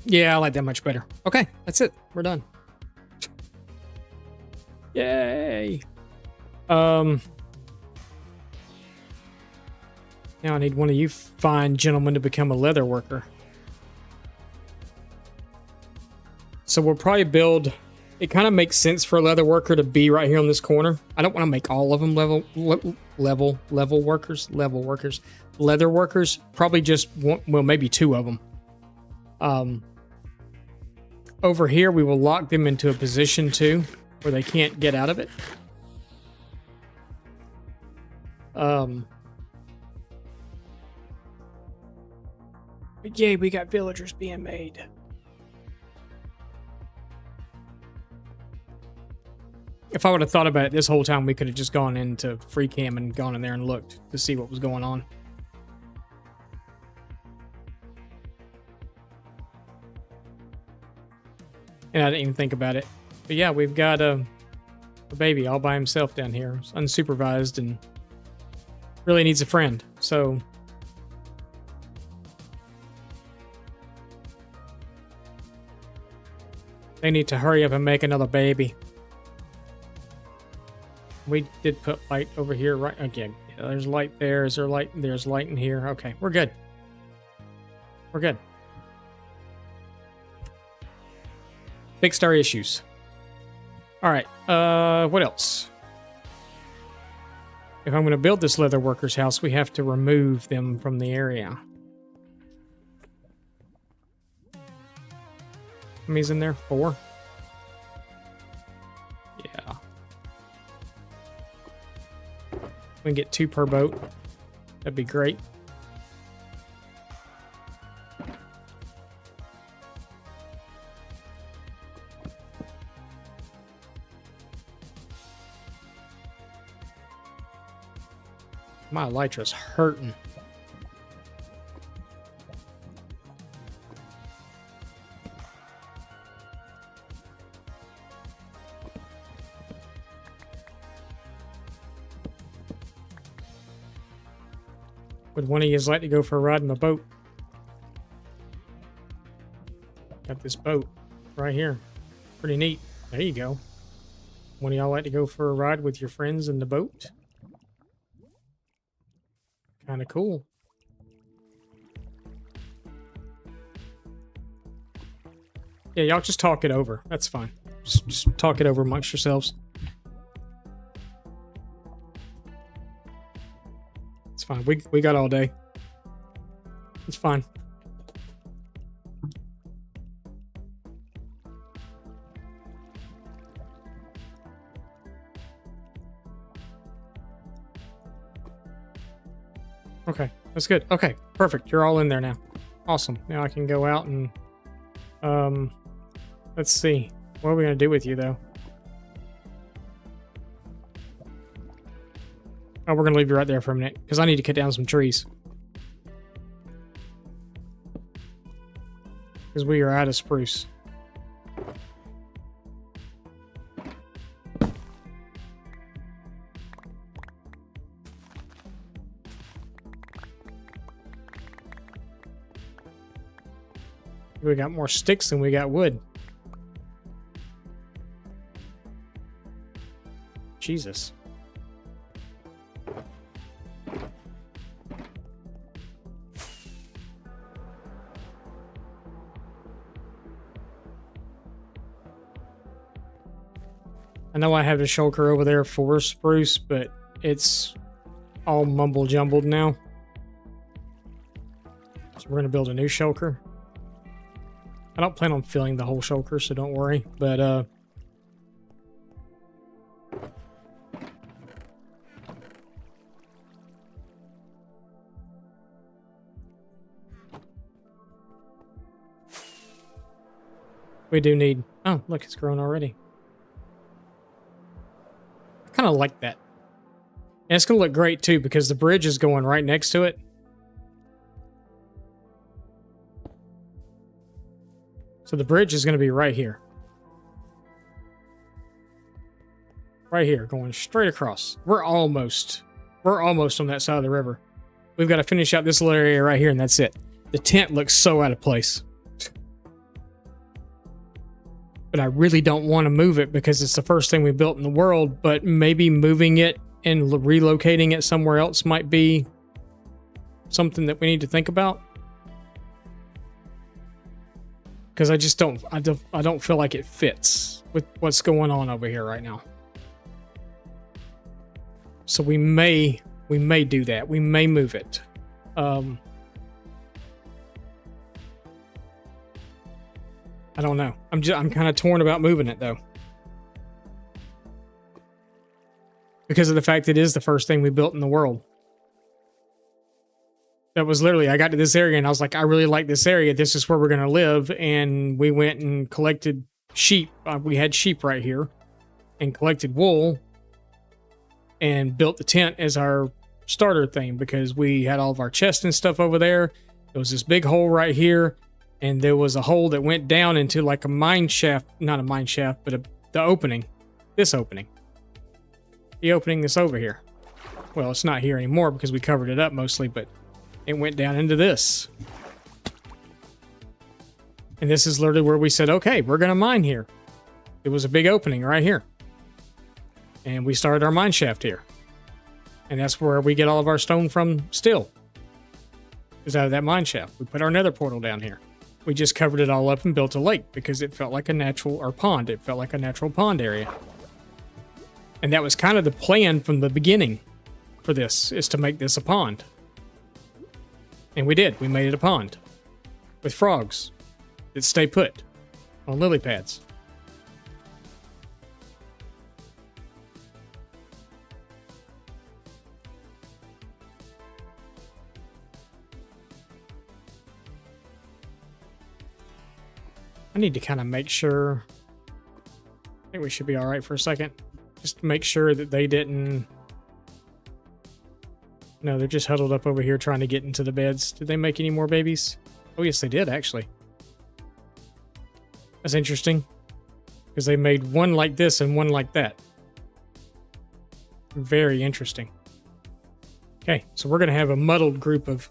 Yeah, I like that much better. Okay, that's it. We're done. Yay. Now I need one of you fine gentlemen to become a leather worker. So we'll probably build... It kind of makes sense for a leather worker to be right here on this corner. I don't want to make all of them level workers. Leather workers, probably just one, well, maybe two of them. Over here, we will lock them into a position too, where they can't get out of it. But yay, we got villagers being made. If I would have thought about it this whole time, we could have just gone into free cam and gone in there and looked to see what was going on. And I didn't even think about it. But yeah, we've got a baby all by himself down here, unsupervised, and really needs a friend. So they need to hurry up and make another baby. We did put light over here, right? Again, yeah, there's light there. Is there light? There's light in here. Okay, we're good. We're good. Fixed our issues. All right. What else? If I'm going to build this leather worker's house, we have to remove them from the area. How many's in there? 4? Yeah. We can get 2 per boat. That'd be great. My elytra's hurting. Would one of you like to go for a ride in the boat? Got this boat right here. Pretty neat. There you go. One of y'all like to go for a ride with your friends in the boat? Kind of cool. Yeah, y'all just talk it over. That's fine. Just talk it over amongst yourselves. fine. We got all day. It's fine. Okay, that's good. Okay, perfect. You're all in there now. Awesome. Now I can go out and let's see. What are we gonna do with you though? Oh, we're gonna leave you right there for a minute because I need to cut down some trees. Because we are out of spruce. We got more sticks than we got wood. Jesus. I know I have a shulker over there for spruce, but it's all mumble jumbled now. So we're going to build a new shulker. I don't plan on filling the whole shulker, so don't worry. But, we do need... Oh, look, it's grown already. I kind of like that. And it's going to look great, too, because the bridge is going right next to it. So the bridge is going to be right here. Right here, going straight across. We're almost on that side of the river. We've got to finish out this little area right here, and that's it. The tent looks so out of place. But I really don't want to move it because it's the first thing we built in the world, but maybe moving it and relocating it somewhere else might be something that we need to think about. Because I just don't feel like it fits with what's going on over here right now. So we may do that. We may move it. I don't know. I'm kind of torn about moving it though. Because of the fact that it is the first thing we built in the world. That was literally, I got to this area and I was like, I really like this area. This is where we're going to live. And we went and collected sheep. We had sheep right here and collected wool and built the tent as our starter thing because we had all of our chests and stuff over there. There was this big hole right here. And there was a hole that went down into like a mine shaft, not a mine shaft, but the opening, this opening. The opening that's over here. Well, it's not here anymore because we covered it up mostly, but it went down into this. And this is literally where we said, okay, we're going to mine here. It was a big opening right here. And we started our mine shaft here. And that's where we get all of our stone from still. Is out of that mine shaft. We put our nether portal down here. We just covered it all up and built a lake because it felt like a natural, or pond. It felt like a natural pond area. And that was kind of the plan from the beginning for this, is to make this a pond. And we did. We made it a pond with frogs that stay put on lily pads. I need to kind of make sure. I think we should be all right for a second. Just to make sure that they didn't. No, they're just huddled up over here trying to get into the beds. Did they make any more babies? Oh, yes, they did, actually. That's interesting. Because they made one like this and one like that. Very interesting. Okay, so we're going to have a muddled group of...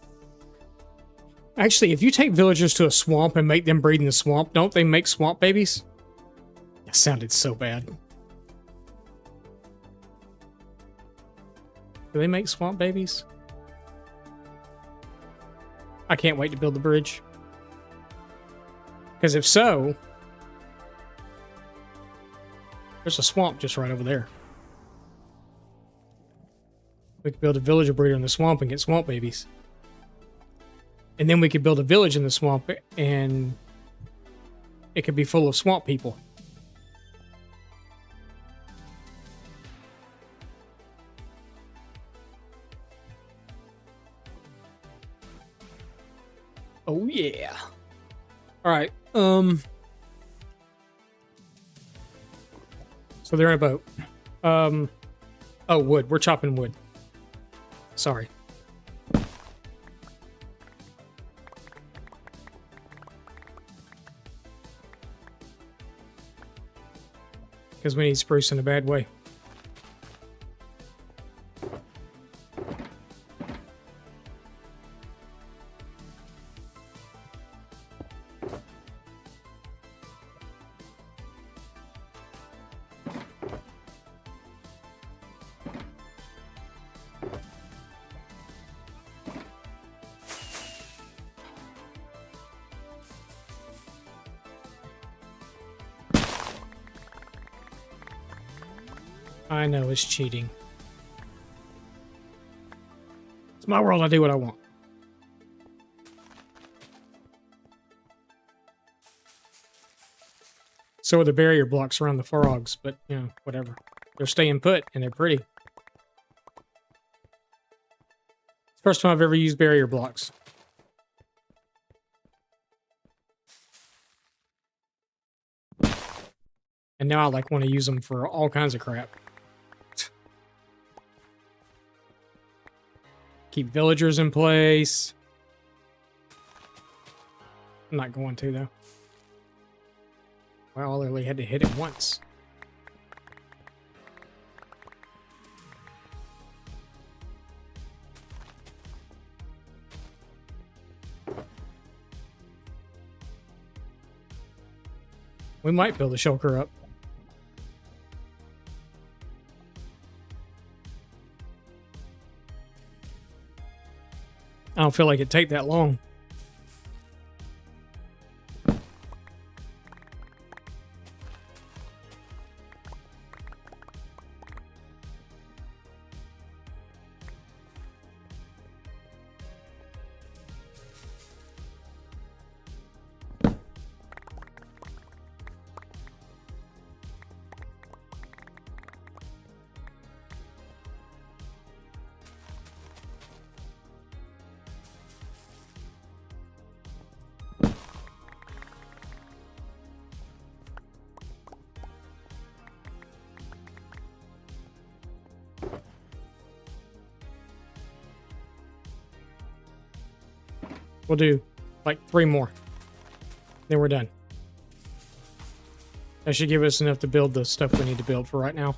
Actually, if you take villagers to a swamp and make them breed in the swamp, don't they make swamp babies? That sounded so bad. Do they make swamp babies? I can't wait to build the bridge. Because if so, there's a swamp just right over there. We could build a villager breeder in the swamp and get swamp babies. And then we could build a village in the swamp and it could be full of swamp people. Oh yeah. All right. So they're in a boat. Oh, wood. We're chopping wood. Sorry. Because we need spruce in a bad way. I know it's cheating. It's my world. I do what I want. So are the barrier blocks around the frogs, but, you know, whatever. They're staying put, and they're pretty. It's the first time I've ever used barrier blocks. And now I, like, want to use them for all kinds of crap. Keep villagers in place. I'm not going to, though. Wow, I literally had to hit it once. We might build a shulker up. I don't feel like it'd take that long. We'll do like 3 more. Then we're done. That should give us enough to build the stuff we need to build for right now.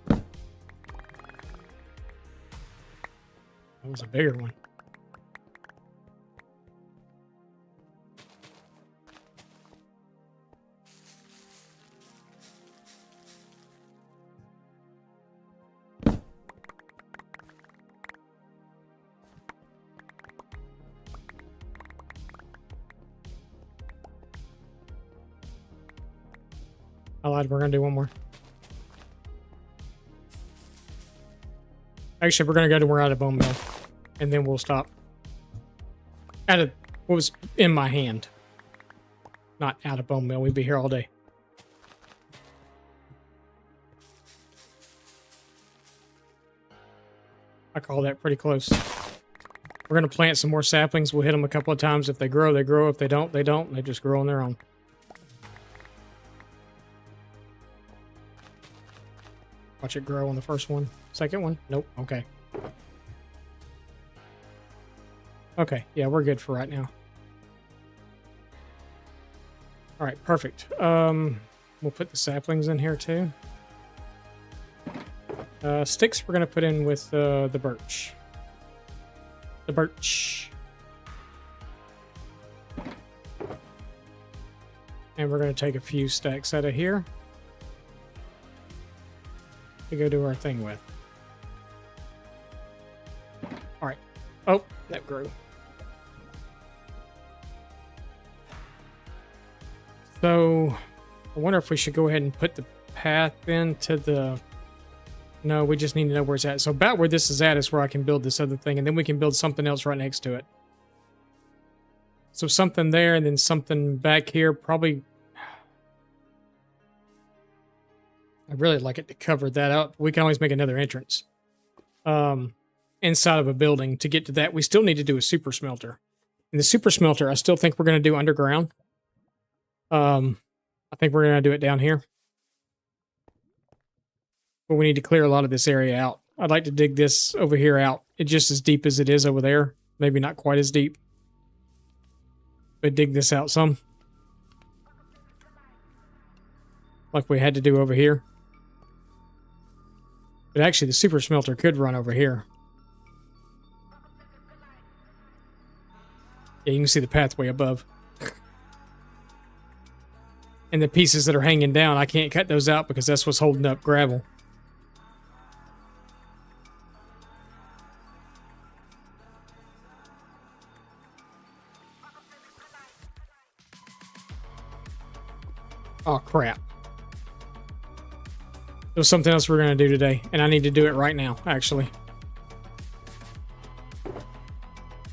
That was a bigger one. I lied, we're gonna do one more. Actually, we're gonna go to where out of bone mill, and then we'll stop. Out of what was in my hand. Not out of bone mill, we'd be here all day. I call that pretty close. We're gonna plant some more saplings. We'll hit them a couple of times. If they grow, they grow. If they don't, they don't. They just grow on their own. Watch it grow on the first one. Second one? Nope. Okay. Okay. Yeah, we're good for right now. All right. Perfect. We'll put the saplings in here too. Sticks we're going to put in with the birch. The birch. And we're going to take a few stacks out of here to go do our thing with. All right. Oh, that grew. So I wonder if we should go ahead and put the path into the... No, we just need to know where it's at. So about where this is at is where I can build this other thing, and then we can build something else right next to it. So something there, and then something back here. Probably... I'd really like it to cover that up. We can always make another entrance. Inside of a building to get to that. We still need to do a super smelter. And the super smelter, I still think we're going to do underground. I think we're going to do it down here. But we need to clear a lot of this area out. I'd like to dig this over here out. It's just as deep as it is over there. Maybe not quite as deep. But dig this out some. Like we had to do over here. But actually the super smelter could run over here. Yeah, you can see the pathway above. And the pieces that are hanging down, I can't cut those out because that's what's holding up gravel. Oh, crap. There's something else we're going to do today, and I need to do it right now, actually.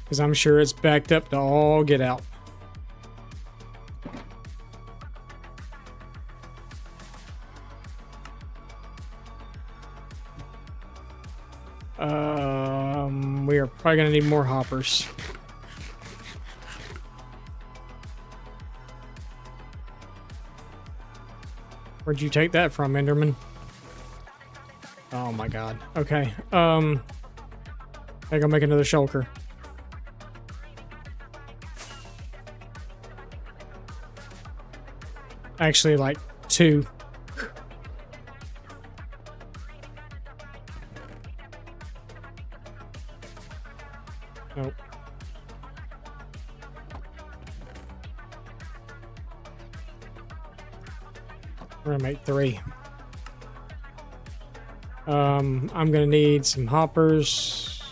Because I'm sure it's backed up to all get out. We are probably going to need more hoppers. Where'd you take that from, Enderman? Oh my god. Okay. I gotta make another shulker. Actually, like 2. Nope. We're gonna make 3. I'm gonna need some hoppers.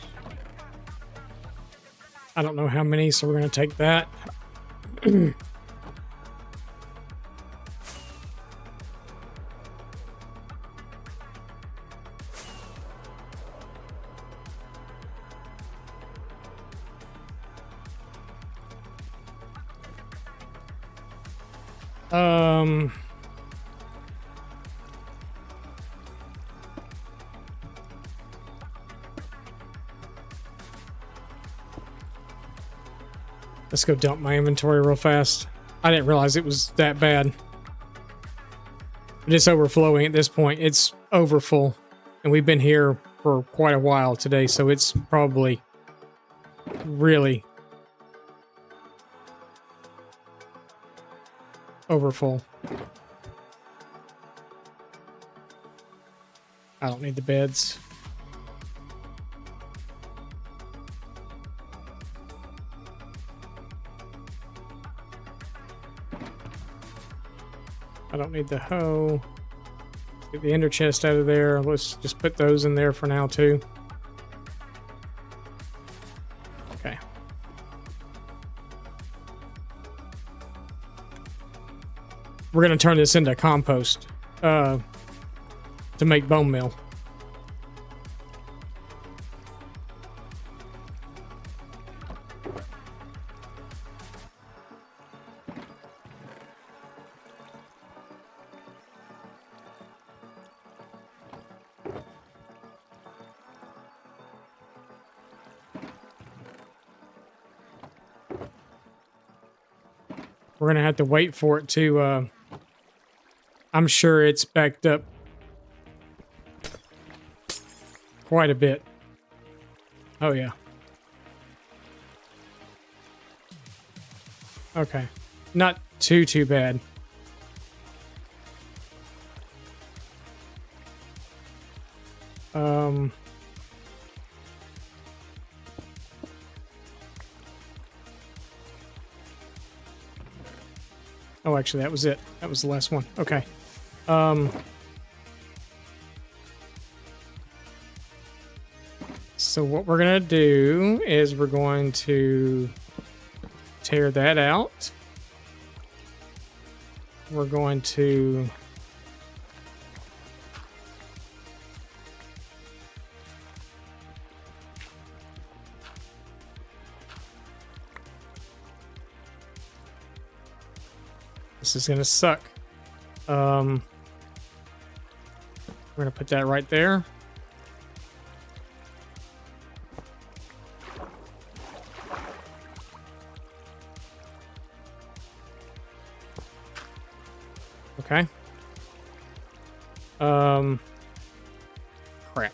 I don't know how many, so we're gonna take that. Let's go dump my inventory real fast. I didn't realize it was that bad. It's overflowing at this point. It's overfull. And we've been here for quite a while today, so it's probably really overfull. I don't need the beds. I don't need the hoe. Get the ender chest out of there. Let's just put those in there for now too. Okay. We're going to turn this into compost to make bone meal. We're going to have to wait for it to, I'm sure it's backed up quite a bit. Oh, yeah. Okay. Not too bad. Oh, actually, that was it. That was the last one. Okay. So what we're going to do is we're going to tear that out. we're going to... This is going to suck. We're going to put that right there. Okay. Crap.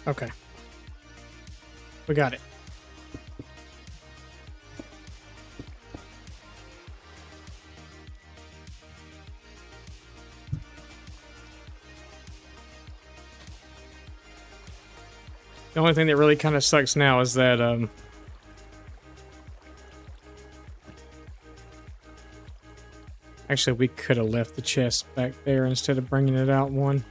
Okay. We got it. The only thing that really kind of sucks now is that, actually, we could have left the chest back there instead of bringing it out one.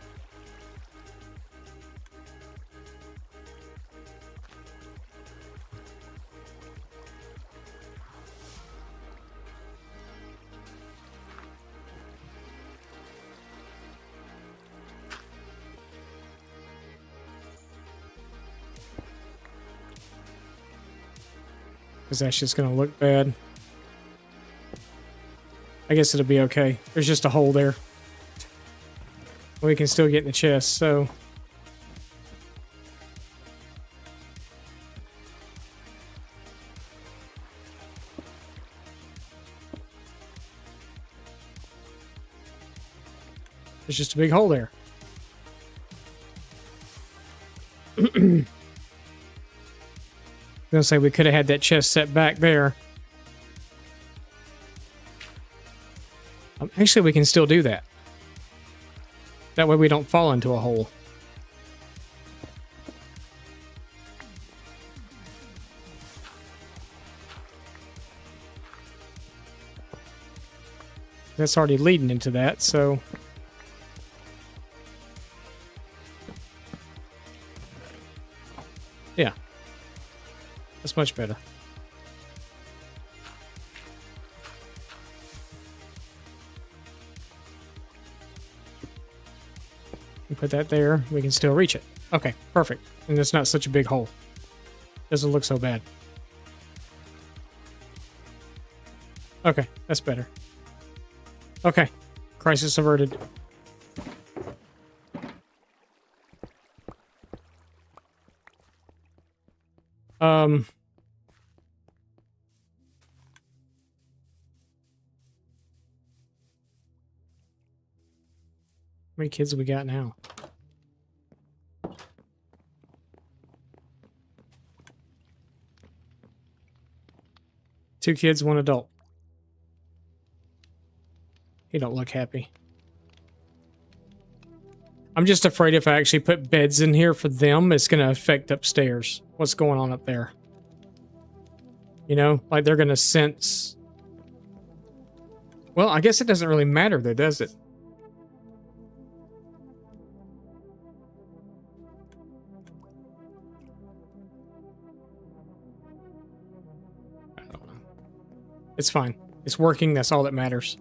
Because that's just going to look bad. I guess it'll be okay. There's just a hole there. We can still get in the chest, so... There's just a big hole there. I was gonna say we could have had that chest set back there. Actually, we can still do that. That way we don't fall into a hole. That's already leading into that, so... Yeah. That's much better. We put that there. We can still reach it. Okay, perfect. And it's not such a big hole. Doesn't look so bad. Okay, that's better. Okay, crisis averted. How many kids have we got now? Two kids, one adult. He don't look happy. I'm just afraid if I actually put beds in here for them, it's going to affect upstairs. What's going on up there? You know, like they're going to sense... Well, I guess it doesn't really matter though, does it? I don't know. It's fine. It's working. That's all that matters.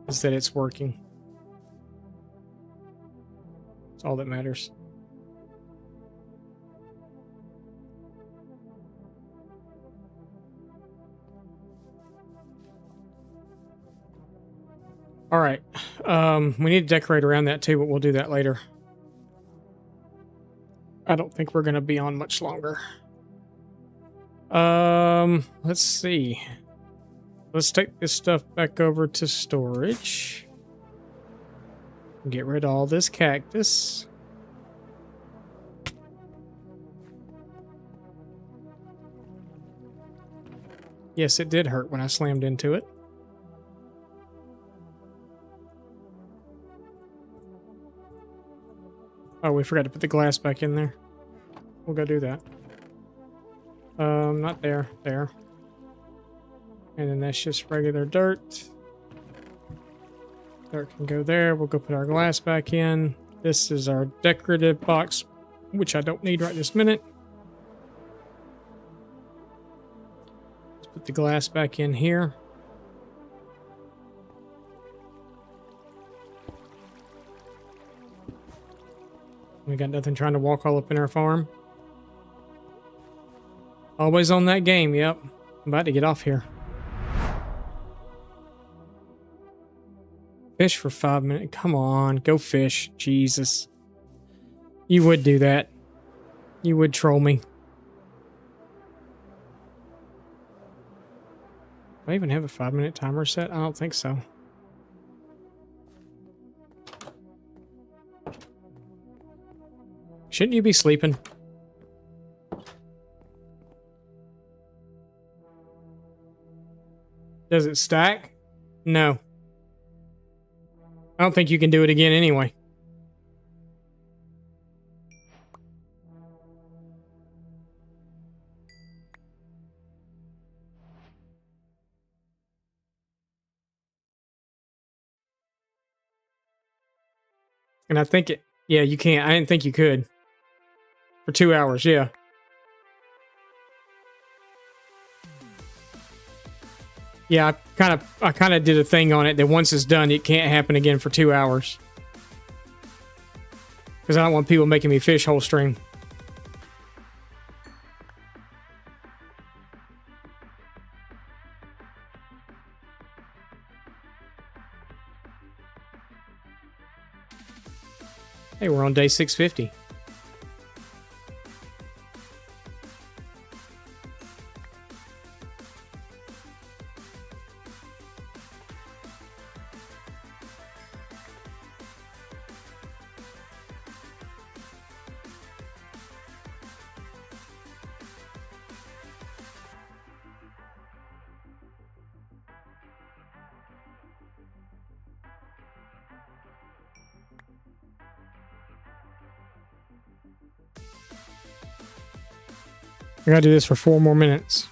Is that it's working. That's all that matters. All right. We need to decorate around that too, but we'll do that later. I don't think we're going to be on much longer. Let's see. Let's take this stuff back over to storage. Get rid of all this cactus. Yes, it did hurt when I slammed into it. Oh, we forgot to put the glass back in there. We'll go do that. Not there. There. And then that's just regular dirt. Dirt can go there. We'll go put our glass back in. This is our decorative box, which I don't need right this minute. Let's put the glass back in here. We got nothing trying to walk all up in our farm. Always on that game, yep. I'm about to get off here. Fish for 5 minutes. Come on, go fish. Jesus. You would do that. You would troll me. Do I even have a 5-minute timer set? I don't think so. Shouldn't you be sleeping? Does it stack? No. I don't think you can do it again anyway. And I think it... Yeah, you can't. I didn't think you could. For 2 hours, yeah. Yeah, I kind of did a thing on it that once it's done, it can't happen again for 2 hours. Because I don't want people making me fish whole stream. Hey, we're on day 650. I gotta do this for 4 more minutes.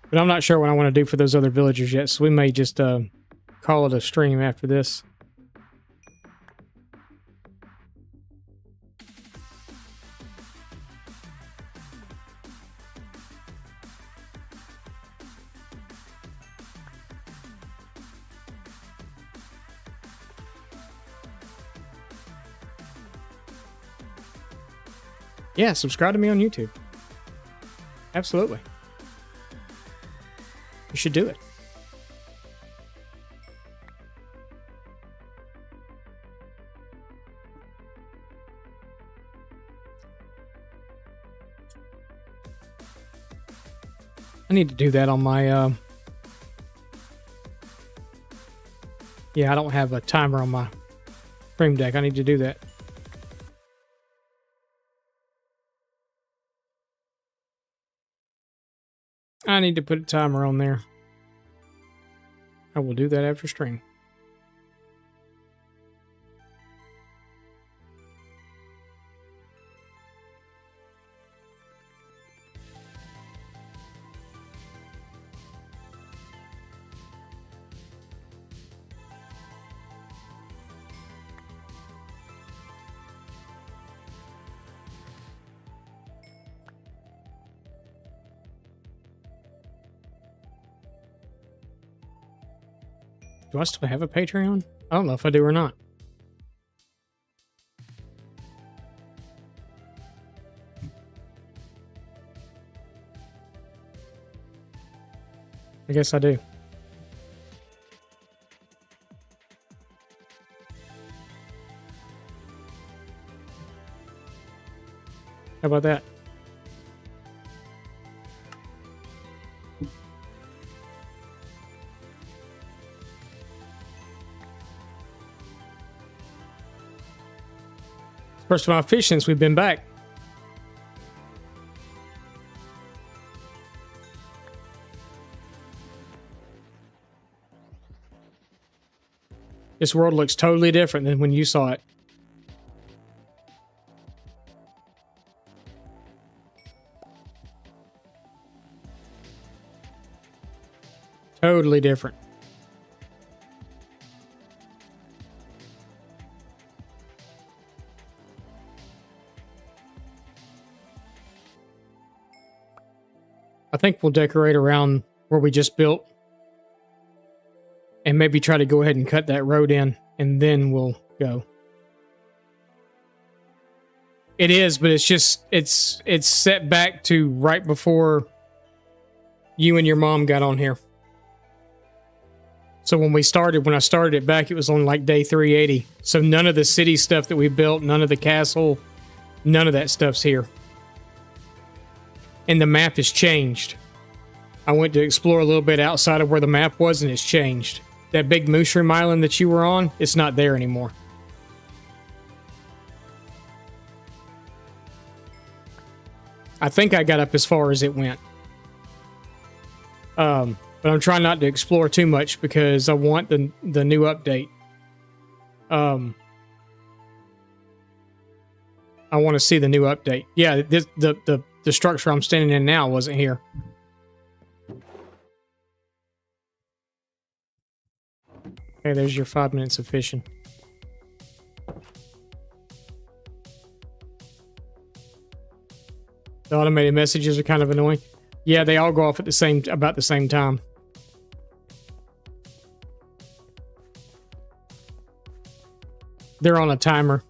But I'm not sure what I want to do for those other villagers yet, so we may just call it a stream after this. Yeah, subscribe to me on YouTube. Absolutely. You should do it. I need to do that on my yeah, I don't have a timer on my stream deck. I need to do that. I need to put a timer on there. I will do that after stream. Do I still have a Patreon? I don't know if I do or not. I guess I do. How about that? First time I've fished since we've been back. This world looks totally different than when you saw it. Totally different. I think we'll decorate around where we just built. And maybe try to go ahead and cut that road in, and then we'll go. It is, but it's just, it's set back to right before you and your mom got on here. So when I started it back, it was on like day 380. So none of the city stuff that we built, none of the castle, none of that stuff's here. And the map has changed. I went to explore a little bit outside of where the map was, and it's changed. That big mushroom island that you were on, it's not there anymore. I think I got up as far as it went. But I'm trying not to explore too much because I want the new update. I want to see the new update. Yeah, the structure I'm standing in now wasn't here. Okay, there's your 5 minutes of fishing. The automated messages are kind of annoying. Yeah, they all go off at about the same time. They're on a timer.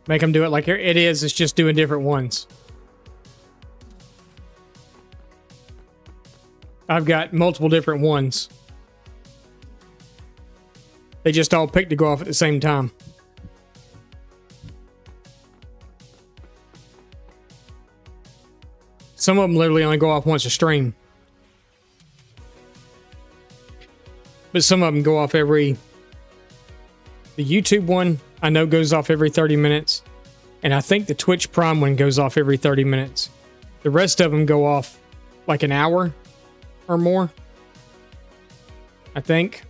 Make them do it like it is. It's just doing different ones. I've got multiple different ones. They just all pick to go off at the same time. Some of them literally only go off once a stream. But some of them go off every... The YouTube one, I know, goes off every 30 minutes. And I think the Twitch Prime one goes off every 30 minutes. The rest of them go off like an hour or more, I think.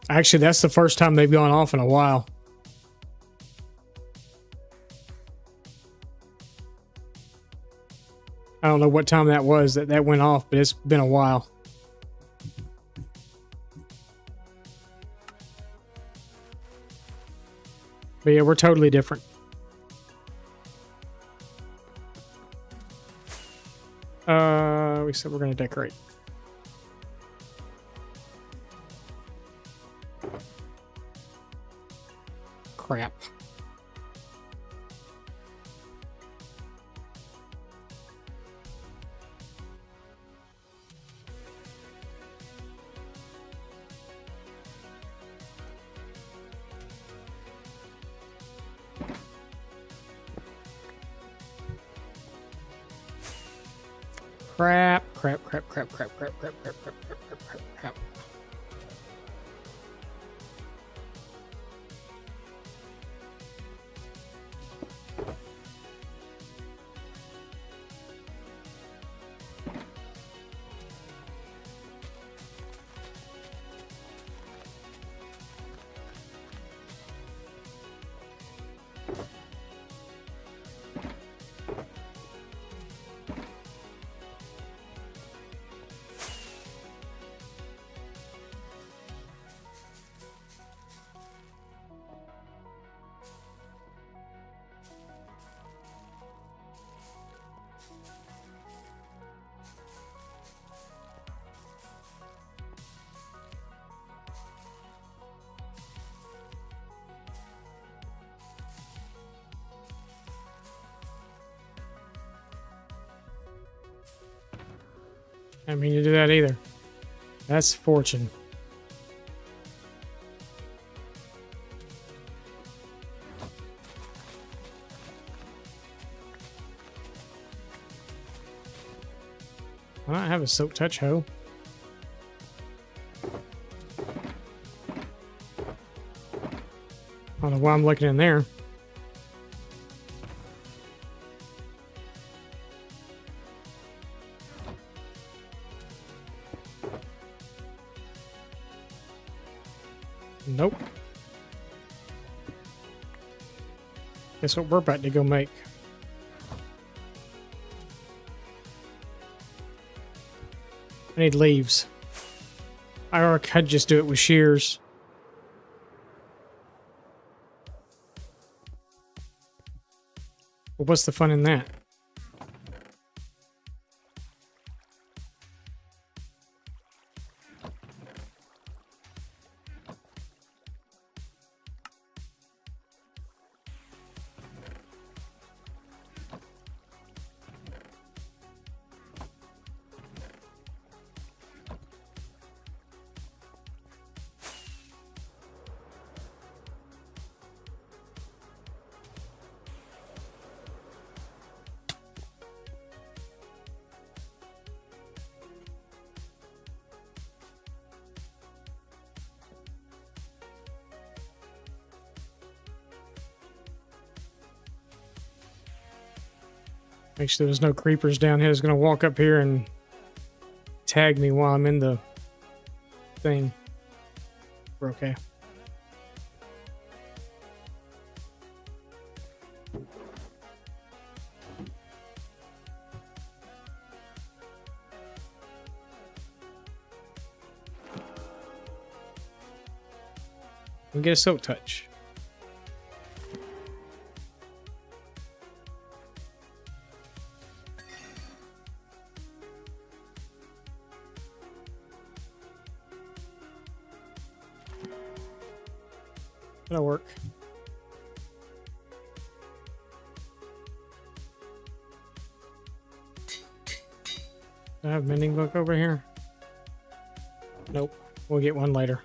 Actually, that's the first time they've gone off in a while. I don't know what time that was that went off, but it's been a while. But yeah, we're totally different. We said we're going to decorate. Crap. Crap. I didn't mean to do that either. That's fortune. not have a silk touch hoe. I don't know why I'm looking in there. Nope. Guess what we're about to go make. I need leaves. Or I could just do it with shears. Well, what's the fun in that? Make sure there's no creepers down here that's going to walk up here and tag me while I'm in the thing. We're okay. We get a silk touch. That'll work. Do I have a mending book over here? Nope. We'll get one later.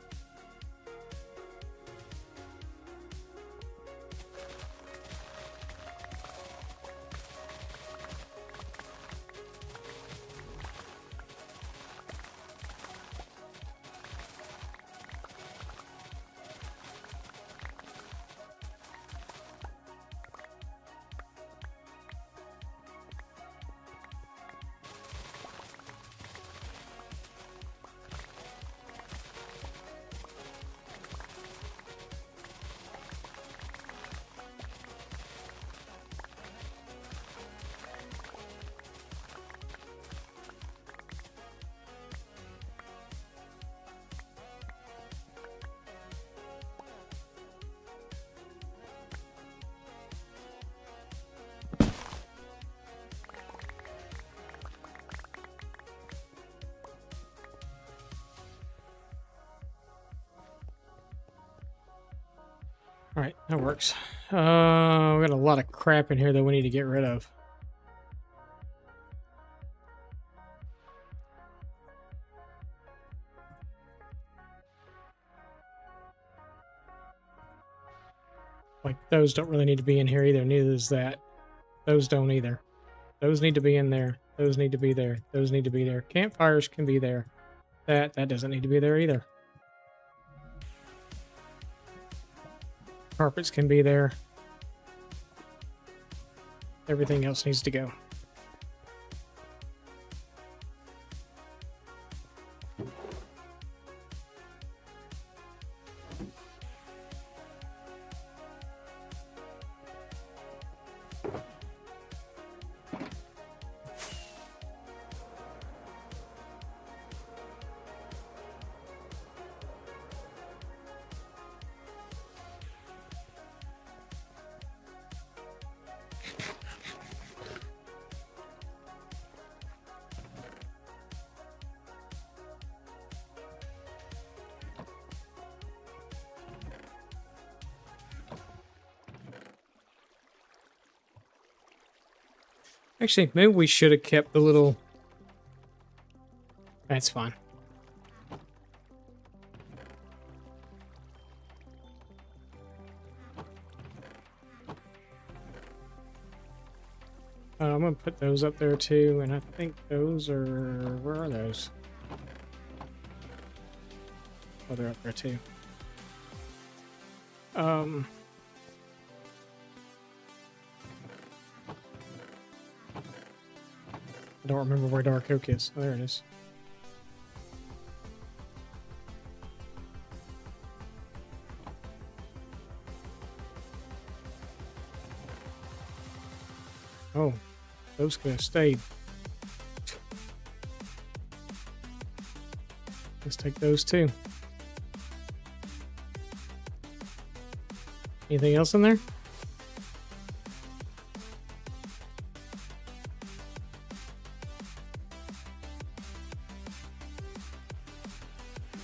All right, that works. We got a lot of crap in here that we need to get rid of. Like, those don't really need to be in here either. Neither does that. Those don't either. Those need to be in there. Those need to be there. Those need to be there. Campfires can be there. That doesn't need to be there either. Carpets can be there. Everything else needs to go. Actually, maybe we should have kept the little... That's fine. I'm gonna put those up there too, and I think those are, where are those? Oh, they're up there too. I don't remember where dark oak is. Oh, there it is. Oh, those could have stayed. Let's take those too. Anything else in there?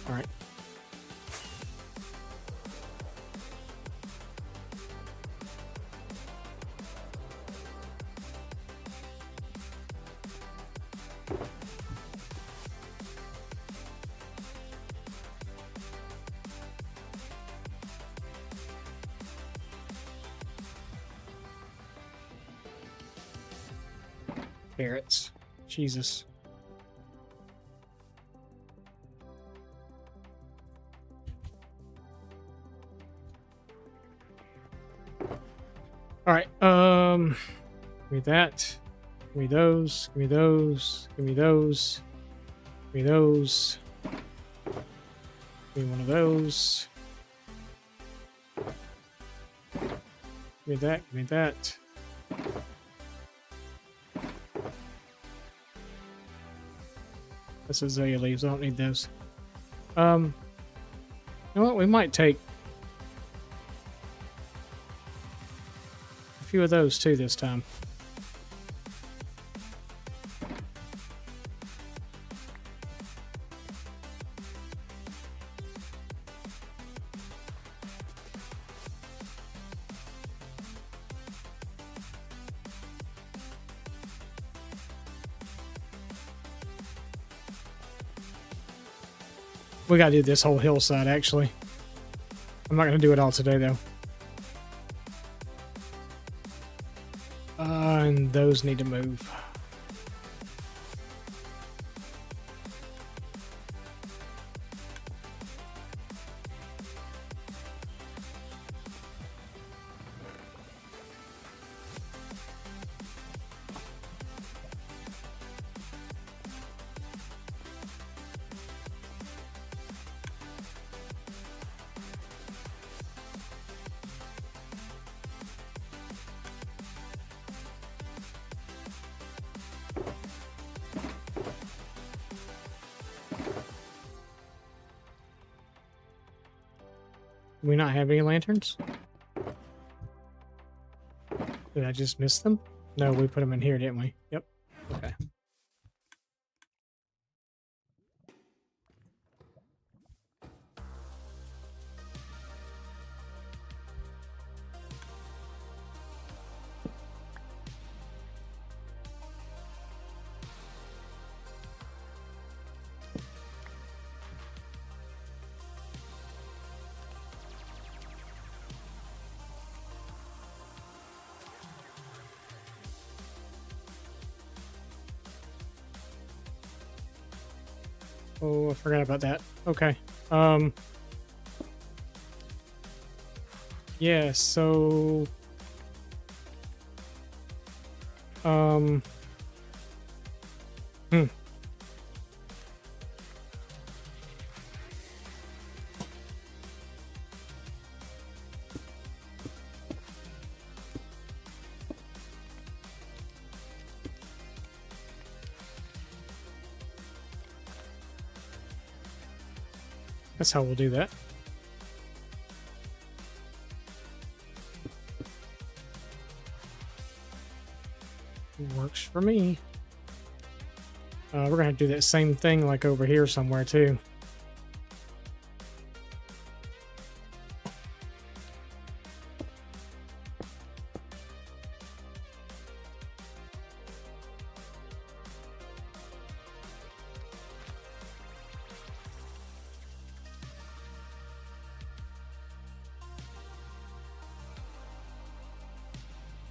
All right. Carrots. Jesus. All right. Give me that. Give me those. Give me those. Give me those. Give me those. Give me one of those. Give me that. Give me that. That's azalea leaves. I don't need those. You know what? We might take a few of those too this time. We gotta do this whole hillside, actually. I'm not gonna do it all today, though. And those need to move. Do we not have any lanterns? Did I just miss them? No, we put them in here, didn't we? Yep. Okay. Oh, I forgot about that. Okay. Yeah, so hmm. That's how we'll do that. Works for me. We're gonna have to do that same thing like over here somewhere too.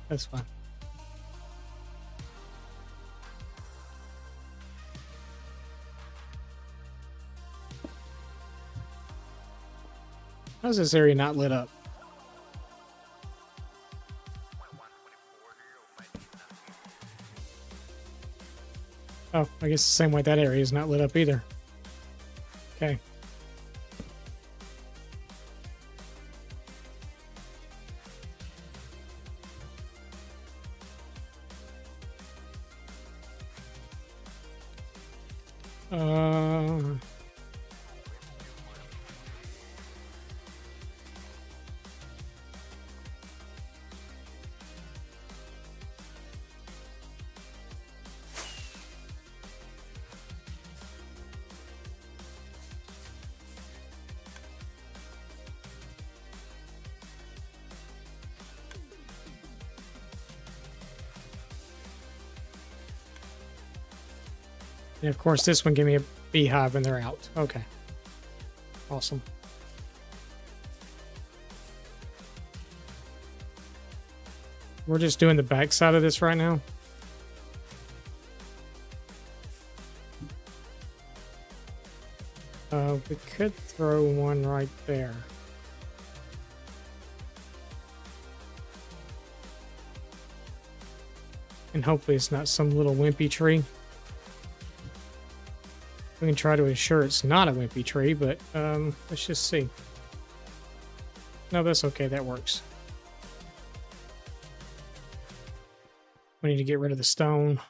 That's fine. How's this area not lit up? Oh, I guess the same way that area is not lit up either. Okay. And of course, this one gave me a beehive and they're out. Okay. Awesome. We're just doing the back side of this right now. We could throw one right there. And hopefully it's not some little wimpy tree. We can try to ensure it's not a wimpy tree, but let's just see. No, that's okay. That works. We need to get rid of the stone.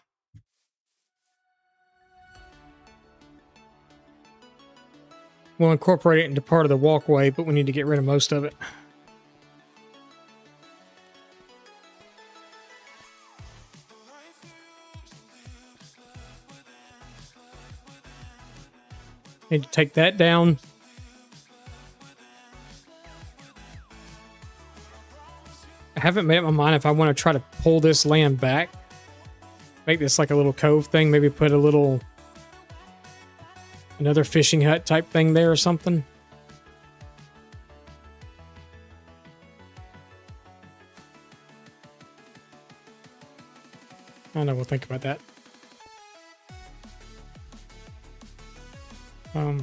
We'll incorporate it into part of the walkway, but we need to get rid of most of it. Need to take that down. I haven't made up my mind if I want to try to pull this land back. Make this like a little cove thing. Maybe put a little... another fishing hut type thing there or something. I don't know. We'll think about that. I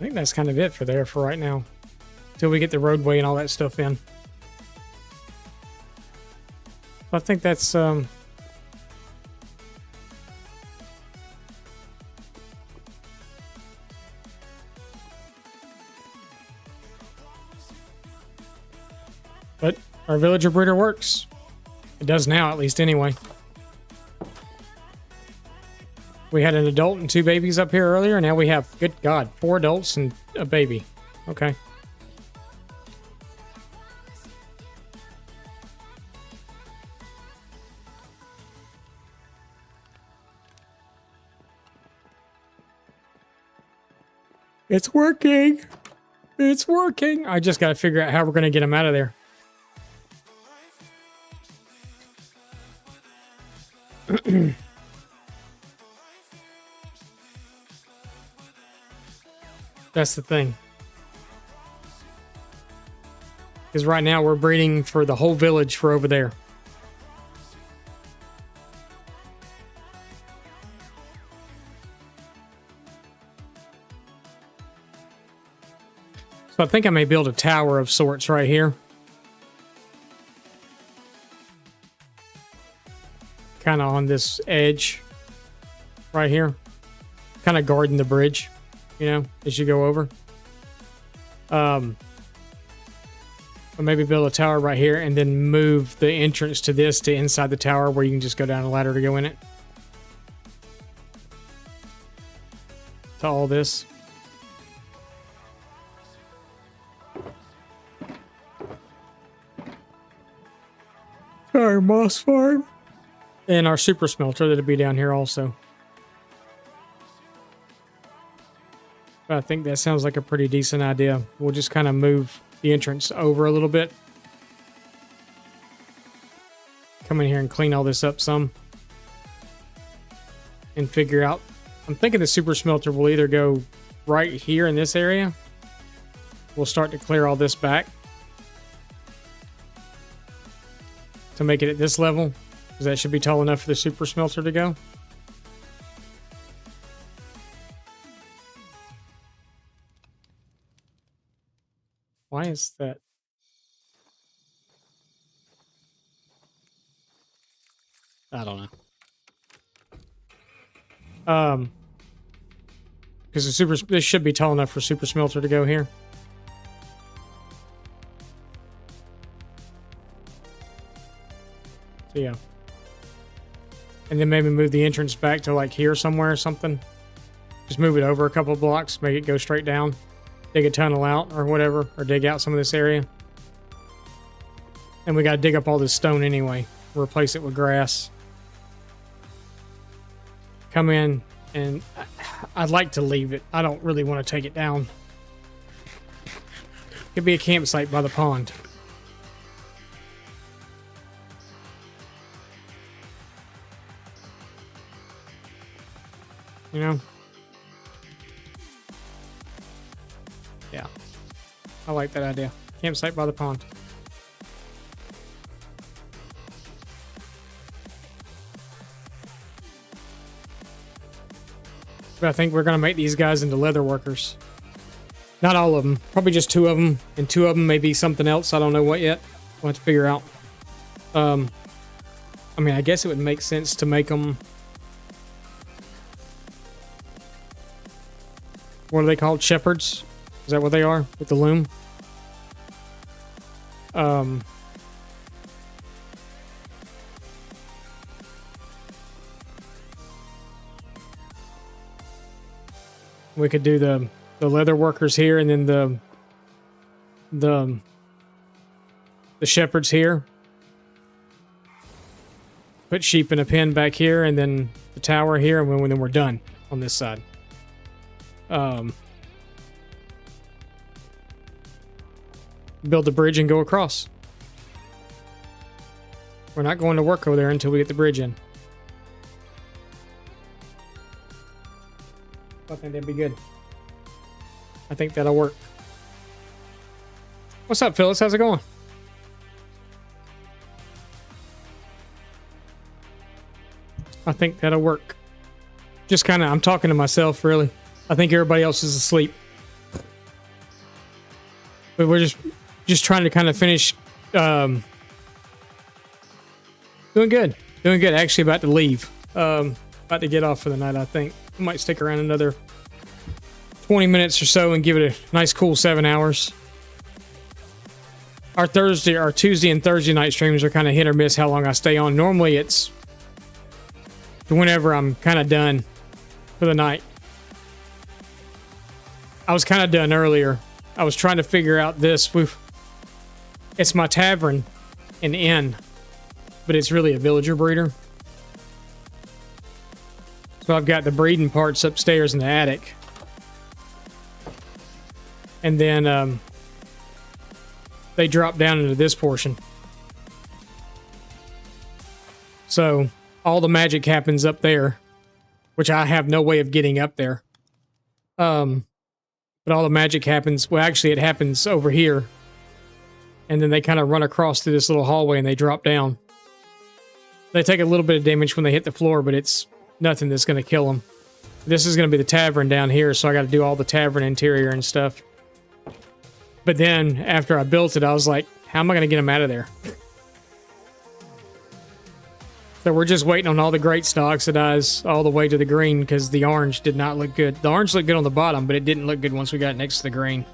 think that's kind of it for there for right now. Till we get the roadway and all that stuff in. I think that's but our villager breeder works. It does now, at least anyway. We had an adult and 2 babies up here earlier. Now we have, good God, 4 adults and a baby. Okay. It's working. It's working. I just got to figure out how we're going to get them out of there. That's the thing. Because right now we're breeding for the whole village for over there. So I think I may build a tower of sorts right here. Kind of on this edge right here. Kind of guarding the bridge, you know, as you go over. Or maybe build a tower right here and then move the entrance to this to inside the tower where you can just go down a ladder to go in it. To all this. Sorry, moss farm. And our super smelter that'll be down here also. But I think that sounds like a pretty decent idea. We'll just kind of move the entrance over a little bit. Come in here and clean all this up some. And figure out. I'm thinking the super smelter will either go right here in this area. We'll start to clear all this back. To make it at this level. Because that should be tall enough for the super smelter to go. Why is that? I don't know. Because this should be tall enough for super smelter to go here. So yeah. And then maybe move the entrance back to like here somewhere or something. Just move it over a couple blocks, make it go straight down. Dig a tunnel out or whatever, or dig out some of this area. And we gotta dig up all this stone anyway. Replace it with grass. Come in, and I'd like to leave it. I don't really want to take it down. Could be a campsite by the pond. You know? Yeah. I like that idea. Campsite by the pond. But I think we're going to make these guys into leather workers. Not all of them. Probably just 2 of them. And 2 of them may be something else. I don't know what yet. We'll have to figure out. I mean, I guess it would make sense to make them... What are they called? Shepherds? Is that what they are? With the loom? We could do the leather workers here, and then the shepherds here. Put sheep in a pen back here, and then the tower here, and then we're done on this side. Build the bridge and go across. We're not going to work over there until we get the bridge in. I think that'd be good. I think that'll work. What's up, Phyllis? How's it going? I think that'll work. Just kind of, I'm talking to myself, really. I think everybody else is asleep. But we're just trying to kind of finish. Doing good. Doing good. Actually about to leave. About to get off for the night, I think. I might stick around another 20 minutes or so and give it a nice cool 7 hours. Our Tuesday and Thursday night streams are kind of hit or miss how long I stay on. Normally it's whenever I'm kind of done for the night. I was kind of done earlier. I was trying to figure out this. It's my tavern, an inn, but it's really a villager breeder. So I've got the breeding parts upstairs in the attic. And then they drop down into this portion. So all the magic happens up there, which I have no way of getting up there. But all the magic happens, well, actually it happens over here. And then they kind of run across through this little hallway and they drop down. They take a little bit of damage when they hit the floor, but it's nothing that's going to kill them. This is going to be the tavern down here, so I got to do all the tavern interior and stuff. But then, after I built it, I was like, how am I going to get them out of there? So we're just waiting on all the great to oxidize all the way to the green, because the orange did not look good. The orange looked good on the bottom, but it didn't look good once we got next to the green.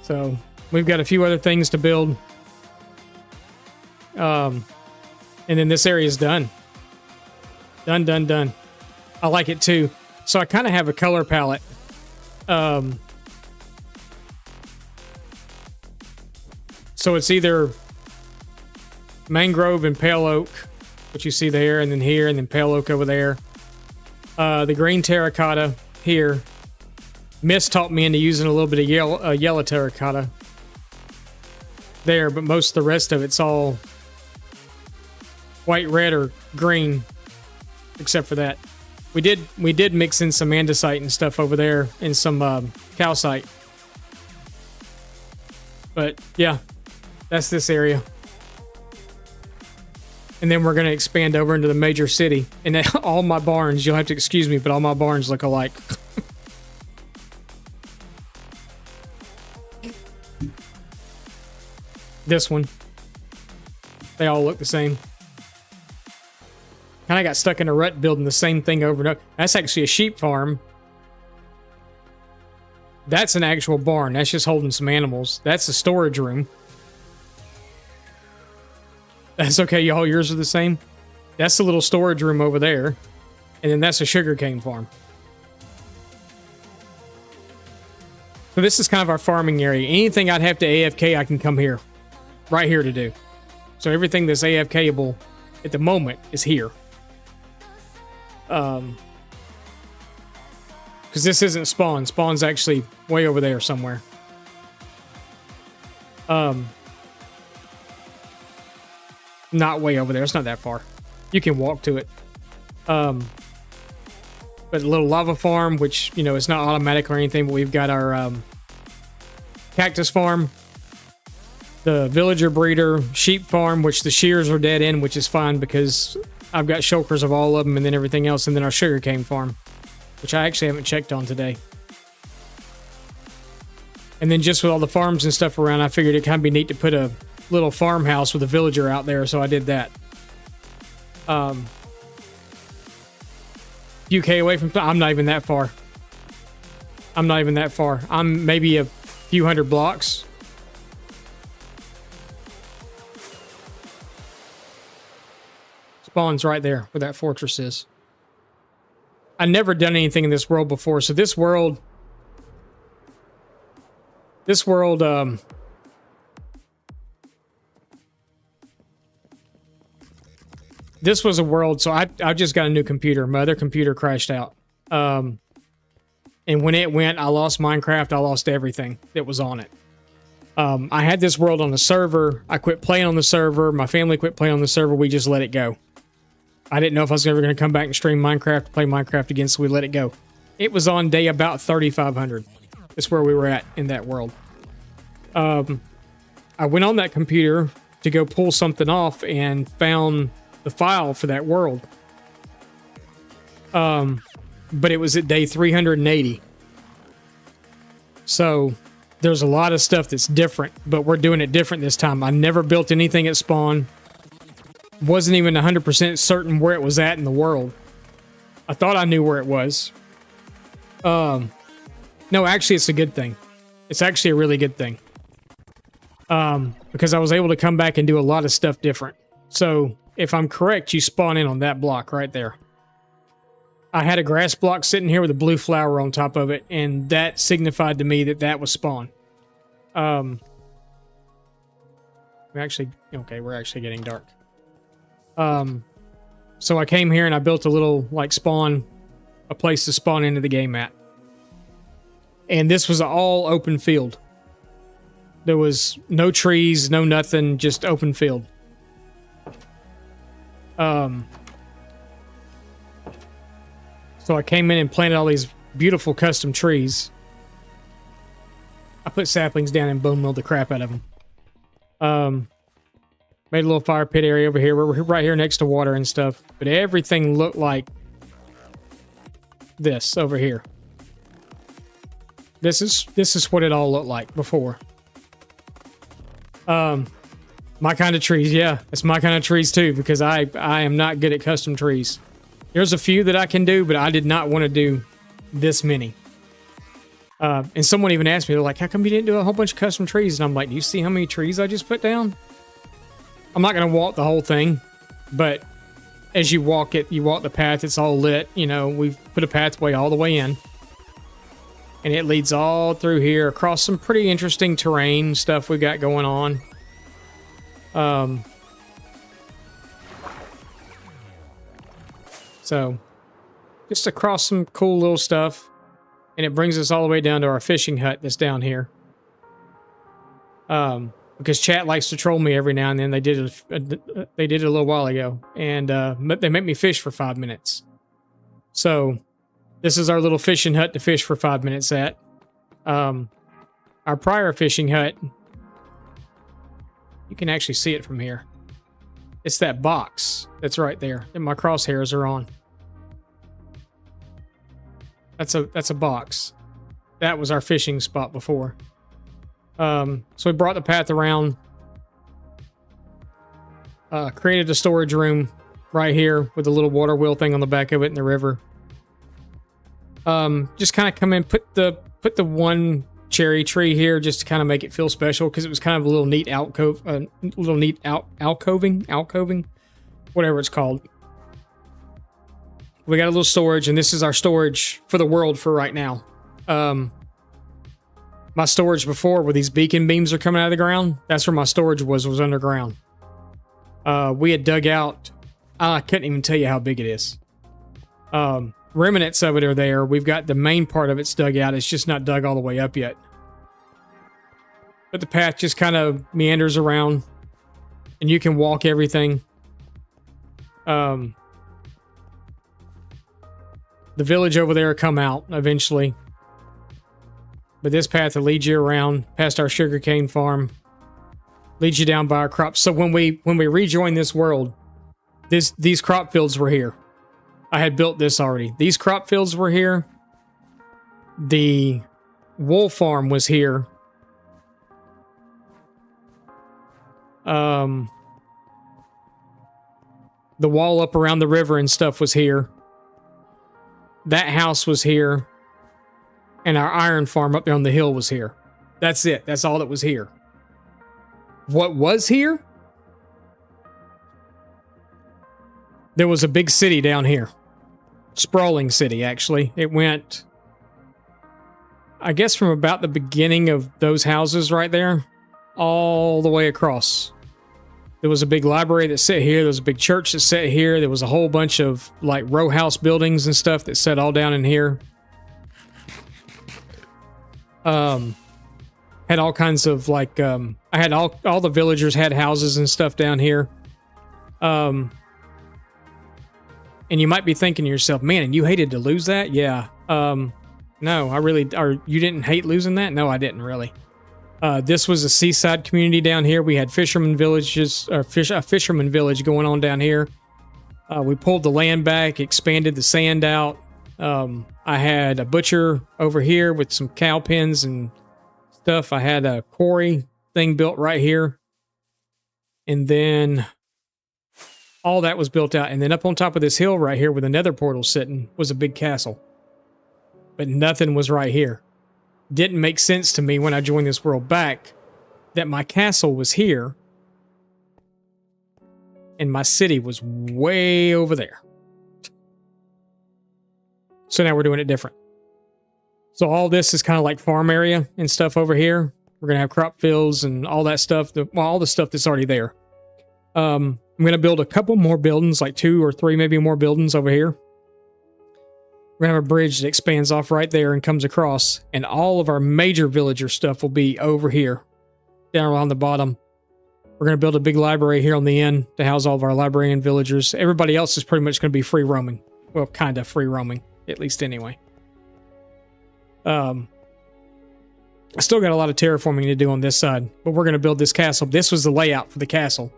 So, we've got a few other things to build. And then this area is done. Done. I like it too. So I kind of have a color palette. So it's either mangrove and pale oak, which you see there, and then here, and then pale oak over there. The green terracotta here. Mist taught me into using a little bit of yellow terracotta there, but most of the rest of it's all white, red, or green, except for that. We did mix in some andesite and stuff over there, and some calcite. But yeah, that's this area. And then we're going to expand over into the major city. And then all my barns, you'll have to excuse me, but all my barns look alike. This one. They all look the same. Kind of got stuck in a rut building the same thing over and over. That's actually a sheep farm. That's an actual barn. That's just holding some animals. That's a storage room. That's okay, y'all. Yours are the same. That's the little storage room over there. And then that's a sugarcane farm. So this is kind of our farming area. Anything I'd have to AFK, I can come here. Right here to do. So everything that's AFKable at the moment is here. Because this isn't spawn. Spawn's actually way over there somewhere. Not way over there. It's not that far. You can walk to it. But a little lava farm, which, you know, it's not automatic or anything, but we've got our cactus farm, the villager breeder, sheep farm, which the shears are dead in, which is fine because I've got shulkers of all of them, and then everything else, and then our sugarcane farm, which I actually haven't checked on today. And then just with all the farms and stuff around, I figured it'd kind of be neat to put a little farmhouse with a villager out there, so I did that. UK away from... I'm not even that far. I'm not even that far. I'm maybe a few hundred blocks. Spawn's right there where that fortress is. I've never done anything in this world before, so this world... This was a world, so I just got a new computer. My other computer crashed out. And when it went, I lost Minecraft. I lost everything that was on it. I had this world on the server. I quit playing on the server. My family quit playing on the server. We just let it go. I didn't know if I was ever going to come back and stream Minecraft, play Minecraft again, so we let it go. It was on day about 3,500. That's where we were at in that world. I went on that computer to go pull something off and found the file for that world. But it was at day 380. So there's a lot of stuff that's different, but we're doing it different this time. I never built anything at spawn. Wasn't even 100% certain where it was at in the world. I thought I knew where it was. No, actually, it's a good thing. It's actually a really good thing. Because I was able to come back and do a lot of stuff different. So, if I'm correct, you spawn in on that block right there. I had a grass block sitting here with a blue flower on top of it, and that signified to me that that was spawn. We're actually getting dark. So I came here and I built a little, like, a place to spawn into the game at. And this was an all open field. There was no trees, no nothing, just open field. So I came in and planted all these beautiful custom trees. I put saplings down and bone milled the crap out of them. Made a little fire pit area over here. We're right here next to water and stuff. But everything looked like this over here. This is what it all looked like before. My kind of trees, yeah. It's my kind of trees too, because I am not good at custom trees. There's a few that I can do, but I did not want to do this many. And someone even asked me, they're like, how come you didn't do a whole bunch of custom trees? And I'm like, do you see how many trees I just put down? I'm not going to walk the whole thing, but as you walk it, you walk the path, it's all lit. You know, we've put a pathway all the way in. And it leads all through here across some pretty interesting terrain stuff we got going on. So, just across some cool little stuff. And it brings us all the way down to our fishing hut that's down here. Because chat likes to troll me every now and then. They did it a little while ago. And they make me fish for 5 minutes. So, this is our little fishing hut to fish for 5 minutes at. Our prior fishing hut, you can actually see it from here. It's that box that's right there that my crosshairs are on. That's a box. That was our fishing spot before. So we brought the path around. Created a storage room right here with a little water wheel thing on the back of it in the river. Just kind of come in, put the one cherry tree here just to kind of make it feel special, because it was kind of a little neat alcoving, whatever it's called. We got a little storage, and this is our storage for the world for right now. My storage before, where these beacon beams are coming out of the ground, that's where my storage was underground. We had dug out, I couldn't even tell you how big it is. Remnants of it are there. We've got the main part of it's dug out. It's just not dug all the way up yet. But the path just kind of meanders around, and you can walk everything. The village over there will come out eventually. But this path will lead you around past our sugarcane farm, leads you down by our crops. So when we rejoin this world, these crop fields were here. I had built this already. These crop fields were here. The wool farm was here. The wall up around the river and stuff was here. That house was here. And our iron farm up there on the hill was here. That's it. That's all that was here. What was here? There was a big city down here. Sprawling city, actually. It went, I guess, from about the beginning of those houses right there, all the way across. There was a big library that sat here. There was a big church that sat here. There was a whole bunch of, like, row house buildings and stuff that sat all down in here. Had all kinds of, like, I had all the villagers had houses and stuff down here. And you might be thinking to yourself, man, and you hated to lose that? Yeah. No, I really, or you didn't hate losing that? No, I didn't really. This was a seaside community down here. We had fisherman villages, a fisherman village going on down here. We pulled the land back, expanded the sand out. I had a butcher over here with some cow pens and stuff. I had a quarry thing built right here. And then all that was built out. And then up on top of this hill right here where the nether portal sitting was a big castle. But nothing was right here. Didn't make sense to me when I joined this world back that my castle was here and my city was way over there. So now we're doing it different. So all this is kind of like farm area and stuff over here. We're going to have crop fields and all that stuff. All the stuff that's already there. I'm going to build a couple more buildings, like 2 or 3 maybe more buildings over here. We're going to have a bridge that expands off right there and comes across. And all of our major villager stuff will be over here, down around the bottom. We're going to build a big library here on the end to house all of our librarian villagers. Everybody else is pretty much going to be free roaming. Well, kind of free roaming, at least anyway. I still got a lot of terraforming to do on this side, but we're going to build this castle. This was the layout for the castle.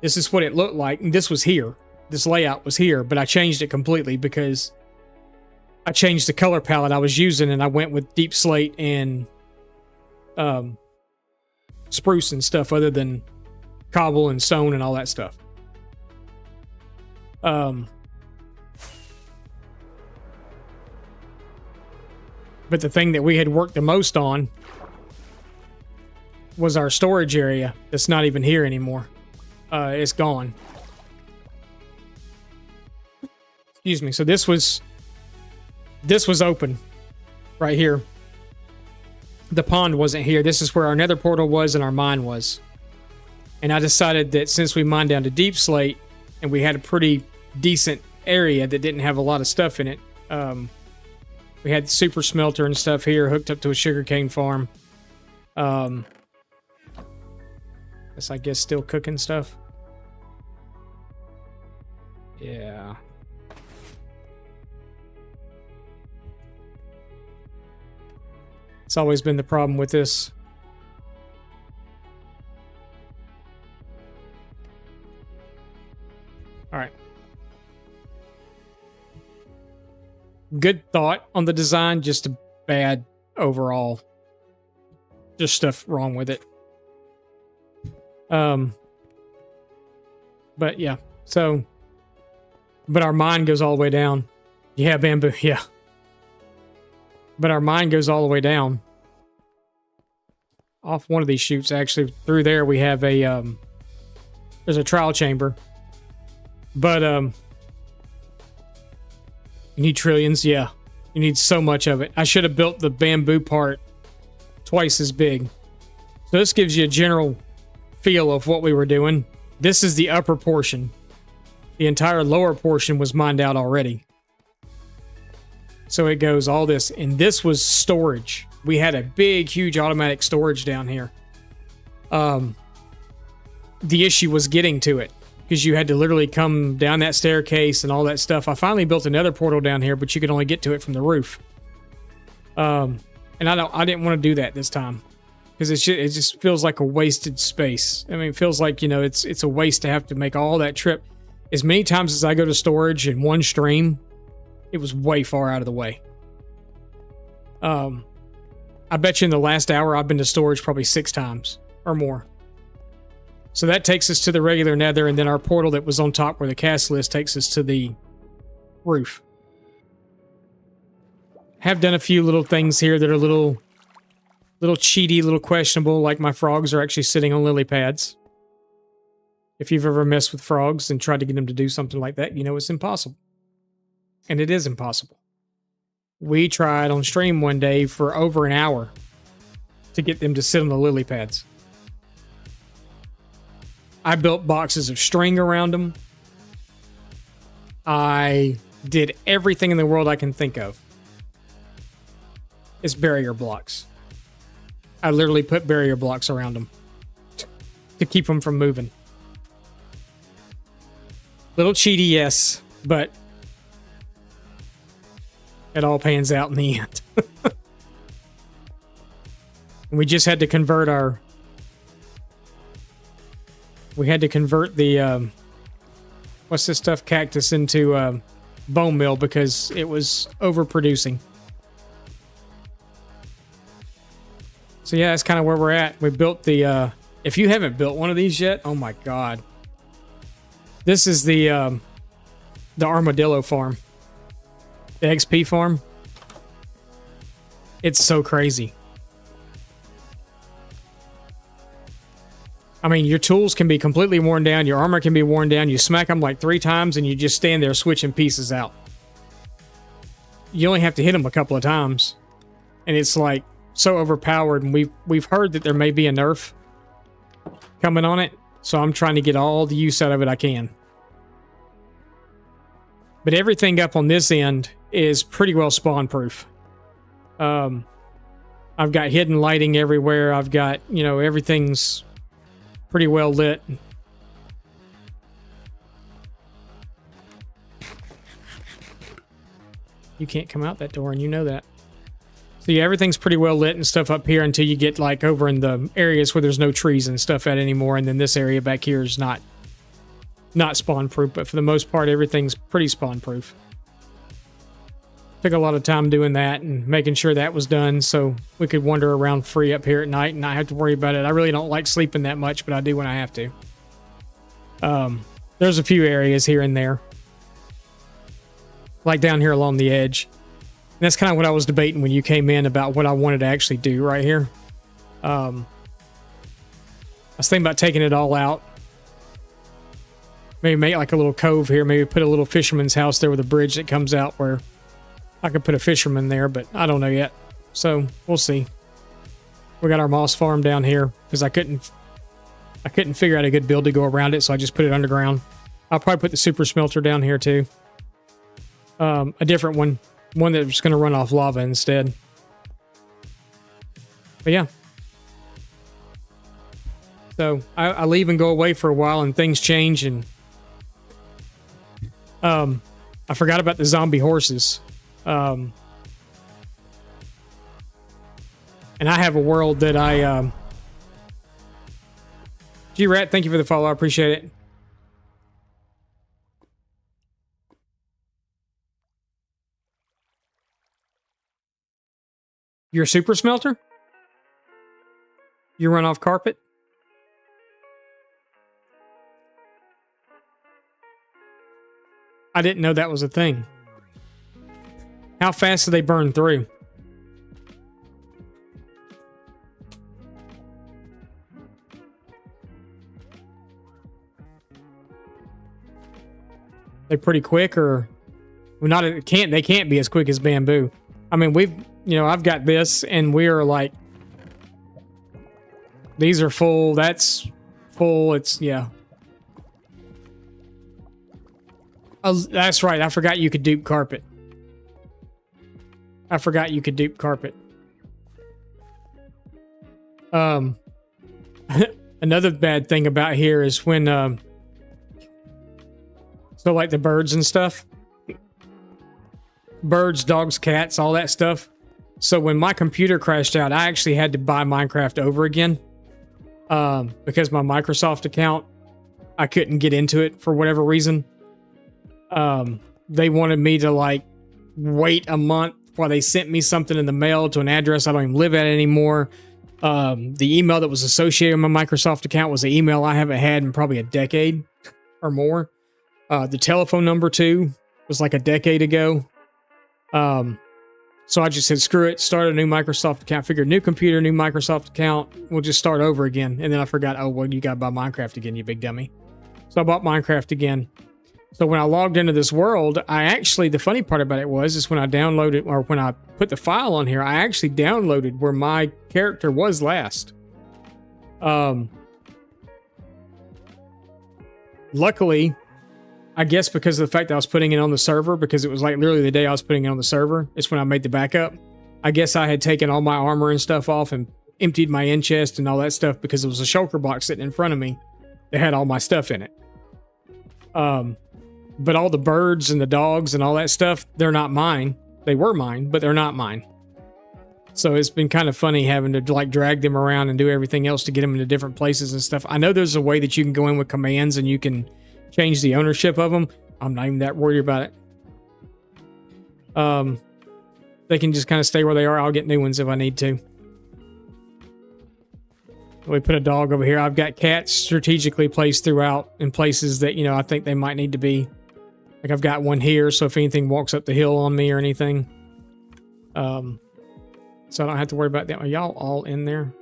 This is what it looked like. And this was here. This layout was here, but I changed it completely because I changed the color palette I was using, and I went with deep slate and spruce and stuff other than cobble and stone and all that stuff. But the thing that we had worked the most on was our storage area that's not even here anymore. It's gone. Excuse me. So this was open right here. The pond wasn't here. This is where our nether portal was and our mine was. And I decided that since we mined down to deep slate and we had a pretty decent area that didn't have a lot of stuff in it, we had super smelter and stuff here hooked up to a sugarcane farm. That's, I guess, still cooking stuff. Yeah. It's always been the problem with this. All right. Good thought on the design, just a bad overall. Just stuff wrong with it. But yeah, so, but our mine goes all the way down. Yeah, bamboo, yeah. But our mine goes all the way down. Off one of these chutes, actually, through there we have a, there's a trial chamber. But, you need trillions, yeah. You need so much of it. I should have built the bamboo part twice as big. So this gives you a general feel of what we were doing. This is the upper portion. The entire lower portion was mined out already. So it goes all this. And this was storage. We had a big, huge automatic storage down here. The issue was getting to it, because you had to literally come down that staircase and all that stuff. I finally built another portal down here, but you could only get to it from the roof. And I didn't want to do that this time, because it just feels like a wasted space. I mean, it feels like, you know, it's a waste to have to make all that trip. As many times as I go to storage in one stream, it was way far out of the way. I bet you in the last hour I've been to storage probably 6 times or more. So that takes us to the regular nether, and then our portal that was on top where the castle is takes us to the roof. Have done a few little things here that are little cheaty, little questionable, like my frogs are actually sitting on lily pads. If you've ever messed with frogs and tried to get them to do something like that, you know it's impossible. And it is impossible. We tried on stream one day for over an hour to get them to sit on the lily pads. I built boxes of string around them. I did everything in the world I can think of. It's barrier blocks. I literally put barrier blocks around them to keep them from moving. Little cheaty, yes, but it all pans out in the end. We just had to convert our... We had to convert the, what's this stuff, cactus, into bone meal because it was overproducing. So yeah, that's kind of where we're at. We built the, if you haven't built one of these yet, oh my god. This is the armadillo farm. The XP farm. It's so crazy. I mean, your tools can be completely worn down. Your armor can be worn down. You smack them like 3 times and you just stand there switching pieces out. You only have to hit them a couple of times. And it's like so overpowered. And we've heard that there may be a nerf coming on it. So I'm trying to get all the use out of it I can. But everything up on this end is pretty well spawn proof. I've got hidden lighting everywhere. I've got, you know, everything's pretty well lit. You can't come out that door, and you know that. So yeah, everything's pretty well lit and stuff up here until you get like over in the areas where there's no trees and stuff at anymore, and then this area back here is not spawn proof, but for the most part everything's pretty spawn proof. Took a lot of time doing that and making sure that was done so we could wander around free up here at night and not have to worry about it. I really don't like sleeping that much, but I do when I have to. There's a few areas here and there, like down here along the edge. And that's kind of what I was debating when you came in about what I wanted to actually do right here. I was thinking about taking it all out. Maybe make like a little cove here. Maybe put a little fisherman's house there with a bridge that comes out where I could put a fisherman there, but I don't know yet. So we'll see. We got our moss farm down here because I couldn't figure out a good build to go around it, so I just put it underground. I'll probably put the super smelter down here too. A different one that's going to run off lava instead. But yeah. So I leave and go away for a while, and things change, and I forgot about the zombie horses. And I have a world that I G-Rat, thank you for the follow. I appreciate it. Your super smelter? You run off carpet? I didn't know that was a thing. How fast do they burn through? They pretty quick, or well, not? It can't. They can't be as quick as bamboo. I mean, I've got this, and we are like, these are full. That's full. It's yeah. Oh, that's right. I forgot you could dupe carpet. Another bad thing about here is when so like the birds and stuff. Birds, dogs, cats, all that stuff. So when my computer crashed out, I actually had to buy Minecraft over again. Because my Microsoft account, I couldn't get into it for whatever reason. They wanted me to like wait a month while they sent me something in the mail to an address I don't even live at anymore. The email that was associated with my Microsoft account was an email I haven't had in probably a decade or more. The telephone number too was like a decade ago. So I just said, screw it, start a new Microsoft account. Figured new computer, new Microsoft account. We'll just start over again. And then I forgot, oh, well, you got to buy Minecraft again, you big dummy. So I bought Minecraft again. So when I logged into this world, the funny part about it is when I downloaded, or when I put the file on here, I actually downloaded where my character was last. Luckily, I guess because of the fact that I was putting it on the server, because it was like literally the day I was putting it on the server, it's when I made the backup. I guess I had taken all my armor and stuff off and emptied my end chest and all that stuff because it was a shulker box sitting in front of me that had all my stuff in it. But all the birds and the dogs and all that stuff, they're not mine. They were mine, but they're not mine. So it's been kind of funny having to like drag them around and do everything else to get them into different places and stuff. I know there's a way that you can go in with commands and you can change the ownership of them. I'm not even that worried about it. They can just kind of stay where they are. I'll get new ones if I need to. We put a dog over here. I've got cats strategically placed throughout in places that, I think they might need to be. Like I've got one here, so if anything walks up the hill on me or anything. So I don't have to worry about that. Are y'all all in there?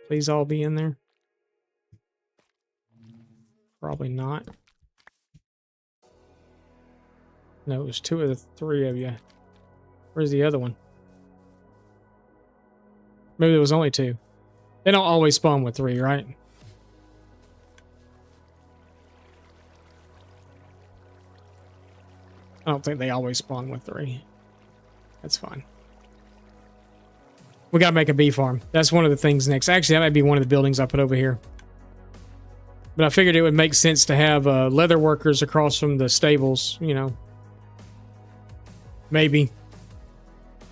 Please all be in there. Probably not. No, it was 2 of the 3 of you. Where's the other one? Maybe there was only 2. They don't always spawn with 3, right? I don't think they always spawn with 3. That's fine. We gotta make a bee farm. That's one of the things next. Actually, that might be one of the buildings I put over here. But I figured it would make sense to have leather workers across from the stables, Maybe.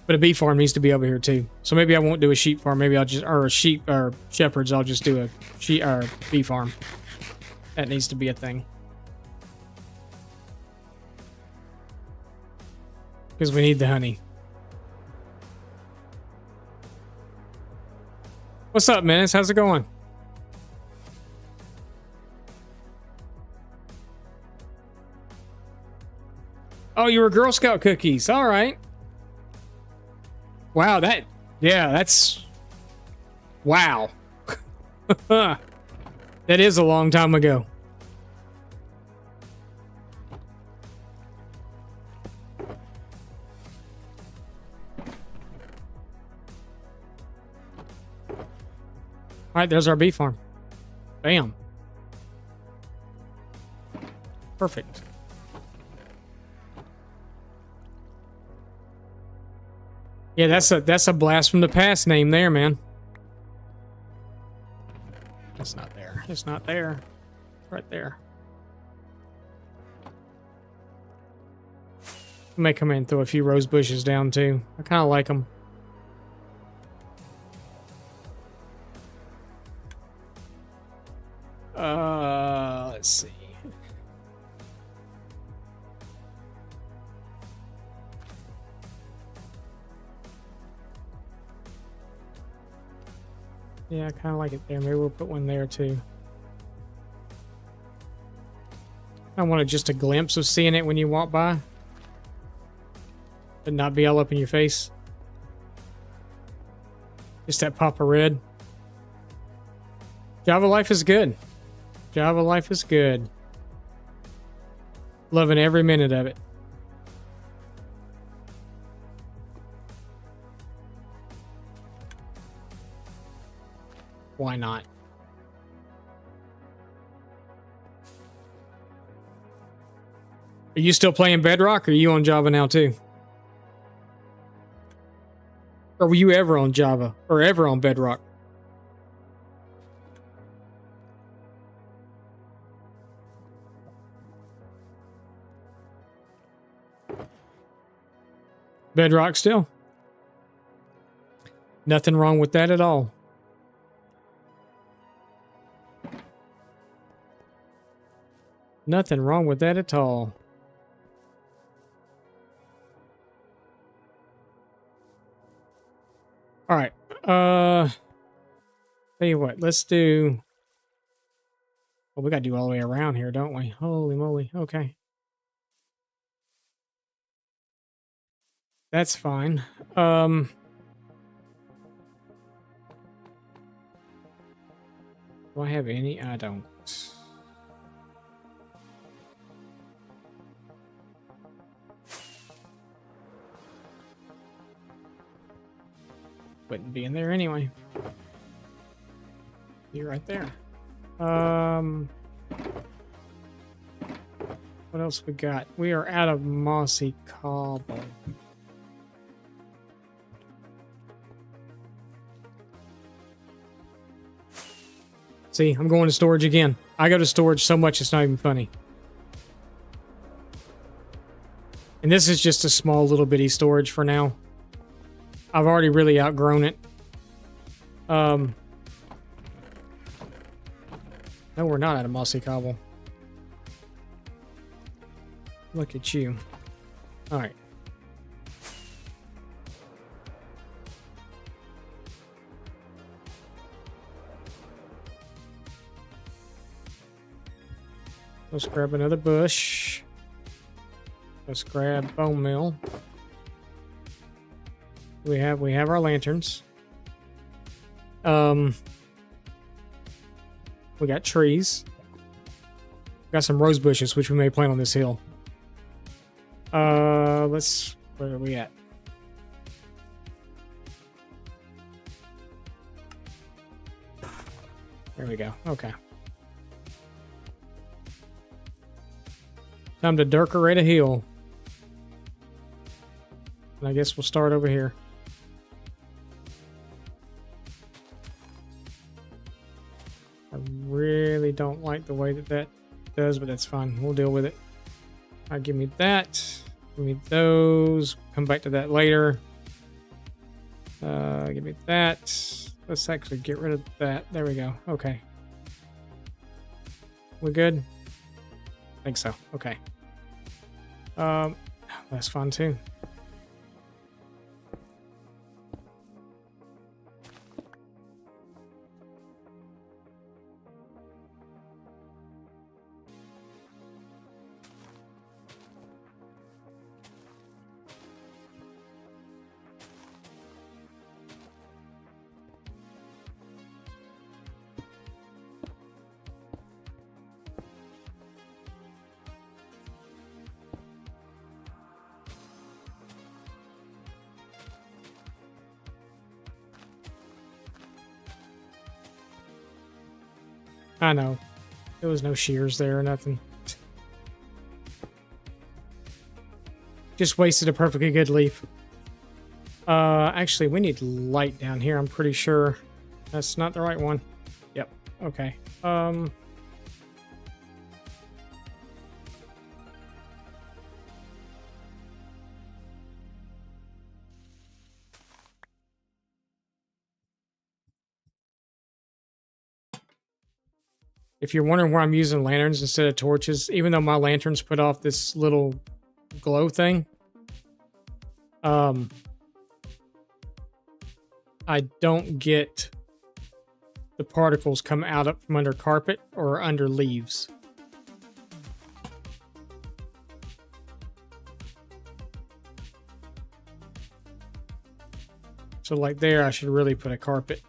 But a bee farm needs to be over here too. So maybe I won't do a sheep farm. Maybe I'll just, or a sheep, or shepherds, I'll just do a sheep or bee farm. That needs to be a thing. Because we need the honey. What's up, Menace? How's it going? Oh, you were Girl Scout cookies. All right. Wow, that's... Wow. That is a long time ago. All right, there's our bee farm. Bam. Perfect. Yeah, that's a blast from the past name there, man. It's not there. It's not there. Right there. I may come in and throw a few rose bushes down too. I kind of like them. Let's see. Yeah, I kind of like it there. Maybe we'll put one there too. I wanted just a glimpse of seeing it when you walk by. But not be all up in your face. Just that pop of red. Java life is good. Java life is good. Loving every minute of it. Why not? Are you still playing Bedrock, or are you on Java now too? Or were you ever on Java, or ever on Bedrock? Bedrock still. Nothing wrong with that at all. Nothing wrong with that at all. All right. Tell you what, let's do... Well, we got to do all the way around here, don't we? Holy moly. Okay. That's fine. Do I have any? I don't. Wouldn't be in there anyway. You're right there. What else we got? We are out of mossy cobble. See, I'm going to storage again. I go to storage so much it's not even funny. And this is just a small little bitty storage for now. I've already really outgrown it. No, we're not out of mossy cobble. Look at you. All right. Let's grab another bush. Let's grab bone meal. We have our lanterns. We got trees. Got some rose bushes, which we may plant on this hill. Where are we at? There we go. Okay. Time to decorate a hill. And I guess we'll start over here. I really don't like the way that does, but that's fine. We'll deal with it. All right, give me that. Give me those. Come back to that later. Give me that. Let's actually get rid of that. There we go. Okay. We good? I think so. Okay. That's fun too. I know. There was no shears there or nothing. Just wasted a perfectly good leaf. Actually, we need light down here, I'm pretty sure. That's not the right one. Yep. Okay. If you're wondering why I'm using lanterns instead of torches, even though my lanterns put off this little glow thing, I don't get the particles come out up from under carpet or under leaves. So like there, I should really put a carpet.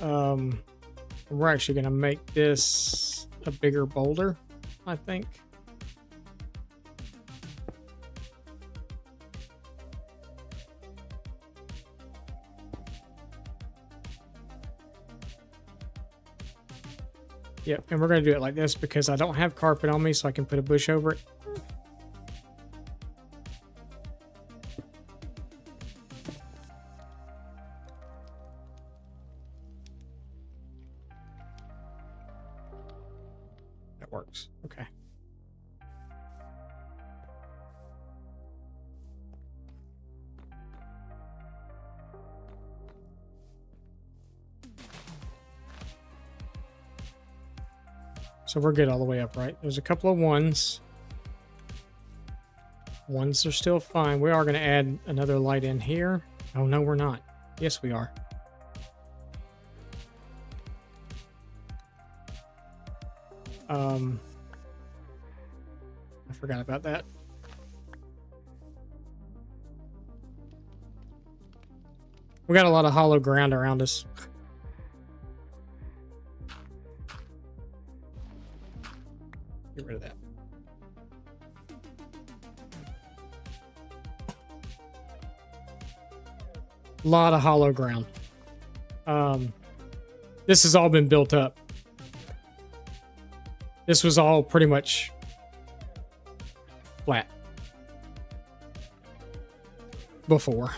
We're actually going to make this a bigger boulder, I think. Yep, and we're going to do it like this because I don't have carpet on me, so I can put a bush over it. That works. Okay. So we're good all the way up, right? There's a couple of ones. Ones are still fine. We are going to add another light in here. Oh, no, we're not. Yes, we are. I forgot about that. We got a lot of hollow ground around us. Get rid of that. A lot of hollow ground. This has all been built up. This was all pretty much flat before.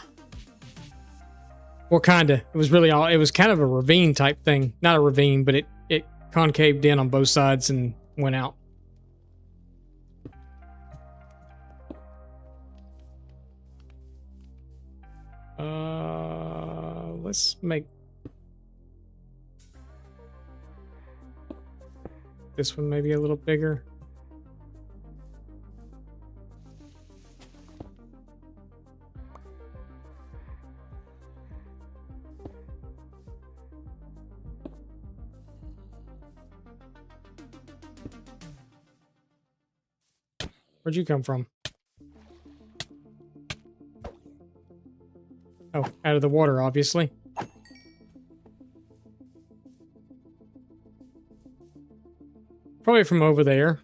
Well, kind of. It was really all. It was kind of a ravine type thing. Not a ravine, but it concaved in on both sides and went out. Let's make this one maybe a little bigger. Where'd you come from? Oh, out of the water, obviously. Probably from over there.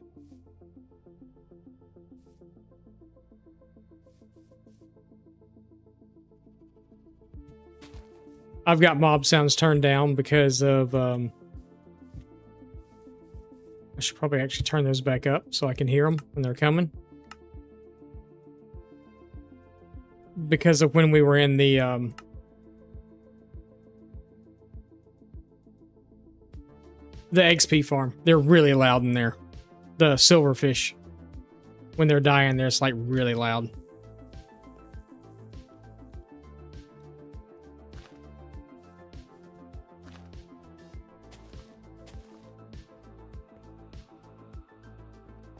I've got mob sounds turned down because of... I should probably actually turn those back up so I can hear them when they're coming. Because of when we were in the XP farm. They're really loud in there. The silverfish, when they're dying, they're just like really loud.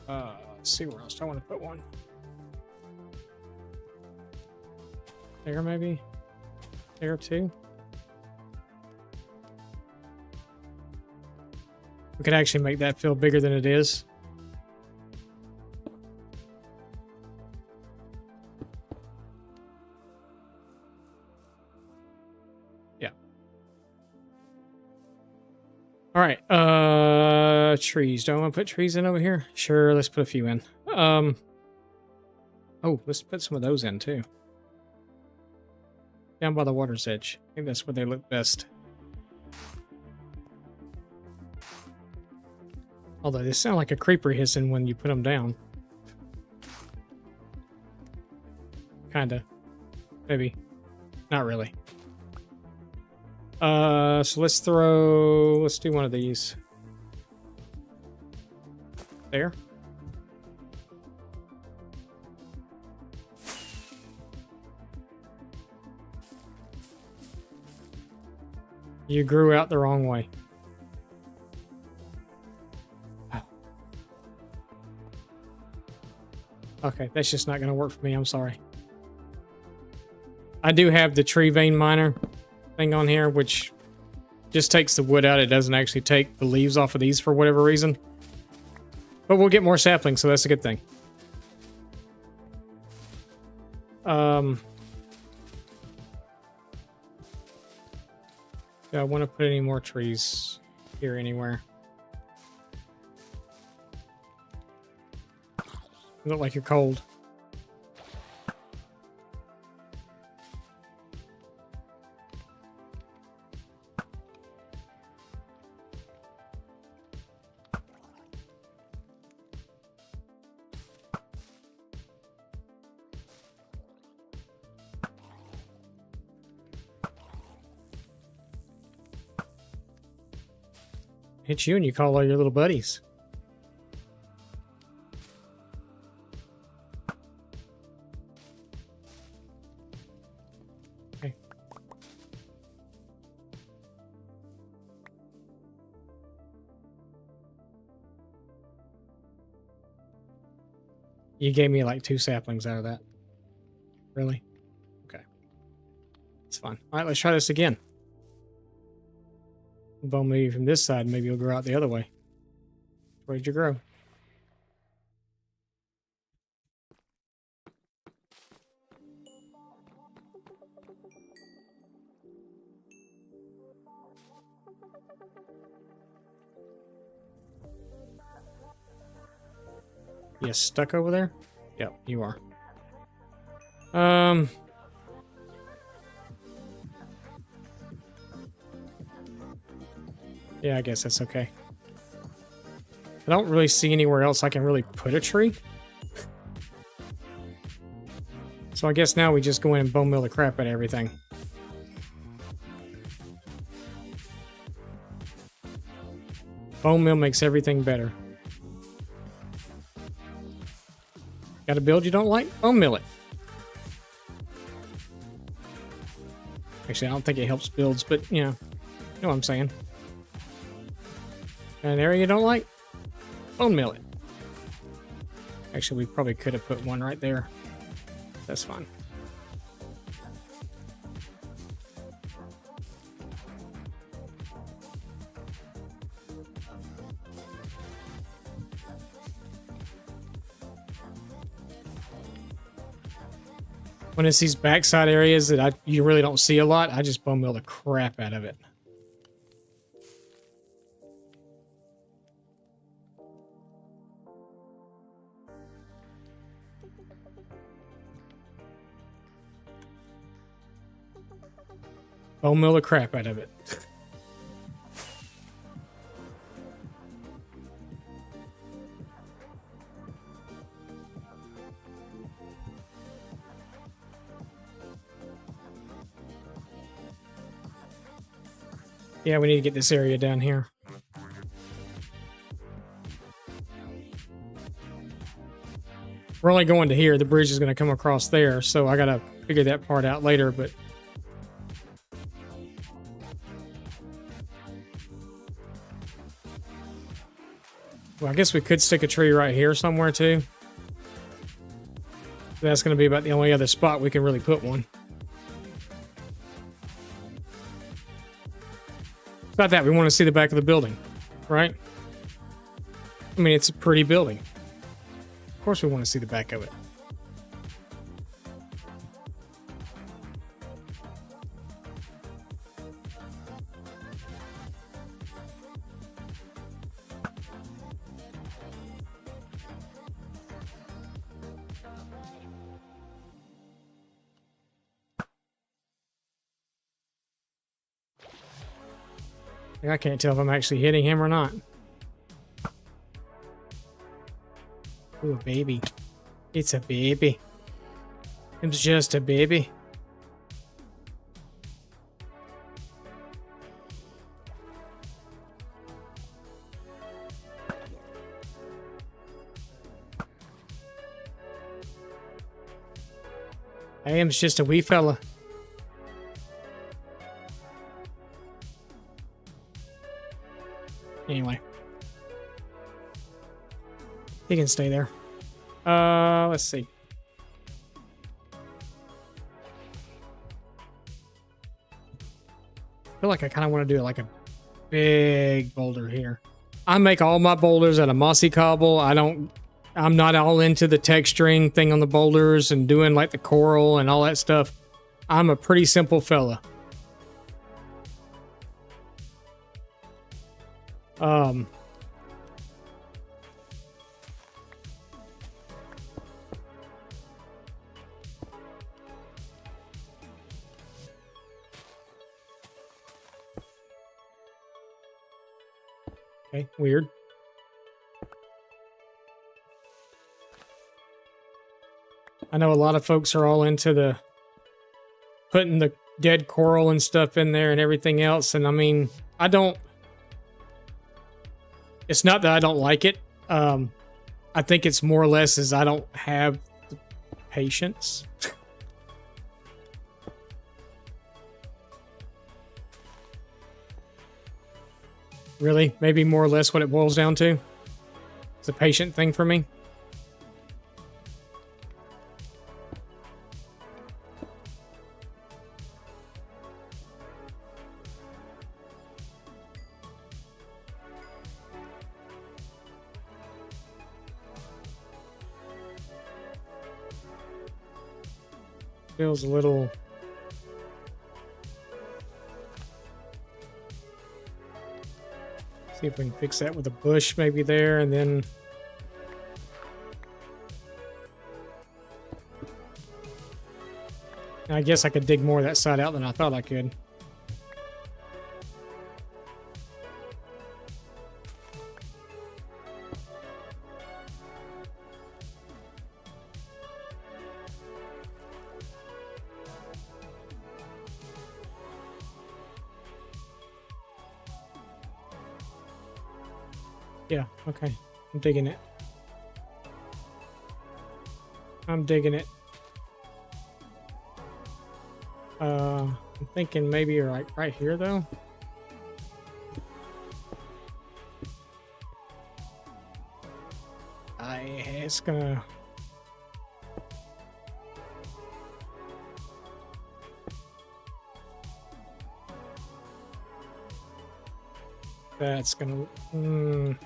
Let's see where else do I want to put one. There maybe? There too? We could actually make that feel bigger than it is. Yeah. All right. Trees. Do I want to put trees in over here? Sure, let's put a few in. Oh, let's put some of those in too. Down by the water's edge. I think that's where they look best. Although they sound like a creeper hissing when you put them down. Kinda. Maybe. Not really. So let's do one of these. There. You grew out the wrong way. Okay, that's just not going to work for me. I'm sorry. I do have the tree vein miner thing on here, which just takes the wood out. It doesn't actually take the leaves off of these for whatever reason. But we'll get more saplings, so that's a good thing. Do I want to put any more trees here anywhere? You look like you're cold. Hit you and you call all your little buddies. Okay. You gave me like 2 saplings out of that. Really? Okay. It's fine. All right, let's try this again. Bone maybe from this side, maybe it'll grow out the other way. Where'd you grow? You stuck over there? Yep, you are. Yeah, I guess that's okay. I don't really see anywhere else I can really put a tree. So I guess now we just go in and bone mill the crap out of everything. Bone mill makes everything better. Got a build you don't like? Bone mill it. Actually, I don't think it helps builds, but you know what I'm saying. An area you don't like? Bone mill it. Actually, we probably could have put one right there. That's fine. When it's these backside areas that you really don't see a lot, I just bone mill the crap out of it. Bone mill the crap out of it. Yeah, we need to get this area down here. We're only going to here. The bridge is going to come across there, so I got to figure that part out later, but... Well, I guess we could stick a tree right here somewhere, too. That's going to be about the only other spot we can really put one. It's not that. We want to see the back of the building, right? I mean, it's a pretty building. Of course we want to see the back of it. I can't tell if I'm actually hitting him or not. Ooh, a baby. It's a baby. It's just a baby. I am just a wee fella. Anyway. He can stay there. Let's see. I feel like I kind of want to do like a big boulder here. I make all my boulders out of mossy cobble. I'm not all into the texturing thing on the boulders and doing like the coral and all that stuff. I'm a pretty simple fella. Um, okay, weird. I know a lot of folks are all into the putting the dead coral and stuff in there and everything else. And I mean, I don't, it's not that I don't like it. I think it's more or less as I don't have the patience. Really, maybe more or less what it boils down to. It's a patient thing for me. Feels a little... See if we can fix that with a bush maybe there, and then... I guess I could dig more of that side out than I thought I could. Yeah, okay. I'm digging it. I'm digging it. I'm thinking maybe right here though. It's gonna... That's gonna... You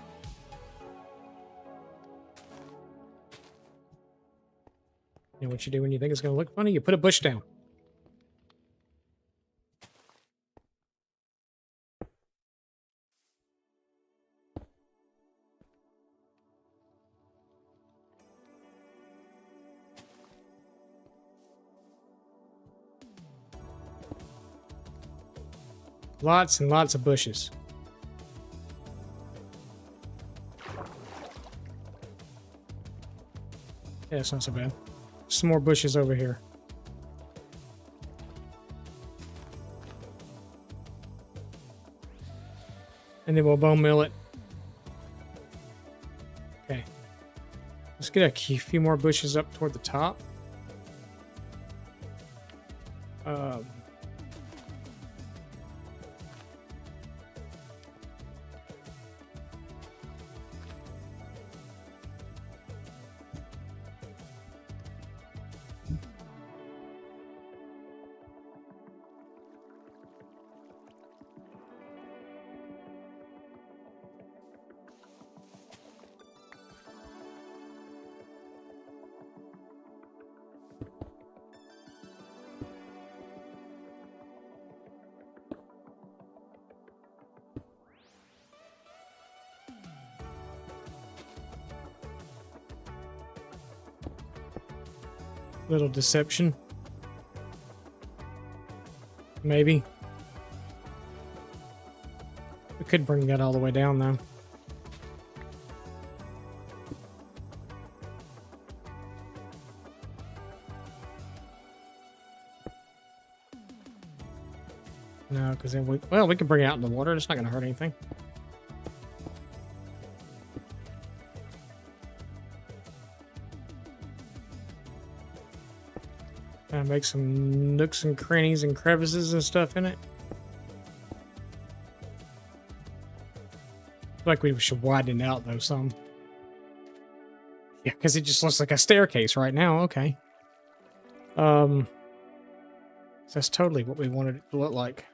know what you do when you think it's gonna look funny? You put a bush down. Lots and lots of bushes. Yeah, it's not so bad. Some more bushes over here. And then we'll bone mill it. Okay. Let's get a few more bushes up toward the top. Little deception. Maybe. We could bring that all the way down though. No, because then we can bring it out in the water. It's not going to hurt anything. Make some nooks and crannies and crevices and stuff in it. Like we should widen it out though some. Yeah, because it just looks like a staircase right now. Okay. So that's totally what we wanted it to look like.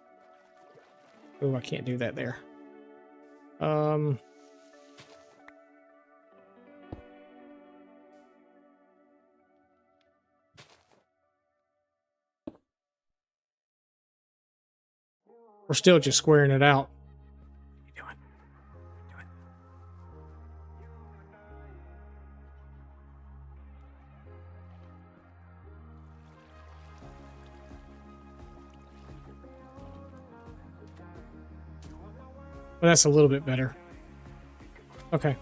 Oh, I can't do that there. We're still just squaring it out. What are you doing? Well, that's a little bit better. Okay.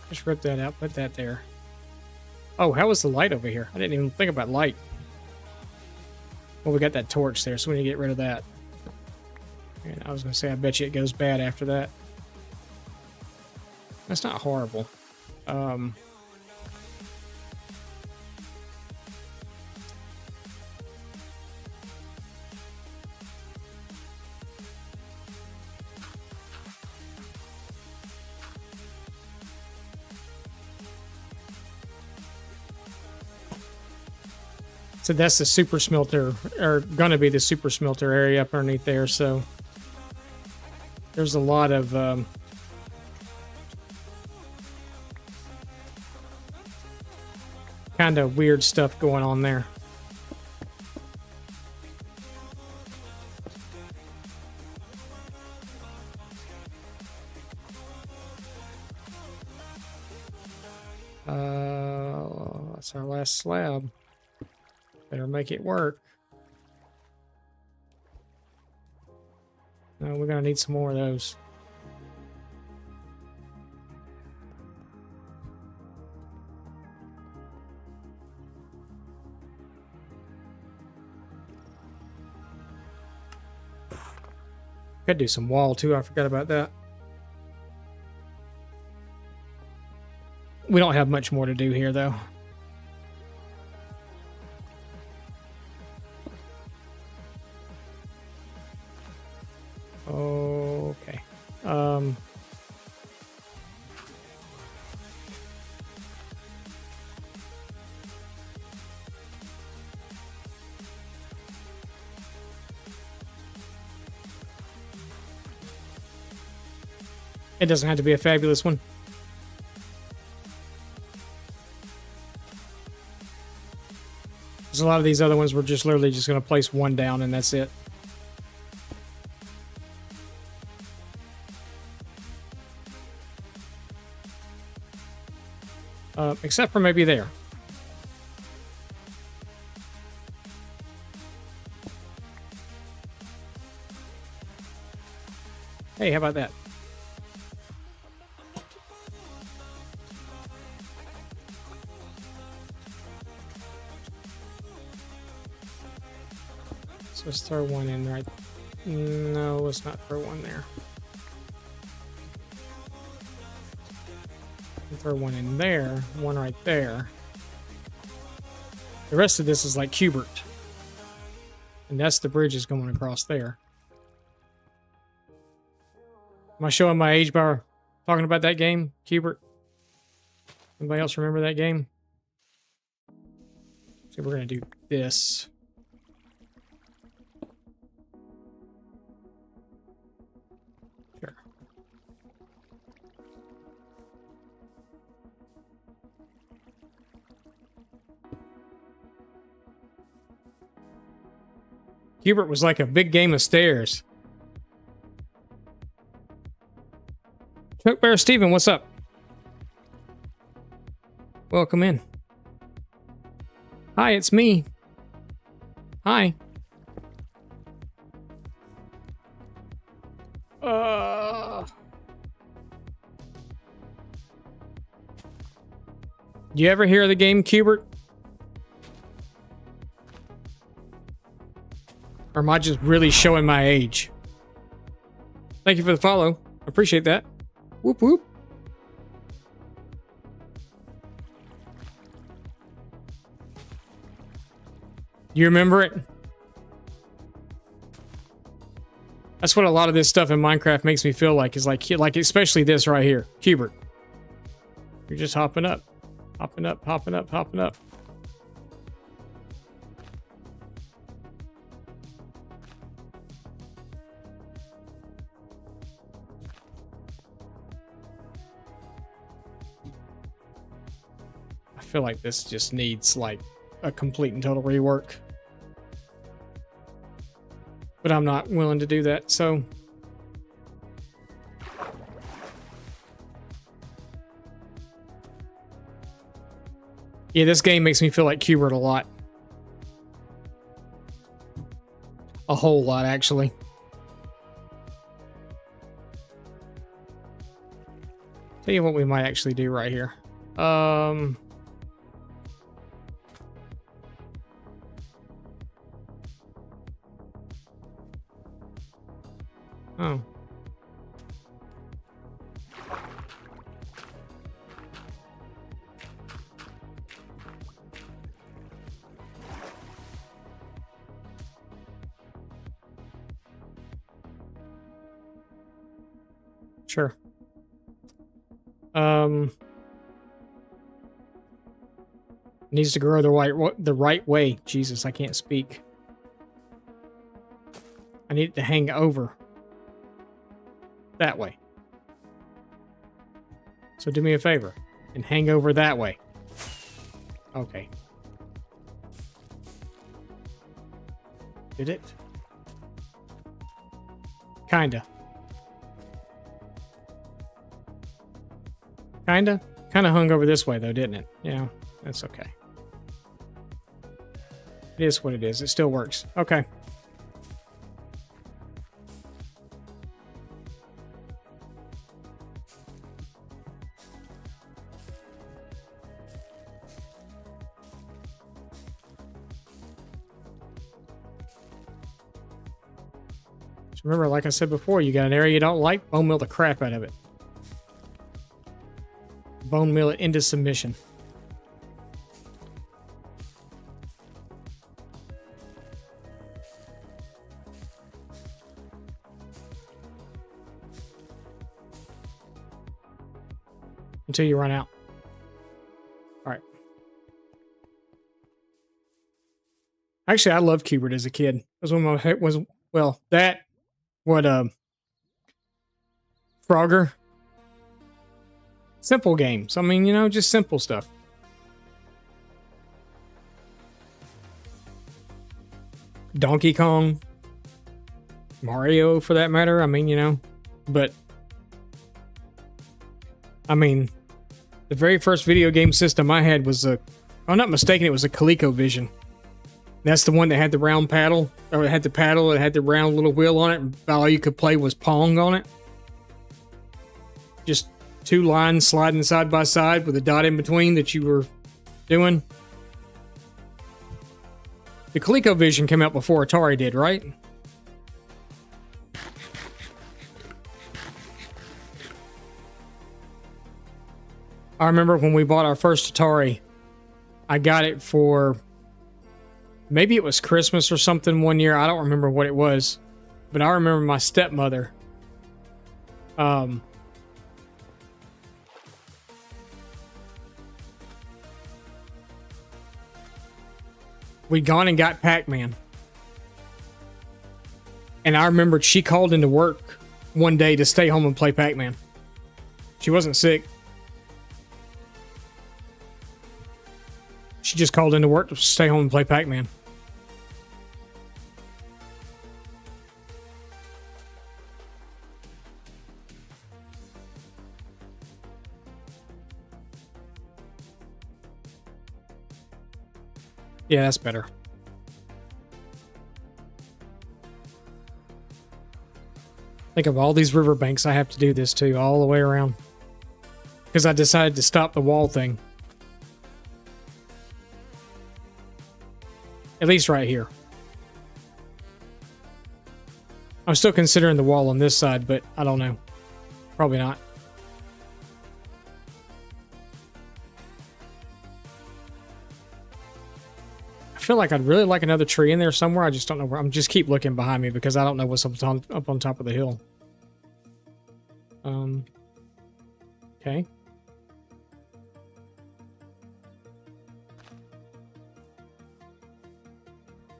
Just rip that out, put that there. Oh, how was the light over here? I didn't even think about light. Well, we got that torch there, so we need to get rid of that. And I was going to say, I bet you it goes bad after that. That's not horrible. So that's the super smelter, or gonna be the super smelter area up underneath there. So there's a lot of kind of weird stuff going on there. That's our last slab. Better make it work. No, we're gonna need some more of those. Could do some wall too, I forgot about that. We don't have much more to do here though. Okay. It doesn't have to be a fabulous one. Because a lot of these other ones we're just literally just going to place one down and that's it. Except for maybe there. Hey, how about that? So let's throw one in right. No, let's not throw one there. Throw one in there, one right there. The rest of this is like Cubert. And that's the bridge is going across there. Am I showing my age by talking about that game, Cubert? Anybody else remember that game? So we're going to do this. Sure. Cubert was like a big game of stairs. Chuck Bear Steven, what's up? Welcome in. Hi, it's me. Hi. Do you ever hear of the game Cubert? Or am I just really showing my age? Thank you for the follow. Appreciate that. Whoop whoop. You remember it? That's what a lot of this stuff in Minecraft makes me feel like, is like especially this right here, Cubert. You're just hopping up, hopping up, hopping up, hopping up. I feel like this just needs like a complete and total rework. But I'm not willing to do that, so. Yeah, this game makes me feel like Cubert a lot. A whole lot, actually. Tell you what we might actually do right here. Oh. Sure. Needs to grow the right way. Jesus, I can't speak. I need it to hang over. That way. So do me a favor and hang over that way. Okay. Did it? Kinda. Kinda hung over this way though, didn't it? Yeah, that's okay. It is what it is. It still works. Okay. Just remember, like I said before, you got an area you don't like, bone mill the crap out of it. Bone mill it into submission. Until you run out. All right. Actually, I loved Cubert as a kid. It was one of my Frogger. Simple games. I mean, you know, just simple stuff. Donkey Kong. Mario, for that matter. I mean, you know. But, I mean, the very first video game system I had was if I'm not mistaken, it was a ColecoVision. That's the one that had the round paddle. Or it had the paddle, it had the round little wheel on it. And all you could play was Pong on it. Just 2 lines sliding side by side with a dot in between that you were doing. The ColecoVision came out before Atari did, right? I remember when we bought our first Atari, I got it for, maybe it was Christmas or something one year. I don't remember what it was, but I remember my stepmother, we'd gone and got Pac-Man. And I remembered she called into work one day to stay home and play Pac-Man. She wasn't sick. She just called into work to stay home and play Pac-Man. Yeah, that's better. Think of all these riverbanks I have to do this to all the way around. Because I decided to stop the wall thing. At least right here. I'm still considering the wall on this side, but I don't know. Probably not. I feel like I'd really like another tree in there somewhere. I just don't know where. I'm just keep looking behind me because I don't know what's up on top of the hill. Okay.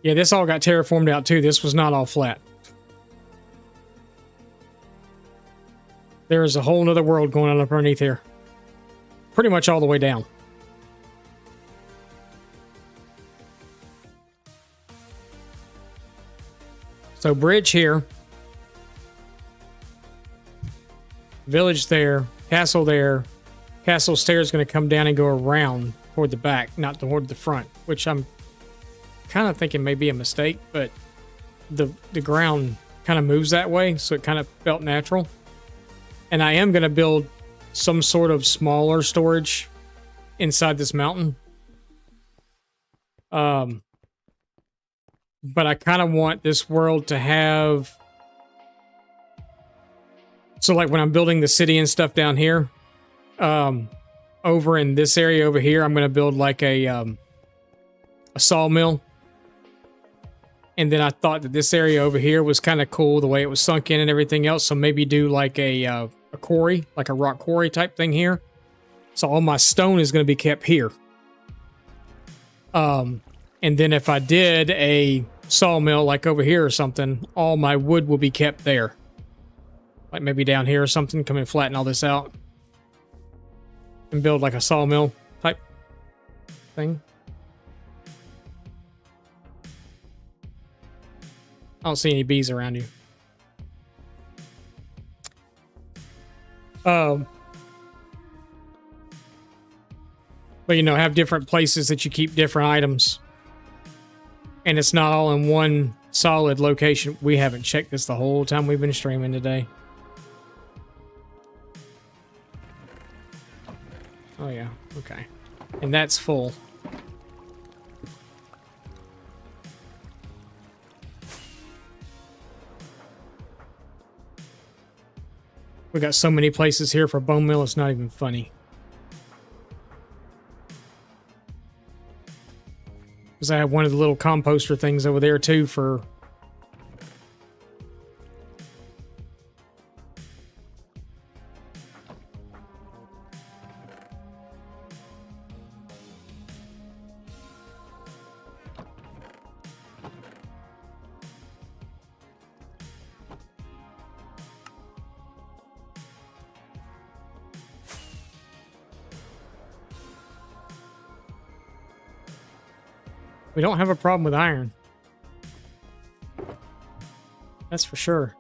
Yeah, this all got terraformed out too. This was not all flat. There is a whole nother world going on up underneath here. Pretty much all the way down. So bridge here. Village there. Castle there. Castle stairs going to come down and go around toward the back, not toward the front, which I'm kind of thinking may be a mistake, but the ground kind of moves that way, so it kind of felt natural. And I am going to build some sort of smaller storage inside this mountain. But I kind of want this world to have... So like when I'm building the city and stuff down here, over in this area over here, I'm going to build like a sawmill. And then I thought that this area over here was kind of cool, the way it was sunk in and everything else. So maybe do like a quarry, like a rock quarry type thing here. So all my stone is going to be kept here. And then if I did a sawmill like over here or something, all my wood will be kept there. Like maybe down here or something, come and flatten all this out. And build like a sawmill type thing. I don't see any bees around you. But you know, have different places that you keep different items. And it's not all in one solid location. We haven't checked this the whole time we've been streaming today. Oh yeah, okay. And that's full. We got so many places here for bone meal, it's not even funny. Because I have one of the little composter things over there too for... We don't have a problem with iron. That's for sure.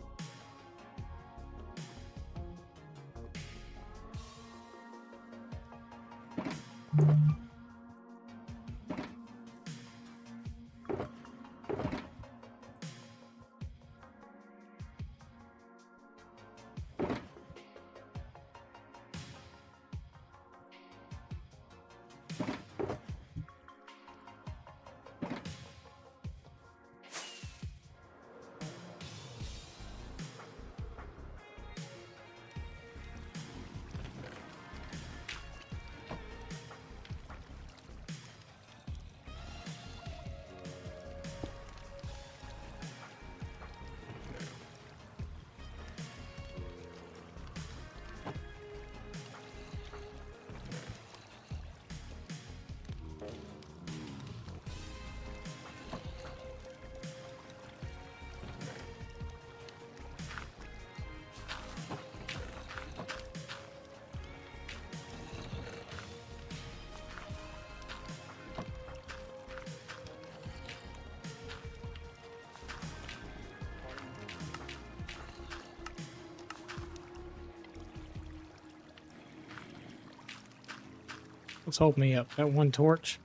Let's hold me up. That one torch.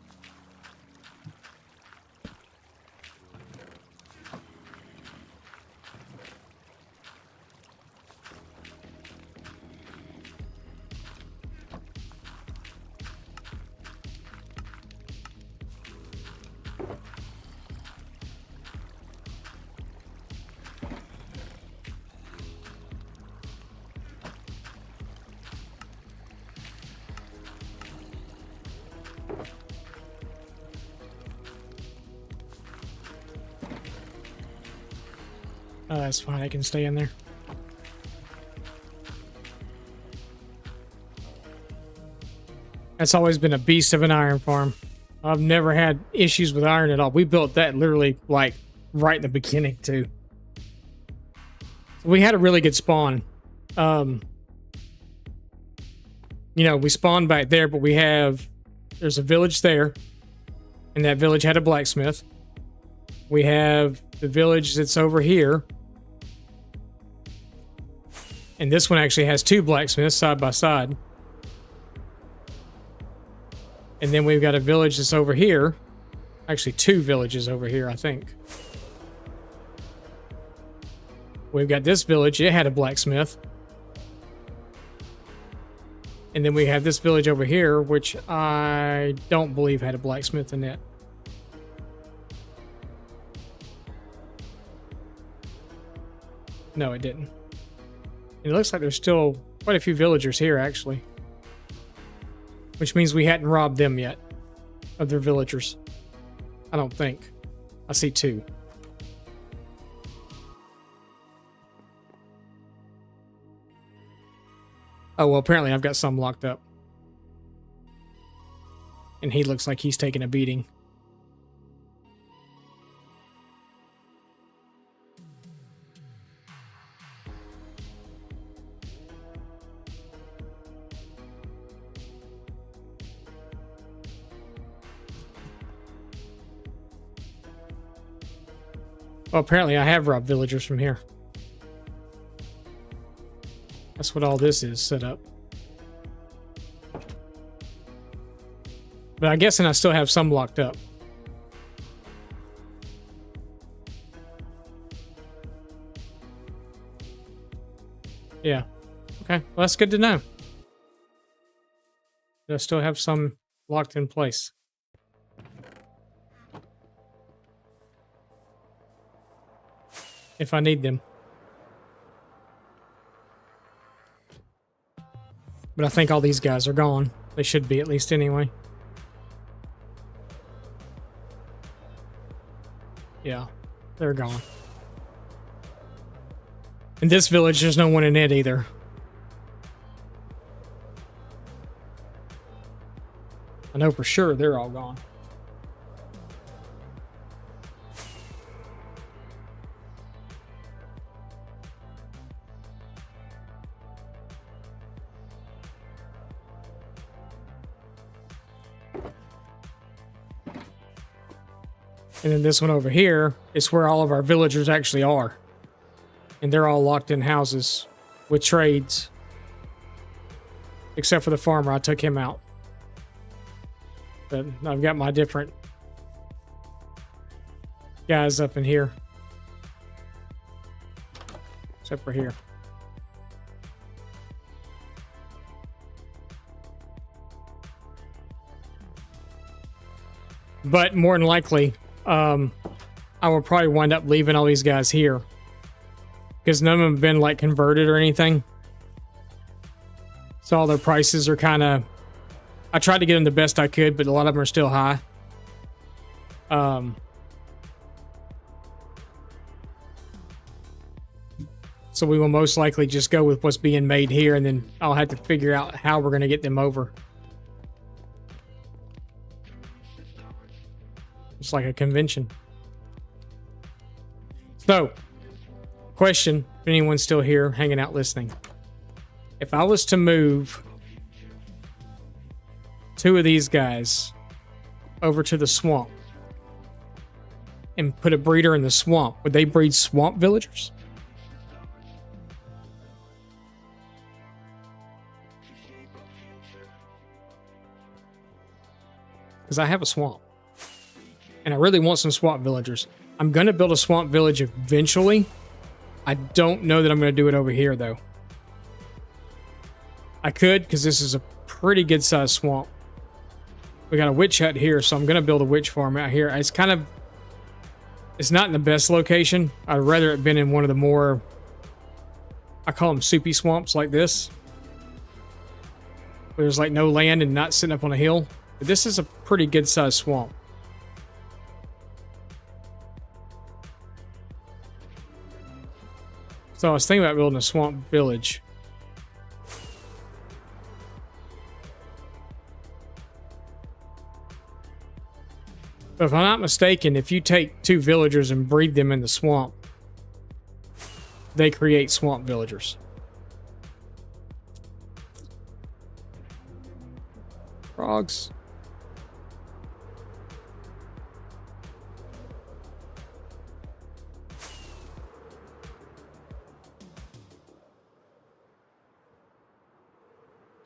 Oh, that's fine. I can stay in there. That's always been a beast of an iron farm. I've never had issues with iron at all. We built that literally like right in the beginning too. We had a really good spawn. You know, we spawned back there, but there's a village there, and that village had a blacksmith. We have the village that's over here. And this one actually has two blacksmiths side by side. And then we've got a village that's over here. Actually, two villages over here, I think. We've got this village. It had a blacksmith. And then we have this village over here, which I don't believe had a blacksmith in it. No, it didn't. It looks like there's still quite a few villagers here, actually. Which means we hadn't robbed them yet of their villagers. I don't think. I see 2. Oh, well, apparently I've got some locked up. And he looks like he's taking a beating. Well, apparently I have robbed villagers from here. That's what all this is set up. But I'm guessing I still have some locked up. Yeah. Okay. Well, that's good to know. I still have some locked in place. If I need them. But I think all these guys are gone. They should be, at least anyway. Yeah, they're gone. In this village, there's no one in it either. I know for sure they're all gone. And then this one over here is where all of our villagers actually are. And they're all locked in houses with trades. Except for the farmer, I took him out. But I've got my different guys up in here. Except for here. But more than likely, I will probably wind up leaving all these guys here. Because none of them have been, like, converted or anything. So all their prices are kind of... I tried to get them the best I could, but a lot of them are still high. So we will most likely just go with what's being made here, and then I'll have to figure out how we're going to get them over. It's like a convention. So, question, if anyone's still here hanging out listening. If I was to move 2 of these guys over to the swamp and put a breeder in the swamp, would they breed swamp villagers? Because I have a swamp. And I really want some swamp villagers. I'm going to build a swamp village eventually. I don't know that I'm going to do it over here, though. I could, because this is a pretty good-sized swamp. We got a witch hut here, so I'm going to build a witch farm out here. It's kind of... It's not in the best location. I'd rather it been in one of the more... I call them soupy swamps like this. Where there's like no land and not sitting up on a hill. But this is a pretty good-sized swamp. So I was thinking about building a swamp village. But if I'm not mistaken, if you take 2 villagers and breed them in the swamp, they create swamp villagers. Frogs.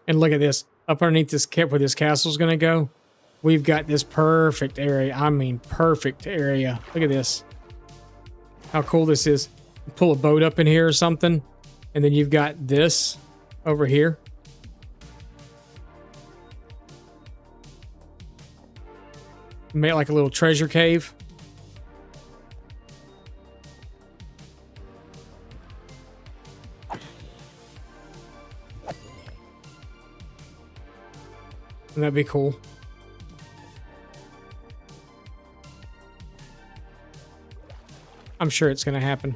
And look at this. Up underneath this cap where this castle's going to go, we've got this perfect area. I mean, perfect area. Look at this. How cool this is. pull a boat up in here or something, and then you've got this over here. Make like a little treasure cave. And that'd be cool. I'm sure it's going to happen.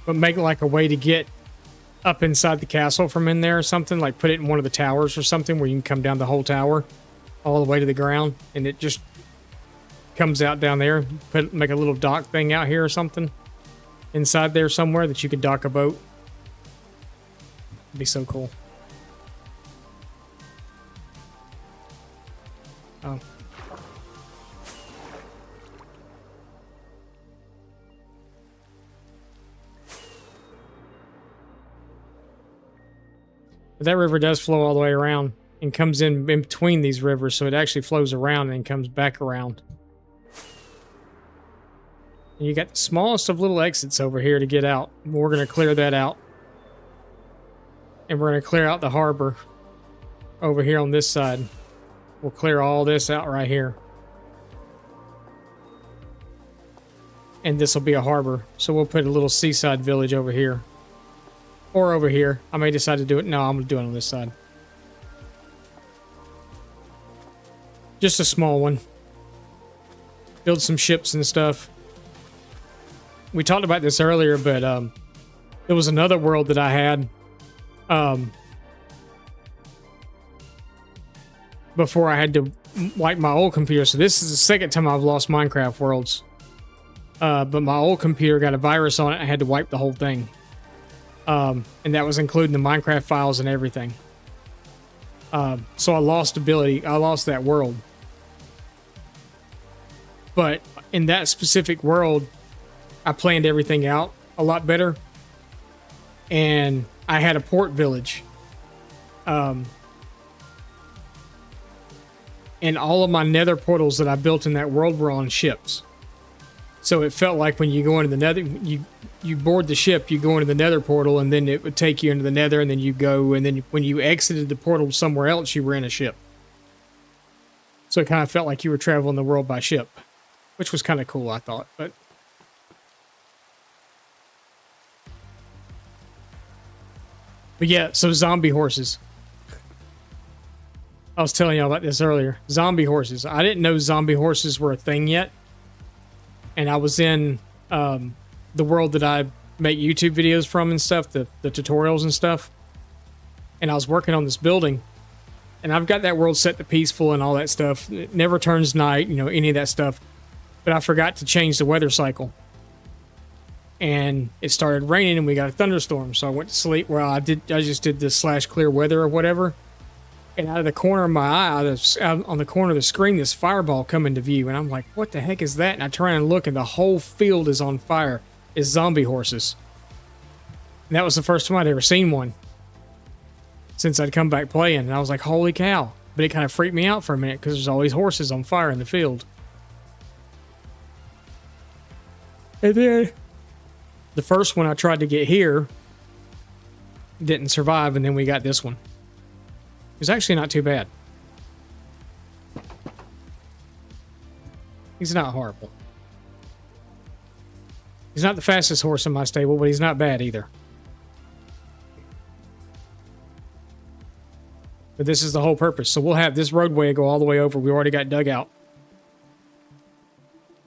But make like a way to get up inside the castle from in there or something. Like put it in one of the towers or something where you can come down the whole tower all the way to the ground. And it just comes out down there. Make a little dock thing out here or something. Inside there somewhere that you could dock a boat. It'd be so cool. Oh. But that river does flow all the way around and comes in between these rivers, so it actually flows around and comes back around. And you got the smallest of little exits over here to get out. We're going to clear that out. And we're going to clear out the harbor over here on this side. We'll clear all this out right here. And this will be a harbor. So we'll put a little seaside village over here. Or over here. I may decide to do it. No, I'm going to do it on this side. Just a small one. Build some ships and stuff. We talked about this earlier, but there was another world that I had before I had to wipe my old computer. So this is the second time I've lost Minecraft worlds. But my old computer got a virus on it. I had to wipe the whole thing. And that was including the Minecraft files and everything. So I lost ability. I lost that world. But in that specific world, I planned everything out a lot better. And I had a port village. And all of my nether portals that I built in that world were on ships. So it felt like when you go into the nether, you board the ship, you go into the nether portal, and then it would take you into the nether, and then you go, and then when you exited the portal somewhere else, you were in a ship. So it kind of felt like you were traveling the world by ship, which was kind of cool, I thought. But yeah, so zombie horses. I was telling y'all about this earlier. Zombie horses. I didn't know zombie horses were a thing yet. And I was in the world that I make YouTube videos from and stuff, the tutorials and stuff. And I was working on this building. And I've got that world set to peaceful and all that stuff. It never turns night, you know, any of that stuff. But I forgot to change the weather cycle. And it started raining and we got a thunderstorm. So I went to sleep. Well, I just did this /clear weather or whatever. And out of the corner of my eye, out on the corner of the screen, this fireball come into view. And I'm like, what the heck is that? And I try and look, and the whole field is on fire. It's zombie horses. And that was the first time I'd ever seen one since I'd come back playing. And I was like, holy cow. But it kind of freaked me out for a minute because there's always horses on fire in the field. And then the first one I tried to get here didn't survive, and then we got this one. It was actually not too bad. He's not horrible. He's not the fastest horse in my stable, but he's not bad either. But this is the whole purpose. So we'll have this roadway go all the way over. We already got dug out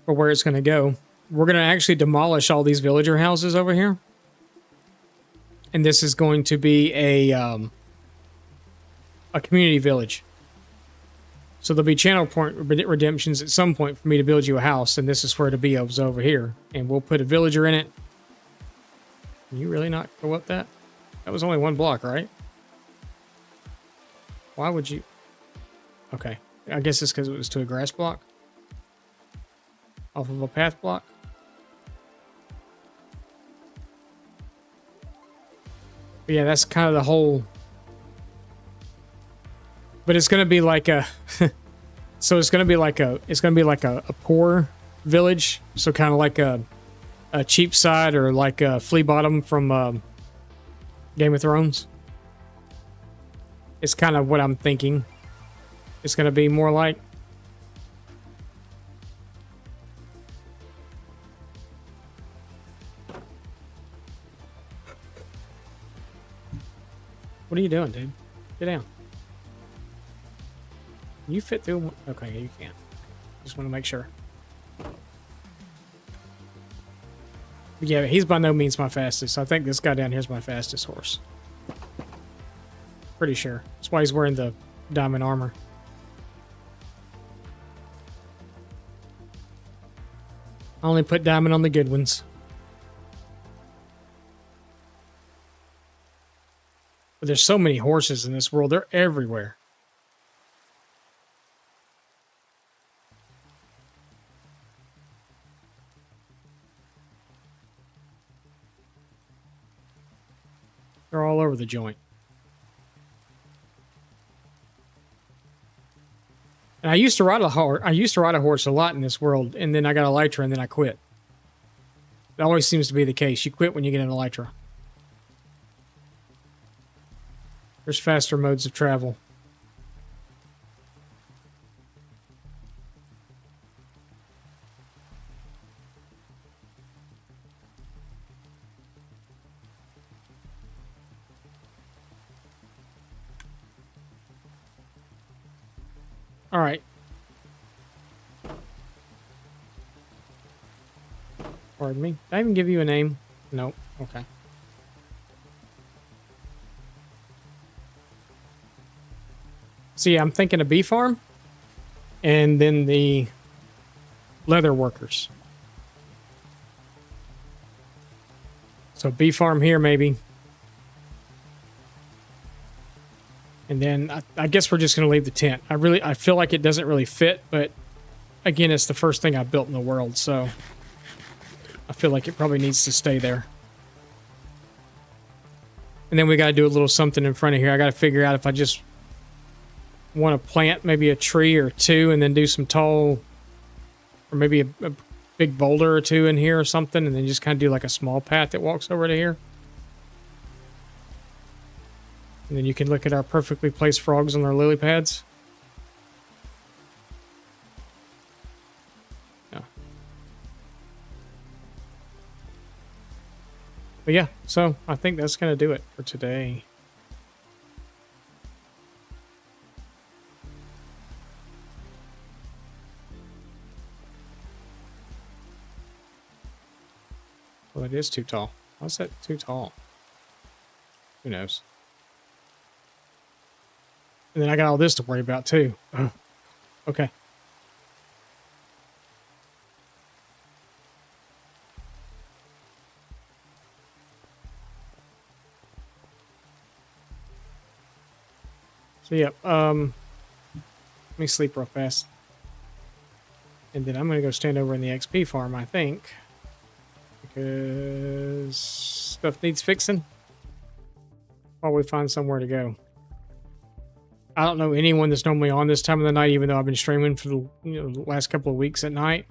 for where it's going to go. We're going to actually demolish all these villager houses over here. And this is going to be a community village. So there'll be channel point redemptions at some point for me to build you a house, and this is where the Bio's over here. And we'll put a villager in it. Can you really not go up that? That was only one block, right? Why would you? Okay. I guess it's because it was to a grass block. Off of a path block. But yeah, that's kind of the whole But it's gonna be like a so it's gonna be like a poor village. So kind of like a cheap side or like a flea bottom from Game of Thrones. It's kind of what I'm thinking. It's gonna be more like. What are you doing, dude? Get down. You fit through? Okay, you can't. Just want to make sure. But yeah, he's by no means my fastest. I think this guy down here is my fastest horse. Pretty sure. That's why he's wearing the diamond armor. I only put diamond on the good ones. But there's so many horses in this world. They're everywhere. They're all over the joint. And I used to ride a horse a lot in this world, and then I got elytra, and then I quit. It always seems to be the case. You quit when you get an elytra. There's faster modes of travel. All right. Pardon me. Did I even give you a name? Nope. Okay. So yeah, I'm thinking a bee farm and then the leather workers. So bee farm here maybe. And then I guess we're just going to leave the tent. I feel like it doesn't really fit, but again, it's the first thing I built in the world, so I feel like it probably needs to stay there. And then we got to do a little something in front of here. I got to figure out if I just want to plant maybe a tree or two and then do some tall, or maybe a big boulder or two in here or something, and then just kind of do like a small path that walks over to here. And then you can look at our perfectly placed frogs on their lily pads. Yeah. But yeah, so I think that's going to do it for today. Well, it is too tall. Why's that too tall? Who knows? And then I got all this to worry about too. Okay. So yeah, let me sleep real fast. And then I'm gonna go stand over in the XP farm, I think. Because stuff needs fixing. While we find somewhere to go. I don't know anyone that's normally on this time of the night, even though I've been streaming for the last couple of weeks at night.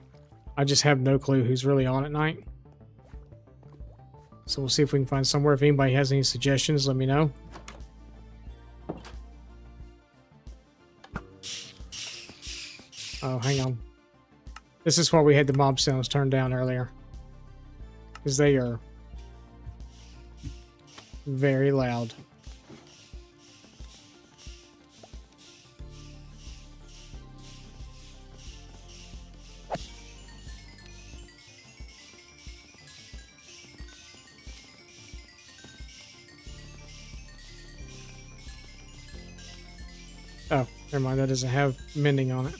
I just have no clue who's really on at night. So we'll see if we can find somewhere. If anybody has any suggestions, let me know. Oh, hang on. This is why we had the mob sounds turned down earlier. Because they are very loud. Oh, never mind. That doesn't have mending on it.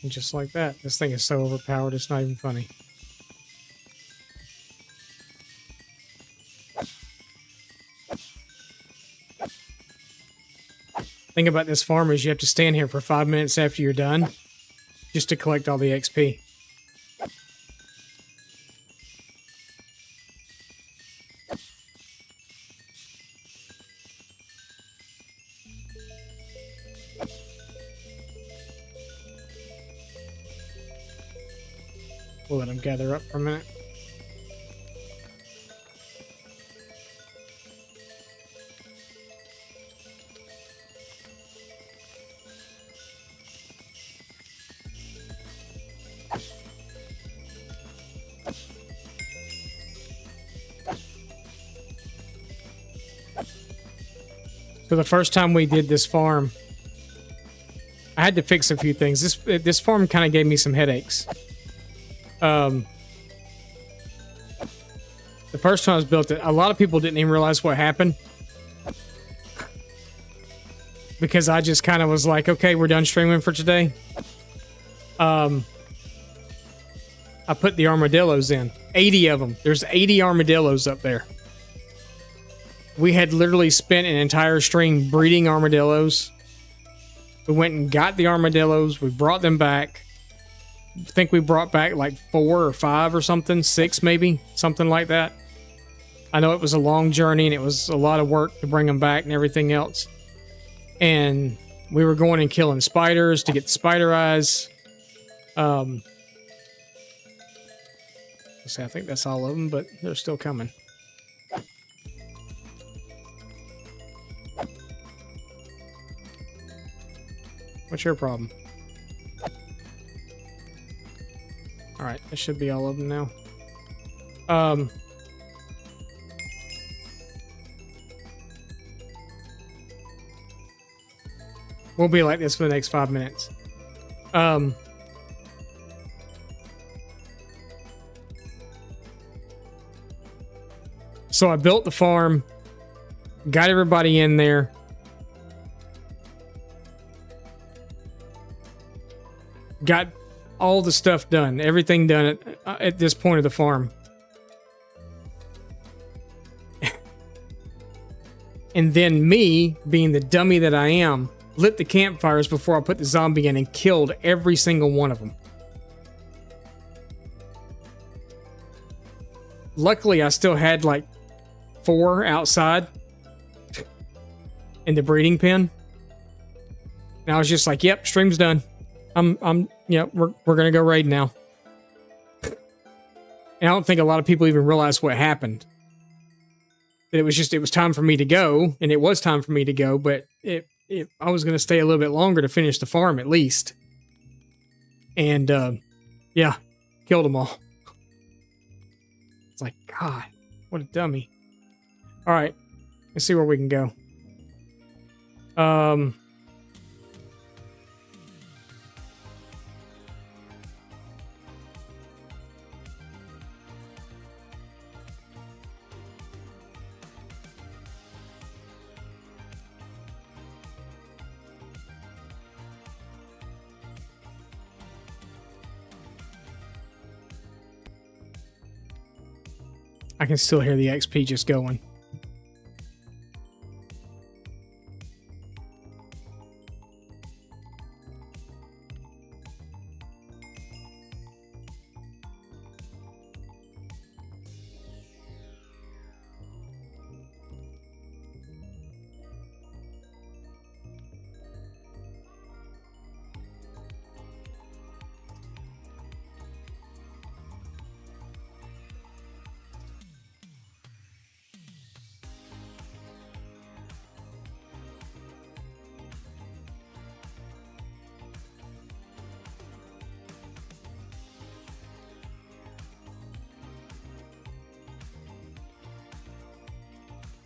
And just like that. This thing is so overpowered, it's not even funny. Thing about this farm is you have to stand here for 5 minutes after you're done just to collect all the XP. We'll let them gather up for a minute. For the first time we did this farm, I had to fix a few things. This farm kind of gave me some headaches. The first time I was built it, a lot of people didn't even realize what happened. Because I just kind of was like, okay, we're done streaming for today. I put the armadillos in. 80 of them. There's 80 armadillos up there. We had literally spent an entire stream breeding armadillos. We went and got the armadillos. We brought them back. I think we brought back like 4 or 5 or something. 6 maybe. Something like that. I know it was a long journey and it was a lot of work to bring them back and everything else. And we were going and killing spiders to get the spider eyes. Let's see, I think that's all of them, but they're still coming. What's your problem? Alright, that should be all of them now. We'll be like this for the next 5 minutes. So I built the farm, got everybody in there. Got all the stuff done, everything done at this point of the farm. And then me, being the dummy that I am, lit the campfires before I put the zombie in and killed every single one of them. Luckily, I still had like 4 outside in the breeding pen. And I was just like, yep, stream's done. Yeah, we're gonna go raid now. And I don't think a lot of people even realize what happened. That it was time for me to go, and it was time for me to go, but I was gonna stay a little bit longer to finish the farm at least. And yeah, killed them all. It's like, God, what a dummy. All right, let's see where we can go. I can still hear the XP just going.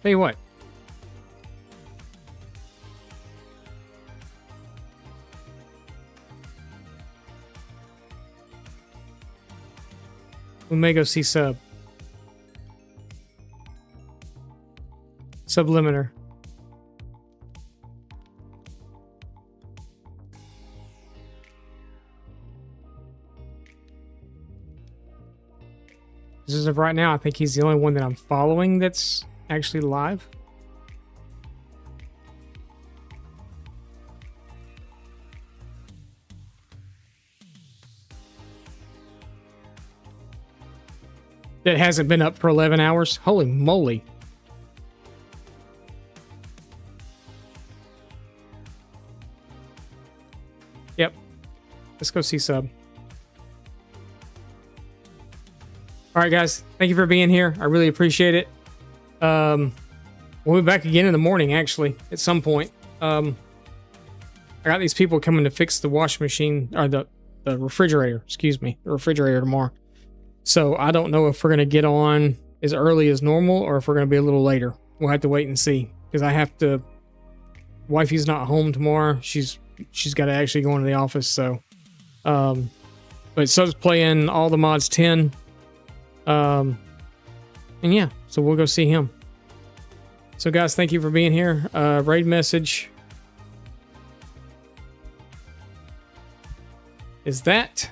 Tell you what. We may go see Sublimiter. As of right now, I think he's the only one that I'm following that's actually live. That hasn't been up for 11 hours. Holy moly. Yep. Let's go see sub. All right, guys. Thank you for being here. I really appreciate it. We'll be back again in the morning, actually, at some point. I got these people coming to fix the washing machine, or the refrigerator, excuse me, the refrigerator tomorrow. So I don't know if we're going to get on as early as normal or if we're going to be a little later. We'll have to wait and see, because I have to, wifey's not home tomorrow. She's got to actually go into the office. So, but Sub's playing all the mods 10. And yeah, so we'll go see him. So guys, thank you for being here. Raid message is that.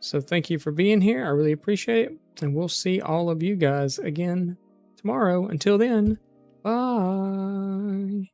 So thank you for being here. I really appreciate it. And we'll see all of you guys again tomorrow. Until then, bye.